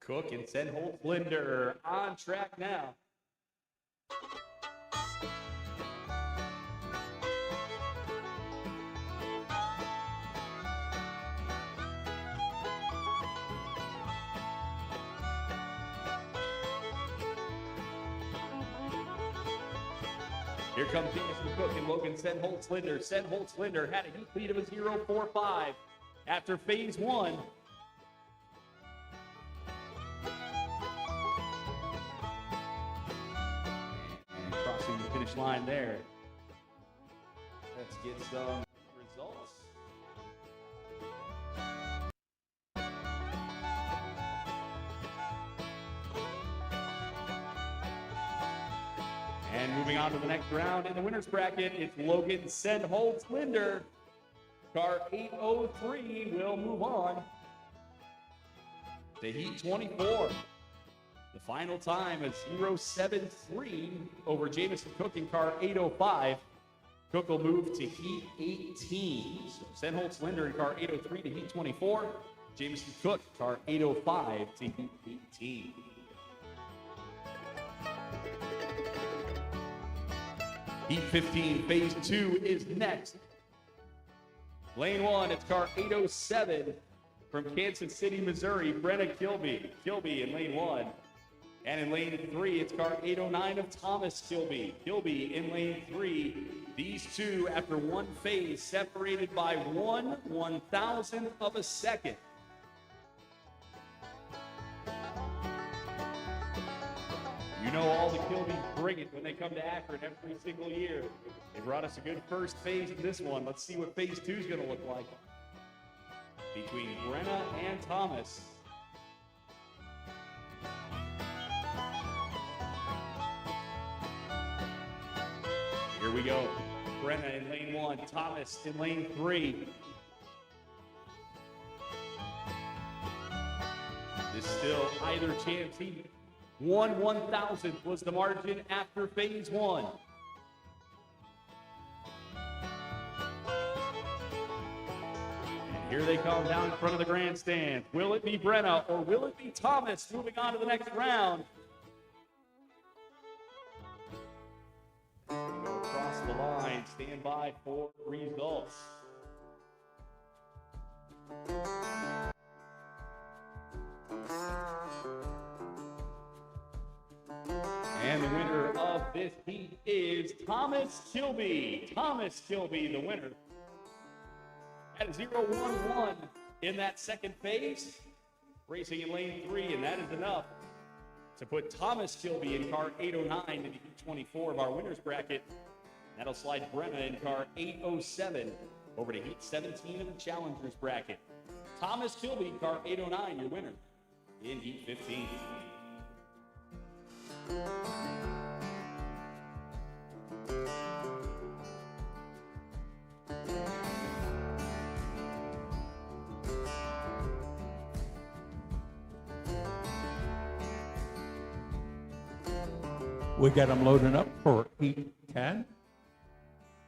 Cook and Senholtz-Linder on track now. Here comes Jamison Cook and Logan Senholtz-Linder. Senholtz-Linder had a heat lead of a 0.45 after phase 1. Crossing the finish line there. Let's get some results. And moving on to the next round in the winner's bracket, it's Logan Sendholz Linder. Car 803 will move on to Heat 24. The final time is 0.73 over Jamison Cook in car 805. Cook will move to Heat 18. So Sendholz Linder in car 803 to Heat 24. Jamison Cook, car 805 to Heat 18. Heat 15, phase 2 is next. Lane 1, it's car 807 from Kansas City, Missouri, Brenna Kilby. Kilby in lane 1. And in lane 3, it's car 809 of Thomas Kilby. Kilby in lane 3. These two, after one phase, separated by 1/1000th of a second. You know all the Kilbys bring it when they come to Akron every single year. They brought us a good first phase in this one. Let's see what phase 2 is going to look like between Brenna and Thomas. Here we go. Brenna in lane 1, Thomas in lane 3. This still either chance. 1/1000th was the margin after phase 1. And here they come down in front of the grandstand. Will it be Brenna or will it be Thomas moving on to the next round? Go across the line. Stand by for results. And the winner of this heat is Thomas Kilby. Thomas Kilby, the winner. At a 0-1-1 in that second phase, racing in lane 3, and that is enough to put Thomas Kilby in car 809 into Heat 24 of our winner's bracket. That'll slide Brenna in car 807 over to Heat 17 of the Challengers bracket. Thomas Kilby, car 809, your winner in Heat 15. We got them loading up for Heat 10.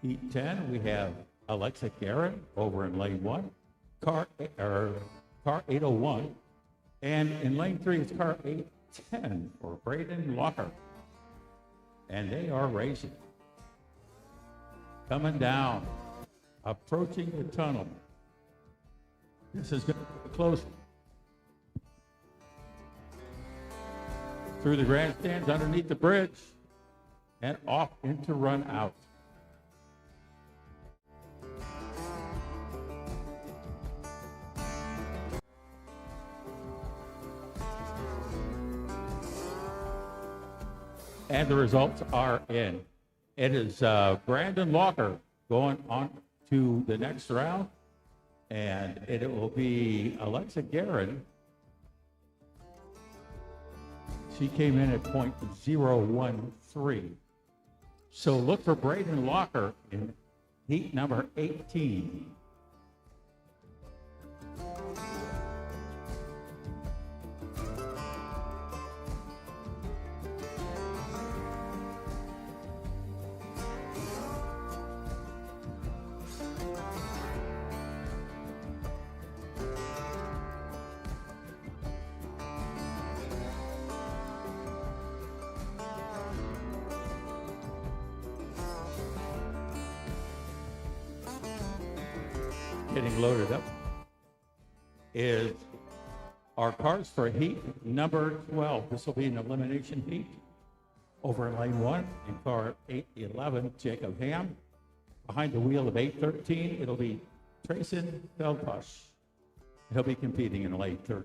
Heat 10, we have Alexa Guerin over in lane 1, car 801. And in lane 3, it's car 810 for Braden Locker. And they are racing. Coming down, approaching the tunnel. This is going to be close. Through the grandstands, underneath the bridge, and off into run out. And the results are in. It is Brandon Locker going on to the next round, and it will be Alexa Guerin. She came in at .013. So look for Braden Locker in heat number 18. Getting loaded up is our cars for heat number 12. This will be an elimination heat over in lane 1 in car 811, Jacob Ham. Behind the wheel of 813, it'll be Trayson Feldhush. He'll be competing in lane 3.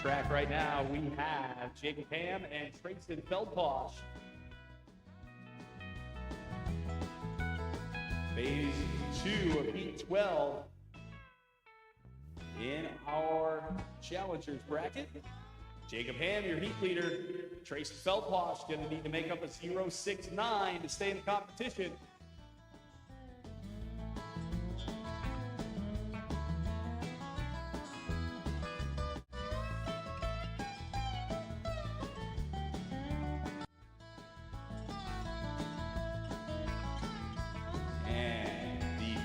track right now, we have Jacob Ham and Trayson Feldposh. Phase 2 of Heat 12 in our challengers bracket. Jacob Ham, your heat leader. Trayson Feldposh going to need to make up a 0.69 to stay in the competition.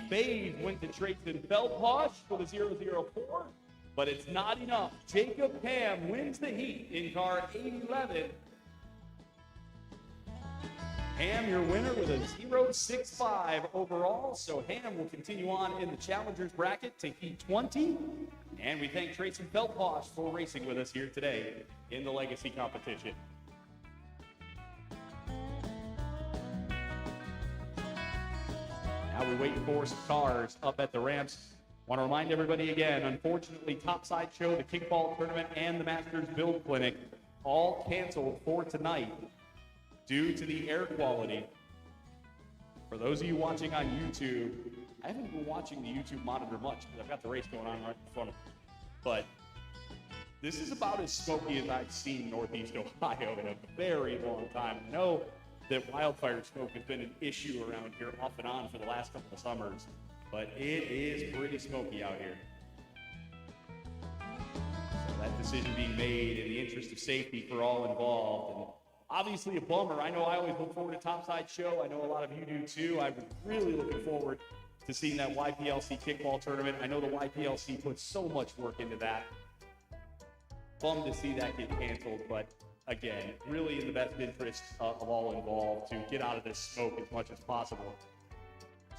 Fade went to Trayson Feldposh with a 0.04, but it's not enough. Jacob Ham wins the heat in car 811. Ham, your winner with a 0.65 overall, so Ham will continue on in the challengers bracket to heat 20. And we thank Trayson Feldposh for racing with us here today in the Legacy competition. Now we're waiting for some cars up at the ramps. Want to remind everybody again, unfortunately, Topside Show, the kickball tournament, and the Masters Build Clinic all canceled for tonight due to the air quality. For those of you watching on YouTube, I haven't been watching the YouTube monitor much because I've got the race going on right in front of me. But this is about as smoky as I've seen Northeast Ohio in a very long time. I know that wildfire smoke has been an issue around here off and on for the last couple of summers, but it is pretty smoky out here. So that decision being made in the interest of safety for all involved. And obviously a bummer. I know I always look forward to Topside Show. I know a lot of you do too. I'm really looking forward to seeing that YPLC kickball tournament. I know the YPLC puts so much work into that. Bummed to see that get canceled, but again, really in the best interest of all involved to get out of this smoke as much as possible.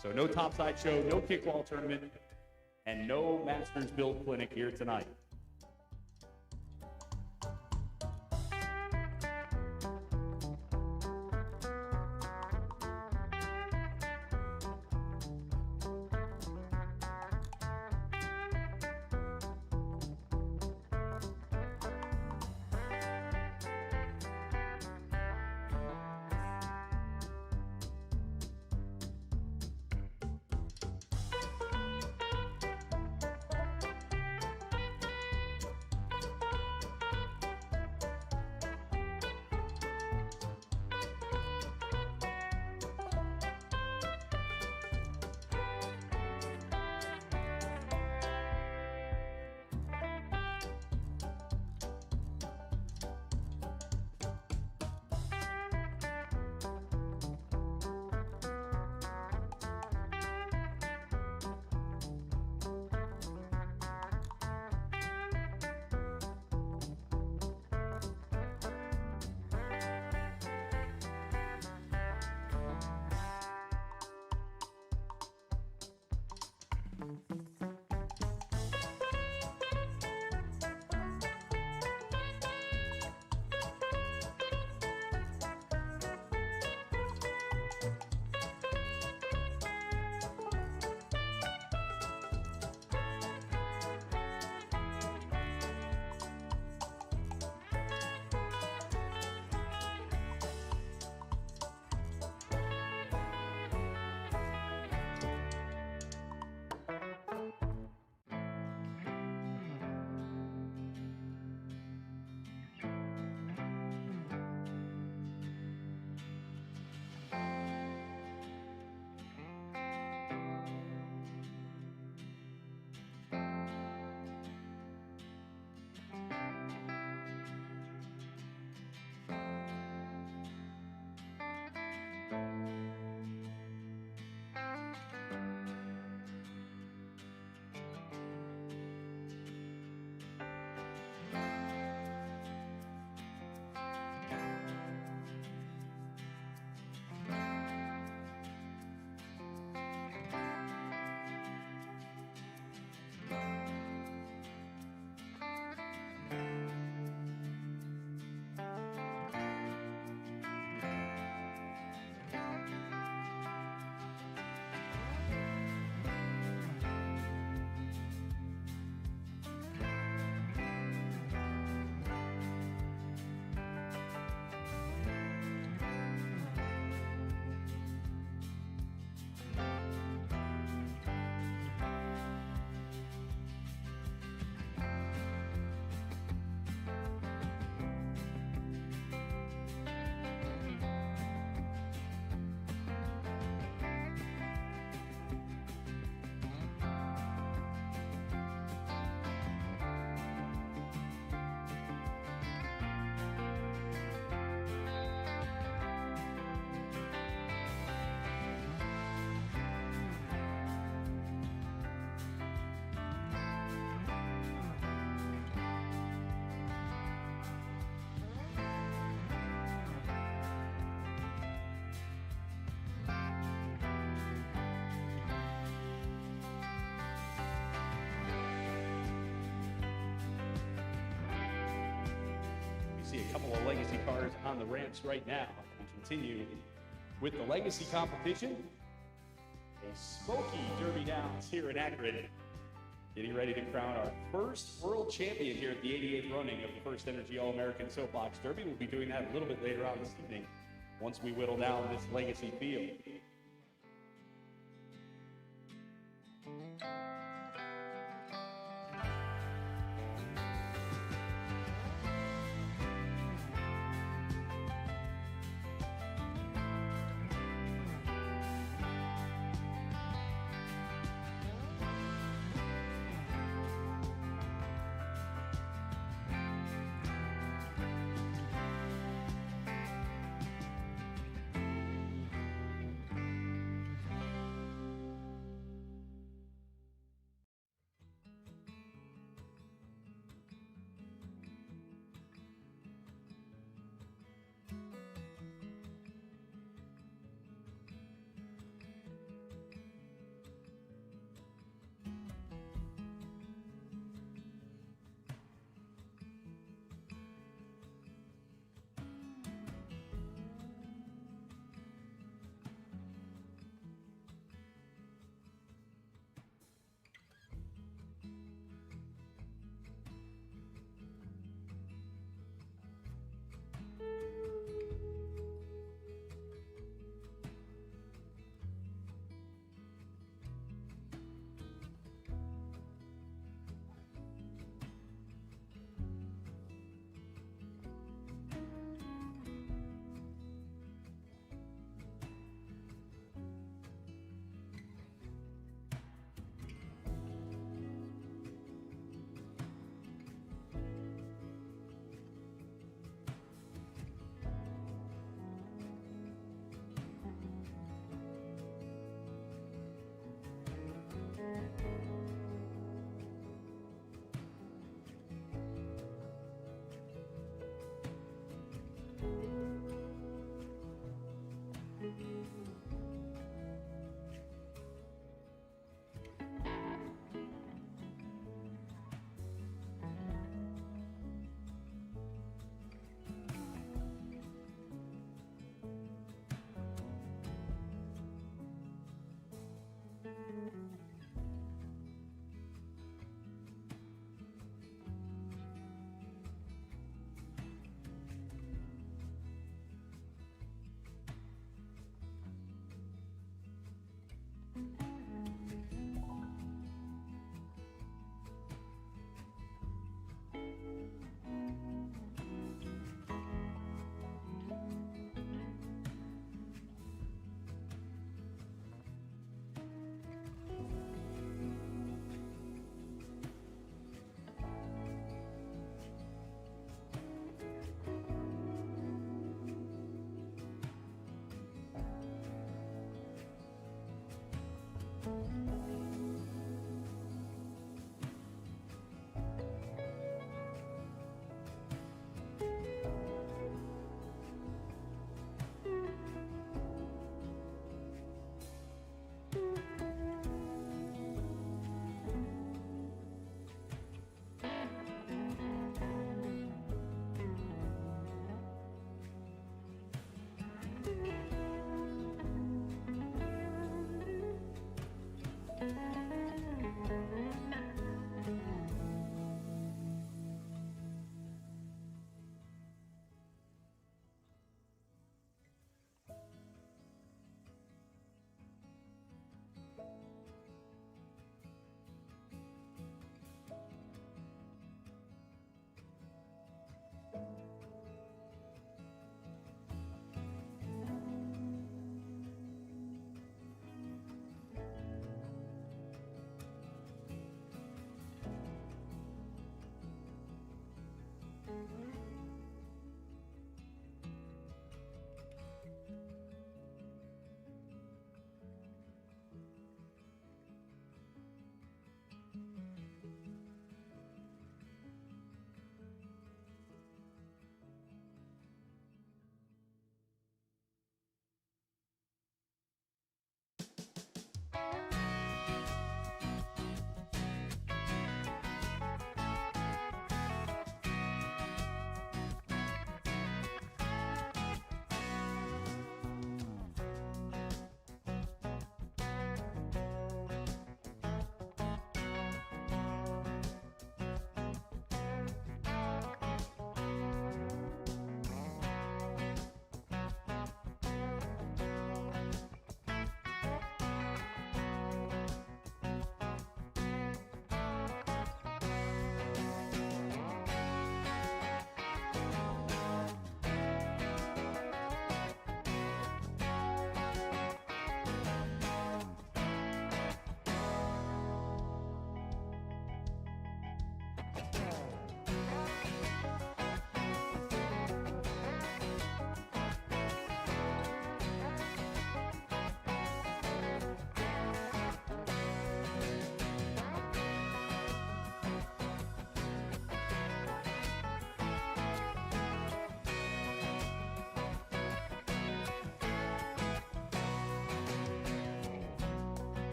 So no Topside Show, no kickball tournament, and no Masters Build Clinic here tonight. couple of legacy cars on the ramps right now. We continue with the legacy competition. A smoky Derby Downs here in Akron. Getting ready to crown our first world champion here at the 88th running of the FirstEnergy All-American Soapbox Derby. We'll be doing that a little bit later on this evening once we whittle down this legacy field.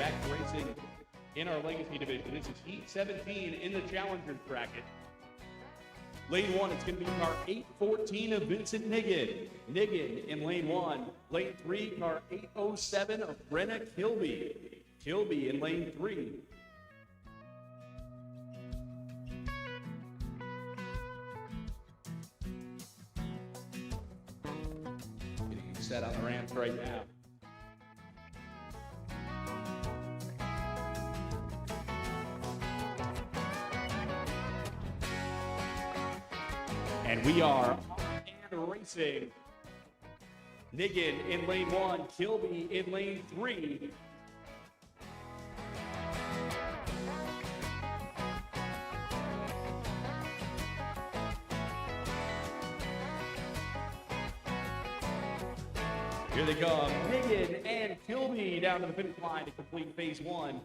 back to racing in our Legacy division. This is Heat 17 in the Challengers bracket. Lane 1, it's going to be car 814 of Vincent Niggin. Niggin in lane 1. Lane 3, car 807 of Brenna Kilby. Kilby in lane 3. Getting set on the ramps right now. And we are on and racing. Niggin in lane 1, Kilby in lane 3. Here they come, Niggin and Kilby down to the finish line to complete phase 1 in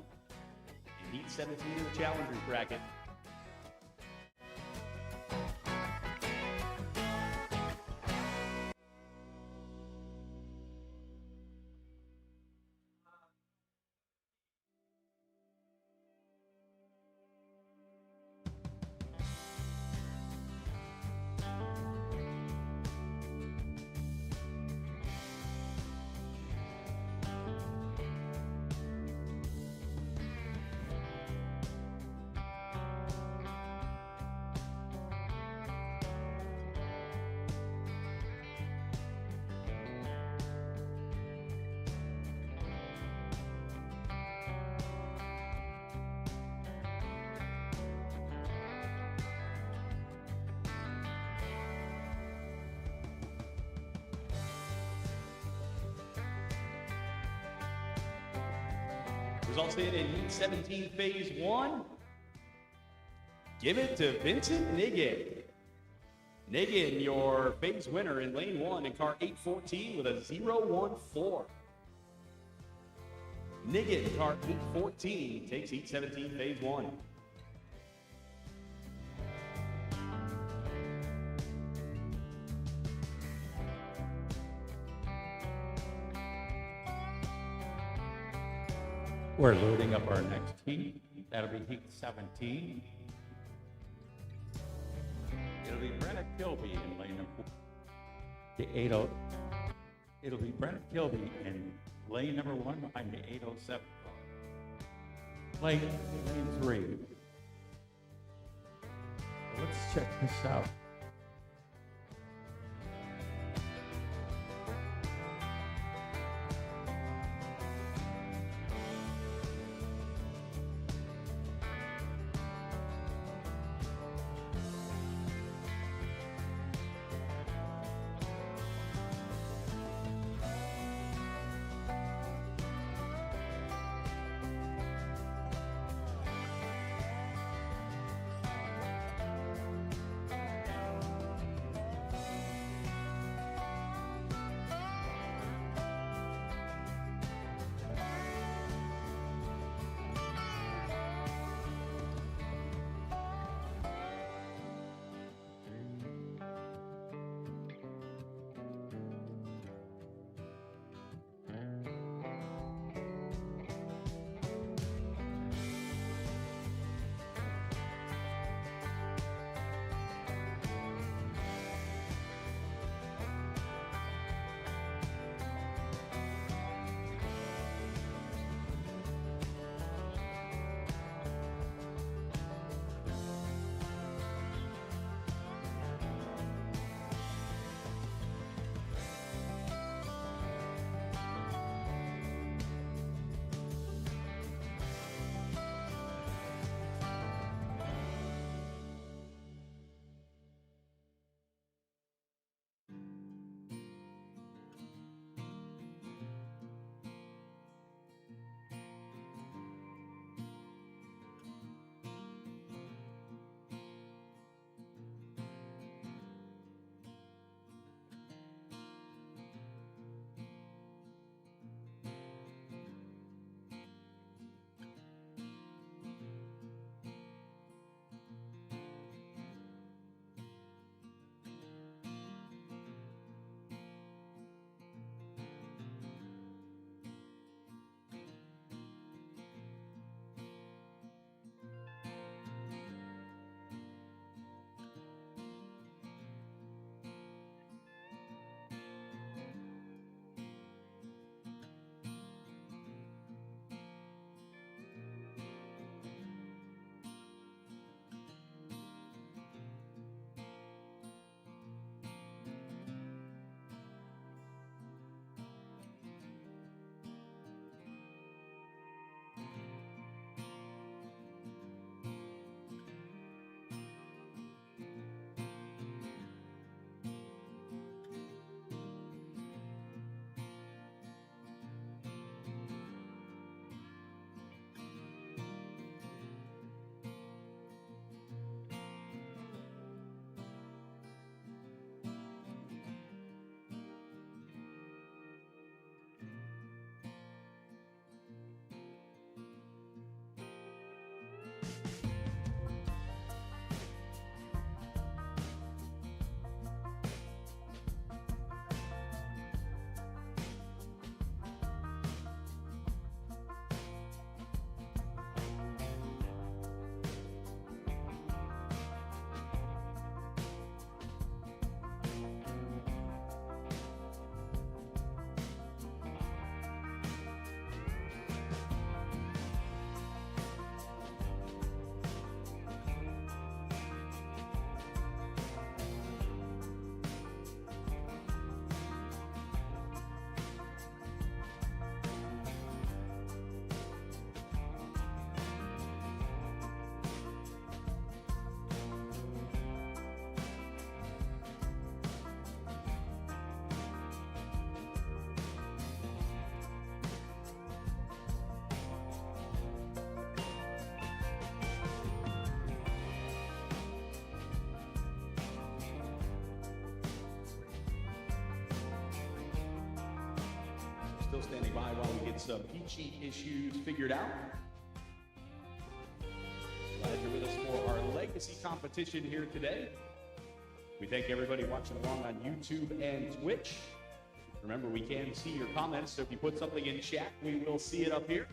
Heat 17 in the Challengers bracket. Results in Heat 17 phase 1. Give it to Vincent Niggin. Niggin, your phase winner in lane 1 in car 814 with a 014. Niggin, car 814, takes Heat 17 phase 1. We're loading up our next heat. That'll be Heat 17. It'll be Brenna Kilby in lane number the 80. It'll be Brenna Kilby in lane number 1 behind the 807. Lane 3. Let's check this out. standing by while we get some heat sheet issues figured out. Glad you're with us for our legacy competition here today. We thank everybody watching along on YouTube and Twitch. Remember, we can see your comments, so if you put something in chat, we will see it up here.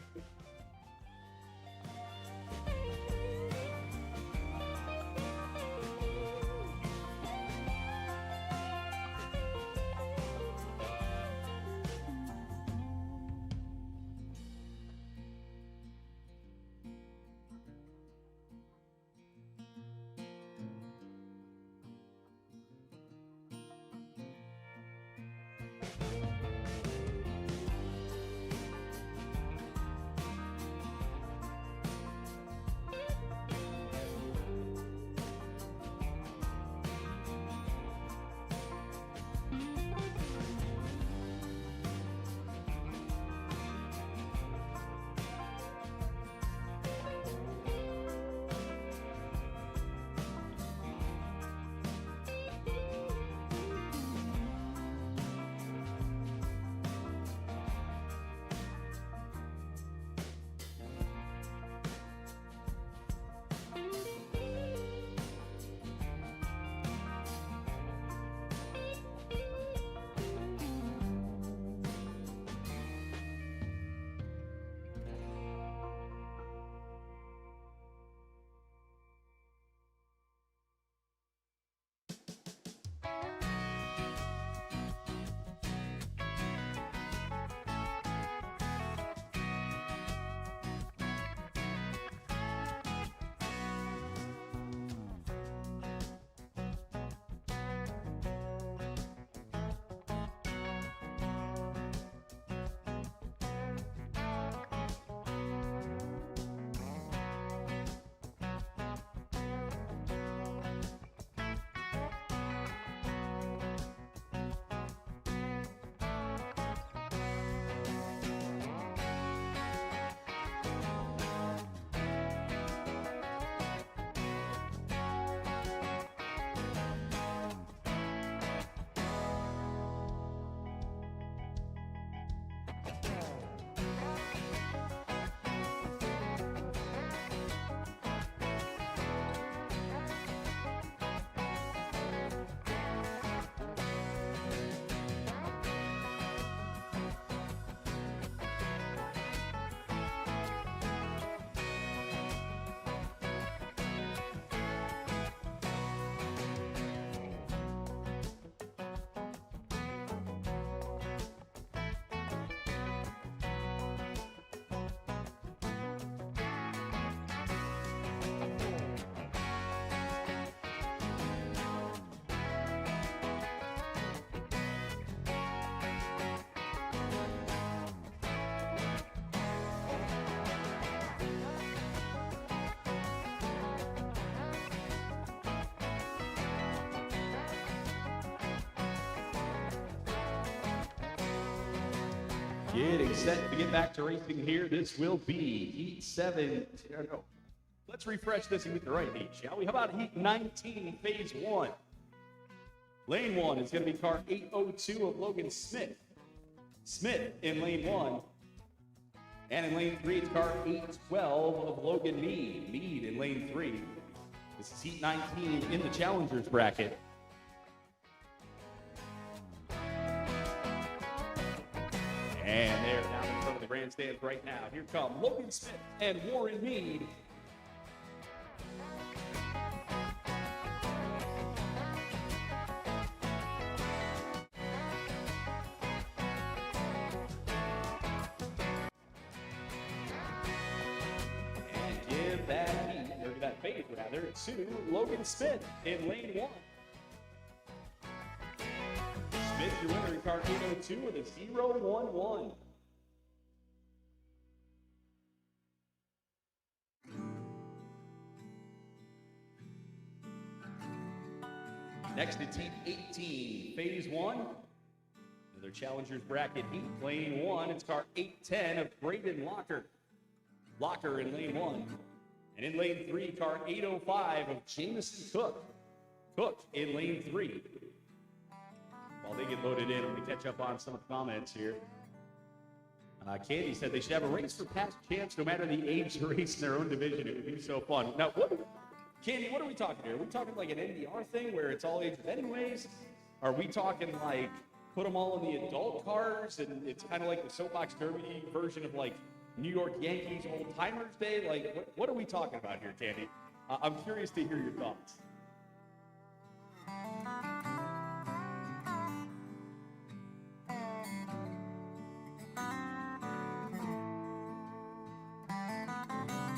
Getting set to get back to racing here. This will be Heat 7. No, let's refresh this and get the right heat, shall we? How about Heat 19, Phase 1? Lane 1 is going to be car 802 of Logan Smith. Smith in lane 1. And in lane 3, it's car 812 of Logan Mead. Mead in lane 3. This is Heat 19 in the Challengers bracket. And they're down in front of the grandstands right now. Here come Logan Smith and Warren Mead. And give that heat, or that fade rather, to Logan Smith in lane 1. Smith, your winner in car 802 with a 0-1-1. Next is Heat 18, Phase 1. Another Challengers bracket heat. Lane 1, it's car 810 of Braden Locker. Locker in lane 1. And in lane 3, car 805 of Jameson Cook. Cook in lane 3. While they get loaded in, we catch up on some of the comments here. Candy said they should have a race for past champs no matter the age of the race in their own division. It would be so fun. Now, Candy, what are we talking here? Are we talking like an NDR thing where it's all ages anyways? Are we talking like put them all in the adult cars and it's kind of like the Soapbox Derby version of like New York Yankees Old Timers Day? Like, what are we talking about here, Candy? I'm curious to hear your thoughts.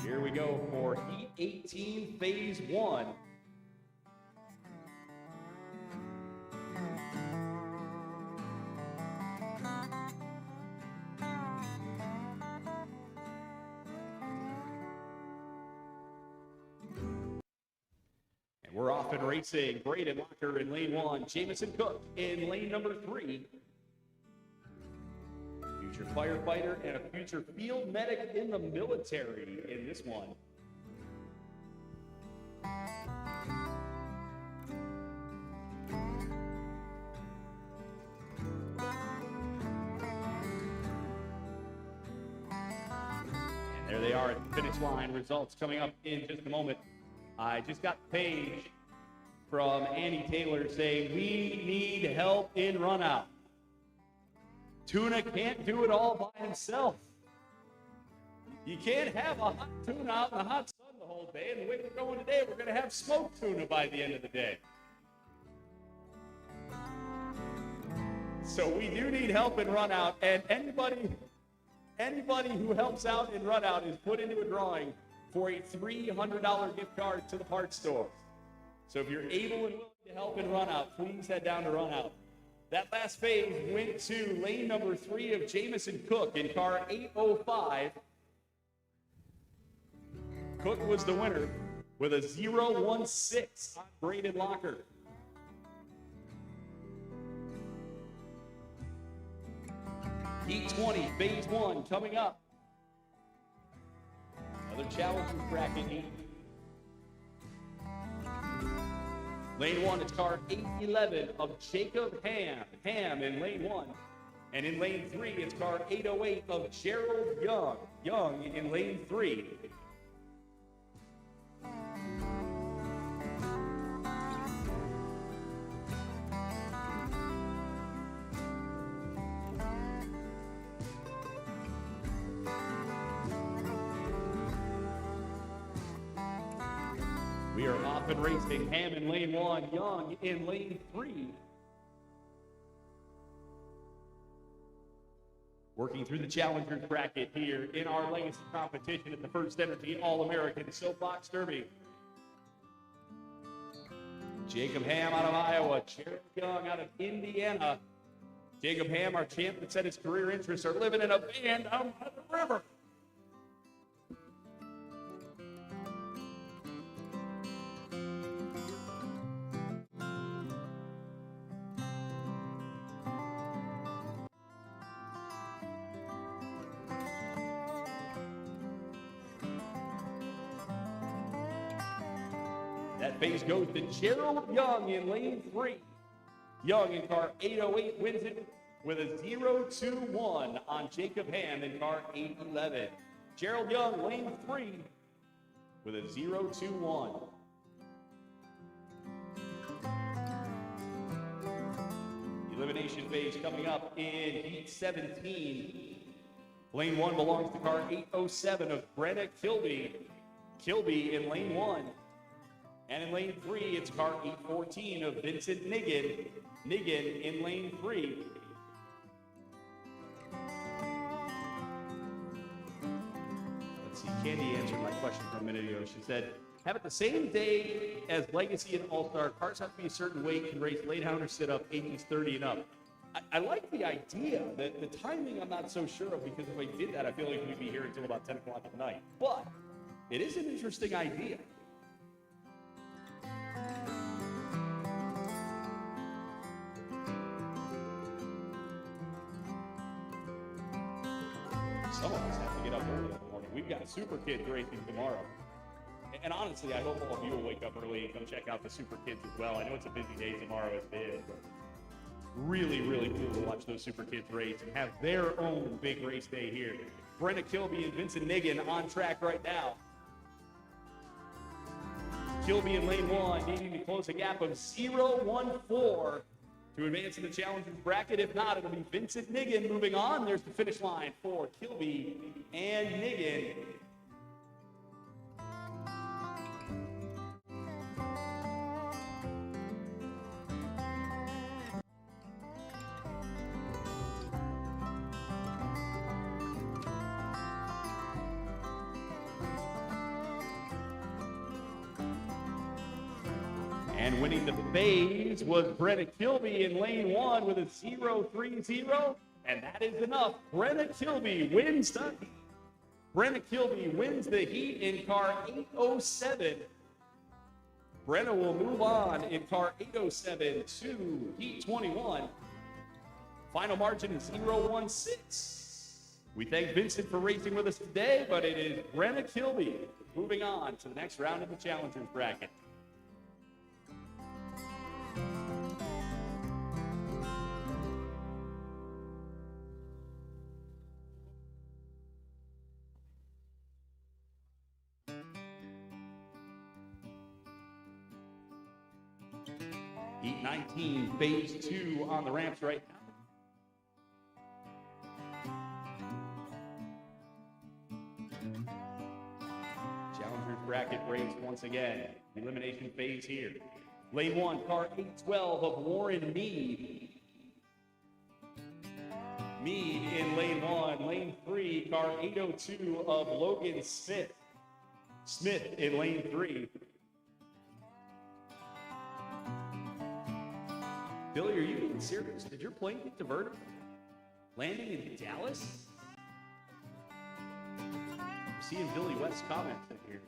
Here we go for Heat 18, Phase 1. And we're off and racing. Braden Locker in lane 1. Jamison Cook in lane number 3. Future firefighter and a future field medic in the military in this one. And there they are at the finish line. Results coming up in just a moment. I just got the page from Annie Taylor saying we need help in run out. Tuna can't do it all by himself. You can't have a hot tuna out in the hot sun the whole day, and the way we're going today, we're going to have smoked tuna by the end of the day. So we do need help in run out, and anybody who helps out in run out is put into a drawing for a $300 gift card to the parts store. So if you're able and willing to help in run out, please head down to run out. That last phase went to lane number 3 of Jamison Cook in car 805. Cook was the winner with a 0.16 on Braden Locker. Heat 20, phase 1 coming up. Another challenging bracket heat. Lane 1, it's car 811 of Jacob Ham. Ham in lane 1. And in lane 3, it's car 808 of Gerald Young. Young in lane 3. We are off and racing. Ham in lane 1, Young in lane 3. Working through the challengers bracket here in our legacy competition at the FirstEnergy All-American Soapbox Derby. Jacob Ham out of Iowa, Jared Young out of Indiana. Jacob Ham, our champ that said his career interests are living in a van down by the river. That phase goes to Gerald Young in lane 3. Young in car 808 wins it with a 0.21 on Jacob Ham in car 811. Gerald Young, lane 3, with a 0.21. Elimination phase coming up in Heat 17. Lane 1 belongs to car 807 of Brenna Kilby. Kilby in lane 1. And in lane 3, it's car 814 of Vincent Niggin. Niggin in lane 3. Let's see, Candy answered my question from a minute ago. She said, have it the same day as Legacy and All-Star. Cars have to be a certain weight, can race late hound or sit up, ages 30 and up. I like the idea. The timing I'm not so sure of, because if I did that, I feel like we'd be here until about 10 o'clock at night. But it is an interesting idea. Some of us have to get up early in the morning. We've got Super Kids racing tomorrow. And honestly, I hope all of you will wake up early and come check out the Super Kids as well. I know it's a busy day tomorrow as it is. But Really, really cool to watch those Super Kids race and have their own big race day here. Brenna Kilby and Vincent Niggin on track right now. Kilby in lane one, needing to close a gap of 0-1-4 to advance in the challengers bracket. If not, it'll be Vincent Niggin moving on. There's the finish line for Kilby and Niggin. And winning the phase was Brenna Kilby in lane one with a 0-3-0. And that is enough. Brenna Kilby wins the heat. Brenna Kilby wins the heat in car 807. Brenna will move on in car 807 to heat 21. Final margin is 0-1-6. We thank Vincent for racing with us today, but it is Brenna Kilby moving on to the next round of the challengers bracket. Heat 19, phase 2 on the ramps right now. Challengers bracket race once again. Elimination phase here. Lane 1, car 812 of Warren Mead. Mead in lane 1. Lane 3, car 802 of Logan Smith. Smith in lane 3. Billy, are you being serious? Did your plane get diverted? Landing in Dallas? I'm seeing Billy West's comments in here.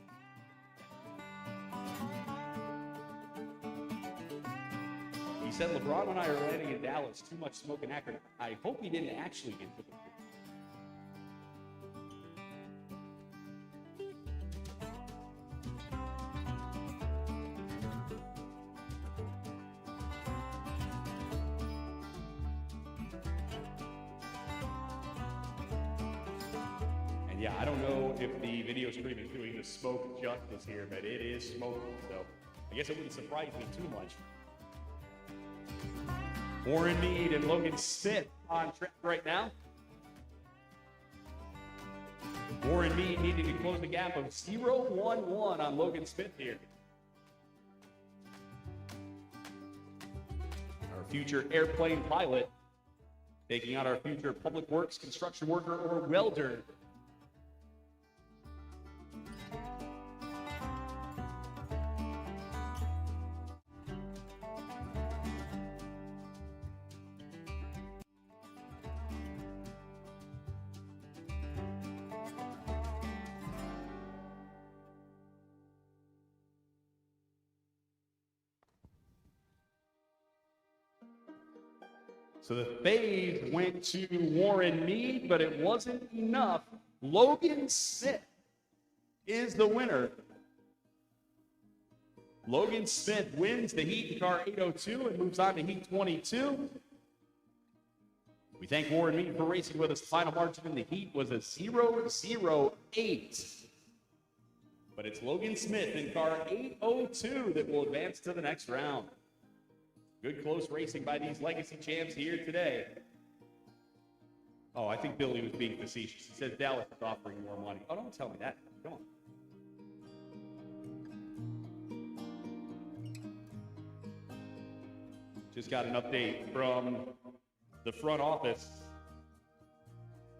He said LeBron and I are landing in Dallas. Too much smoke and Akron. I hope he didn't actually get diverted. Yeah, I don't know if the video stream is doing the smoke justice here, but it is smoking, so I guess it wouldn't surprise me too much. Warren Mead and Logan Smith on track right now. Warren Mead needing to close the gap of 0-1-1 on Logan Smith here. Our future airplane pilot taking out our future public works construction worker or welder. So the phase went to Warren Mead, but it wasn't enough. Logan Smith is the winner. Logan Smith wins the heat in car 802 and moves on to heat 22. We thank Warren Mead for racing with us. The final margin in the heat was a 0-0-8. But it's Logan Smith in car 802 that will advance to the next round. Good close racing by these legacy champs here today. Oh, I think Billy was being facetious. He says Dallas is offering more money. Oh, don't tell me that. Come on. Just got an update from the front office.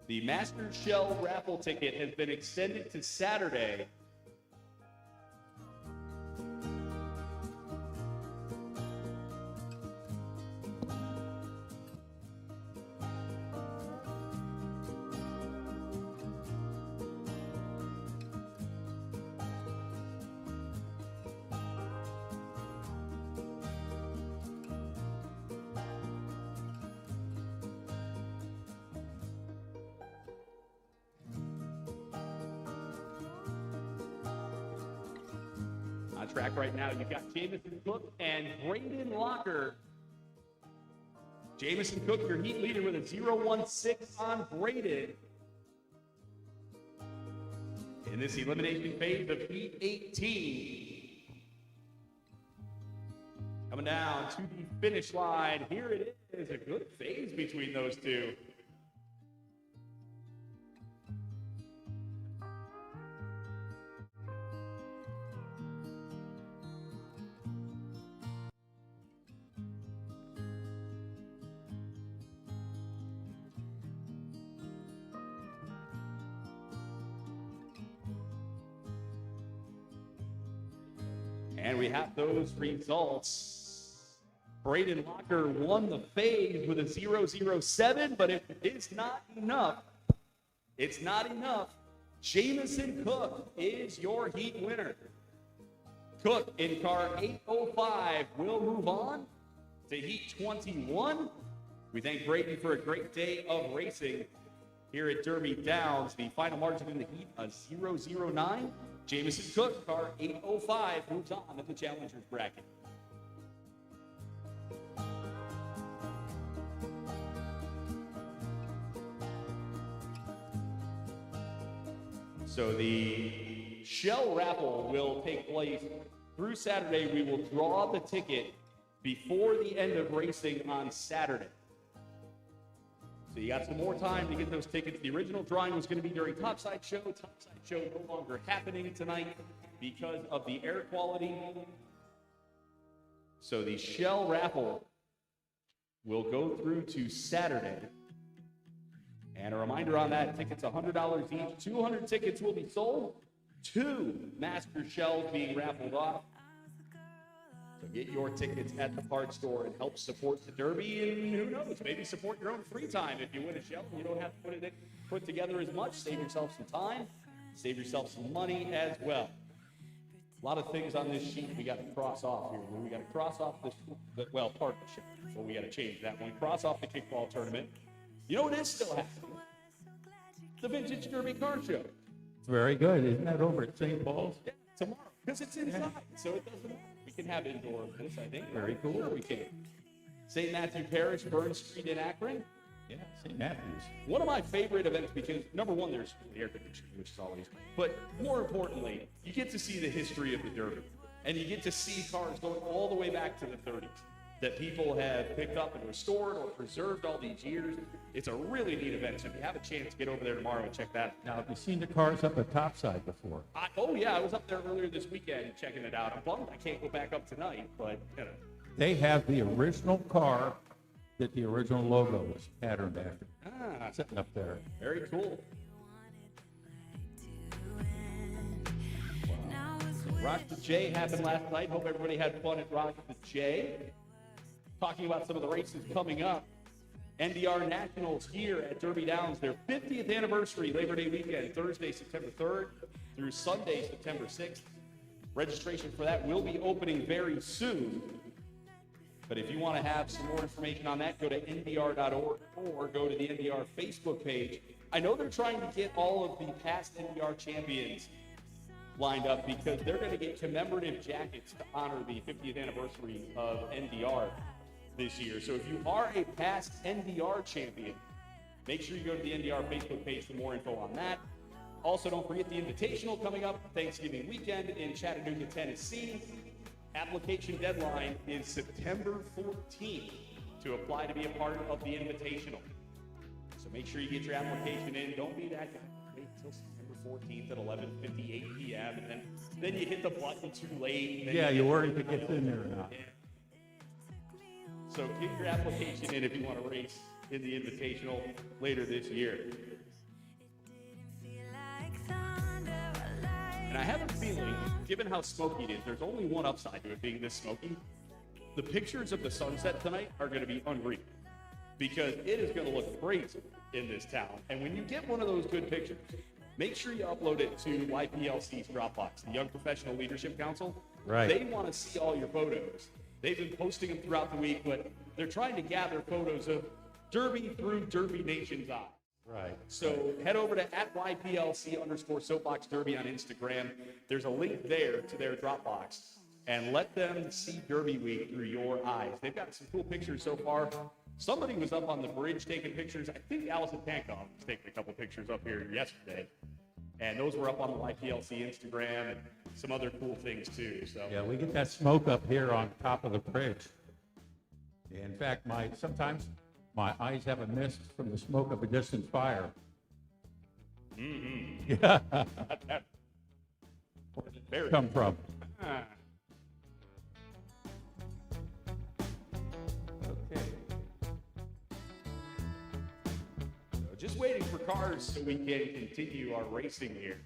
The Master Shell raffle ticket has been extended to Saturday. On track right now, you've got Jamison Cook and Braden Locker Jamison Cook, your heat leader, with a 0-1-6 on Braden. In this elimination phase of Heat 18. Coming down to the finish line. Here it is, a good phase between those two. And we have those results. Braden Locker won the phase with a 0-0-7, but it is not enough. It's not enough. Jamison Cook is your heat winner. Cook in car 805 will move on to heat 21. We thank Braden for a great day of racing here at Derby Downs. The final margin in the heat, a 0-0-9. Jamison Cook, car 805, moves on to the challengers bracket. So the shell raffle will take place through Saturday. We will draw the ticket before the end of racing on Saturday. So you got some more time to get those tickets. The original drawing was going to be during Topside Show. Topside Show no longer happening tonight because of the air quality. So the shell raffle will go through to Saturday. And a reminder on that, tickets $100 each. 200 tickets will be sold. 2 master shells being raffled off. So get your tickets at the parts store and help support the Derby, and who knows, maybe support your own free time. If you win a shell, you don't have to put together as much. Save yourself some time, save yourself some money as well. A lot of things on this sheet we got to cross off here. We got to cross off this, partnership. So we got to change that one. Cross off the kickball tournament. You know what is still happening? The Vintage Derby Car Show. Very good. Isn't that over at St. Paul's? Yeah, tomorrow. Because it's inside, so it doesn't matter. We can have indoor events, I think. Very cool. Sure we can. St. Matthew Parish, Burns Street in Akron. Yeah, St. Matthew's. One of my favorite events because, number one, there's the air conditioning, which is always, but more importantly, you get to see the history of the Derby. And you get to see cars going all the way back to the 30s that people have picked up and restored or preserved all these years. It's a really neat event. So if you have a chance, get over there tomorrow and check that out. Now, have you seen the cars up at Topside before? I was up there earlier this weekend checking it out. I'm bummed I can't go back up tonight, but you know. They have the original car that the original logo was patterned after. Sitting up there. Very cool. Rock the J happened last night. Hope everybody had fun at Rock the J. Talking about some of the races coming up. NDR Nationals here at Derby Downs, their 50th anniversary Labor Day weekend, Thursday, September 3rd through Sunday, September 6th. Registration for that will be opening very soon. But if you want to have some more information on that, go to ndr.org or go to the NDR Facebook page. I know they're trying to get all of the past NDR champions lined up because they're going to get commemorative jackets to honor the 50th anniversary of NDR this year. So if you are a past NDR champion, make sure you go to the NDR Facebook page for more info on that. Also, don't forget the Invitational coming up Thanksgiving weekend in Chattanooga, Tennessee. Application deadline is September 14th to apply to be a part of the Invitational. So make sure you get your application in. Don't be that guy. Wait until September 14th at 11:58 p.m. and then you hit the button too late. Yeah, you're worried if it gets in there or not. Yeah. So get your application in if you want to race in the Invitational later this year. And I have a feeling, given how smoky it is, there's only one upside to it being this smoky. The pictures of the sunset tonight are going to be unreal because it is going to look crazy in this town. And when you get one of those good pictures, make sure you upload it to YPLC's Dropbox, the Young Professional Leadership Council. Right. They want to see all your photos. They've been posting them throughout the week, but they're trying to gather photos of Derby through Derby Nation's eye. Right. So head over to @YPLC_Soapbox Derby on Instagram. There's a link there to their Dropbox, and let them see Derby Week through your eyes. They've got some cool pictures so far. Somebody was up on the bridge taking pictures. I think Allison Pankoff was taking a couple pictures up here yesterday. And those were up on the YPLC Instagram and some other cool things too. So Yeah, we get that smoke up here on top of the bridge. In fact, sometimes my eyes have a mist from the smoke of a distant fire. Yeah, where did it very come from. Ah. Okay. So just waiting for cars so we can continue our racing here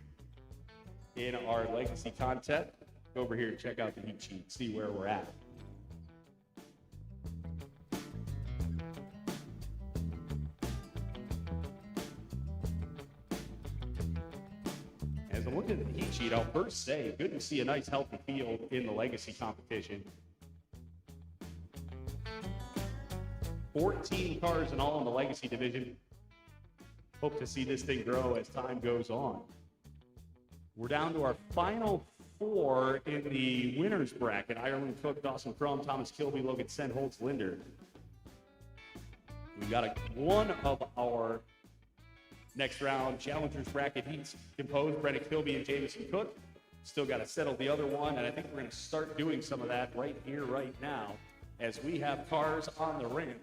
in our legacy content. Go over here and check out the heat sheet, see where we're at. As I'm looking at the heat sheet, I'll first say, good to see a nice healthy field in the legacy competition. 14 cars in all in the legacy division. Hope to see this thing grow as time goes on. We're down to our final 4 in the winners bracket. Ireland Cook, Dawson Crum, Thomas Kilby, Logan Senholtz, Linder. We got one of our next round challengers bracket heats composed, Brennan Kilby and Jameson Cook. Still got to settle the other one, and I think we're going to start doing some of that right here, right now, as we have cars on the ring.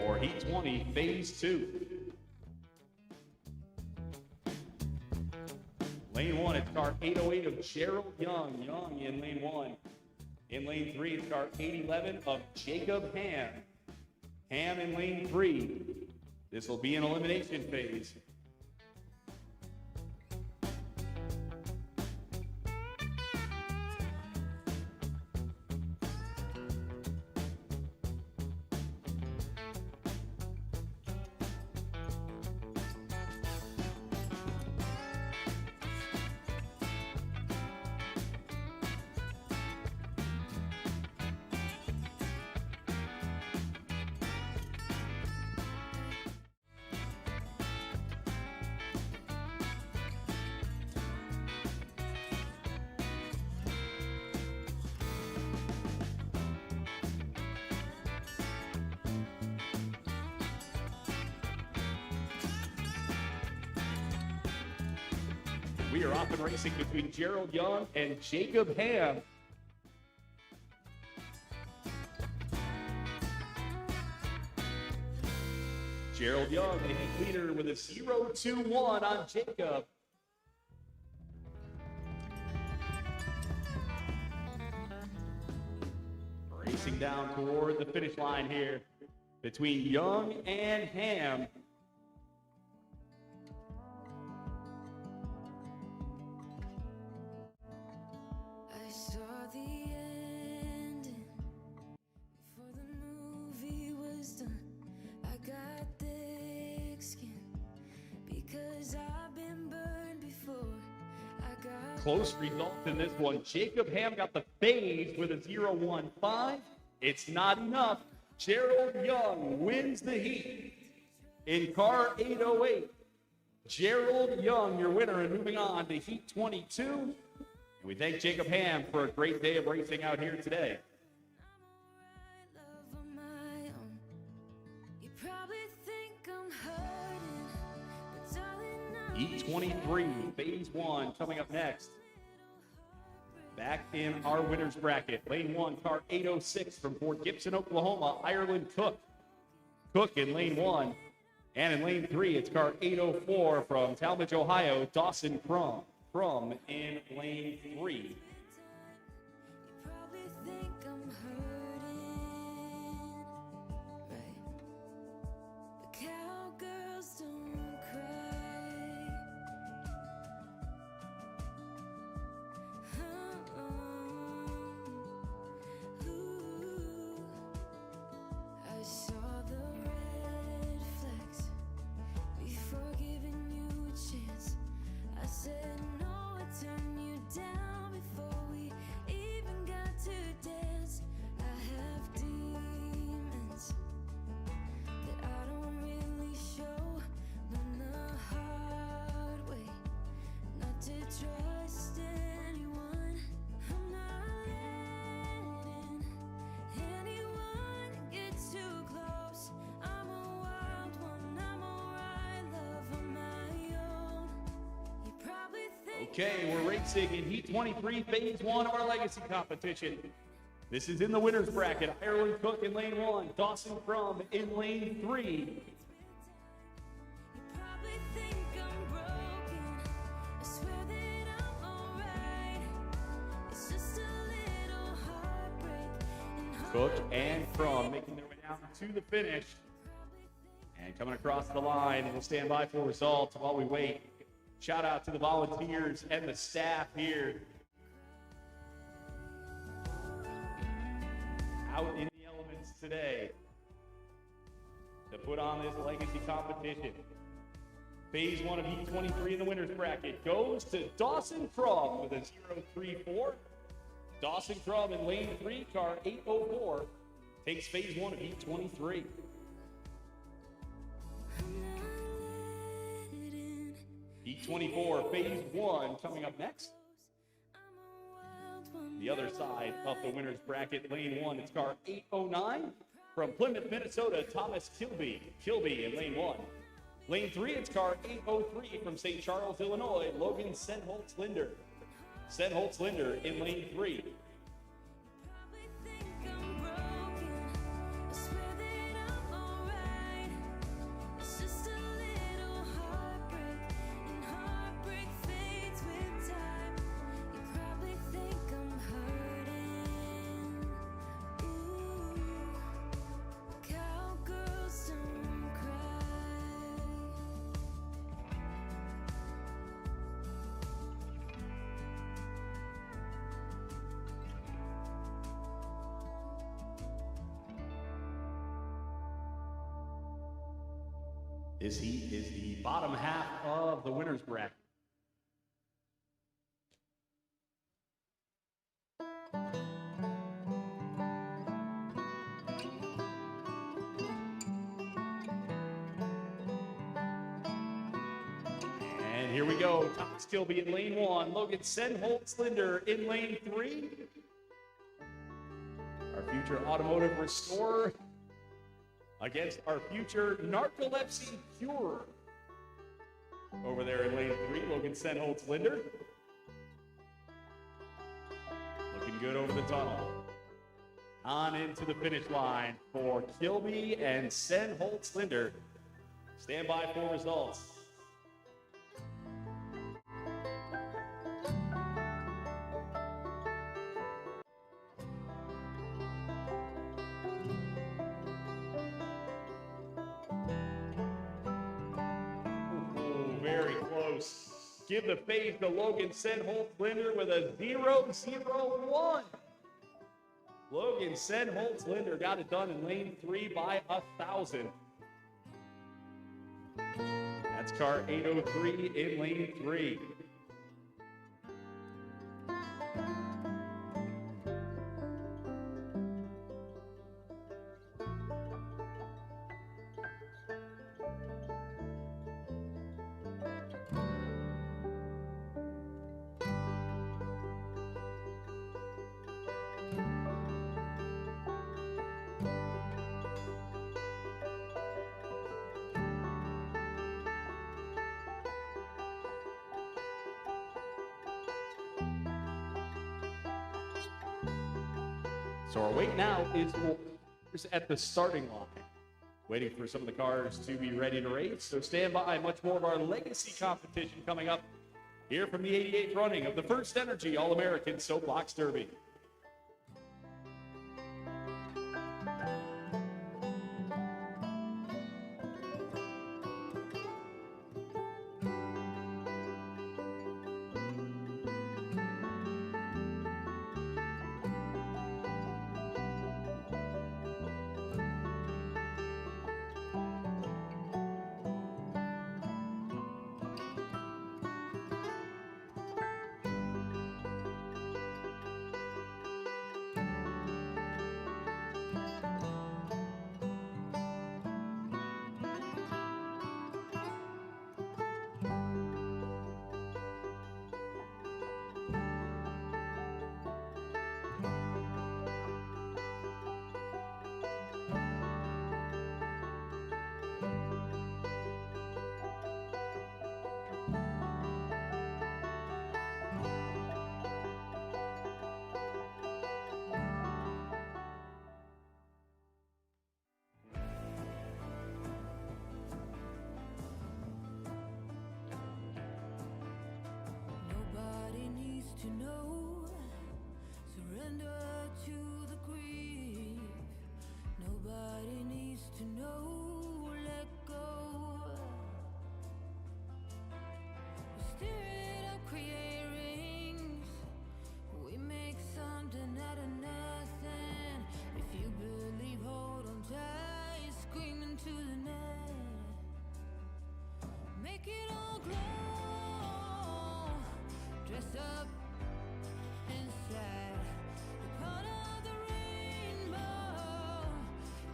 For Heat 20, Phase 2. Lane 1, it's car 808 of Gerald Young. Young in lane 1. In lane 3, it's car 811 of Jacob Ham. Ham in lane 3. This will be an elimination phase. We are off and racing between Gerald Young and Jacob Ham. Gerald Young, the heat leader, with a 0-2-1 on Jacob. Racing down toward the finish line here between Young and Ham. I saw the ending before the movie was done. I got thick skin because I've been burned before. I got Close result in this one. Jacob Ham got the phase with a 0-1-5. It's not enough. Gerald Young wins the heat in car 808. Gerald Young, your winner, and moving on to Heat 22. And we thank Jacob Ham for a great day of racing out here today. love on my own. You probably think I'm hurting, but darling, Heat 23, Phase 1, coming up next. Back in our winners bracket, lane 1, car 806 from Fort Gibson, Oklahoma, Ireland Cook. Cook in lane 1. And in lane 3, it's car 804 from Talmadge, Ohio, Dawson Crum. Crum in lane 3. you probably think I'm hurting, right? But cowgirls don't cry. Ooh, I saw the red flags before giving you a chance. I said no, I turned you down before Okay, we're racing in Heat 23, Phase 1 of our Legacy competition. This is in the winner's bracket. Ireland Cook in lane 1, Dawson Crum in lane 3. You probably think I'm broken. I swear that I'm alright. It's just a little heartbreak and Cook and Crum making their way down to the finish. And coming across the line, and we'll stand by for results while we wait. Shout out to the volunteers and the staff here out in the elements today to put on this legacy competition. Phase 1 of Heat 23 in the winner's bracket goes to Dawson Crum with a 0.34. Dawson Crum in lane 3, car 804, takes Phase 1 of Heat 23. Heat 24, Phase 1 coming up next. The other side of the winner's bracket, lane 1, it's car 809 from Plymouth, Minnesota, Thomas Kilby. Kilby in lane 1. Lane 3, it's car 803 from St. Charles, Illinois, Logan Senholtz-Linder. Senholtz-Linder in lane 3. probably think I'm broken. I swear that I'm alright. It's just a little heartbreak, and heartbreak fades with time. You probably think I'm hurting. Ooh, cowgirls don't cry. This heat is the bottom half of the winner's bracket. And here we go. Thomas Kilby in lane 1. Logan Senholtz-Linder in lane 3. Our future automotive restorer against our future narcolepsy curer. Over there in lane 3, Logan Senholtz-Linder. Looking good over the tunnel. On into the finish line for Kilby and Senholtz-Linder. Stand by for results. Ooh, very close. Give the fade to Logan Senholtz-Linder with a 0.01. Logan Senholtz-Linder got it done in lane 3 by 1,000. That's car 803 in lane 3. So our wait now is at the starting line, waiting for some of the cars to be ready to race. So stand by, much more of our legacy competition coming up here from the 88th running of the FirstEnergy All-American Soapbox Derby. to know, let go. We stir it up, create rings. We make something out of nothing. If you believe, hold on tight, scream into the night. Make it all glow. Dress up inside. You're part of the rainbow.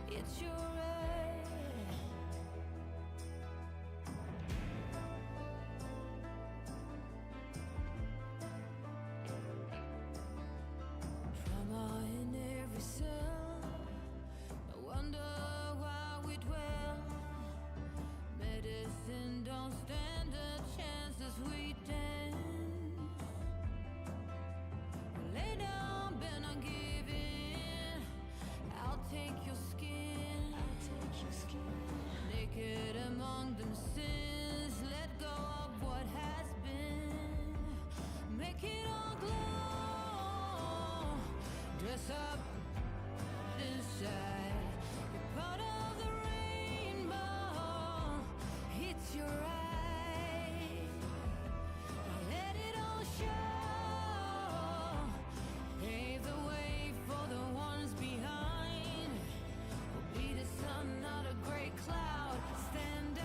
It's your right. Trauma in every cell. No wonder why we dwell. Medicine don't stand a chance as we dance. Lay down, bend on giving. I'll take your skin. Naked among them sins. Let go of what has been. Make it all glow. Dress up inside. You're part of the rainbow. It's your right. Let it all show. Pave the way for the ones behind. We'll be the sun, not a gray cloud. Stand out.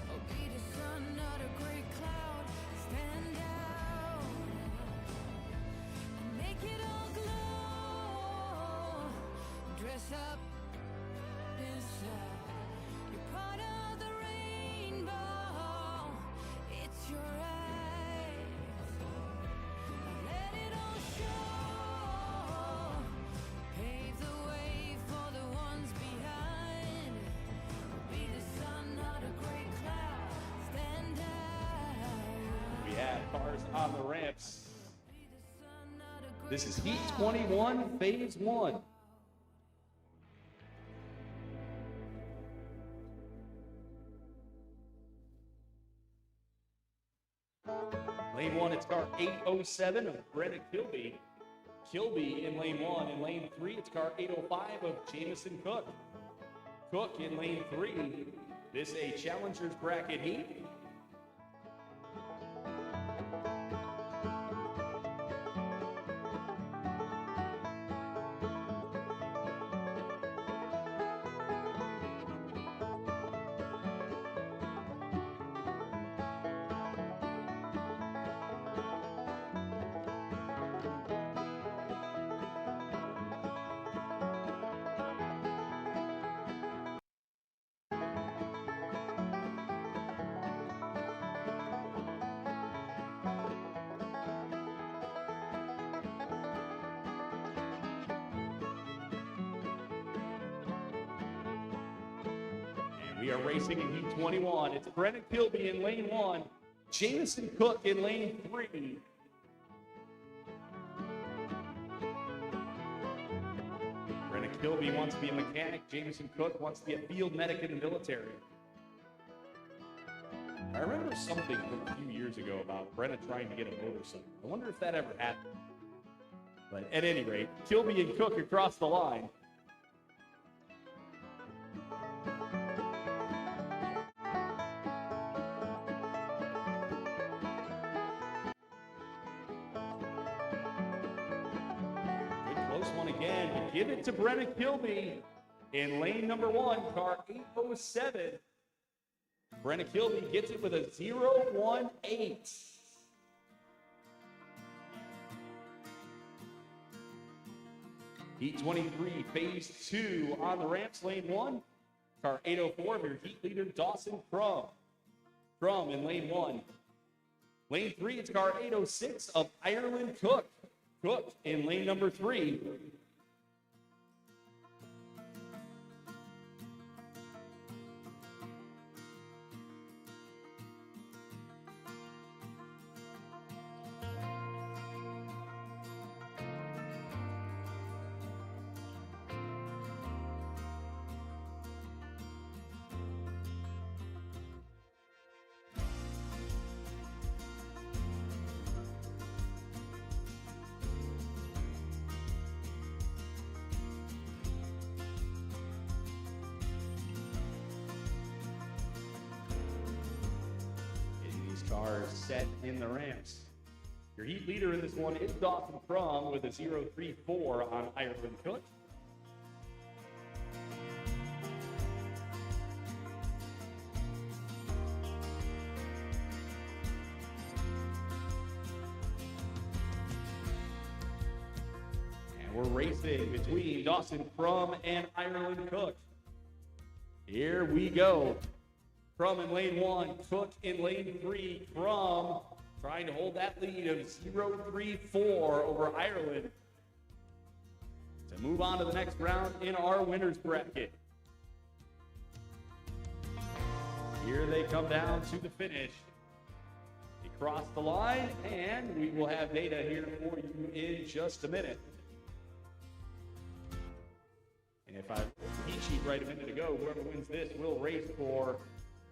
Oh, be the sun, not a gray cloud. Stand out and make it all glow. Dress up inside. You're part of the rainbow. It's your right. Let it all show. Pave the way for the ones behind. Be the sun, not a gray cloud. Stand out. We have cars on the ramps. Be the sun, not a gray This is Heat 21, Phase 1. Lane 1, it's car 807 of Brenna Kilby. Kilby in lane 1. In lane 3, it's car 805 of Jamison Cook. Cook in lane 3. This a Challengers Bracket heat. We are racing in Heat 21. It's Brennan Kilby in lane 1, Jamison Cook in lane 3. Brennan Kilby wants to be a mechanic. Jamison Cook wants to be a field medic in the military. I remember something from a few years ago about Brennan trying to get a motorcycle. I wonder if that ever happened. But at any rate, Kilby and Cook across the line. Close one again. To give it to Brennan Kilby in lane number 1, car 807. Brennan Kilby gets it with a 018. Heat 23, phase 2 on the ramps, lane 1. Car 804 of your heat leader, Dawson Crum. Crum in lane 1. Lane 3, it's car 806 of Ireland Cook. Cook in lane number 3. Cars set in the ramps. Your heat leader in this one is Dawson Crum with a 0.34 on Ireland Cook. And we're racing between Dawson Crum and Ireland Cook. Here we go. Crum in lane 1, Cook in lane 3. Crum trying to hold that lead of 0.34 over Ireland to move on to the next round in our winners bracket. Here they come down to the finish. They cross the line, and we will have data here for you in just a minute. And if I heat sheet right a minute ago, whoever wins this will race for,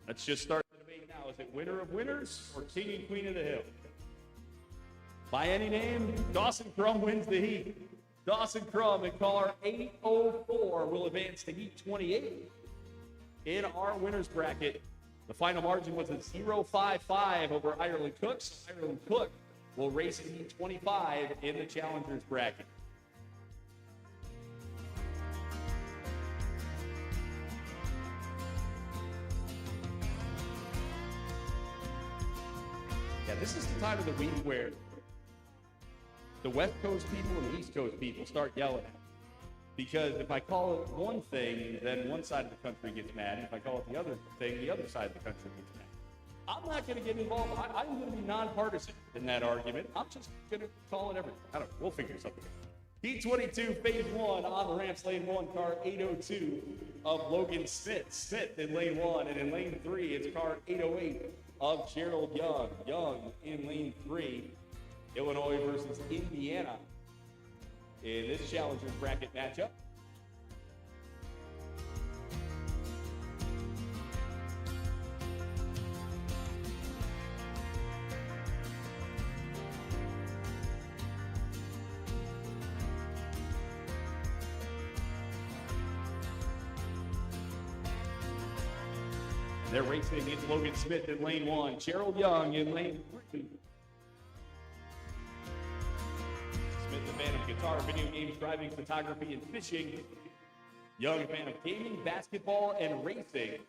let's just start the debate now. Is it winner of winners or king and queen of the hill? By any name, Dawson Crum wins the heat. Dawson Crum in car 804 will advance to heat 28 in our winners bracket. The final margin was a 0.55 over Ireland Cook. So Ireland Cook will race in heat 25 in the challengers bracket. Yeah, this is the time of the week where the West Coast people and the East Coast people start yelling at me. Because if I call it one thing, then one side of the country gets mad. If I call it the other thing, the other side of the country gets mad. I'm not going to get involved. I'm going to be nonpartisan in that argument. I'm just going to call it everything. I don't know. We'll figure something out. Heat 22, phase 1 on the ramps, lane 1, car 802 of Logan Smith. Smith in lane 1, and in lane 3, it's car 808 of Gerald Young. Young in lane 3. Illinois versus Indiana in this challengers bracket matchup. They're racing against Logan Smith in lane 1, Gerald Young in lane 3. Smith, a fan of guitar, video games, driving, photography, and fishing. Young, a fan of gaming, basketball, and racing.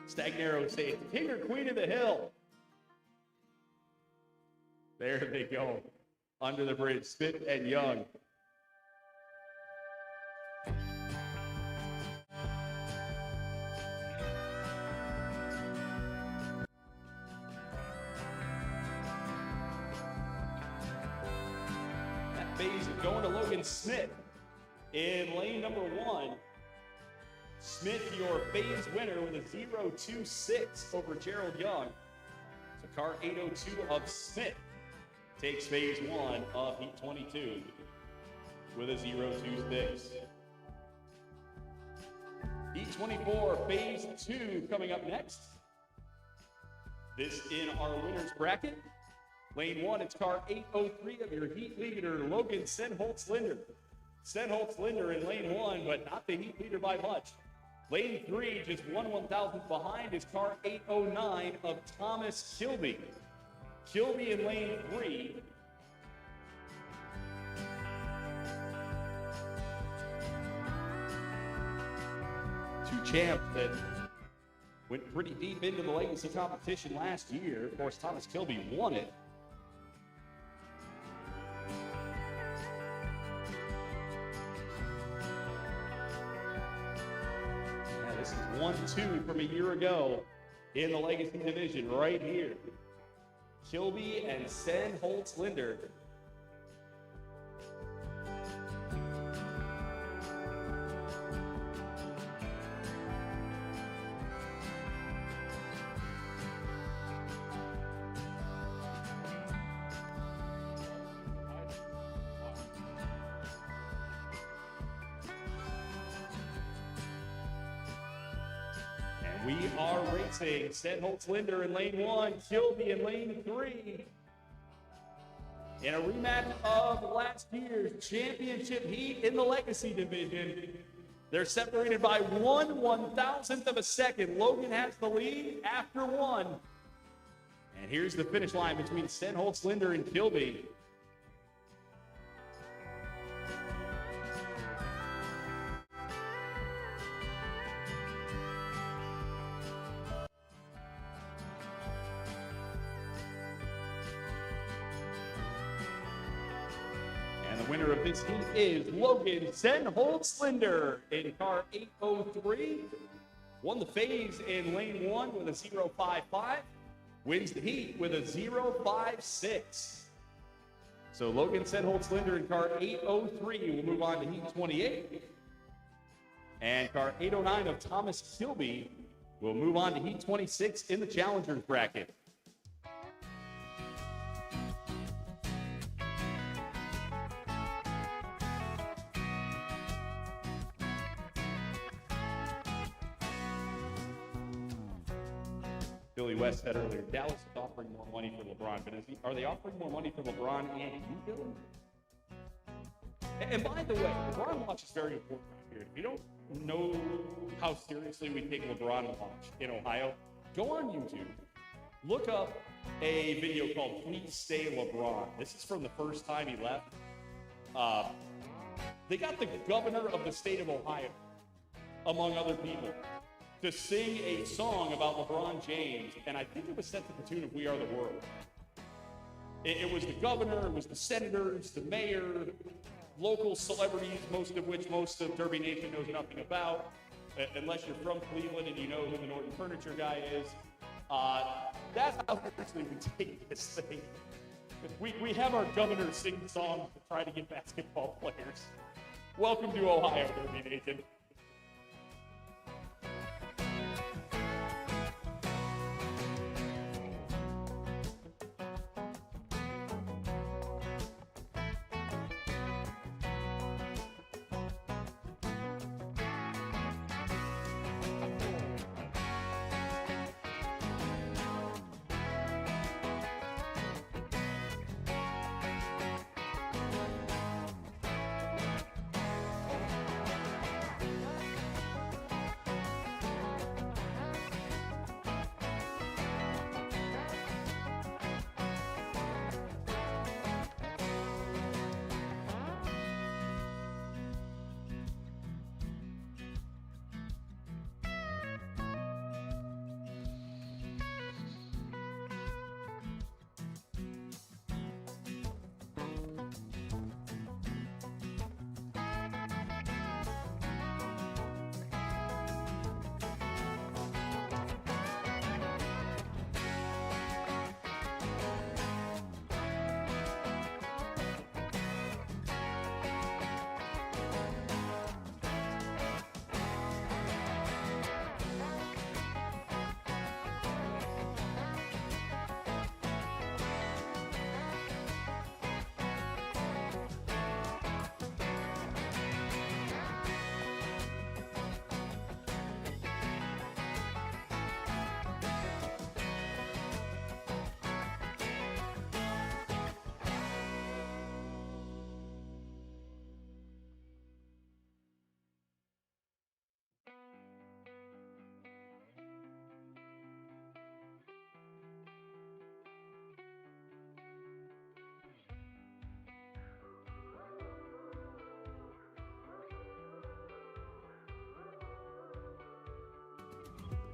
Stagnaro saying, king or queen of the hill. There they go. Under the bridge, Smith and Young. Phase going to Logan Smith in lane number 1. Smith, your phase winner with a 0.26 over Gerald Young. So car 802 of Smith takes phase 1 of heat 22 with a 0.26. Heat 24, phase 2 coming up next. This in our winners bracket. Lane 1, it's car 803 of your heat leader, Logan Senholtz-Linder. Senholtz-Linder in lane 1, but not the heat leader by much. Lane 3, just 1/1000th behind, is car 809 of Thomas Kilby. Kilby in lane 3. Two champs that went pretty deep into the legacy competition last year. Of course, Thomas Kilby won it. This is 1-2 from a year ago in the Legacy Division right here. Kilby and Senholtz-Linder. We are racing Senholtz-Linder in lane 1, Kilby in lane 3. In a rematch of last year's championship heat in the Legacy Division, They're separated by 1/1000th of a second. Logan has the lead after one. And here's the finish line between Stenholtz, Linder, and Kilby. And the winner of this heat is Logan Stenholtz-Linder in car 803. Won the phase in lane 1 with a 0.55. Wins the heat with a 0.56. So Logan Stenholtz-Linder in car 803 will move on to heat 28. And car 809 of Thomas Kilby will move on to heat 26 in the challengers bracket. Billy West said earlier, Dallas is offering more money for LeBron, but are they offering more money for LeBron and you, Billy? And by the way, LeBron Watch is very important out here. If you don't know how seriously we take LeBron Watch in Ohio, go on YouTube. Look up a video called Please Stay LeBron. This is from the first time he left. They got the governor of the state of Ohio, among other people, to sing a song about LeBron James, and I think it was set to the tune of We Are the World. It was the governor, it was the senators, the mayor, local celebrities, most of Derby Nation knows nothing about, unless you're from Cleveland and you know who the Norton Furniture guy is. That's how seriously we take this thing. We have our governor sing songs to try to get basketball players. Welcome to Ohio, Derby Nation.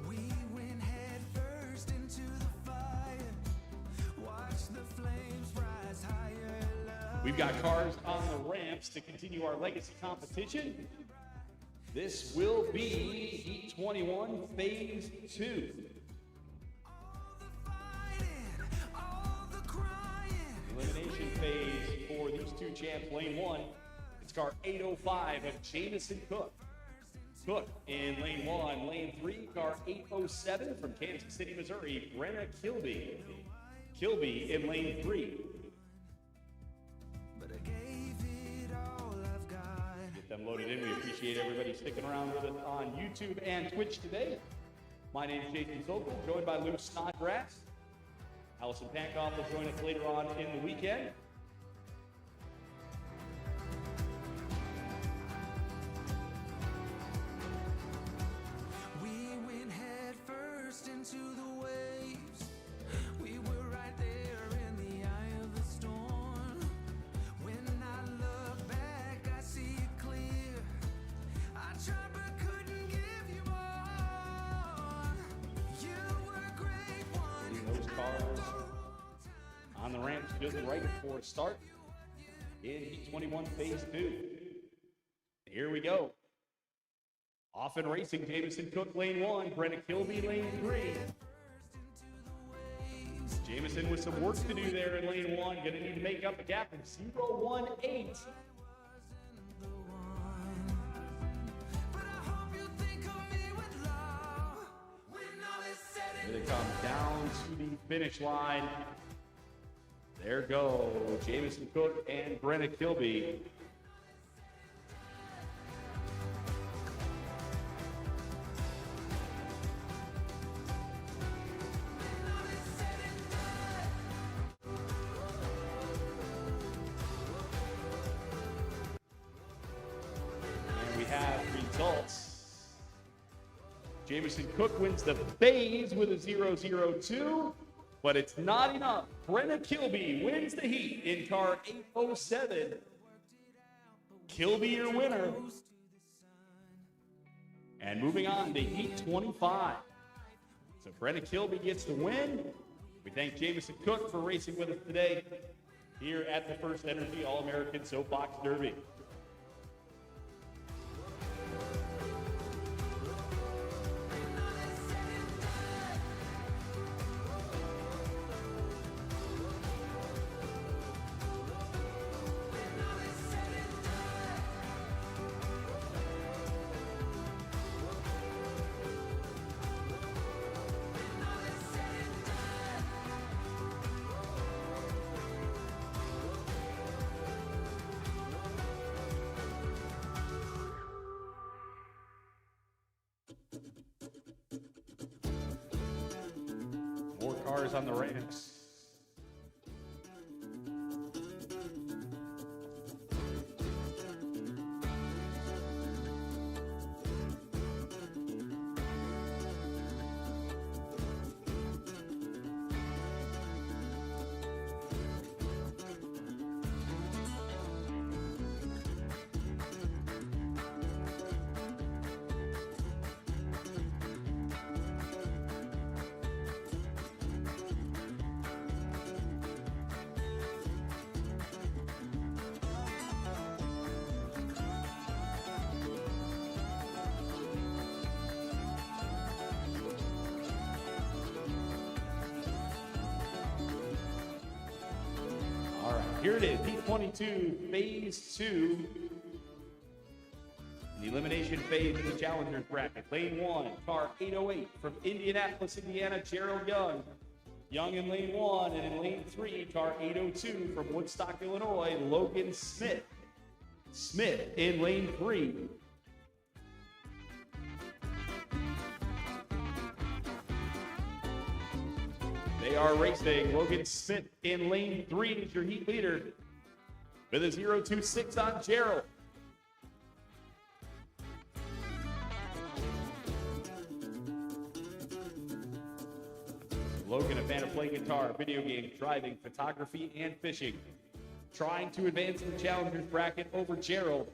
We went head first into the fire. Watch the flames rise higher. Love. We've got cars on the ramps to continue our legacy competition. This will be Heat 21, Phase 2. All the crying. Elimination phase for these two champs. Lane 1, it's car 805 of Jamison Cook. Cook in lane 1. Lane 3, car 807 from Kansas City, Missouri, Brenna Kilby. Kilby in lane 3. But I gave it all I've got. Get them loaded in. We appreciate everybody sticking around with us on YouTube and Twitch today. My name is Jason Sokol, joined by Lou Snodgrass. Allison Pankoff will join us later on in the weekend. just right for start in Heat 21 Phase 2. Here we go. Off and racing, Jamison Cook lane 1, Brenna Kilby lane 3. Jamison with some work to do there in lane 1. Gonna need to make up a gap of 0.18. Here they come down to the finish line. There go Jamison Cook and Brenna Kilby. And we have results. Jamison Cook wins the phase with a 0.02, but it's not enough. Brenna Kilby wins the heat in car 807. Kilby, your winner. And moving on to heat 25. So Brenna Kilby gets the win. We thank Jamison Cook for racing with us today here at the FirstEnergy All-American Soapbox Derby. More cars on the ramps. All right, here it is, Heat 22, Phase 2. The elimination phase of the Challengers bracket. Lane 1, car 808 from Indianapolis, Indiana, Gerald Young. Young in lane 1, and in lane 3, car 802 from Woodstock, Illinois, Logan Smith. Smith in lane 3. They are racing. Logan Smith in lane 3 is your heat leader with a 0.26 on Gerald. Logan, a fan of playing guitar, video games, driving, photography, and fishing. Trying to advance in the Challengers bracket over Gerald.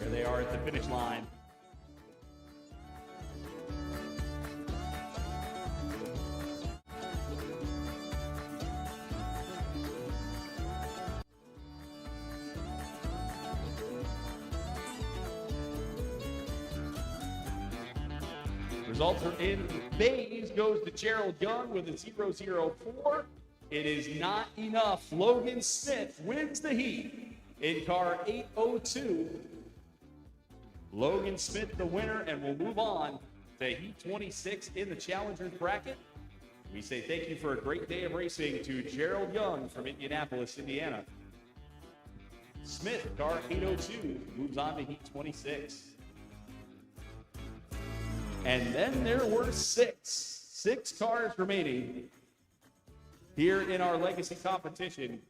There they are at the finish line. Results are in. The phase goes to Gerald Young with a 0.04. It is not enough. Logan Smith wins the heat in car 802. Logan Smith the winner, and we'll move on to heat 26 in the Challengers bracket. We say thank you for a great day of racing to Gerald Young from Indianapolis, Indiana. Smith, car 802, moves on to heat 26. And then there were six cars remaining here in our legacy competition.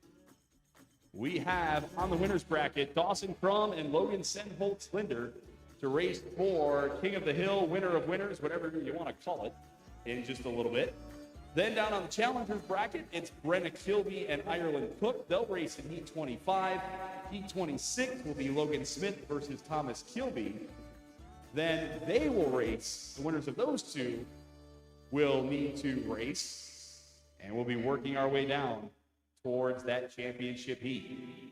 We have on the winners bracket Dawson Crum and Logan Senholtz Linder to race for King of the Hill, winner of winners, whatever you want to call it, in just a little bit. Then down on the challengers bracket, it's Brenna Kilby and Ireland Cook. They'll race in heat 25. Heat 26 will be Logan Smith versus Thomas Kilby. Then they will race. The winners of those two will need to race And we'll be working our way down towards that championship heat.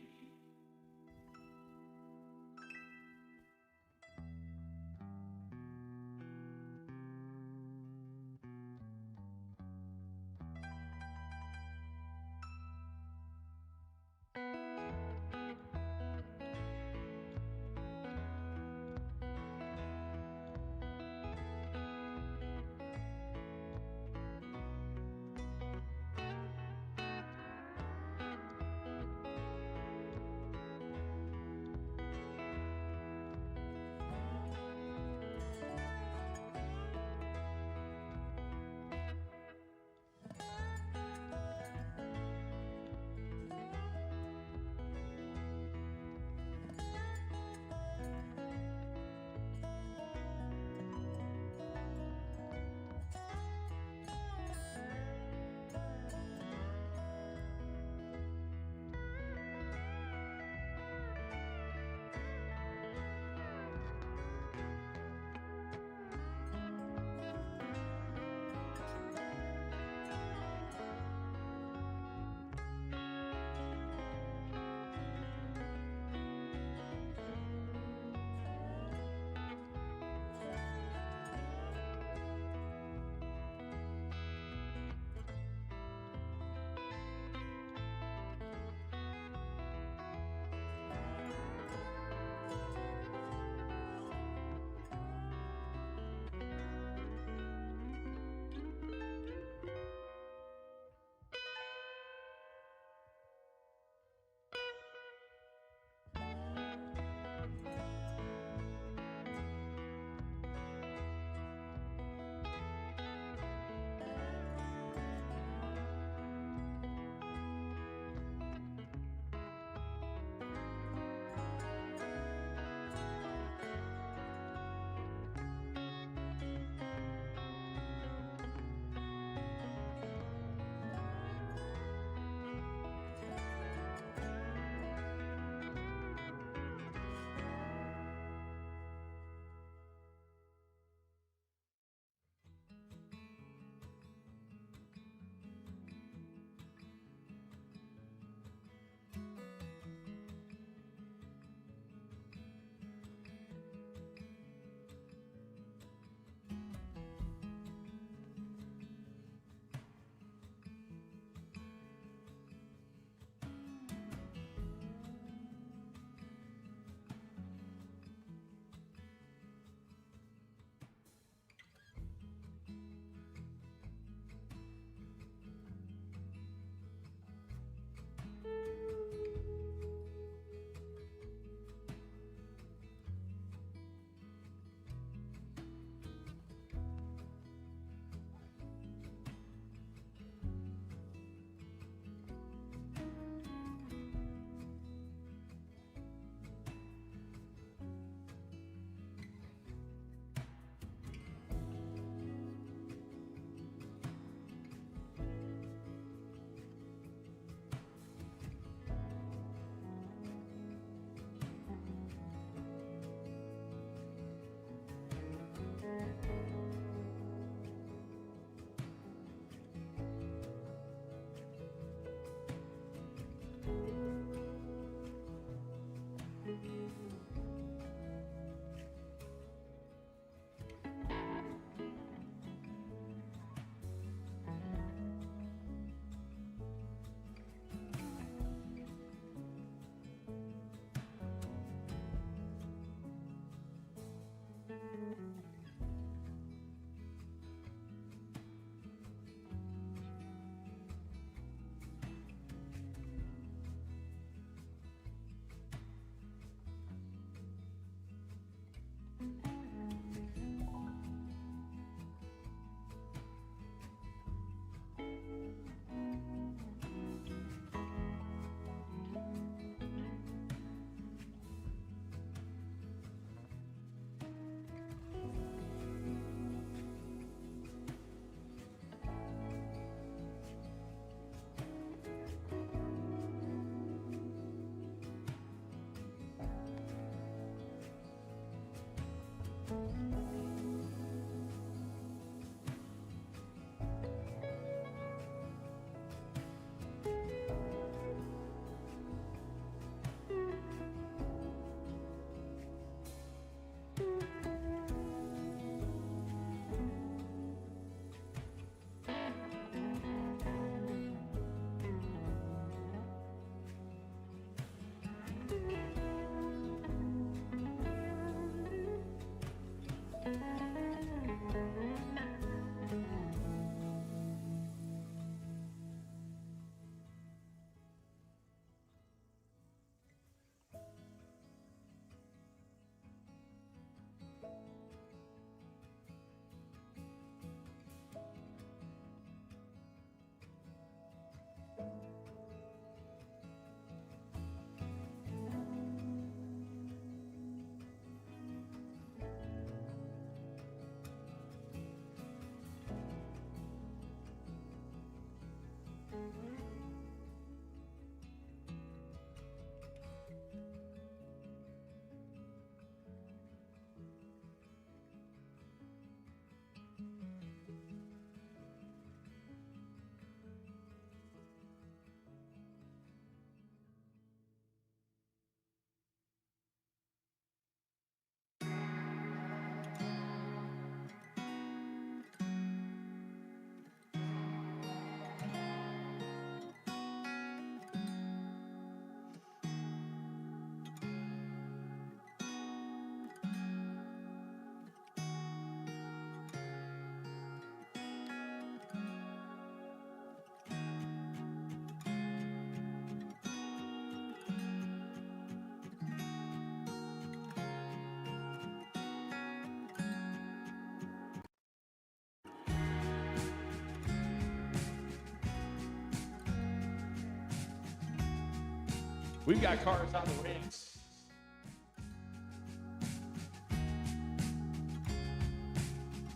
We've got cars on the race.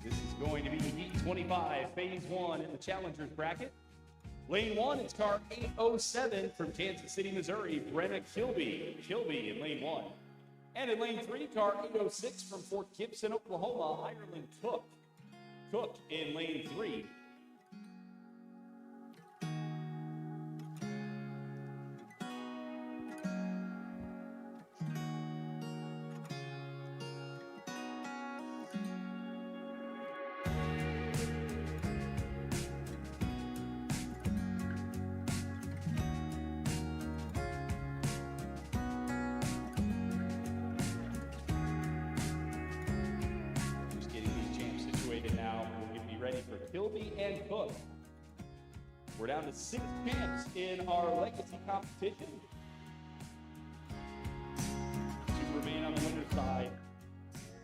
This is going to be Heat 25, Phase 1 in the Challengers bracket. Lane 1, it's car 807 from Kansas City, Missouri, Brenna Kilby in lane 1. And in lane 3, car 806 from Fort Gibson, Oklahoma, Ireland Cook in lane 3. Kilby and Cook. We're down to 6 champs in our legacy competition. 2 remain on the winner's side,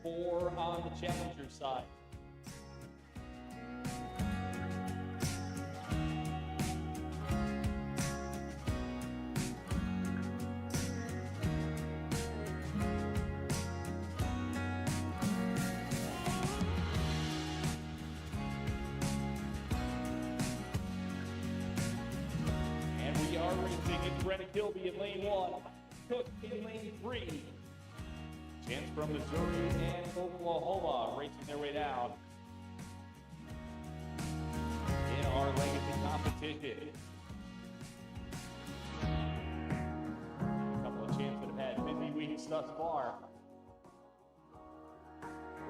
4 on the challenger's side. Brenna Kilby in lane 1, Cook in lane 3. Champs from Missouri and Oklahoma racing their way down in our legacy competition. A couple of champs that have had busy weeks thus far.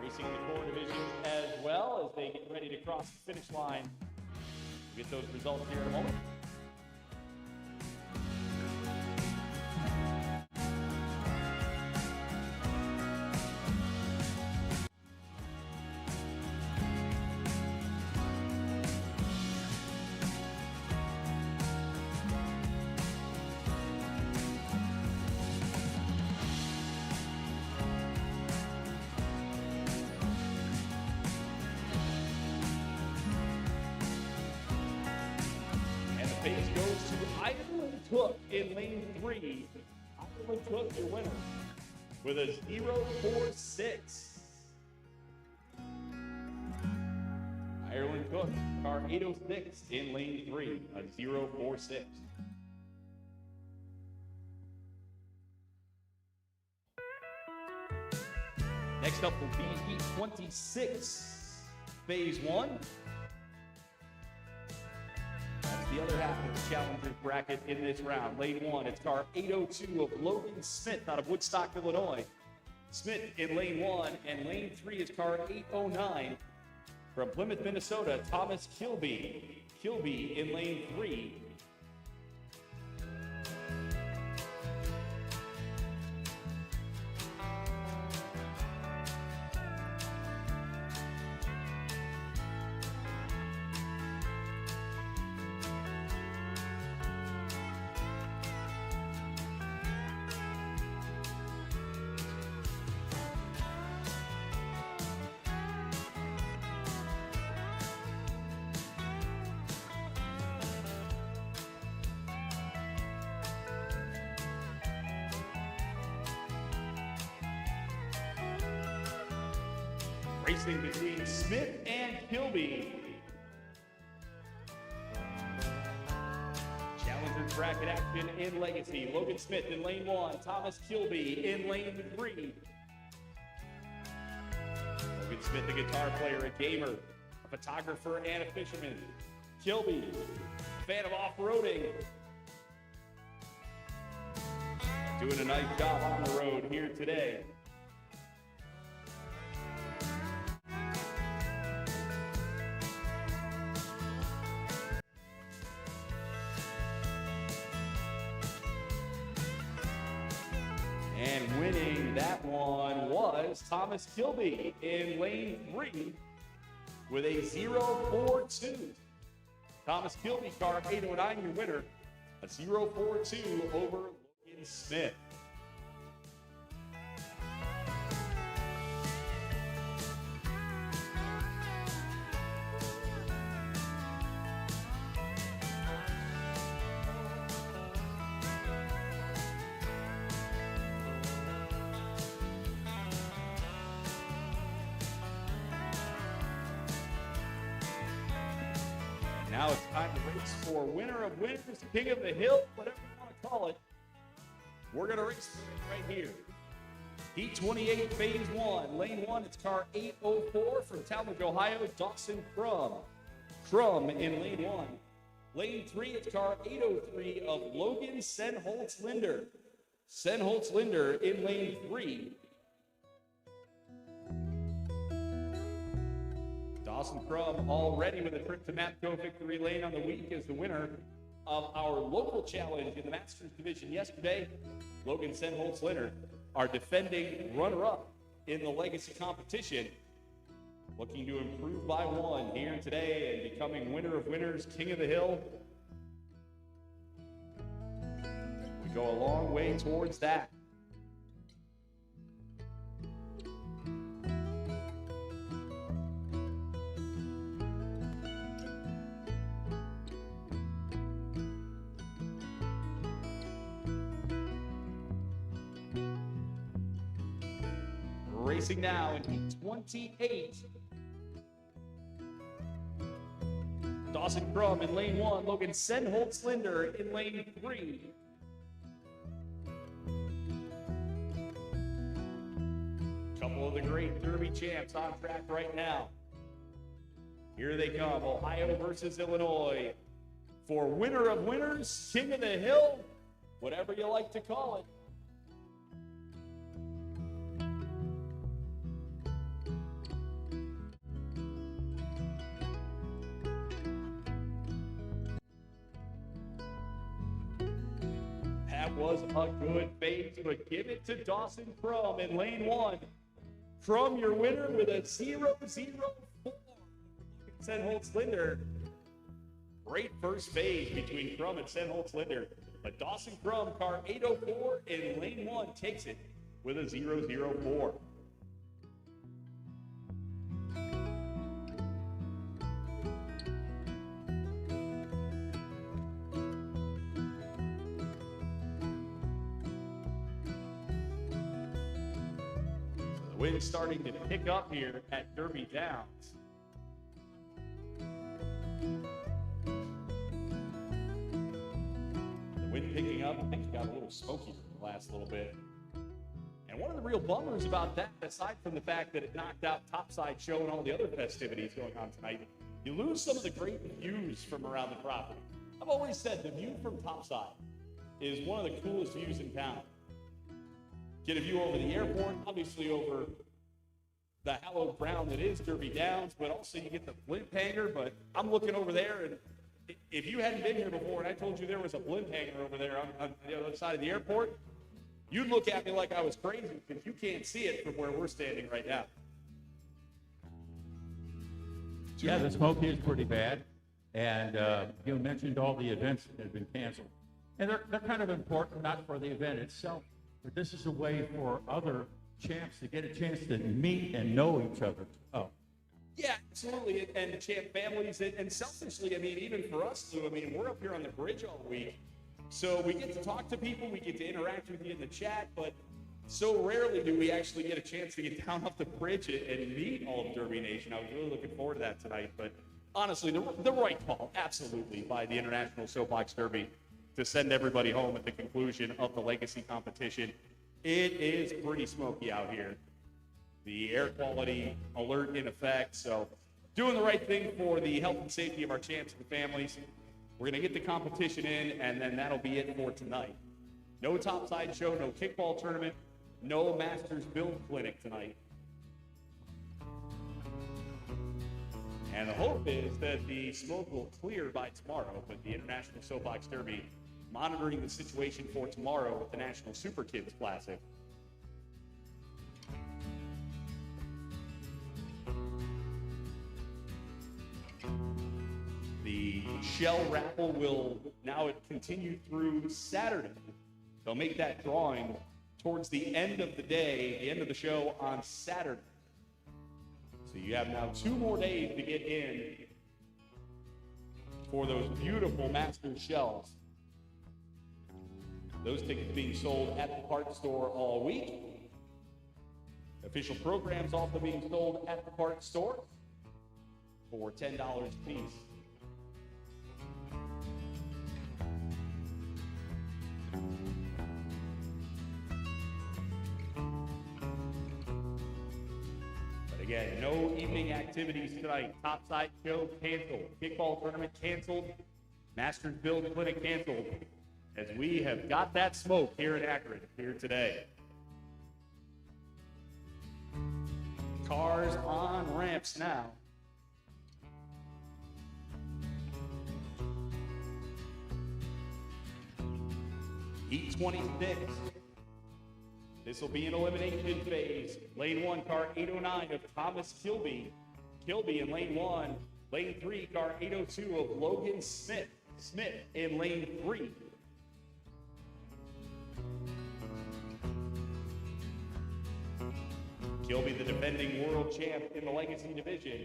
Racing in the core division as well as they get ready to cross the finish line. We'll get those results here in a moment. Pace goes to Ireland Cook in lane 3. Ireland Cook, your winner, with a 0.46. Ireland Cook, car 806 in lane 3, a 0.46. Next up will be Heat 26, Phase 1. The other half of the challenger bracket in this round. Lane 1, it's car 802 of Logan Smith out of Woodstock, Illinois. Smith in lane 1, and lane 3 is car 809 from Plymouth, Minnesota, Thomas Kilby. Kilby in lane 3. Racing between Smith and Kilby. Challenger bracket action in Legacy. Logan Smith in lane 1. Thomas Kilby in lane 3. Logan Smith, a guitar player, a gamer, a photographer, and a fisherman. Kilby, a fan of off-roading. Doing a nice job on the road here today. And winning that one was Thomas Kilby in lane 3 with a 0.42. Thomas Kilby, car 809, your winner, a 0.42 over Logan Smith. Now it's time to race for winner of winners, king of the hill, whatever you want to call it. We're going to race right here. Heat 28, phase 1. Lane 1, it's car 804 from Talmadge, Ohio, Dawson Crum. Crum in lane 1. Lane 3, it's car 803 of Logan Senholtz Linder. Senholtz Linder in lane 3. Dawson Crum already with a trip to Matco Victory Lane on the week is the winner of our local challenge in the Masters Division yesterday. Logan Senholtz Linder, our defending runner-up in the Legacy competition, looking to improve by 1 here today and becoming winner of winners, king of the hill. We go a long way towards that. Racing now in heat 28. Dawson Crum in lane 1. Logan Senholtz Linder in lane 3. Couple of the great Derby champs on track right now. Here they come, Ohio versus Illinois. For winner of winners, king of the hill, whatever you like to call it. That was a good phase, but give it to Dawson Crum in lane 1. Crum, your winner with a 0.04. Senholtz Linder. Great first phase between Crum and Senholtz Linder. But Dawson Crum, car 804 in lane 1, takes it with a 0.04. Wind starting to pick up here at Derby Downs. The wind picking up, I think it got a little smoky for the last little bit. And one of the real bummers about that, aside from the fact that it knocked out Topside Show and all the other festivities going on tonight, you lose some of the great views from around the property. I've always said the view from Topside is one of the coolest views in town. Get a view over the airport, obviously over the hallowed ground that is Derby Downs, but also you get the blimp hangar. But I'm looking over there, and if you hadn't been here before and I told you there was a blimp hangar over there on the other side of the airport, you'd look at me like I was crazy because you can't see it from where we're standing right now. Yeah, the smoke is pretty bad. And you mentioned all the events that have been canceled. And they're kind of important, not for the event itself, but this is a way for other champs to get a chance to meet and know each other. Oh. Yeah, absolutely. And champ families, and selfishly, I mean, even for us, Lou, I mean, we're up here on the bridge all week. So we get to talk to people, we get to interact with you in the chat, but So rarely do we actually get a chance to get down off the bridge and meet all of Derby Nation. I was really looking forward to that tonight, but honestly, the right call, absolutely, by the International Soapbox Derby to send everybody home at the conclusion of the legacy competition. It is pretty smoky out here. The air quality alert in effect, so doing the right thing for the health and safety of our champs and families. We're going to get the competition in, and then that'll be it for tonight. No topside show, no kickball tournament, no Masters Build Clinic tonight. And the hope is that the smoke will clear by tomorrow, but the International Soapbox Derby monitoring the situation for tomorrow with the National Super Kids Classic. The shell raffle will now continue through Saturday. They'll make that drawing towards the end of the day, the end of the show on Saturday. So you have now 2 more days to get in for those beautiful Masters shells. Those tickets being sold at the parts store all week. Official programs also being sold at the parts store for $10 a piece. Again, no evening activities tonight. Topside show canceled. Kickball tournament canceled. Masters Build Clinic canceled. As we have got that smoke here in Akron here today. Cars on ramps now. Heat 26. This will be an elimination phase. Lane 1, car 809 of Thomas Kilby. Kilby in lane 1. Lane 3, car 802 of Logan Smith. Smith in lane 3. Kilby, the defending world champ in the Legacy Division.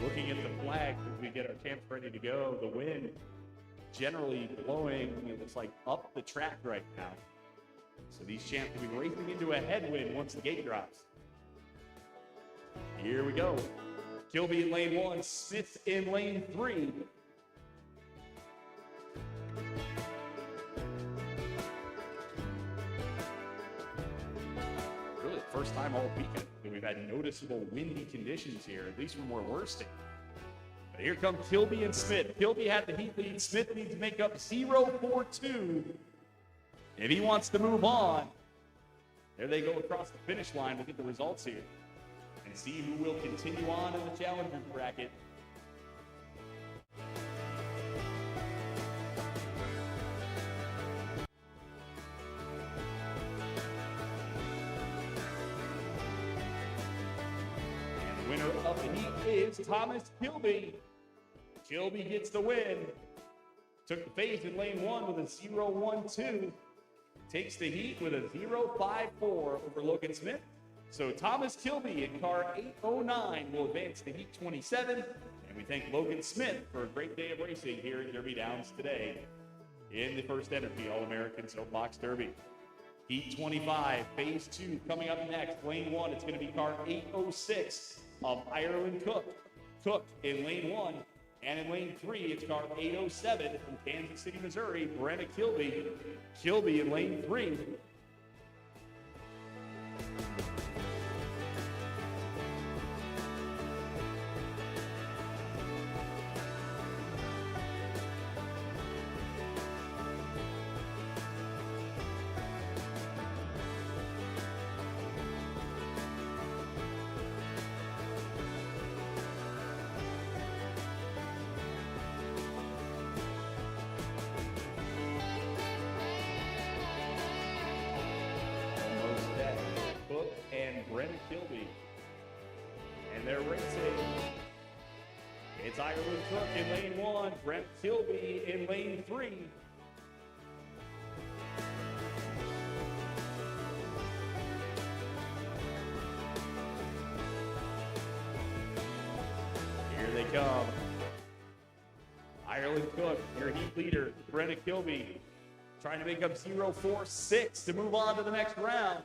Looking at the flags as we get our camps ready to go, the wind generally blowing, it looks like up the track right now. So these champs will be racing into a headwind once the gate drops. Here we go. Kilby in lane 1, Smith in lane 3. Really, first time all weekend that we've had noticeable windy conditions here, at least from where we're staying. But here come Kilby and Smith. Kilby had the heat lead. Smith needs to make up 0-4-2 if he wants to move on. There they go across the finish line. We'll get the results here and see who will continue on in the Challengers bracket. Winner of the heat is Thomas Kilby. Kilby gets the win. Took the phase in lane 1 with a 0-1-2. Takes the heat with a 0-5-4 over Logan Smith. So Thomas Kilby in car 809 will advance to heat 27. And we thank Logan Smith for a great day of racing here at Derby Downs today in the FirstEnergy All-American Soapbox Derby. Heat 25, phase 2 coming up next. Lane 1, it's going to be car 806 of Ireland Cook. Cook in lane 1. And in lane 3, it's car 807 from Kansas City, Missouri, Brenna Kilby. Kilby in lane 3. they're racing. It's Ireland Cook in lane 1, Brent Kilby in lane 3. Here they come. Ireland Cook, your heat leader, Brenna Kilby, trying to make up 0.46 to move on to the next round.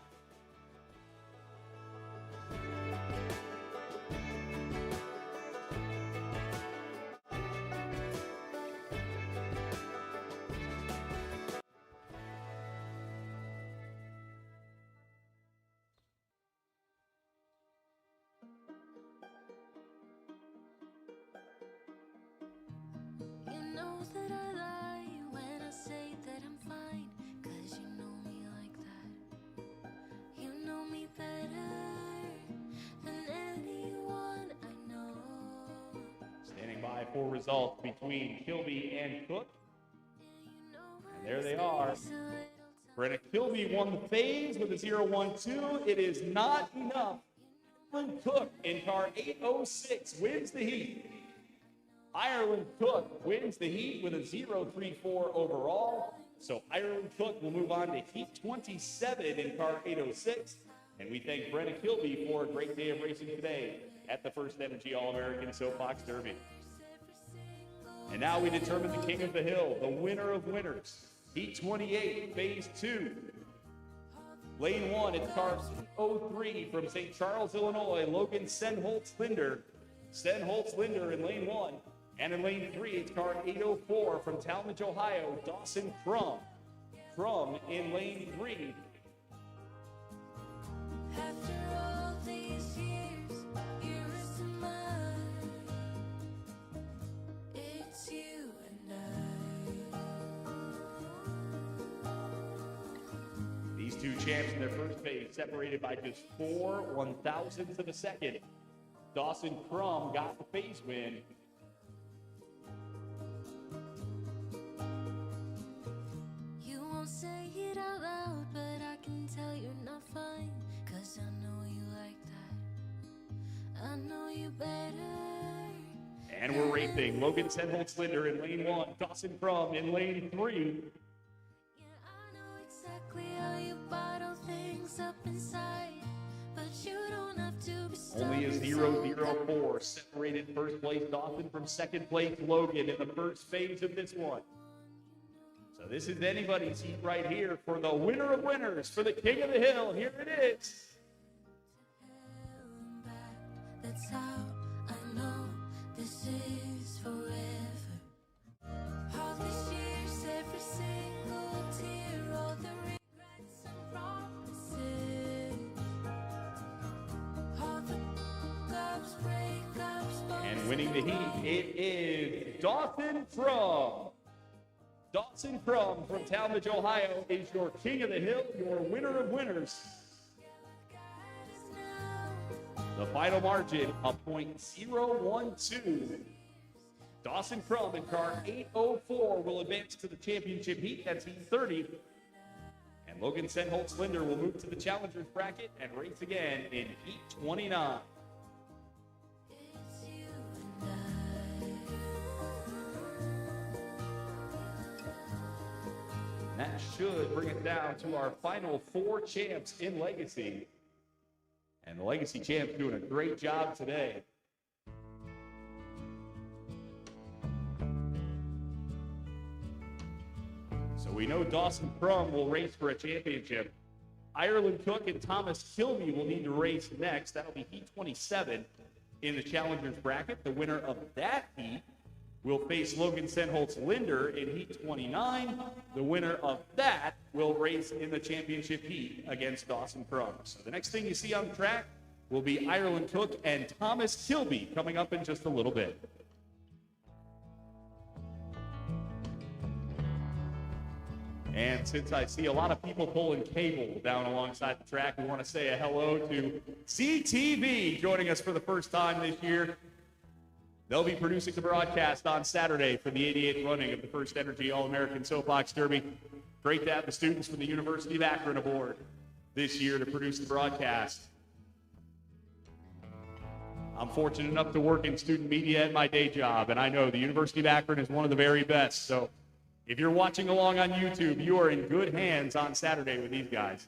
You know that I lie when I say that I'm fine, 'cause you know me like that. You know me better than anyone I know. Standing by for results between Kilby and Cook. You know And there they are. it's a little Brenna Kilby won the phase with a 0.12. It is not enough. Ireland Cook in car 806 wins the heat. Ireland Cook wins the heat with a 0.34 overall. So Ireland Cook will move on to heat 27 in car 806. And we thank Brenna Kilby for a great day of racing today at the FirstEnergy All-American Soapbox Derby. And now we determine the king of the hill, the winner of winners. Heat 28, phase 2. Lane 1, it's car 03 from St. Charles, Illinois, Logan Senholtz-Linder. Senholtz-Linder in lane 1. And in lane 3, it's car 804 from Talmadge, Ohio, Dawson Crum. Crum in lane 3. After all these years, you're a smile. It's you and I. These two champs in their first phase separated by just 4/1000ths of a second. Dawson Crum got the phase win. You won't say it out loud, but I can tell you're not fine. 'Cause I know you like that. I know you better. And we're racing. Logan Senholtz-Linder in lane 1. Dawson Crum in lane 3. Yeah, I know exactly how you bottle things up inside. But you don't have to be Only a stubborn, 0.004 separated first place Dawson from second place Logan in the first phase of this one. So this is anybody's heat right here for the winner of winners, for the king of the hill. Here it is. hell and back. That's how I know this is forever. All these years, every single tear, all the regrets and promises, all the ups, breakups, And winning the heat, it is Dawson Crum. Dawson Crum from Talmadge, Ohio is your king of the hill, your winner of winners. The final margin, a .012. Dawson Crum in car 804 will advance to the championship heat. That's heat 30. And Logan Senholtz-Linder will move to the challengers bracket and race again in heat 29. It's you and And that should bring it down to our final 4 champs in Legacy. And the Legacy champs doing a great job today. So we know Dawson Crum will race for a championship. Ireland Cook and Thomas Kilby will need to race next. That'll be heat 27 in the challengers bracket. The winner of that heat will face Logan Senholtz-Linder in heat 29. The winner of that will race in the championship heat against Dawson Crum. So the next thing you see on the track will be Ireland Cook and Thomas Kilby coming up in just a little bit. And since I see a lot of people pulling cable down alongside the track, we want to say a hello to CTV joining us for the first time this year. They'll be producing the broadcast on Saturday for the 88th running of the FirstEnergy All-American Soapbox Derby. Great to have the students from the University of Akron aboard this year to produce the broadcast. I'm fortunate enough to work in student media at my day job, and I know the University of Akron is one of the very best. So if you're watching along on YouTube, you are in good hands on Saturday with these guys.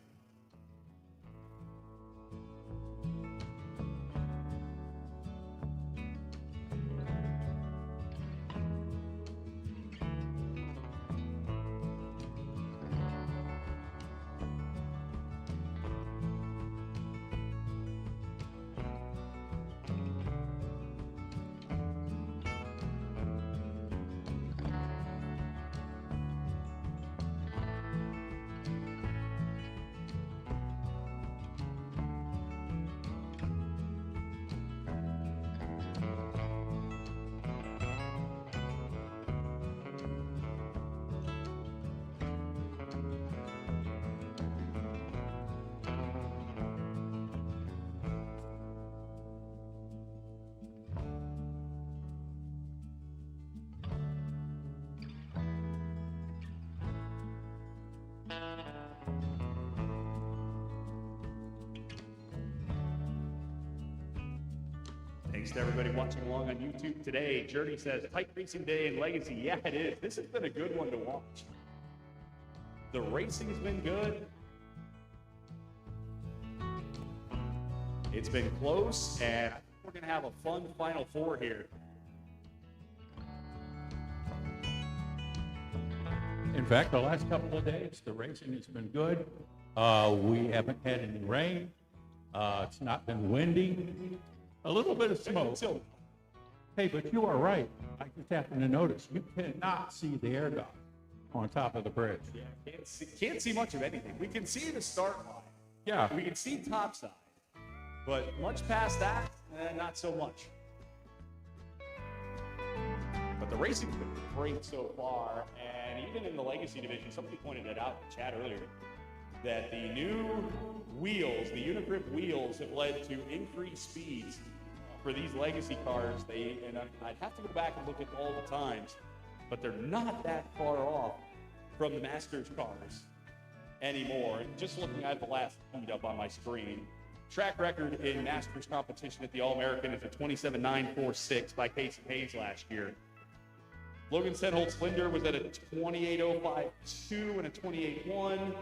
Thanks to everybody watching along on YouTube today. Journey says, tight racing day in Legacy. Yeah, it is. This has been a good one to watch. The racing's been good. It's been close, and I think we're going to have a fun Final Four here. In fact, the last couple of days, the racing has been good. We haven't had any rain. It's not been windy. A little bit of smoke. Hey, but you are right. I just happened to notice you cannot see the air dock on top of the bridge. Yeah, can't see much of anything. We can see the start line. Yeah. We can see topside. But much past that, not so much. But the racing's been great so far, and even in the Legacy division, somebody pointed it out in the chat earlier, that the new wheels, the Unigrip wheels, have led to increased speeds for these Legacy cars. I'd have to go back and look at all the times, but they're not that far off from the Masters cars anymore. And just looking at the last feed up on my screen, track record in Masters competition at the All-American is a 27.946 by Casey Hayes last year. Logan Senholtz Linder was at a 28.052 and a 28.1.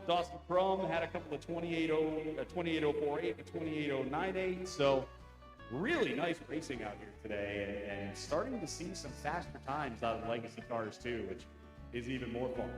Dawson Crum had a couple of 28.048 and 28.098. So really nice racing out here today, and starting to see some faster times out of the Legacy cars too, which is even more fun.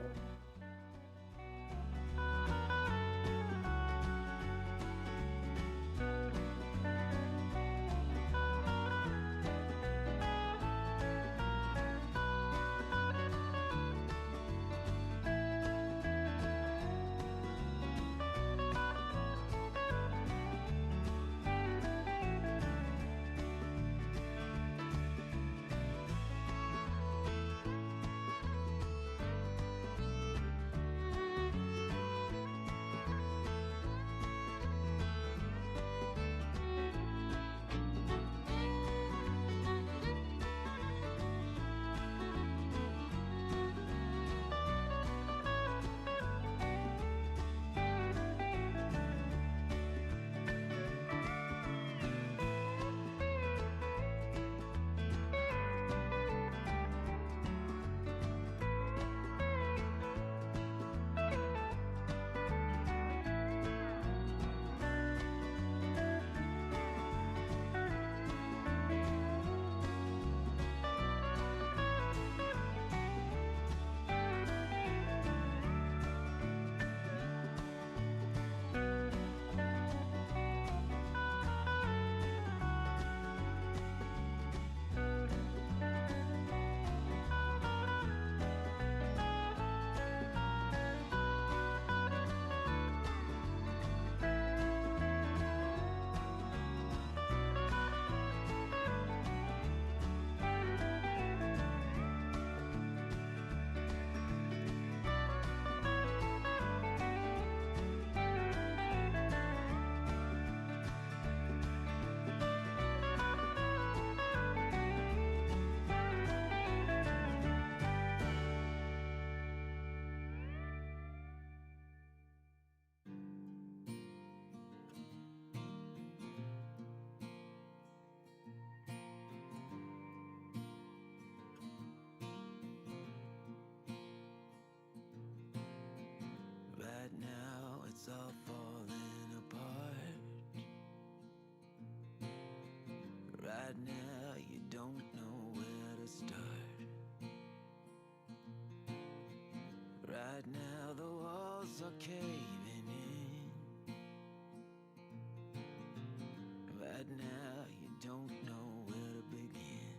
Right now, you don't know where to begin.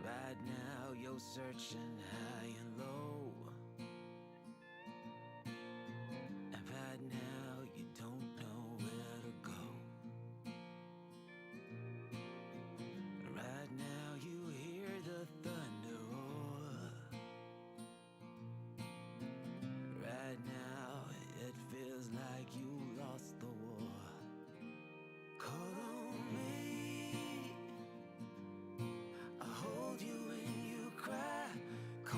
Right now, you're searching high and low. And right now, you don't know where to go. Right now, you hear the thunder roar. Right now, it feels like you lost the war. Call on me, I'll hold you when you cry. Call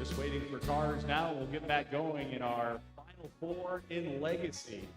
Just waiting for cars now. We'll get back going in our final four in Legacy.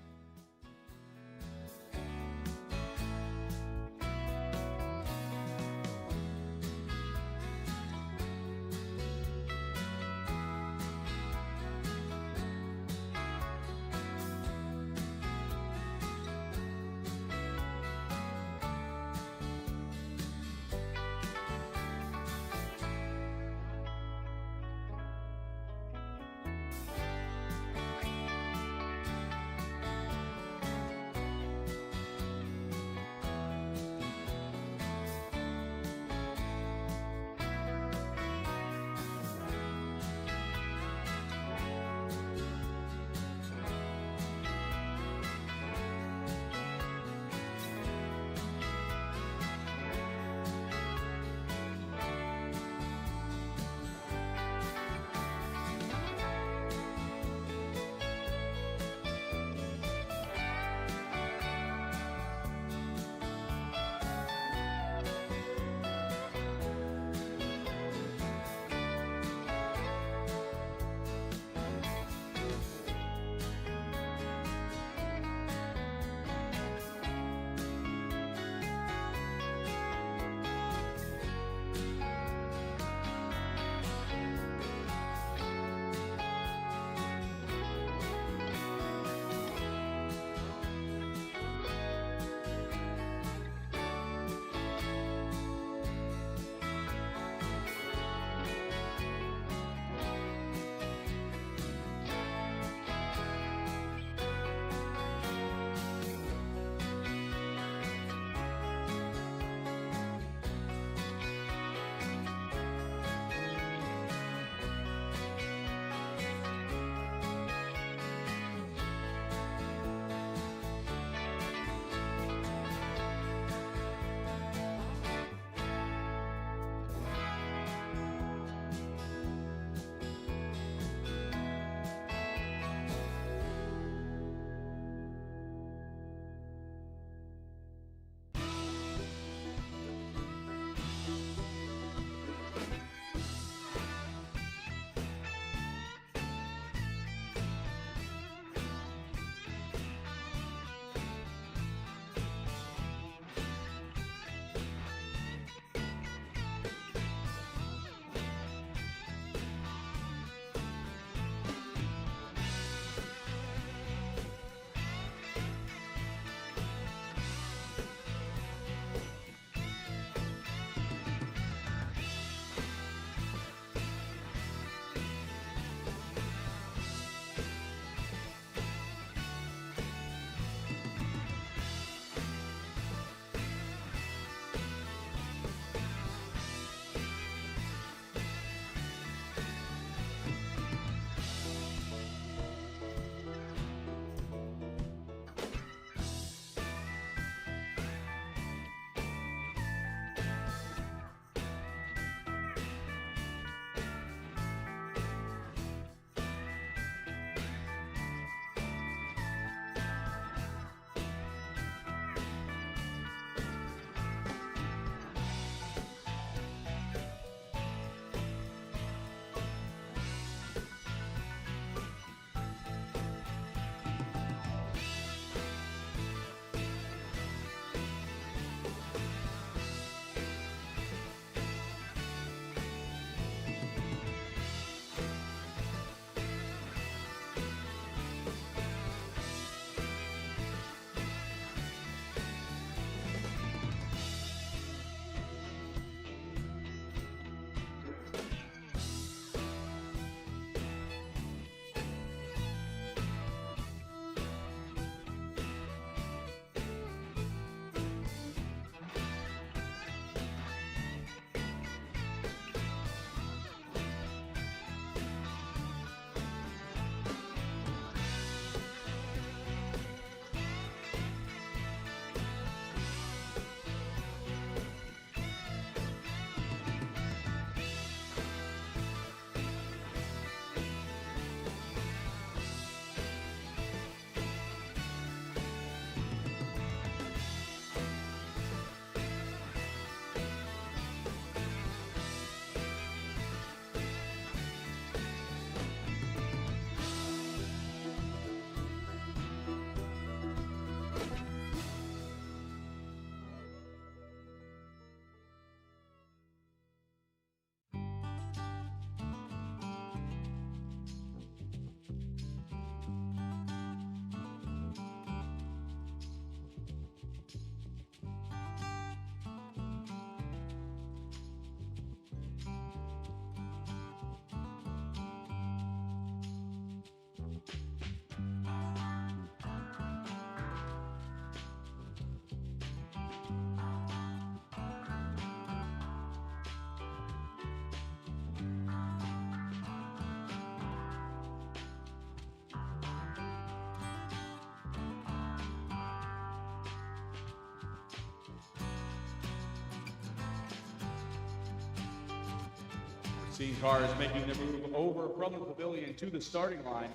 Seeing cars making their move over from the pavilion to the starting line.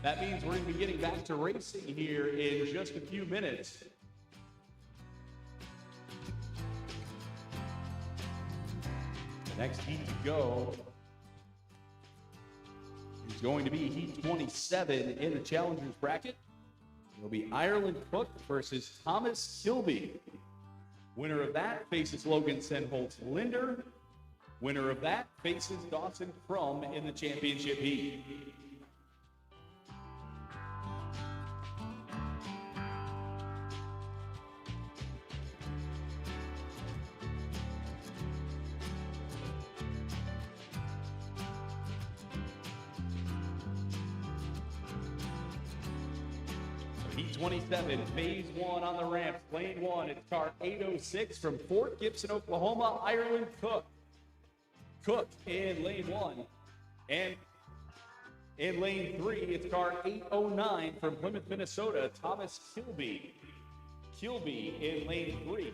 That means we're going to be getting back to racing here in just a few minutes. The next heat to go is going to be heat 27 in the challengers bracket. It'll be Ireland Cook versus Thomas Kilby. Winner of that faces Logan Senholtz Linder. Winner of that faces Dawson Crum in the championship heat. Heat 27, phase 1 on the ramps. Lane 1, it's car 806 from Fort Gibson, Oklahoma, Ireland Cook. Cook in lane 1. And in lane 3, it's car 809 from Plymouth, Minnesota, Thomas Kilby. Kilby in lane 3.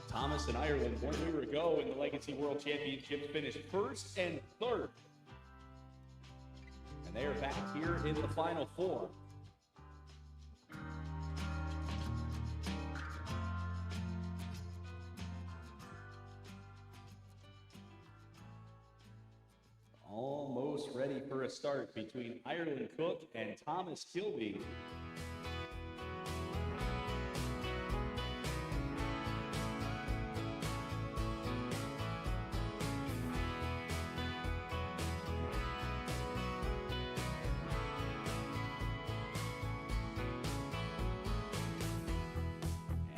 Thomas and Ireland 1 year ago in the Legacy World Championships finished first and third. And they are back here in the Final Four. Almost ready for a start between Ireland Cook and Thomas Kilby.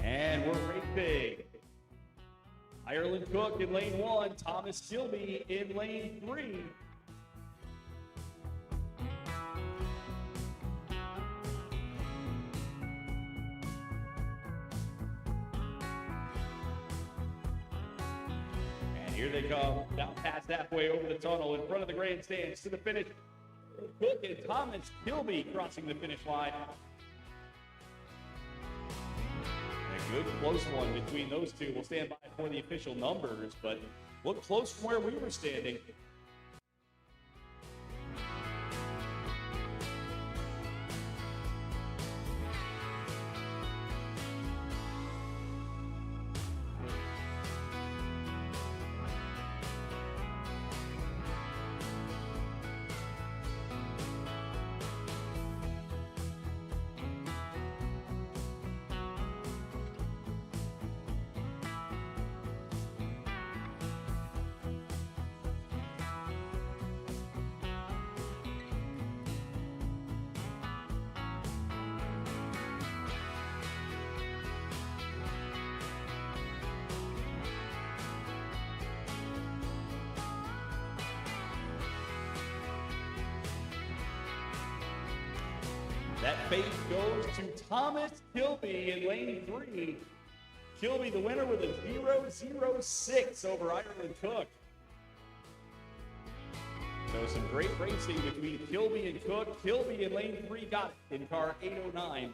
And we're racing. Ireland Cook in lane 1, Thomas Kilby in lane 3. And here they come, down past halfway over the tunnel in front of the grandstands to the finish. Cook and Thomas Kilby crossing the finish line. A good close one between those two. We'll stand by for the official numbers, but look close from where we were standing. That fate goes to Thomas Kilby in lane 3. Kilby the winner with a 0.06 over Ireland Cook. So some great racing between Kilby and Cook. Kilby in lane 3 got it in car 809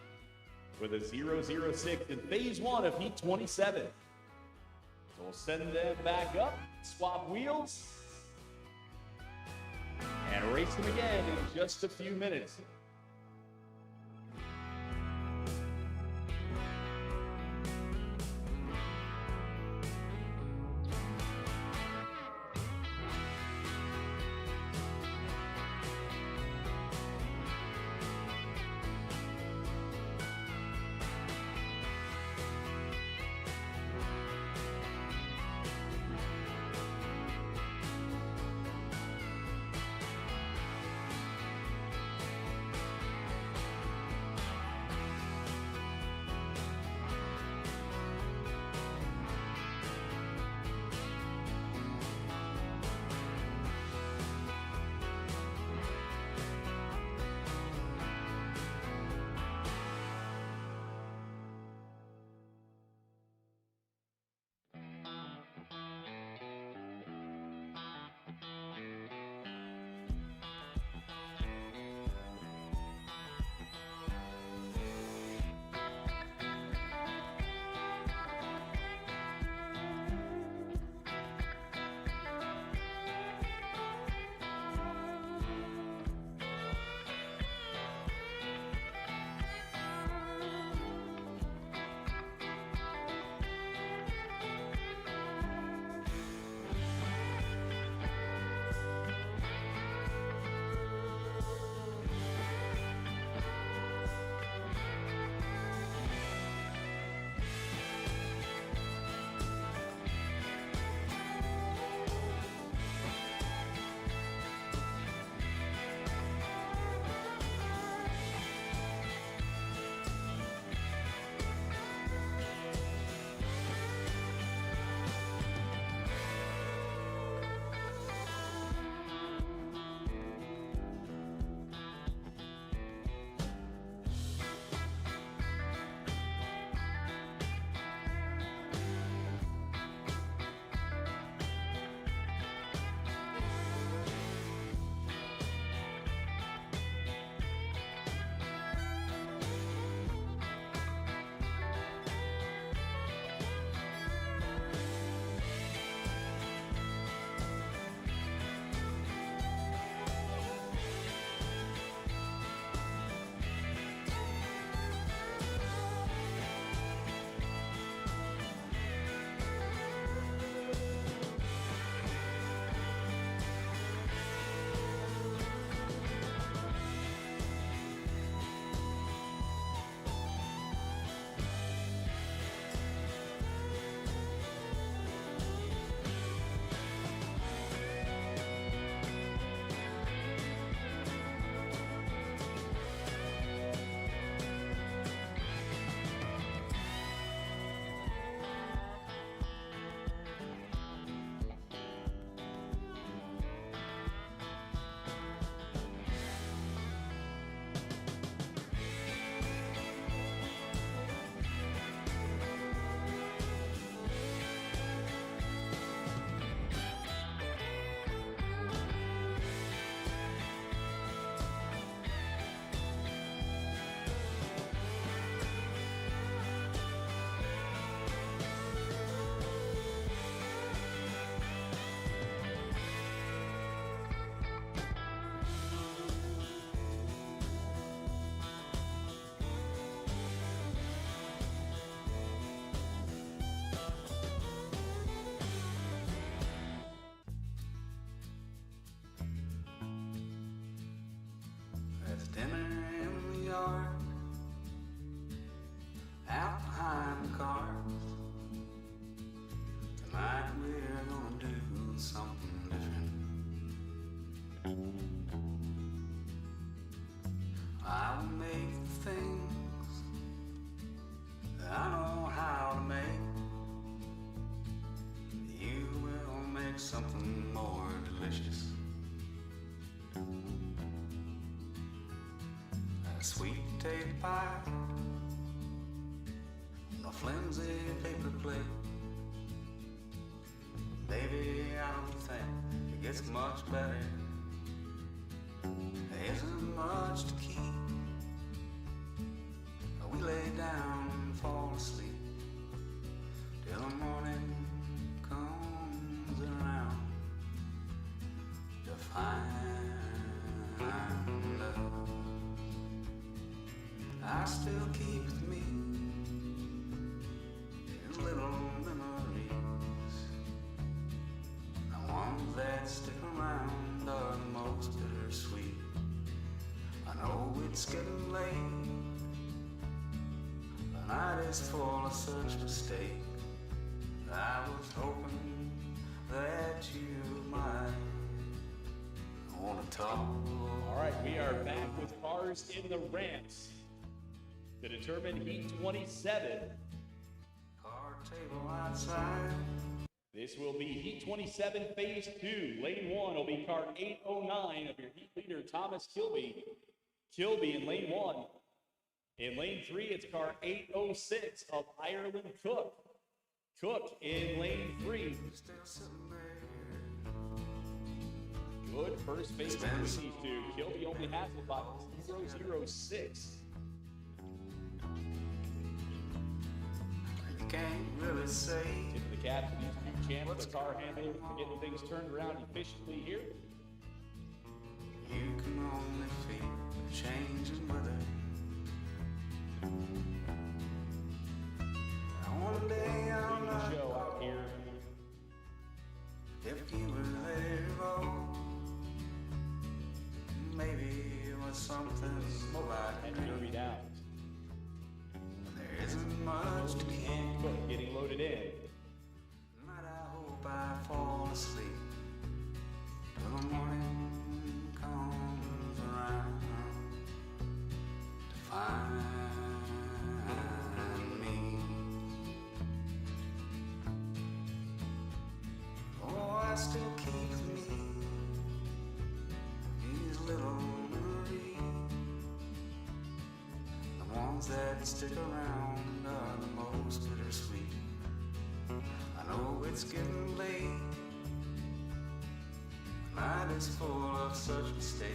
with a 0.06 in phase 1 of heat 27. So we'll send them back up, swap wheels, and race them again in just a few minutes. dinner in the yard, out behind the cars. Tonight we're gonna do something different. I will make the things that I know how to make. You will make something more delicious. A sweet potato pie on a flimsy paper plate. Baby, I don't think it gets much better. There isn't much to keep. We lay down and fall asleep till the morning comes around to find love. I still keep with me these little memories. The ones that stick around are the most bittersweet. I know it's getting late. The night is full of such mistakes. I was hoping that you might want to talk. All right, we are back with cars in the ramps to determine Heat 27. Card table outside. This will be Heat 27, Phase 2. Lane 1 will be car 809 of your Heat leader, Thomas Kilby. Kilby in Lane 1. In Lane 3, it's car 806 of Ireland Cook. Cook in Lane 3. Still sitting there. Good first base between these two. Kilby only has it by 0.006. You can't really say. Tip of the cap to these two champs. The car handler for getting things turned around efficiently here. You can only feel the changing weather. One day I'll Leading the not show out here. if you were there, oh, maybe it was something like And Derby down. there isn't much to keep. And Cook getting loaded in. Tonight I hope I fall asleep till the morning comes around to find me. Oh, I still keep with me these little memories. The ones that stick around are the most bittersweet. I know it's getting late. The night is full of such mistakes.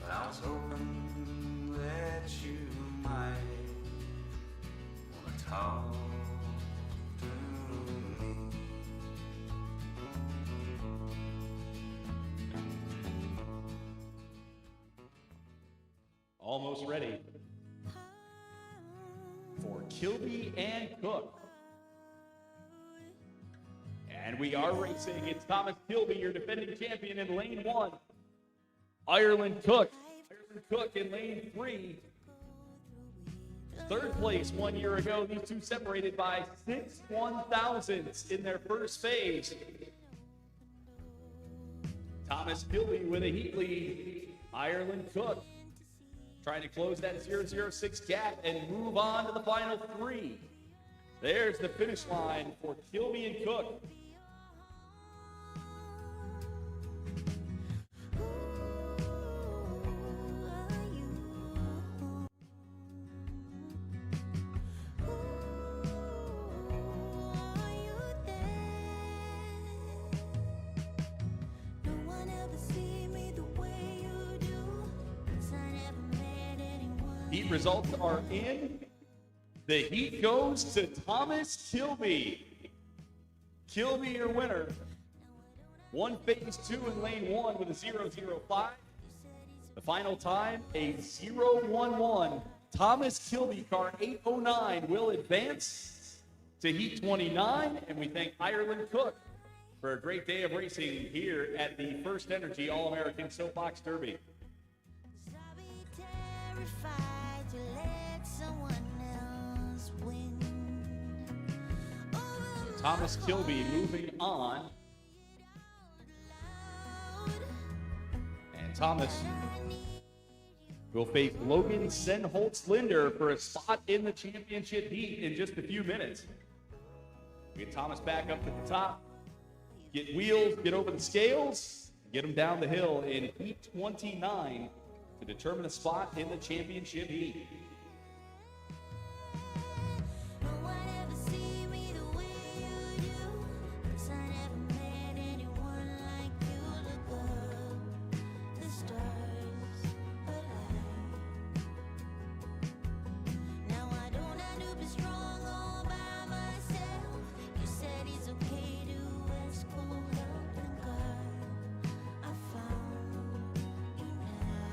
But I was hoping that you might want to talk to me. Almost ready for Kilby and Cook. And we are racing. It's Thomas Kilby, your defending champion in lane 1. Ireland Cook. Ireland Cook in lane 3. Third place 1 year ago. These two separated by 6 1/1000ths in their first phase. Thomas Kilby with a heat lead. Ireland Cook trying to close that 0.006 gap and move on to the final 3. There's the finish line for Kilby and Cook. Heat results are in. The heat goes to Thomas Kilby. Kilby, your winner. Won phase 2 in lane 1 with a 0.005. The final time, a 0.11. Thomas Kilby, car 809, will advance to Heat 29. And we thank Ireland Cook for a great day of racing here at the FirstEnergy All-American Soapbox Derby. fight to let someone else win. Thomas Kilby moving on. And Thomas will face Logan Senholtz Linder for a spot in the championship heat in just a few minutes. We get Thomas back up to the top, get wheels, get over the scales, get him down the hill in heat 29 to determine a spot in the championship heat. No one ever see me the way you do, 'cause I never met anyone like you. Look up, the stars align. Now I don't have to be strong all by myself. You said it's okay to ask for help, and God, I found you now.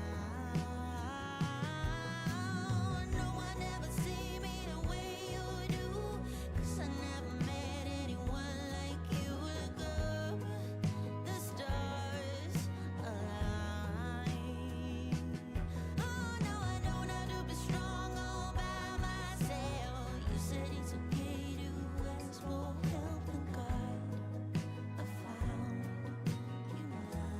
No one ever see me the way you do, 'cause I never met anyone like you. Look up, the stars align. Oh, no, I don't have to be strong all by myself. You said it's okay to ask for help, and God, I found you now.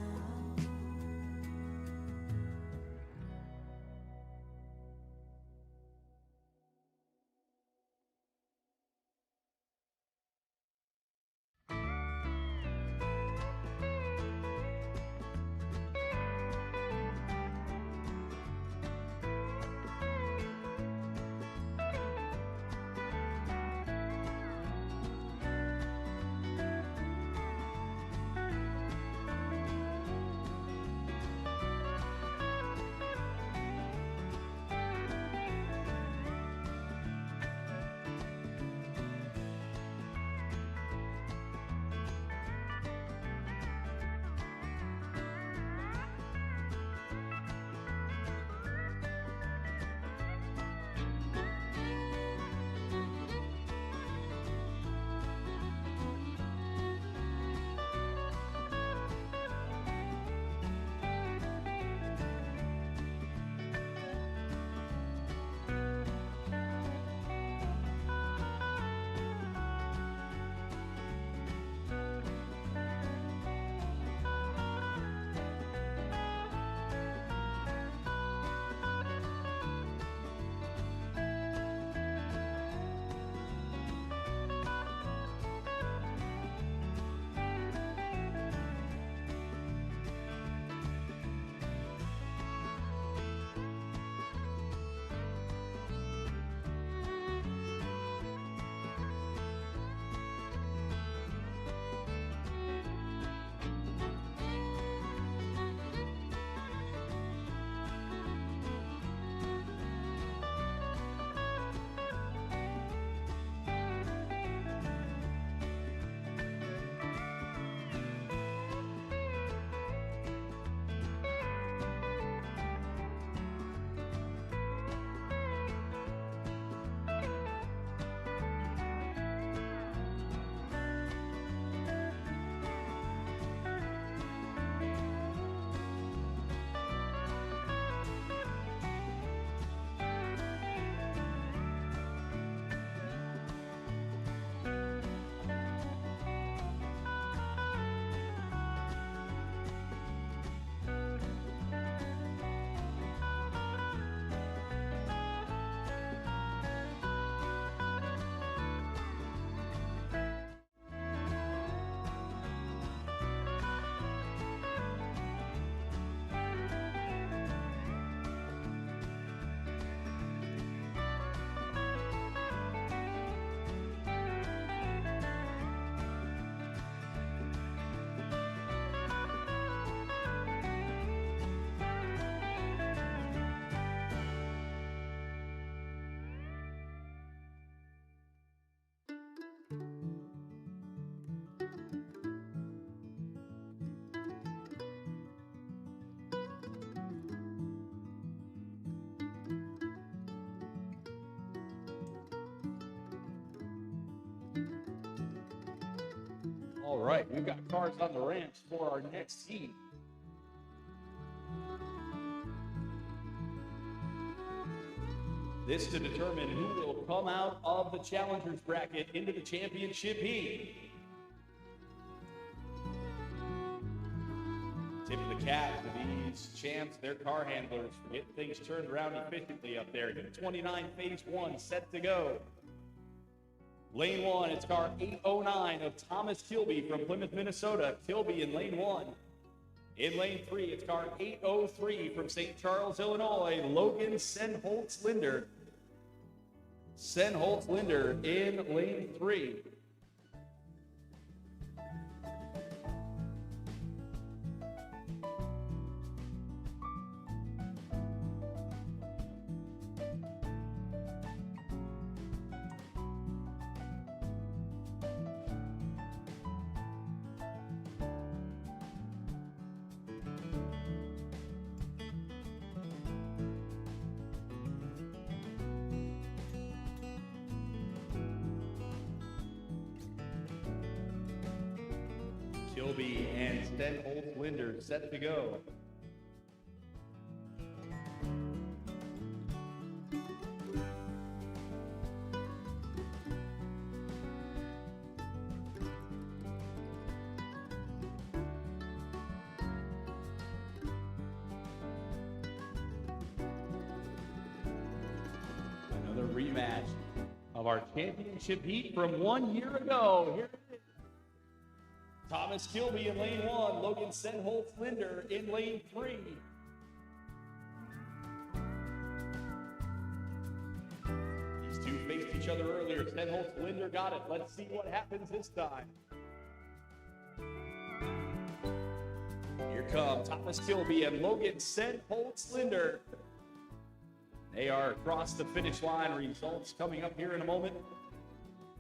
All right, we've got cars on the ramps for our next heat. This to determine who will come out of the challengers bracket into the championship heat. Tip of the cap to these champs, their car handlers, for getting things turned around efficiently up there. Heat 29, phase 1, set to go. Lane 1, it's car 809 of Thomas Kilby from Plymouth, Minnesota. Kilby in lane 1. In lane 3, it's car 803 from St. Charles, Illinois, Logan Senholtz-Linder. Senholtz-Linder in lane 3. Kilby and Senholtz-Linder set to go. Another rematch of our championship heat from 1 year ago. Here it is. Thomas Kilby in lane 1, Logan Senholtz-Linder in lane 3. These two faced each other earlier. Senholtz-Linder got it. Let's see what happens this time. Here come Thomas Kilby and Logan Senholtz-Linder. They are across the finish line. Results coming up here in a moment.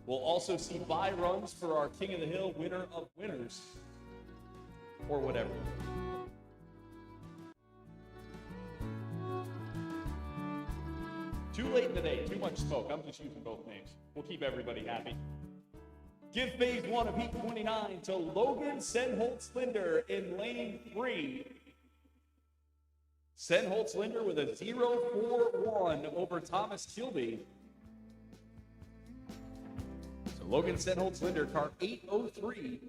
We'll also see bye runs for our King of the Hill winner of winners, or whatever. Too late in the day, too much smoke. I'm just using both names. We'll keep everybody happy. Give phase 1 of heat 29 to Logan Senholtz-Linder in lane 3. Senholtz-Linder with a 0.41 over Thomas Kilby. Logan Senholtz-Linder, car 803,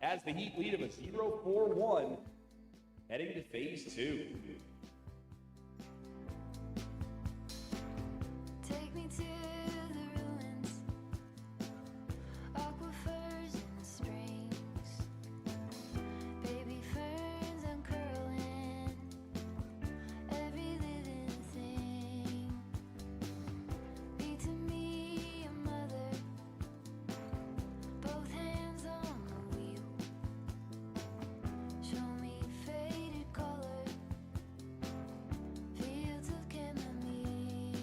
has the heat lead of a 0.41, heading to phase 2. Take me to the ruins, aquifers and springs, baby ferns uncurling, every living thing. Be to me a mother, both hands on the wheel. Show me faded color, fields of chamomile.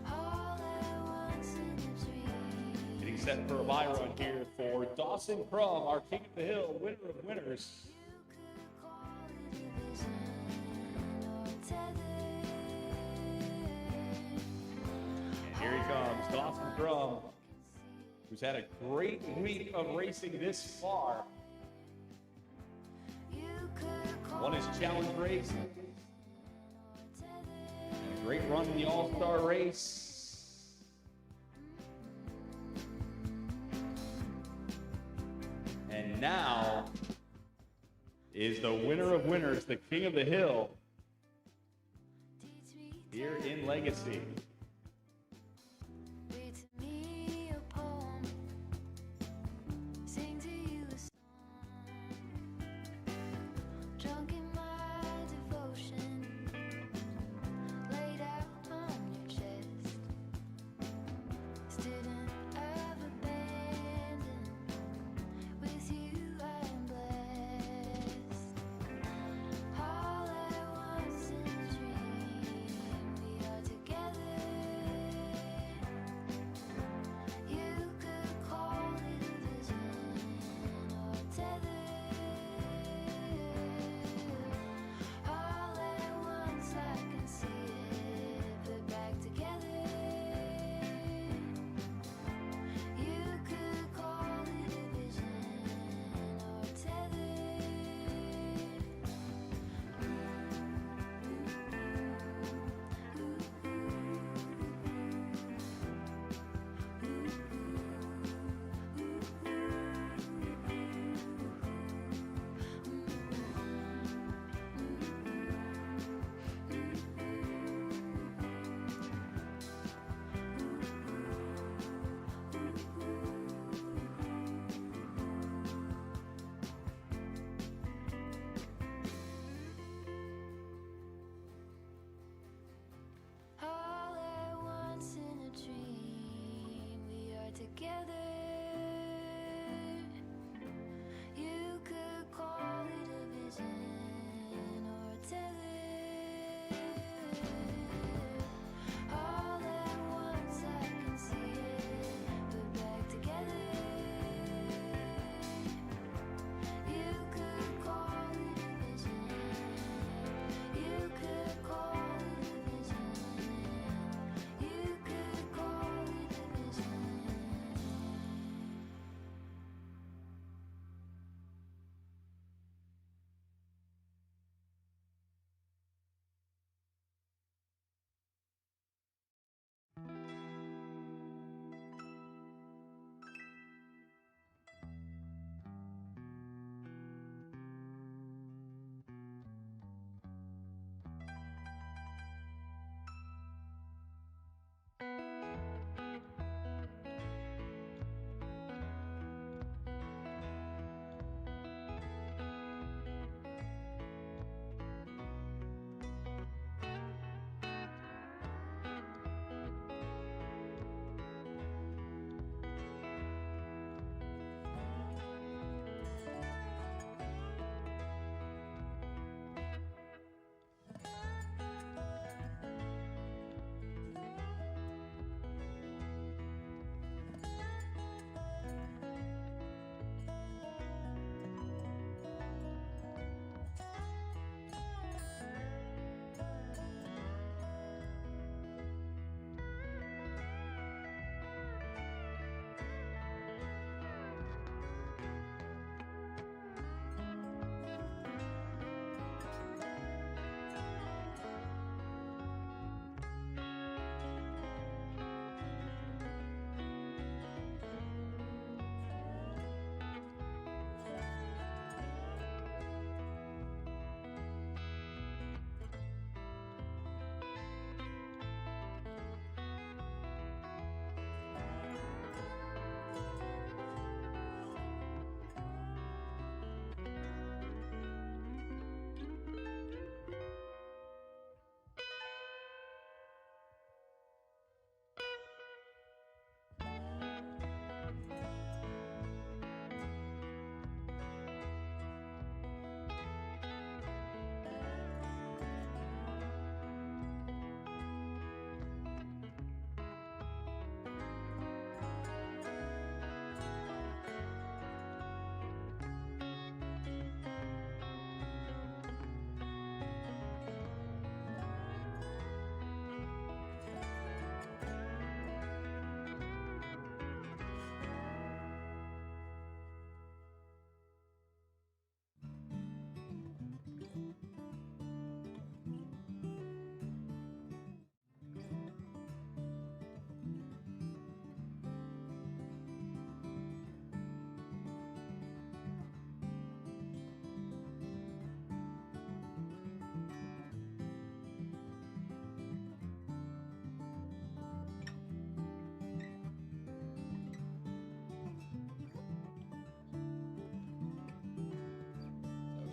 All at once in a dream. Getting set for a bye run here for Dawson Crum, our King of the Hill, winner of winners. You could call it a vision or tethered. And here he comes, Dawson Crum, who's had a great week of racing this far. You could call Won his challenge race, it and a great run in the All-Star race. And now is the winner of winners, the King of the Hill, teach me here in Legacy. read to me a poem, sing to you a song, drunk in my devotion, laid out on your chest, student of abandon, with you I'm blessed. All at once in a dream, we are together.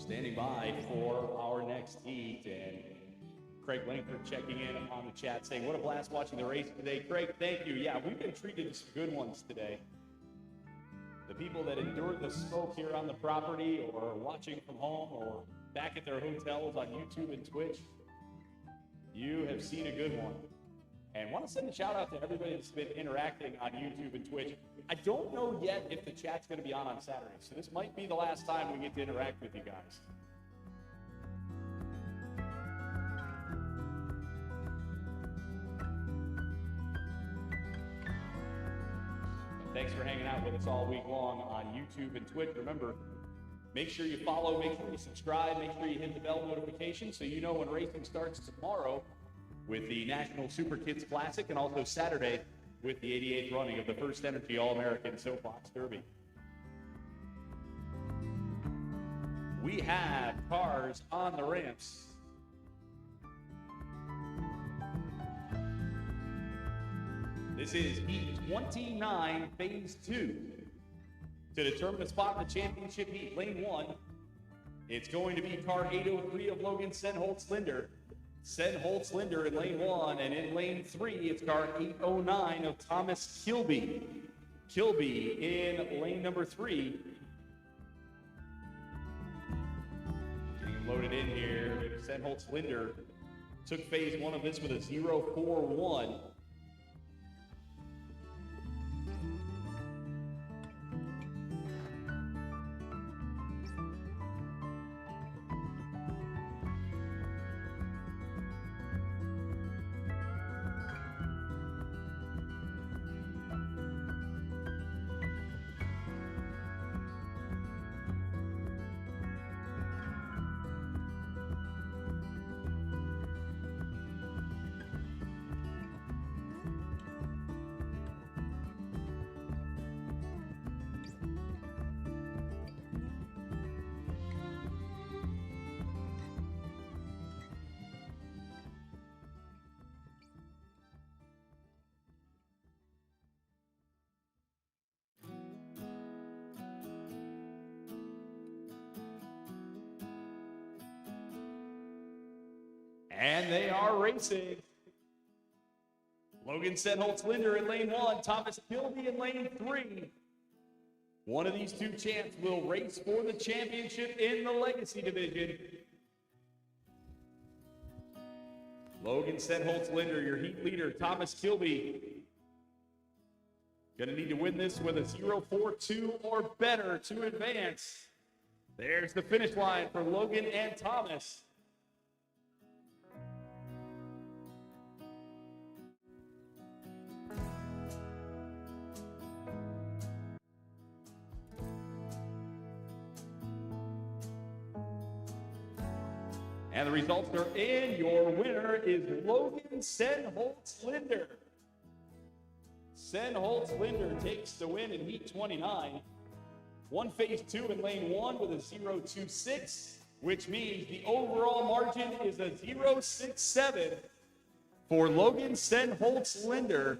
Standing by for our next heat, and Craig Langford checking in on the chat saying, what a blast watching the race today. Craig, thank you. Yeah, we've been treated to some good ones today. The people that endured the smoke here on the property or watching from home or back at their hotels on YouTube and Twitch, you have seen a good one. And want to send a shout out to everybody that's been interacting on YouTube and Twitch. I don't know yet if the chat's going to be on Saturday, so this might be the last time we get to interact with you guys. Thanks for hanging out with us all week long on YouTube and Twitch. Remember, make sure you follow, make sure you subscribe, make sure you hit the bell notification so you know when racing starts tomorrow with the National Super Kids Classic, and also Saturday with the 88th running of the FirstEnergy All-American Soapbox Derby. We have cars on the ramps. This is Heat 29, Phase 2. To determine a spot in the championship heat, Lane 1, it's going to be car 803 of Logan Senholtz-Linder. Senholtz-Linder in Lane 1, and in Lane 3, it's car 809 of Thomas Kilby. Kilby in lane number 3. Getting loaded in here. Senholtz-Linder took phase 1 of this with a 0.41. And they are racing. Logan Senholtz-Linder in lane 1, Thomas Kilby in lane 3. One of these two champs will race for the championship in the Legacy Division. Logan Senholtz-Linder, your heat leader. Thomas Kilby gonna need to win this with a 0.42 or better to advance. There's the finish line for Logan and Thomas. And the results are in. Your winner is Logan Senholtz-Linder. Senholtz-Linder takes the win in Heat 29. Won phase 2 in lane 1 with a 0.26, which means the overall margin is a 0.67 for Logan Senholtz-Linder.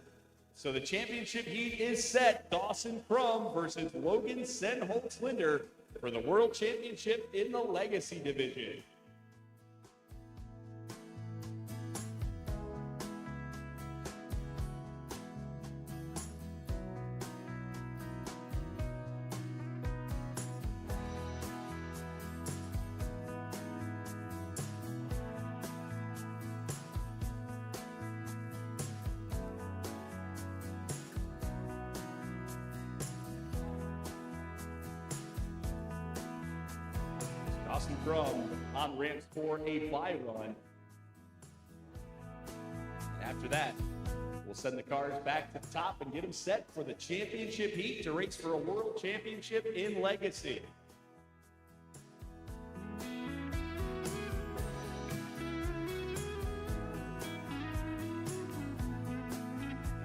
So the championship heat is set. Dawson Crum versus Logan Senholtz-Linder for the World Championship in the Legacy Division. Dawson Crum on ramps for a bye run. After that, we'll send the cars back to the top and get them set for the championship heat to race for a world championship in Legacy.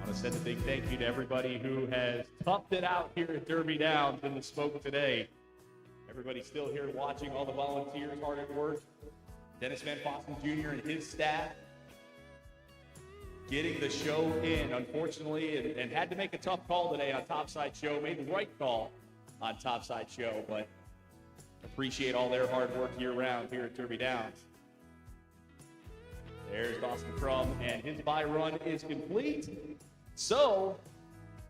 I want to send a big thank you to everybody who has toughed it out here at Derby Downs in the smoke today. Everybody still here watching, all the volunteers hard at work. Dennis Van Fossen Jr. and his staff getting the show in, unfortunately, and had to make a tough call today on Topside Show. Made the right call on Topside Show, but Appreciate all their hard work year round here at Derby Downs. There's Dawson Crum, and his buy run is complete. So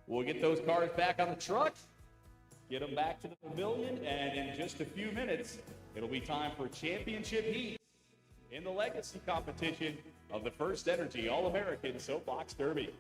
we'll get those cars back on the truck, get them back to the pavilion, and in just a few minutes, it'll be time for championship heat in the legacy competition of the FirstEnergy All-American Soapbox Derby.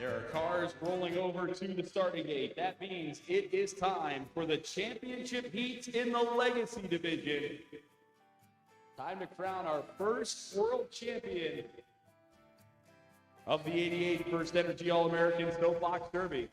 There are cars rolling over to the starting gate. That means it is time for the championship heat in the Legacy Division Time to crown our first world champion of the 88 First Energy All-American Soapbox Derby.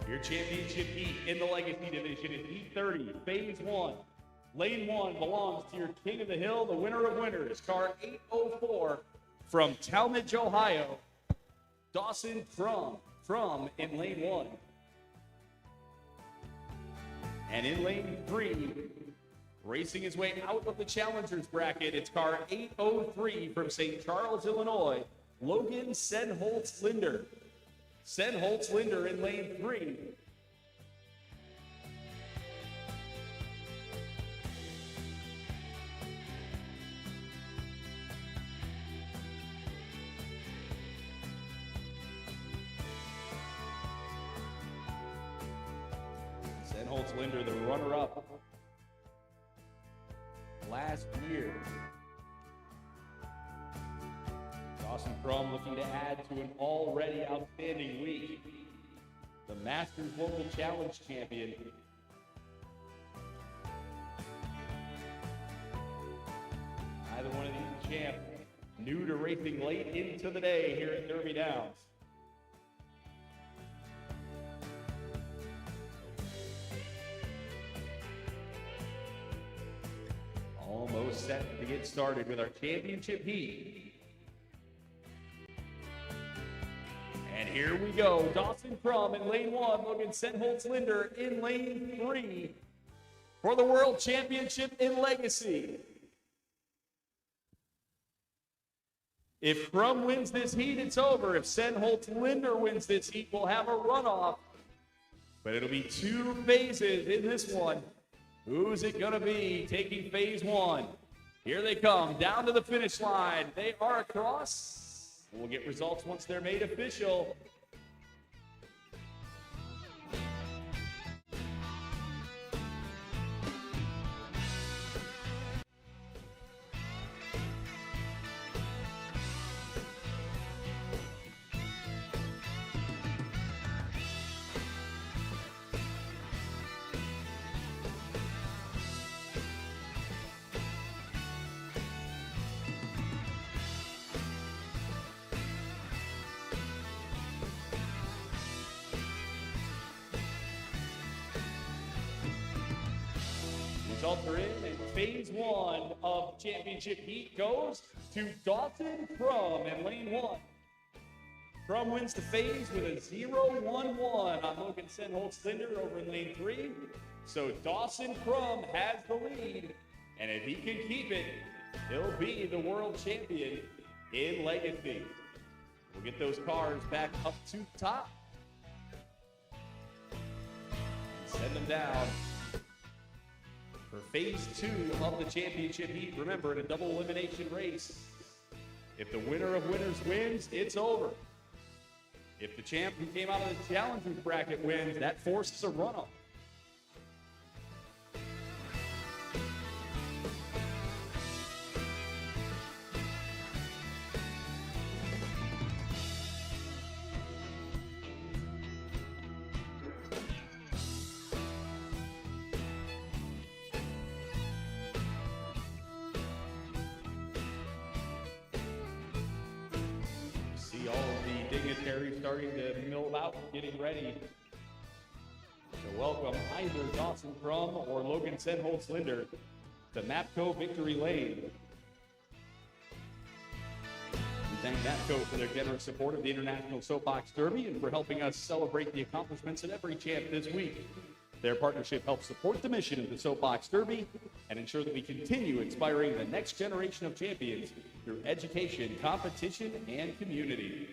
Your championship heat in the Legacy Division is Heat 30, Phase 1. Lane 1 belongs to your King of the Hill, the winner of winners, car 804 from Talmadge, Ohio, Dawson from in Lane 1. And in Lane 3, racing his way out of the Challengers bracket, it's car 803 from St. Charles, Illinois, Logan Senholtz-Linder. Senholtz-Linder in Lane 3. Senholtz-Linder, the runner-up last year. Dawson Crum looking to add to an already outstanding week. The Masters Local Challenge champion. Either one of these champs new to racing late into the day here at Derby Downs. Almost set to get started with our championship heat. And here we go. Dawson Crum in Lane 1, Logan Senholtz-Linder in Lane 3 for the World Championship in Legacy. If Crum wins this heat, it's over. If Senholtz-Linder wins this heat, we'll have a runoff. But it'll be two phases in this one. Who's it going to be taking phase 1? Here they come, down to the finish line. They are across. We'll get results once they're made official. Results are in, and phase 1 of the championship heat goes to Dawson Crum in Lane 1. Crum wins the phase with a 0-1-1 on Logan Senholtz-Linder over in Lane 3. So Dawson Crum has the lead, and if he can keep it, he'll be the world champion in Legacy. We'll get those cars back up to top. Send them down. For phase 2 of the championship heat, remember, in a double elimination race, if the winner of winners wins, it's over. If the champ who came out of the challengers bracket wins, that forces a runoff. Starting to mill about, getting ready to welcome either Dawson Crum or Logan Senholtz-Linder to MAPCO Victory Lane. We thank MAPCO for their generous support of the International Soapbox Derby and for helping us celebrate the accomplishments of every champ this week. Their partnership helps support the mission of the Soapbox Derby and ensure that we continue inspiring the next generation of champions through education, competition, and community.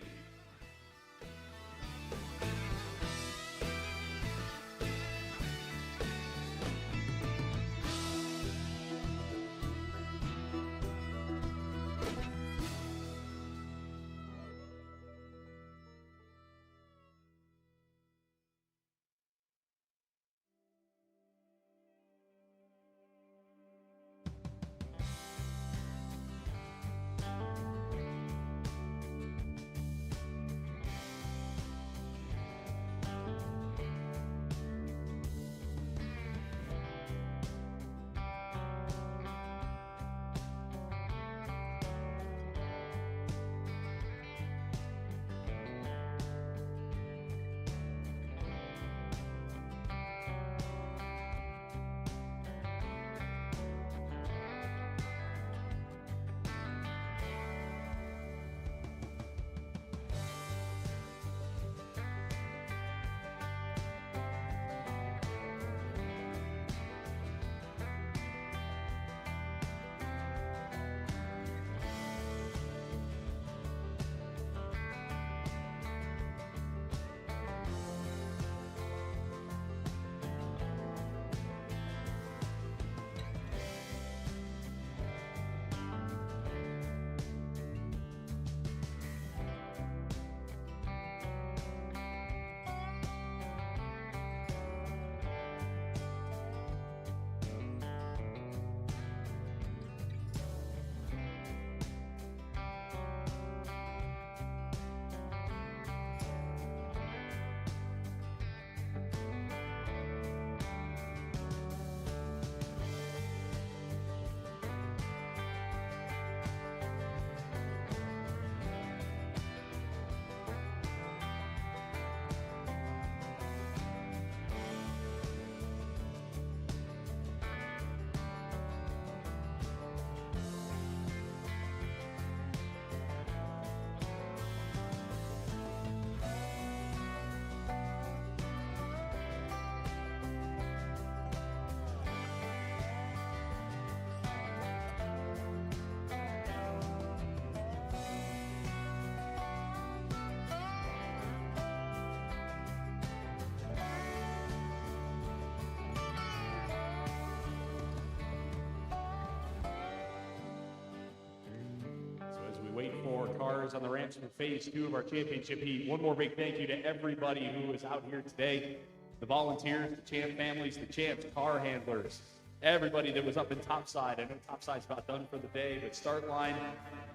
Wait for cars on the ramps for phase 2 of our championship heat. One more big thank you to everybody who was out here today. The volunteers, the champ families, the champs, car handlers, everybody that was up in topside. I know topside's about done for the day, but start line,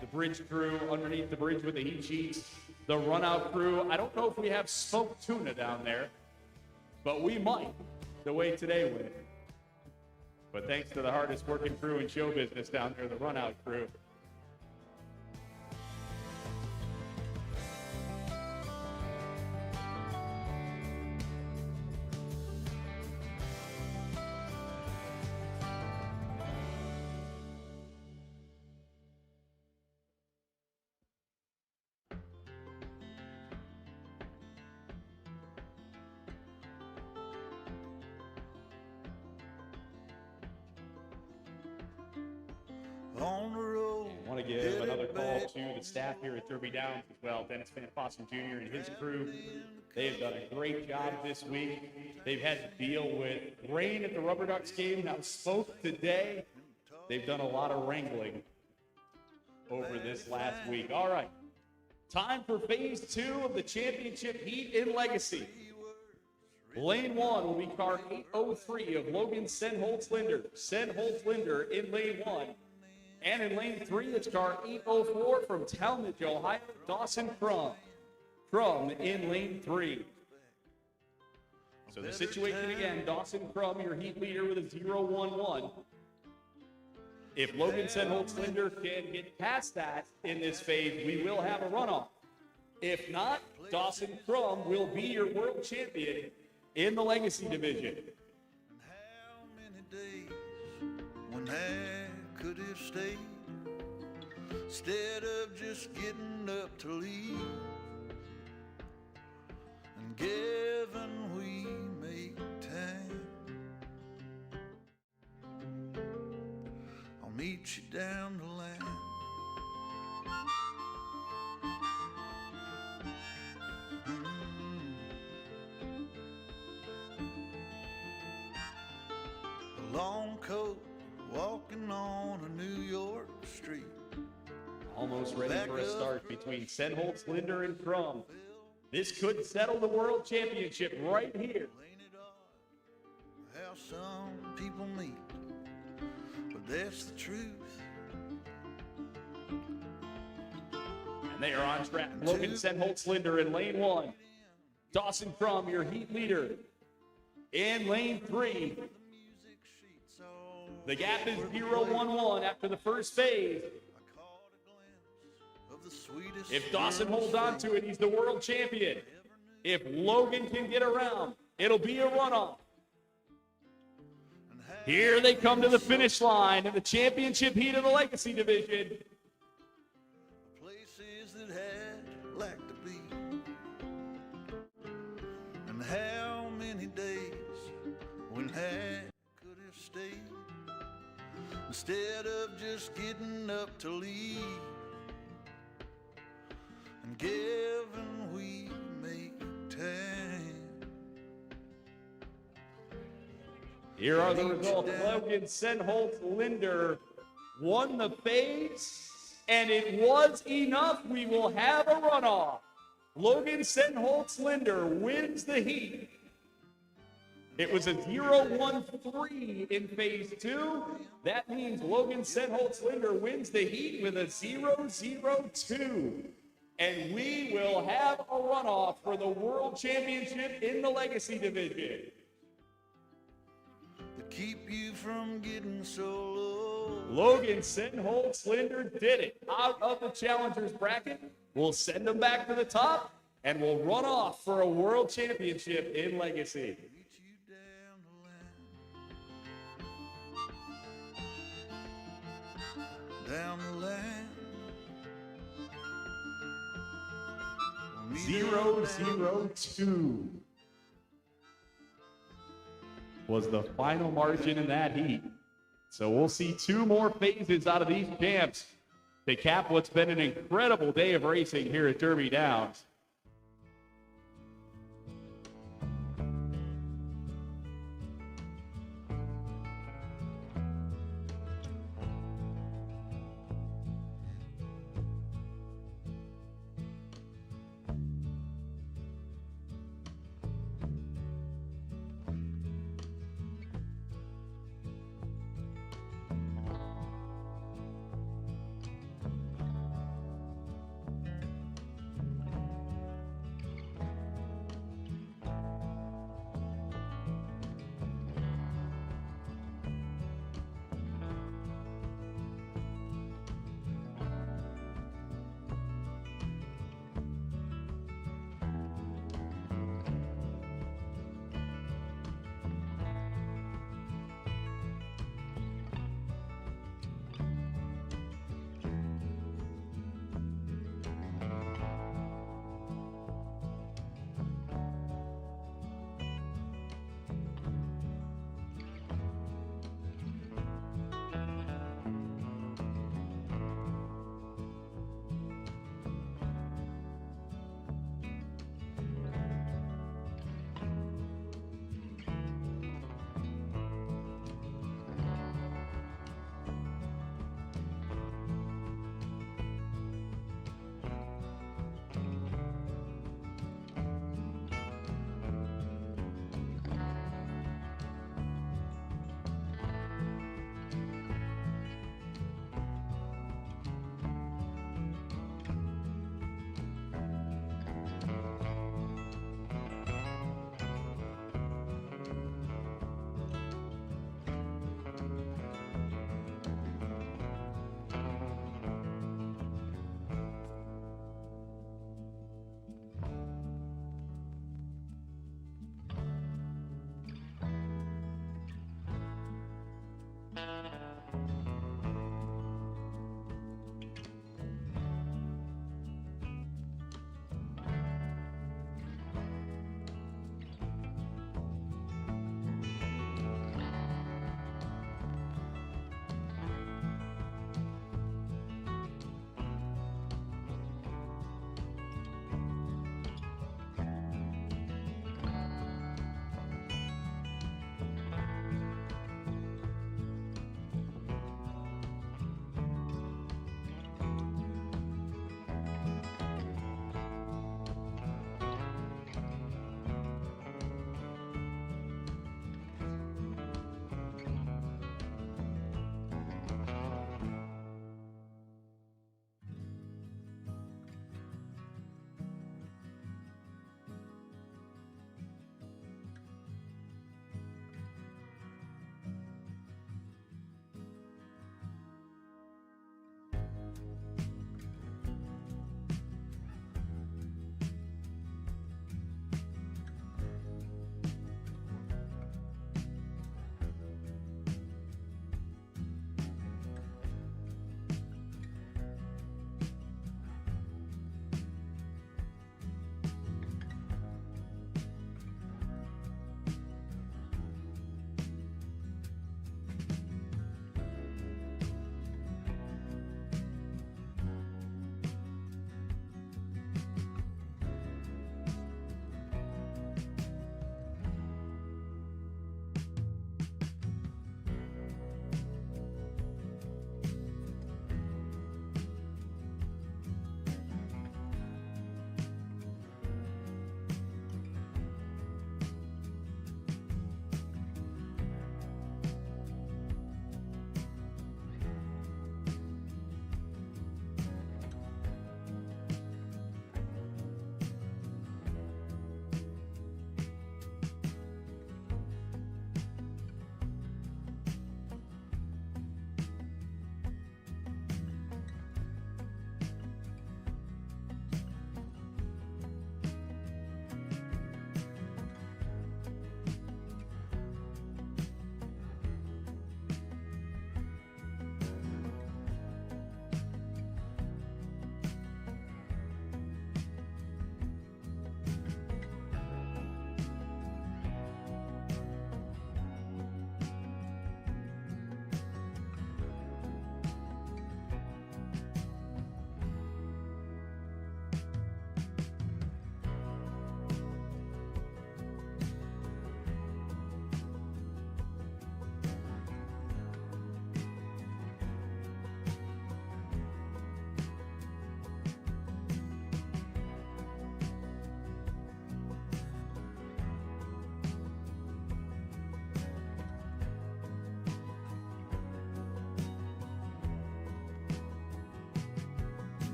the bridge crew underneath the bridge with the heat sheets, the run out crew. I don't know if we have smoked tuna down there, but we might the way today went. But thanks to the hardest working crew in show business down there, the run out crew. On the road. I want to give another call to the staff here at Derby Downs as well. Dennis Van Fossen Jr. and his crew. They have done a great job this week. They've had to deal with rain at the Rubber Ducks game, now smoke today. They've done a lot of wrangling over this last week. All right, time for phase 2 of the championship heat in Legacy. Lane 1 will be car 803 of Logan Senholtz-Linder. Senholtz-Linder in lane 1. And in lane 3, it's car 804 from Talmadge, Ohio, Dawson Crum. Crum in lane 3. So the situation again, Dawson Crum, your heat leader with a 0-1-1. If Logan Senholtz-Linder can get past that in this phase, we will have a runoff. If not, Dawson Crum will be your world champion in the Legacy division. How many days when I could have stayed instead of just getting up to leave? And given we make time, I'll meet you down the line coat, walking on a New York street. Almost ready for a start between Senholtz, Linder, and Crum. This could settle the world championship right here. Ain't it odd how some people meet? But that's the truth. And they are on track. Logan Senholtz, Linder in lane 1. Dawson Crum, your heat leader. In lane 3, The music sheets all the gap is over the 0-1-1 place. after the first phase. I caught a glimpse of the sweetest If Dawson girl's holds on face to it, he's the world champion. If Logan can get around, it'll be a runoff. and how Here they come to the finish line in the championship heat of the Legacy Division. places that had lacked to be. And how many days when had could have stayed instead of just getting up to leave and giving we make time. Here are the results. Logan Senholtz Linder won the phase, and it was enough. We will have a runoff. Logan Senholtz Linder wins the heat. It was a 0-1-3 in phase 2. That means Logan Senholtz Linder wins the heat with a 0-0-2. And we will have a runoff for the World Championship in the Legacy Division. To keep you from getting so low. Logan Senholtz Linder did it out of the challengers bracket. We'll send him back to the top, and we'll run off for a World Championship in Legacy. Meet you down the line. Down the line. We'll meet you down 0-0-2 was the final margin in that heat. So we'll see 2 more phases out of these champs to cap what's been an incredible day of racing here at Derby Downs.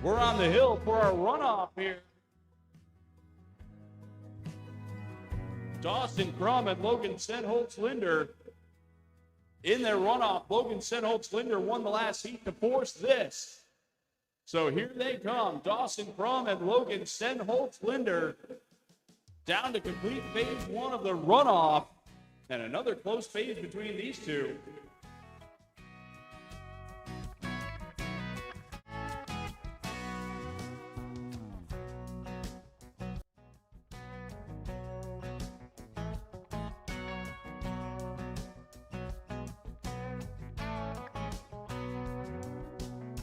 We're on the hill for our runoff here. Dawson Crum and Logan Senholtz-Linder in their runoff. Logan Senholtz-Linder won the last heat to force this. So here they come, Dawson Crum and Logan Senholtz-Linder down to complete phase one of the runoff. And another close phase between these two.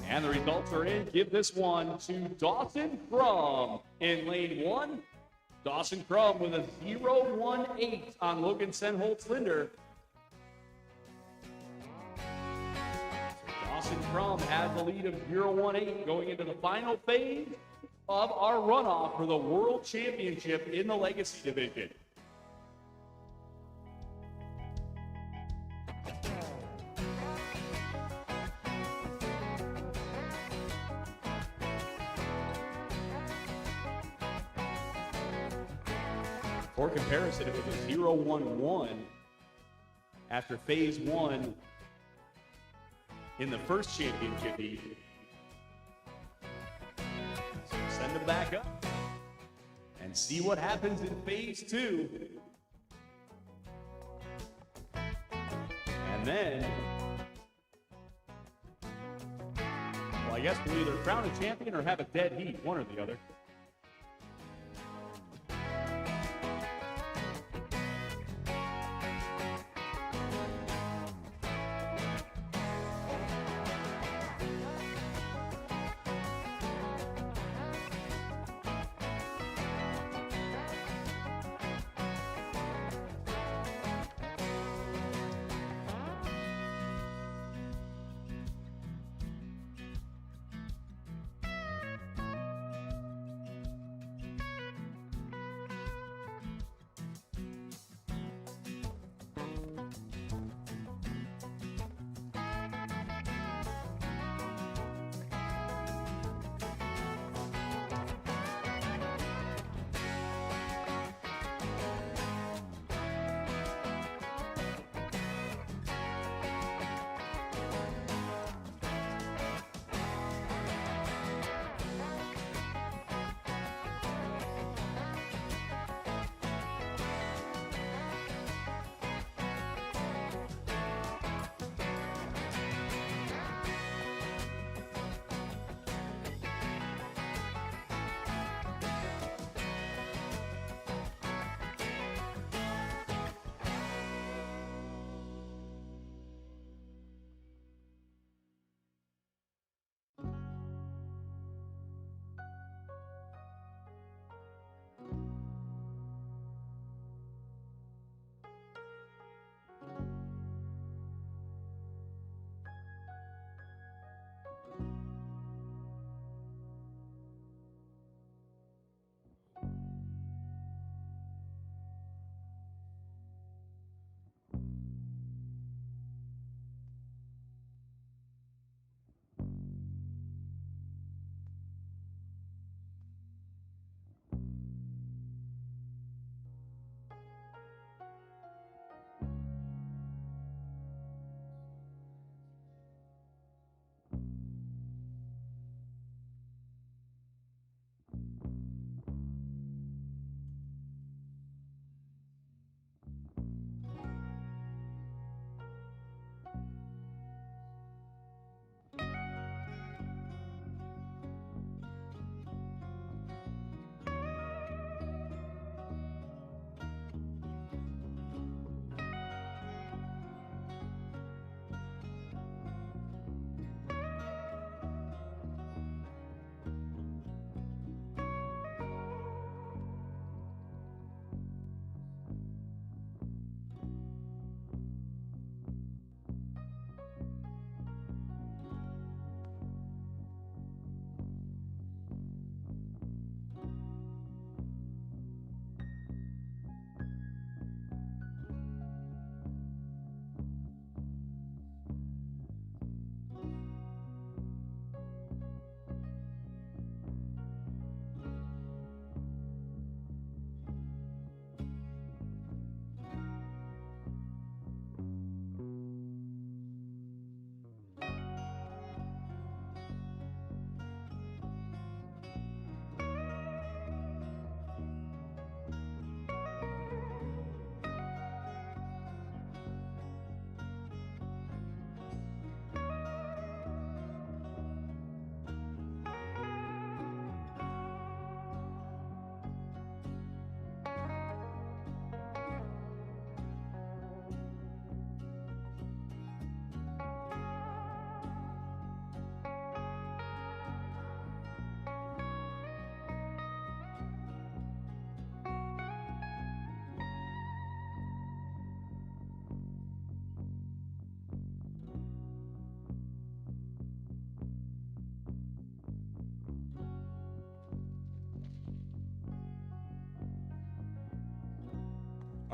And the results are in. Give this one to Dawson Crum in lane one. Dawson Crum with a 0-1-8 on Logan Senholtz-Linder. Dawson Crum has the lead of 0-1-8 going into the final phase of our runoff for the World Championship in the Legacy Division. For comparison, it was a 0-1-1 after phase one in the first championship heat. So send them back up and see what happens in phase two. And then, well, I guess we'll either crown a champion or have a dead heat, one or the other.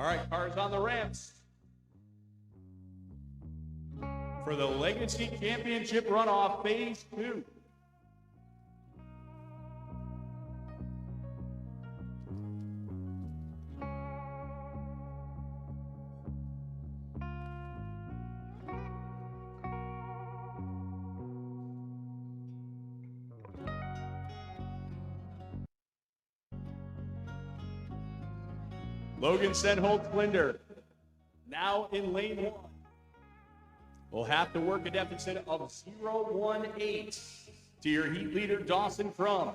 All right, cars on the ramps for the Legacy Championship runoff, Phase 2. Logan Senholt Linder, now in lane 1, will have to work a deficit of 0.18 to your heat leader, Dawson Crum.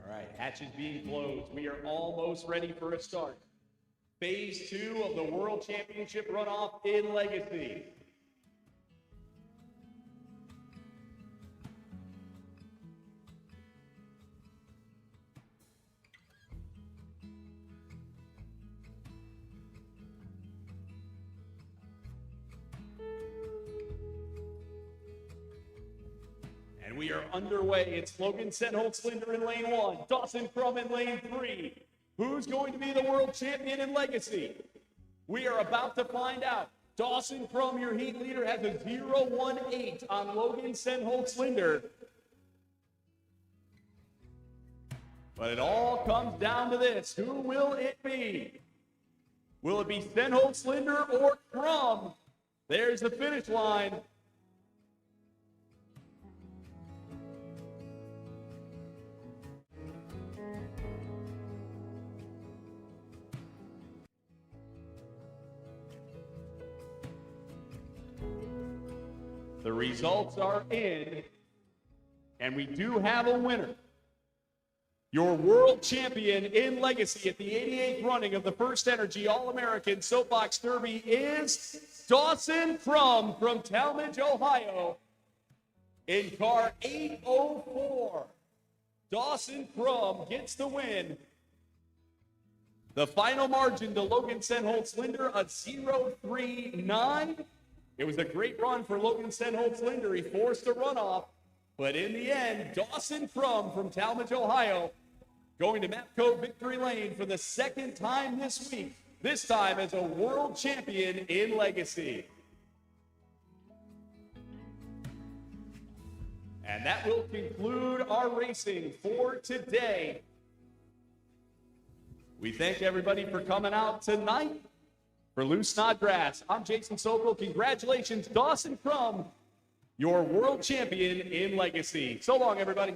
All right, hatches being closed. We are almost ready for a start. Phase 2 of the World Championship runoff in Legacy. And we are underway. It's Logan Senholt Linder in lane 1, Dawson Crum in lane 3. Who's going to be the world champion in Legacy? We are about to find out. Dawson Crum, your heat leader, has a 0.18 on Logan Senholt Linder. But it all comes down to this. Who will it be? Will it be Senholt Linder or Crum? There's the finish line. The results are in, and we do have a winner. Your world champion in Legacy at the 88th running of the FirstEnergy All-American Soapbox Derby is Dawson Crum from Talmadge, Ohio, in car 804. Dawson Crum gets the win. The final margin to Logan Senholt Linder, a 0.39. It was a great run for Logan Senholt Linder. He forced a runoff, but in the end, Dawson Crum from Talmadge, Ohio, going to Mapco Victory Lane for the second time this week, this time as a world champion in Legacy. And that will conclude our racing for today. We thank everybody for coming out tonight. For Lou Snodgrass, I'm Jason Sokol. Congratulations, Dawson Crum, your world champion in Legacy. So long, everybody.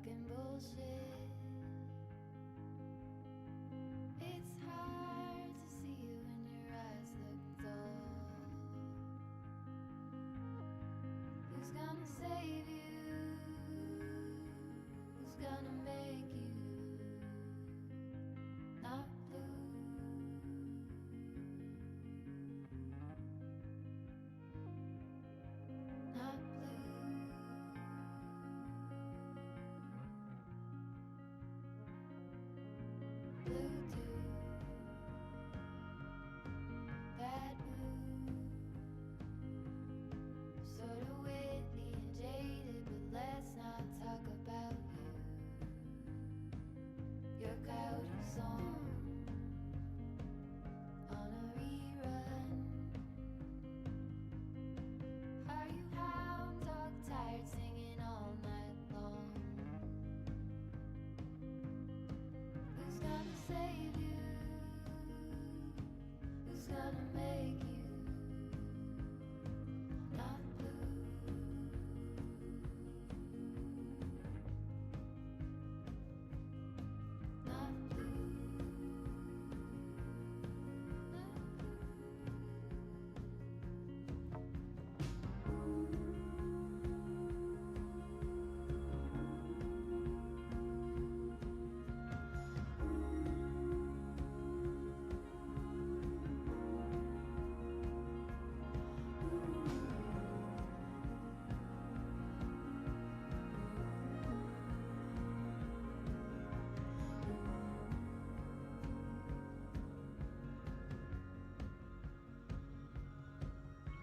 talking bullshit. It's hard to see you when your eyes look dull. Who's gonna save you? Who's gonna make you not blue? Not blue. Blue too. That blue. Sort of witty and jaded, but let's not talk about you. Your coyote song on a rerun. Are you hound dog tired singing all night long? Who's gonna save you? Who's gonna make you not blue? Not blue. Not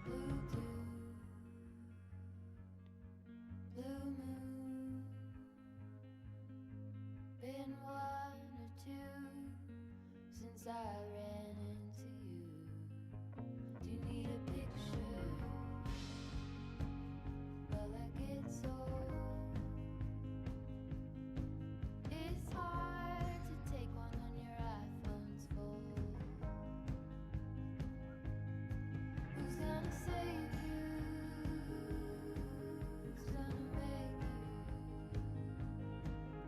blue too. Blue moon. Been one or two since I ran into you. Do you need a picture? Well, that gets old. It's hard to take one when your iPhone's full. Who's gonna save you? Who's gonna make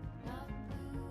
you not blue?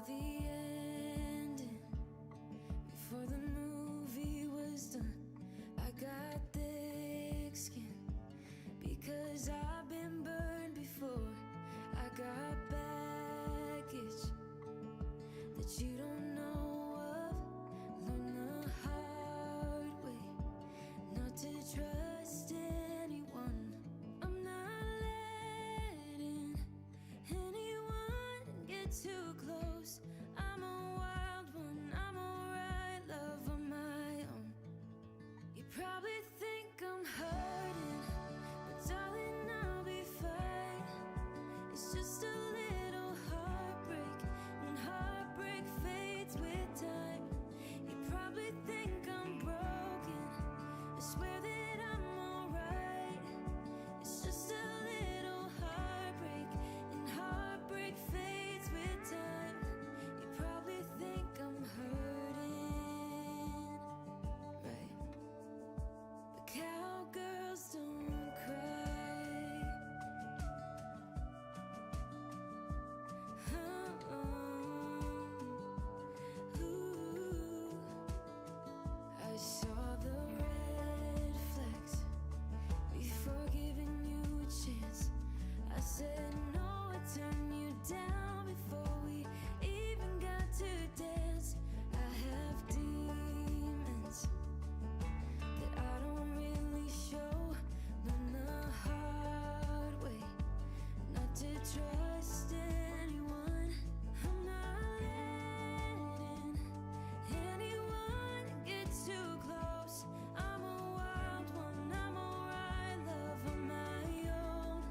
the ending, before the movie was done, I got thick skin because I've been burned before. I got baggage that you don't know of. Learn the hard way not to trust anyone. I'm not letting anyone get too close. I'm a wild one, I'm alright, love on my own. You probably think I'm hurting, but darling, I'll be fine. It's just a little heartbreak, and heartbreak fades with time. You probably think I'm broken, I swear that I'm alright. It's just a little heartbreak, and heartbreak fades with time. You probably think I'm hurting, right? But cowgirls don't cry. Ooh, I saw the red flags before giving you a chance. I said no, I turned you down before we even got to dance. I have demons that I don't really show. Learn the hard way not to trust anyone. I'm not letting anyone get too close. I'm a wild one, I'm alright, love on my own.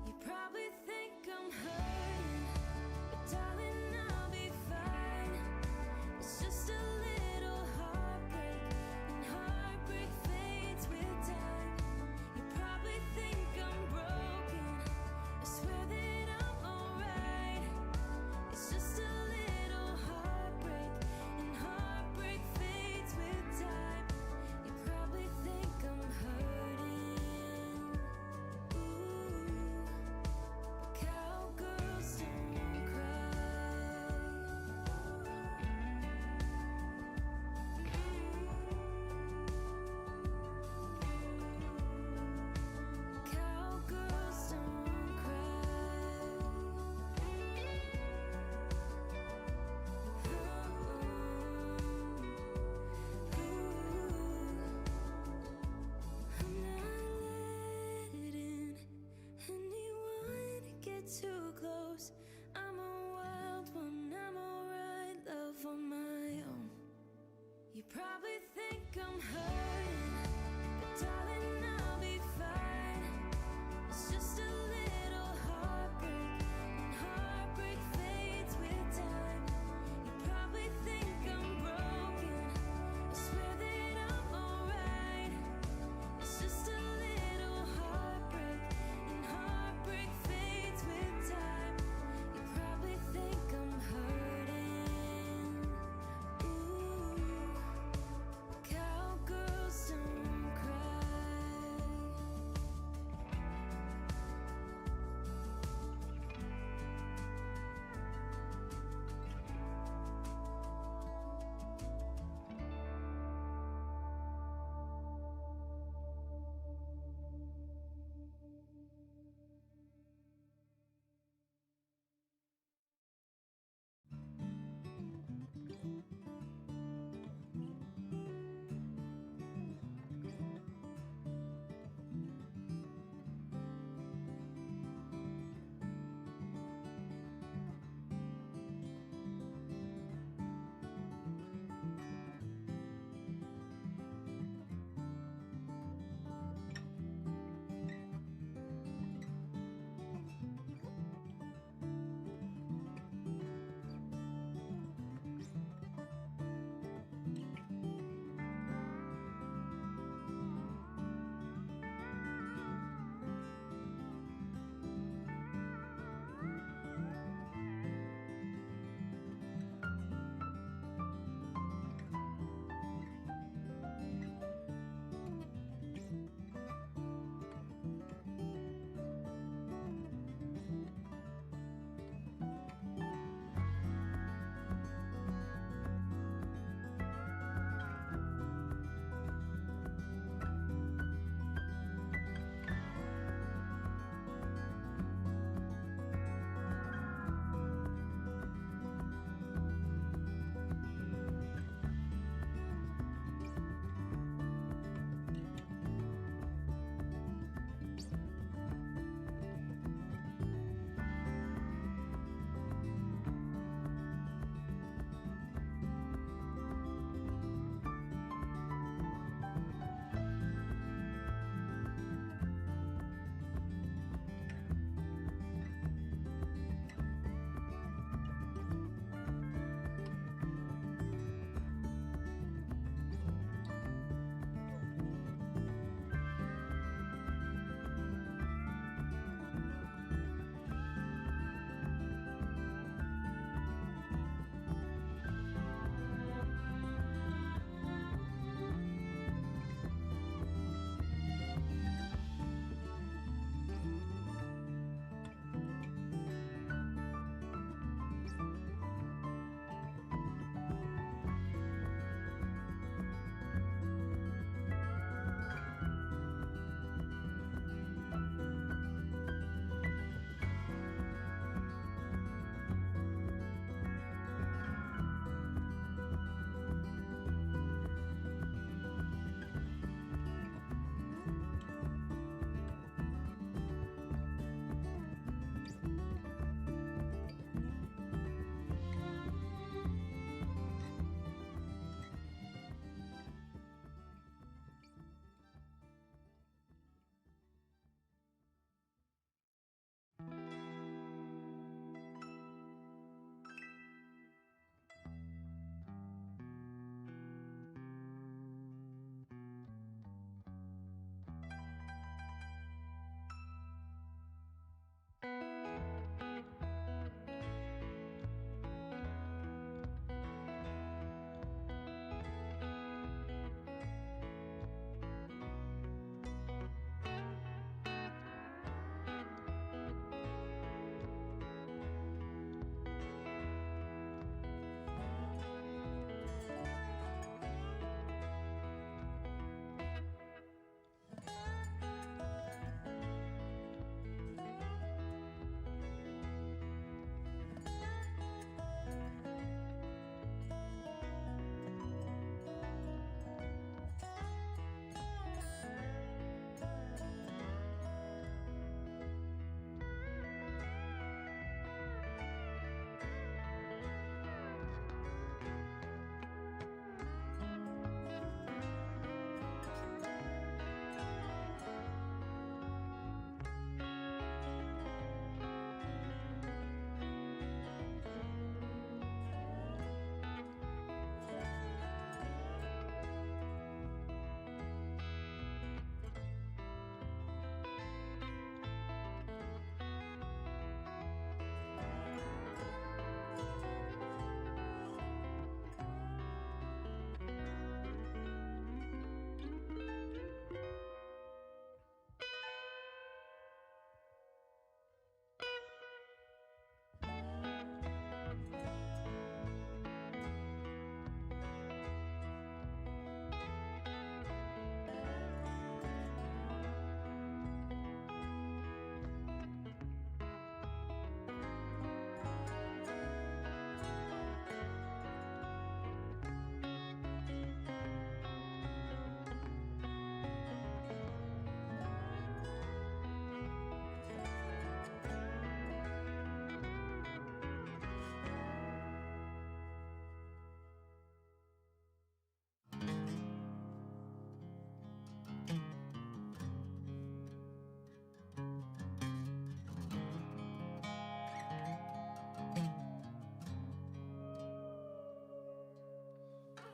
You probably think I'm hurting, but darling, I'll be fine. It's just a little heartbreak, and heartbreak fades with time. You probably think I'm broken, I swear that I'm alright. It's just a little heartbreak, and heartbreak fades with time. You probably think I'm hurting. Ooh, cowgirls don't cry. Cowgirls don't I'm not letting anyone get too close. I'm a wild one, I'm alright, love on my own. You probably think I'm hurting, but darling, I'll be fine. It's just a little heartbreak, and heartbreak fades with time. You probably think I'm broken, I swear that I'm alright. It's just a little heartbreak, and heartbreak fades with time. You probably think I'm hurting. Ooh, cowgirls don't cry.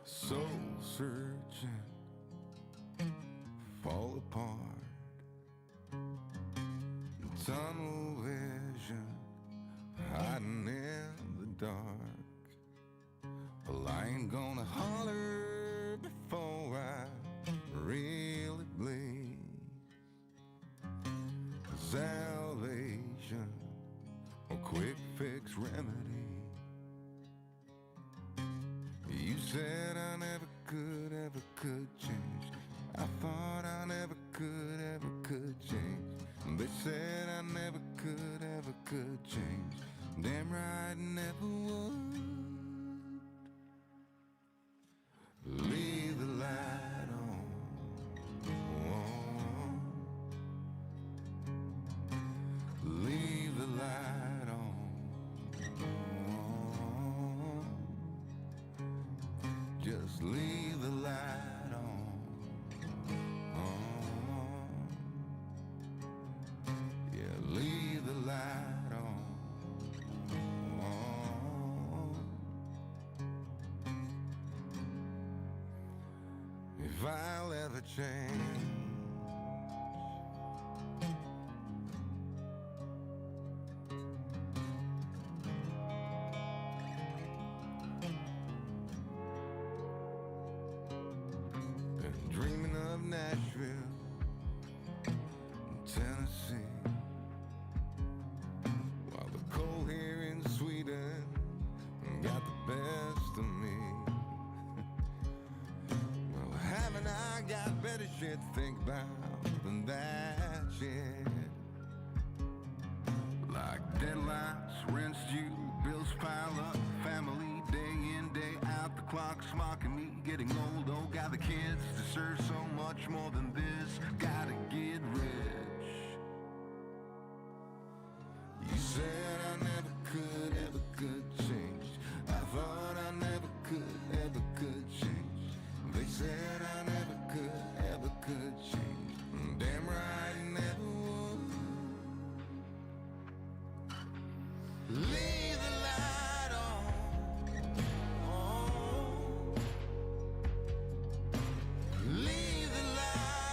soul searching, fall apart, tunnel vision, hiding in the dark. Well, I ain't gonna holler before I really bleed. Salvation or quick fix remedy. You said I never could change. I thought I never could change. They said I never could change. Damn right, never would. Leave the light on. Leave the light on. Just leave the light on. Yeah, leave the light on. If I'll ever change, been dreaming of Nashville, Tennessee, while the cold here in Sweden got the best of me. Well, haven't I got better shit to think about than that shit? Like deadlines, rent's due, bills pile up, family day in, day out, the clock's mocking me, getting old, oh, got the kids, deserve so much more than this, gotta get rich. You said I never could change. I thought I never could change. They said I never could change. Damn right, never would. Leave the light on. Leave the light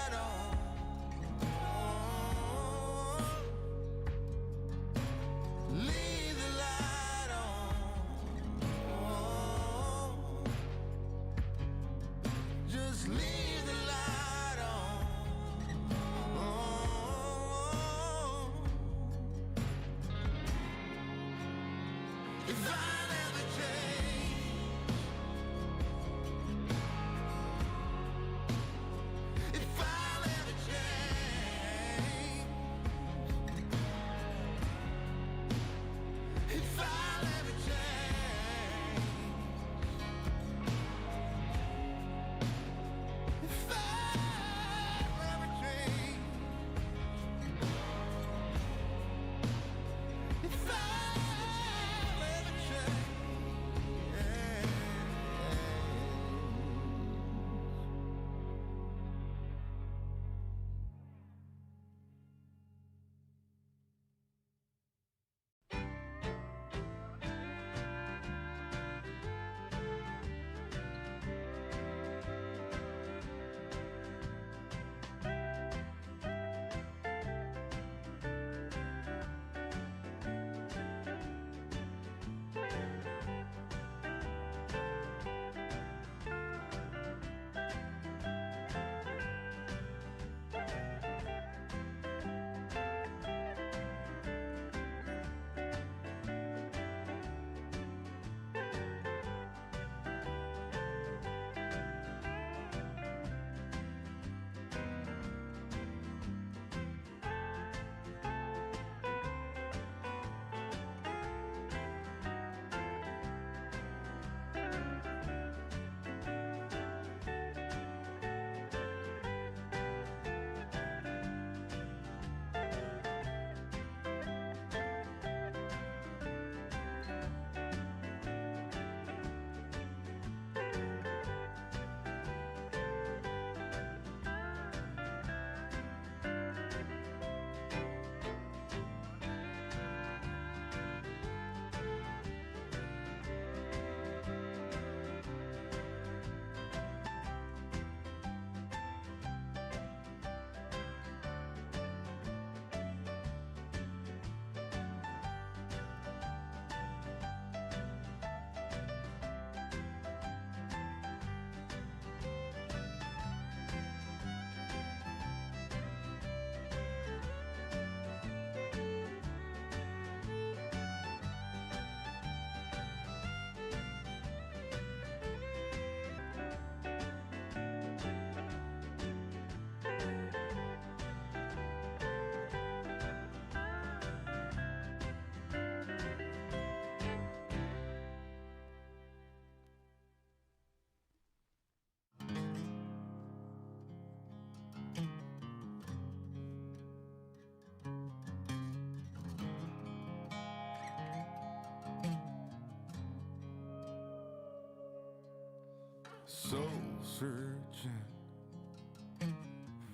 soul searching,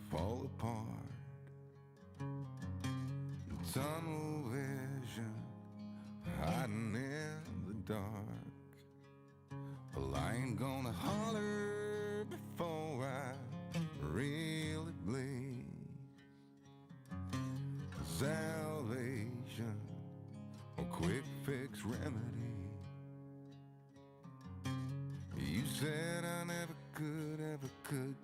fall apart. Tunnel vision, hiding in the dark. Well, I ain't gonna holler before I really bleed. Salvation, a quick fix remedy. You said I never could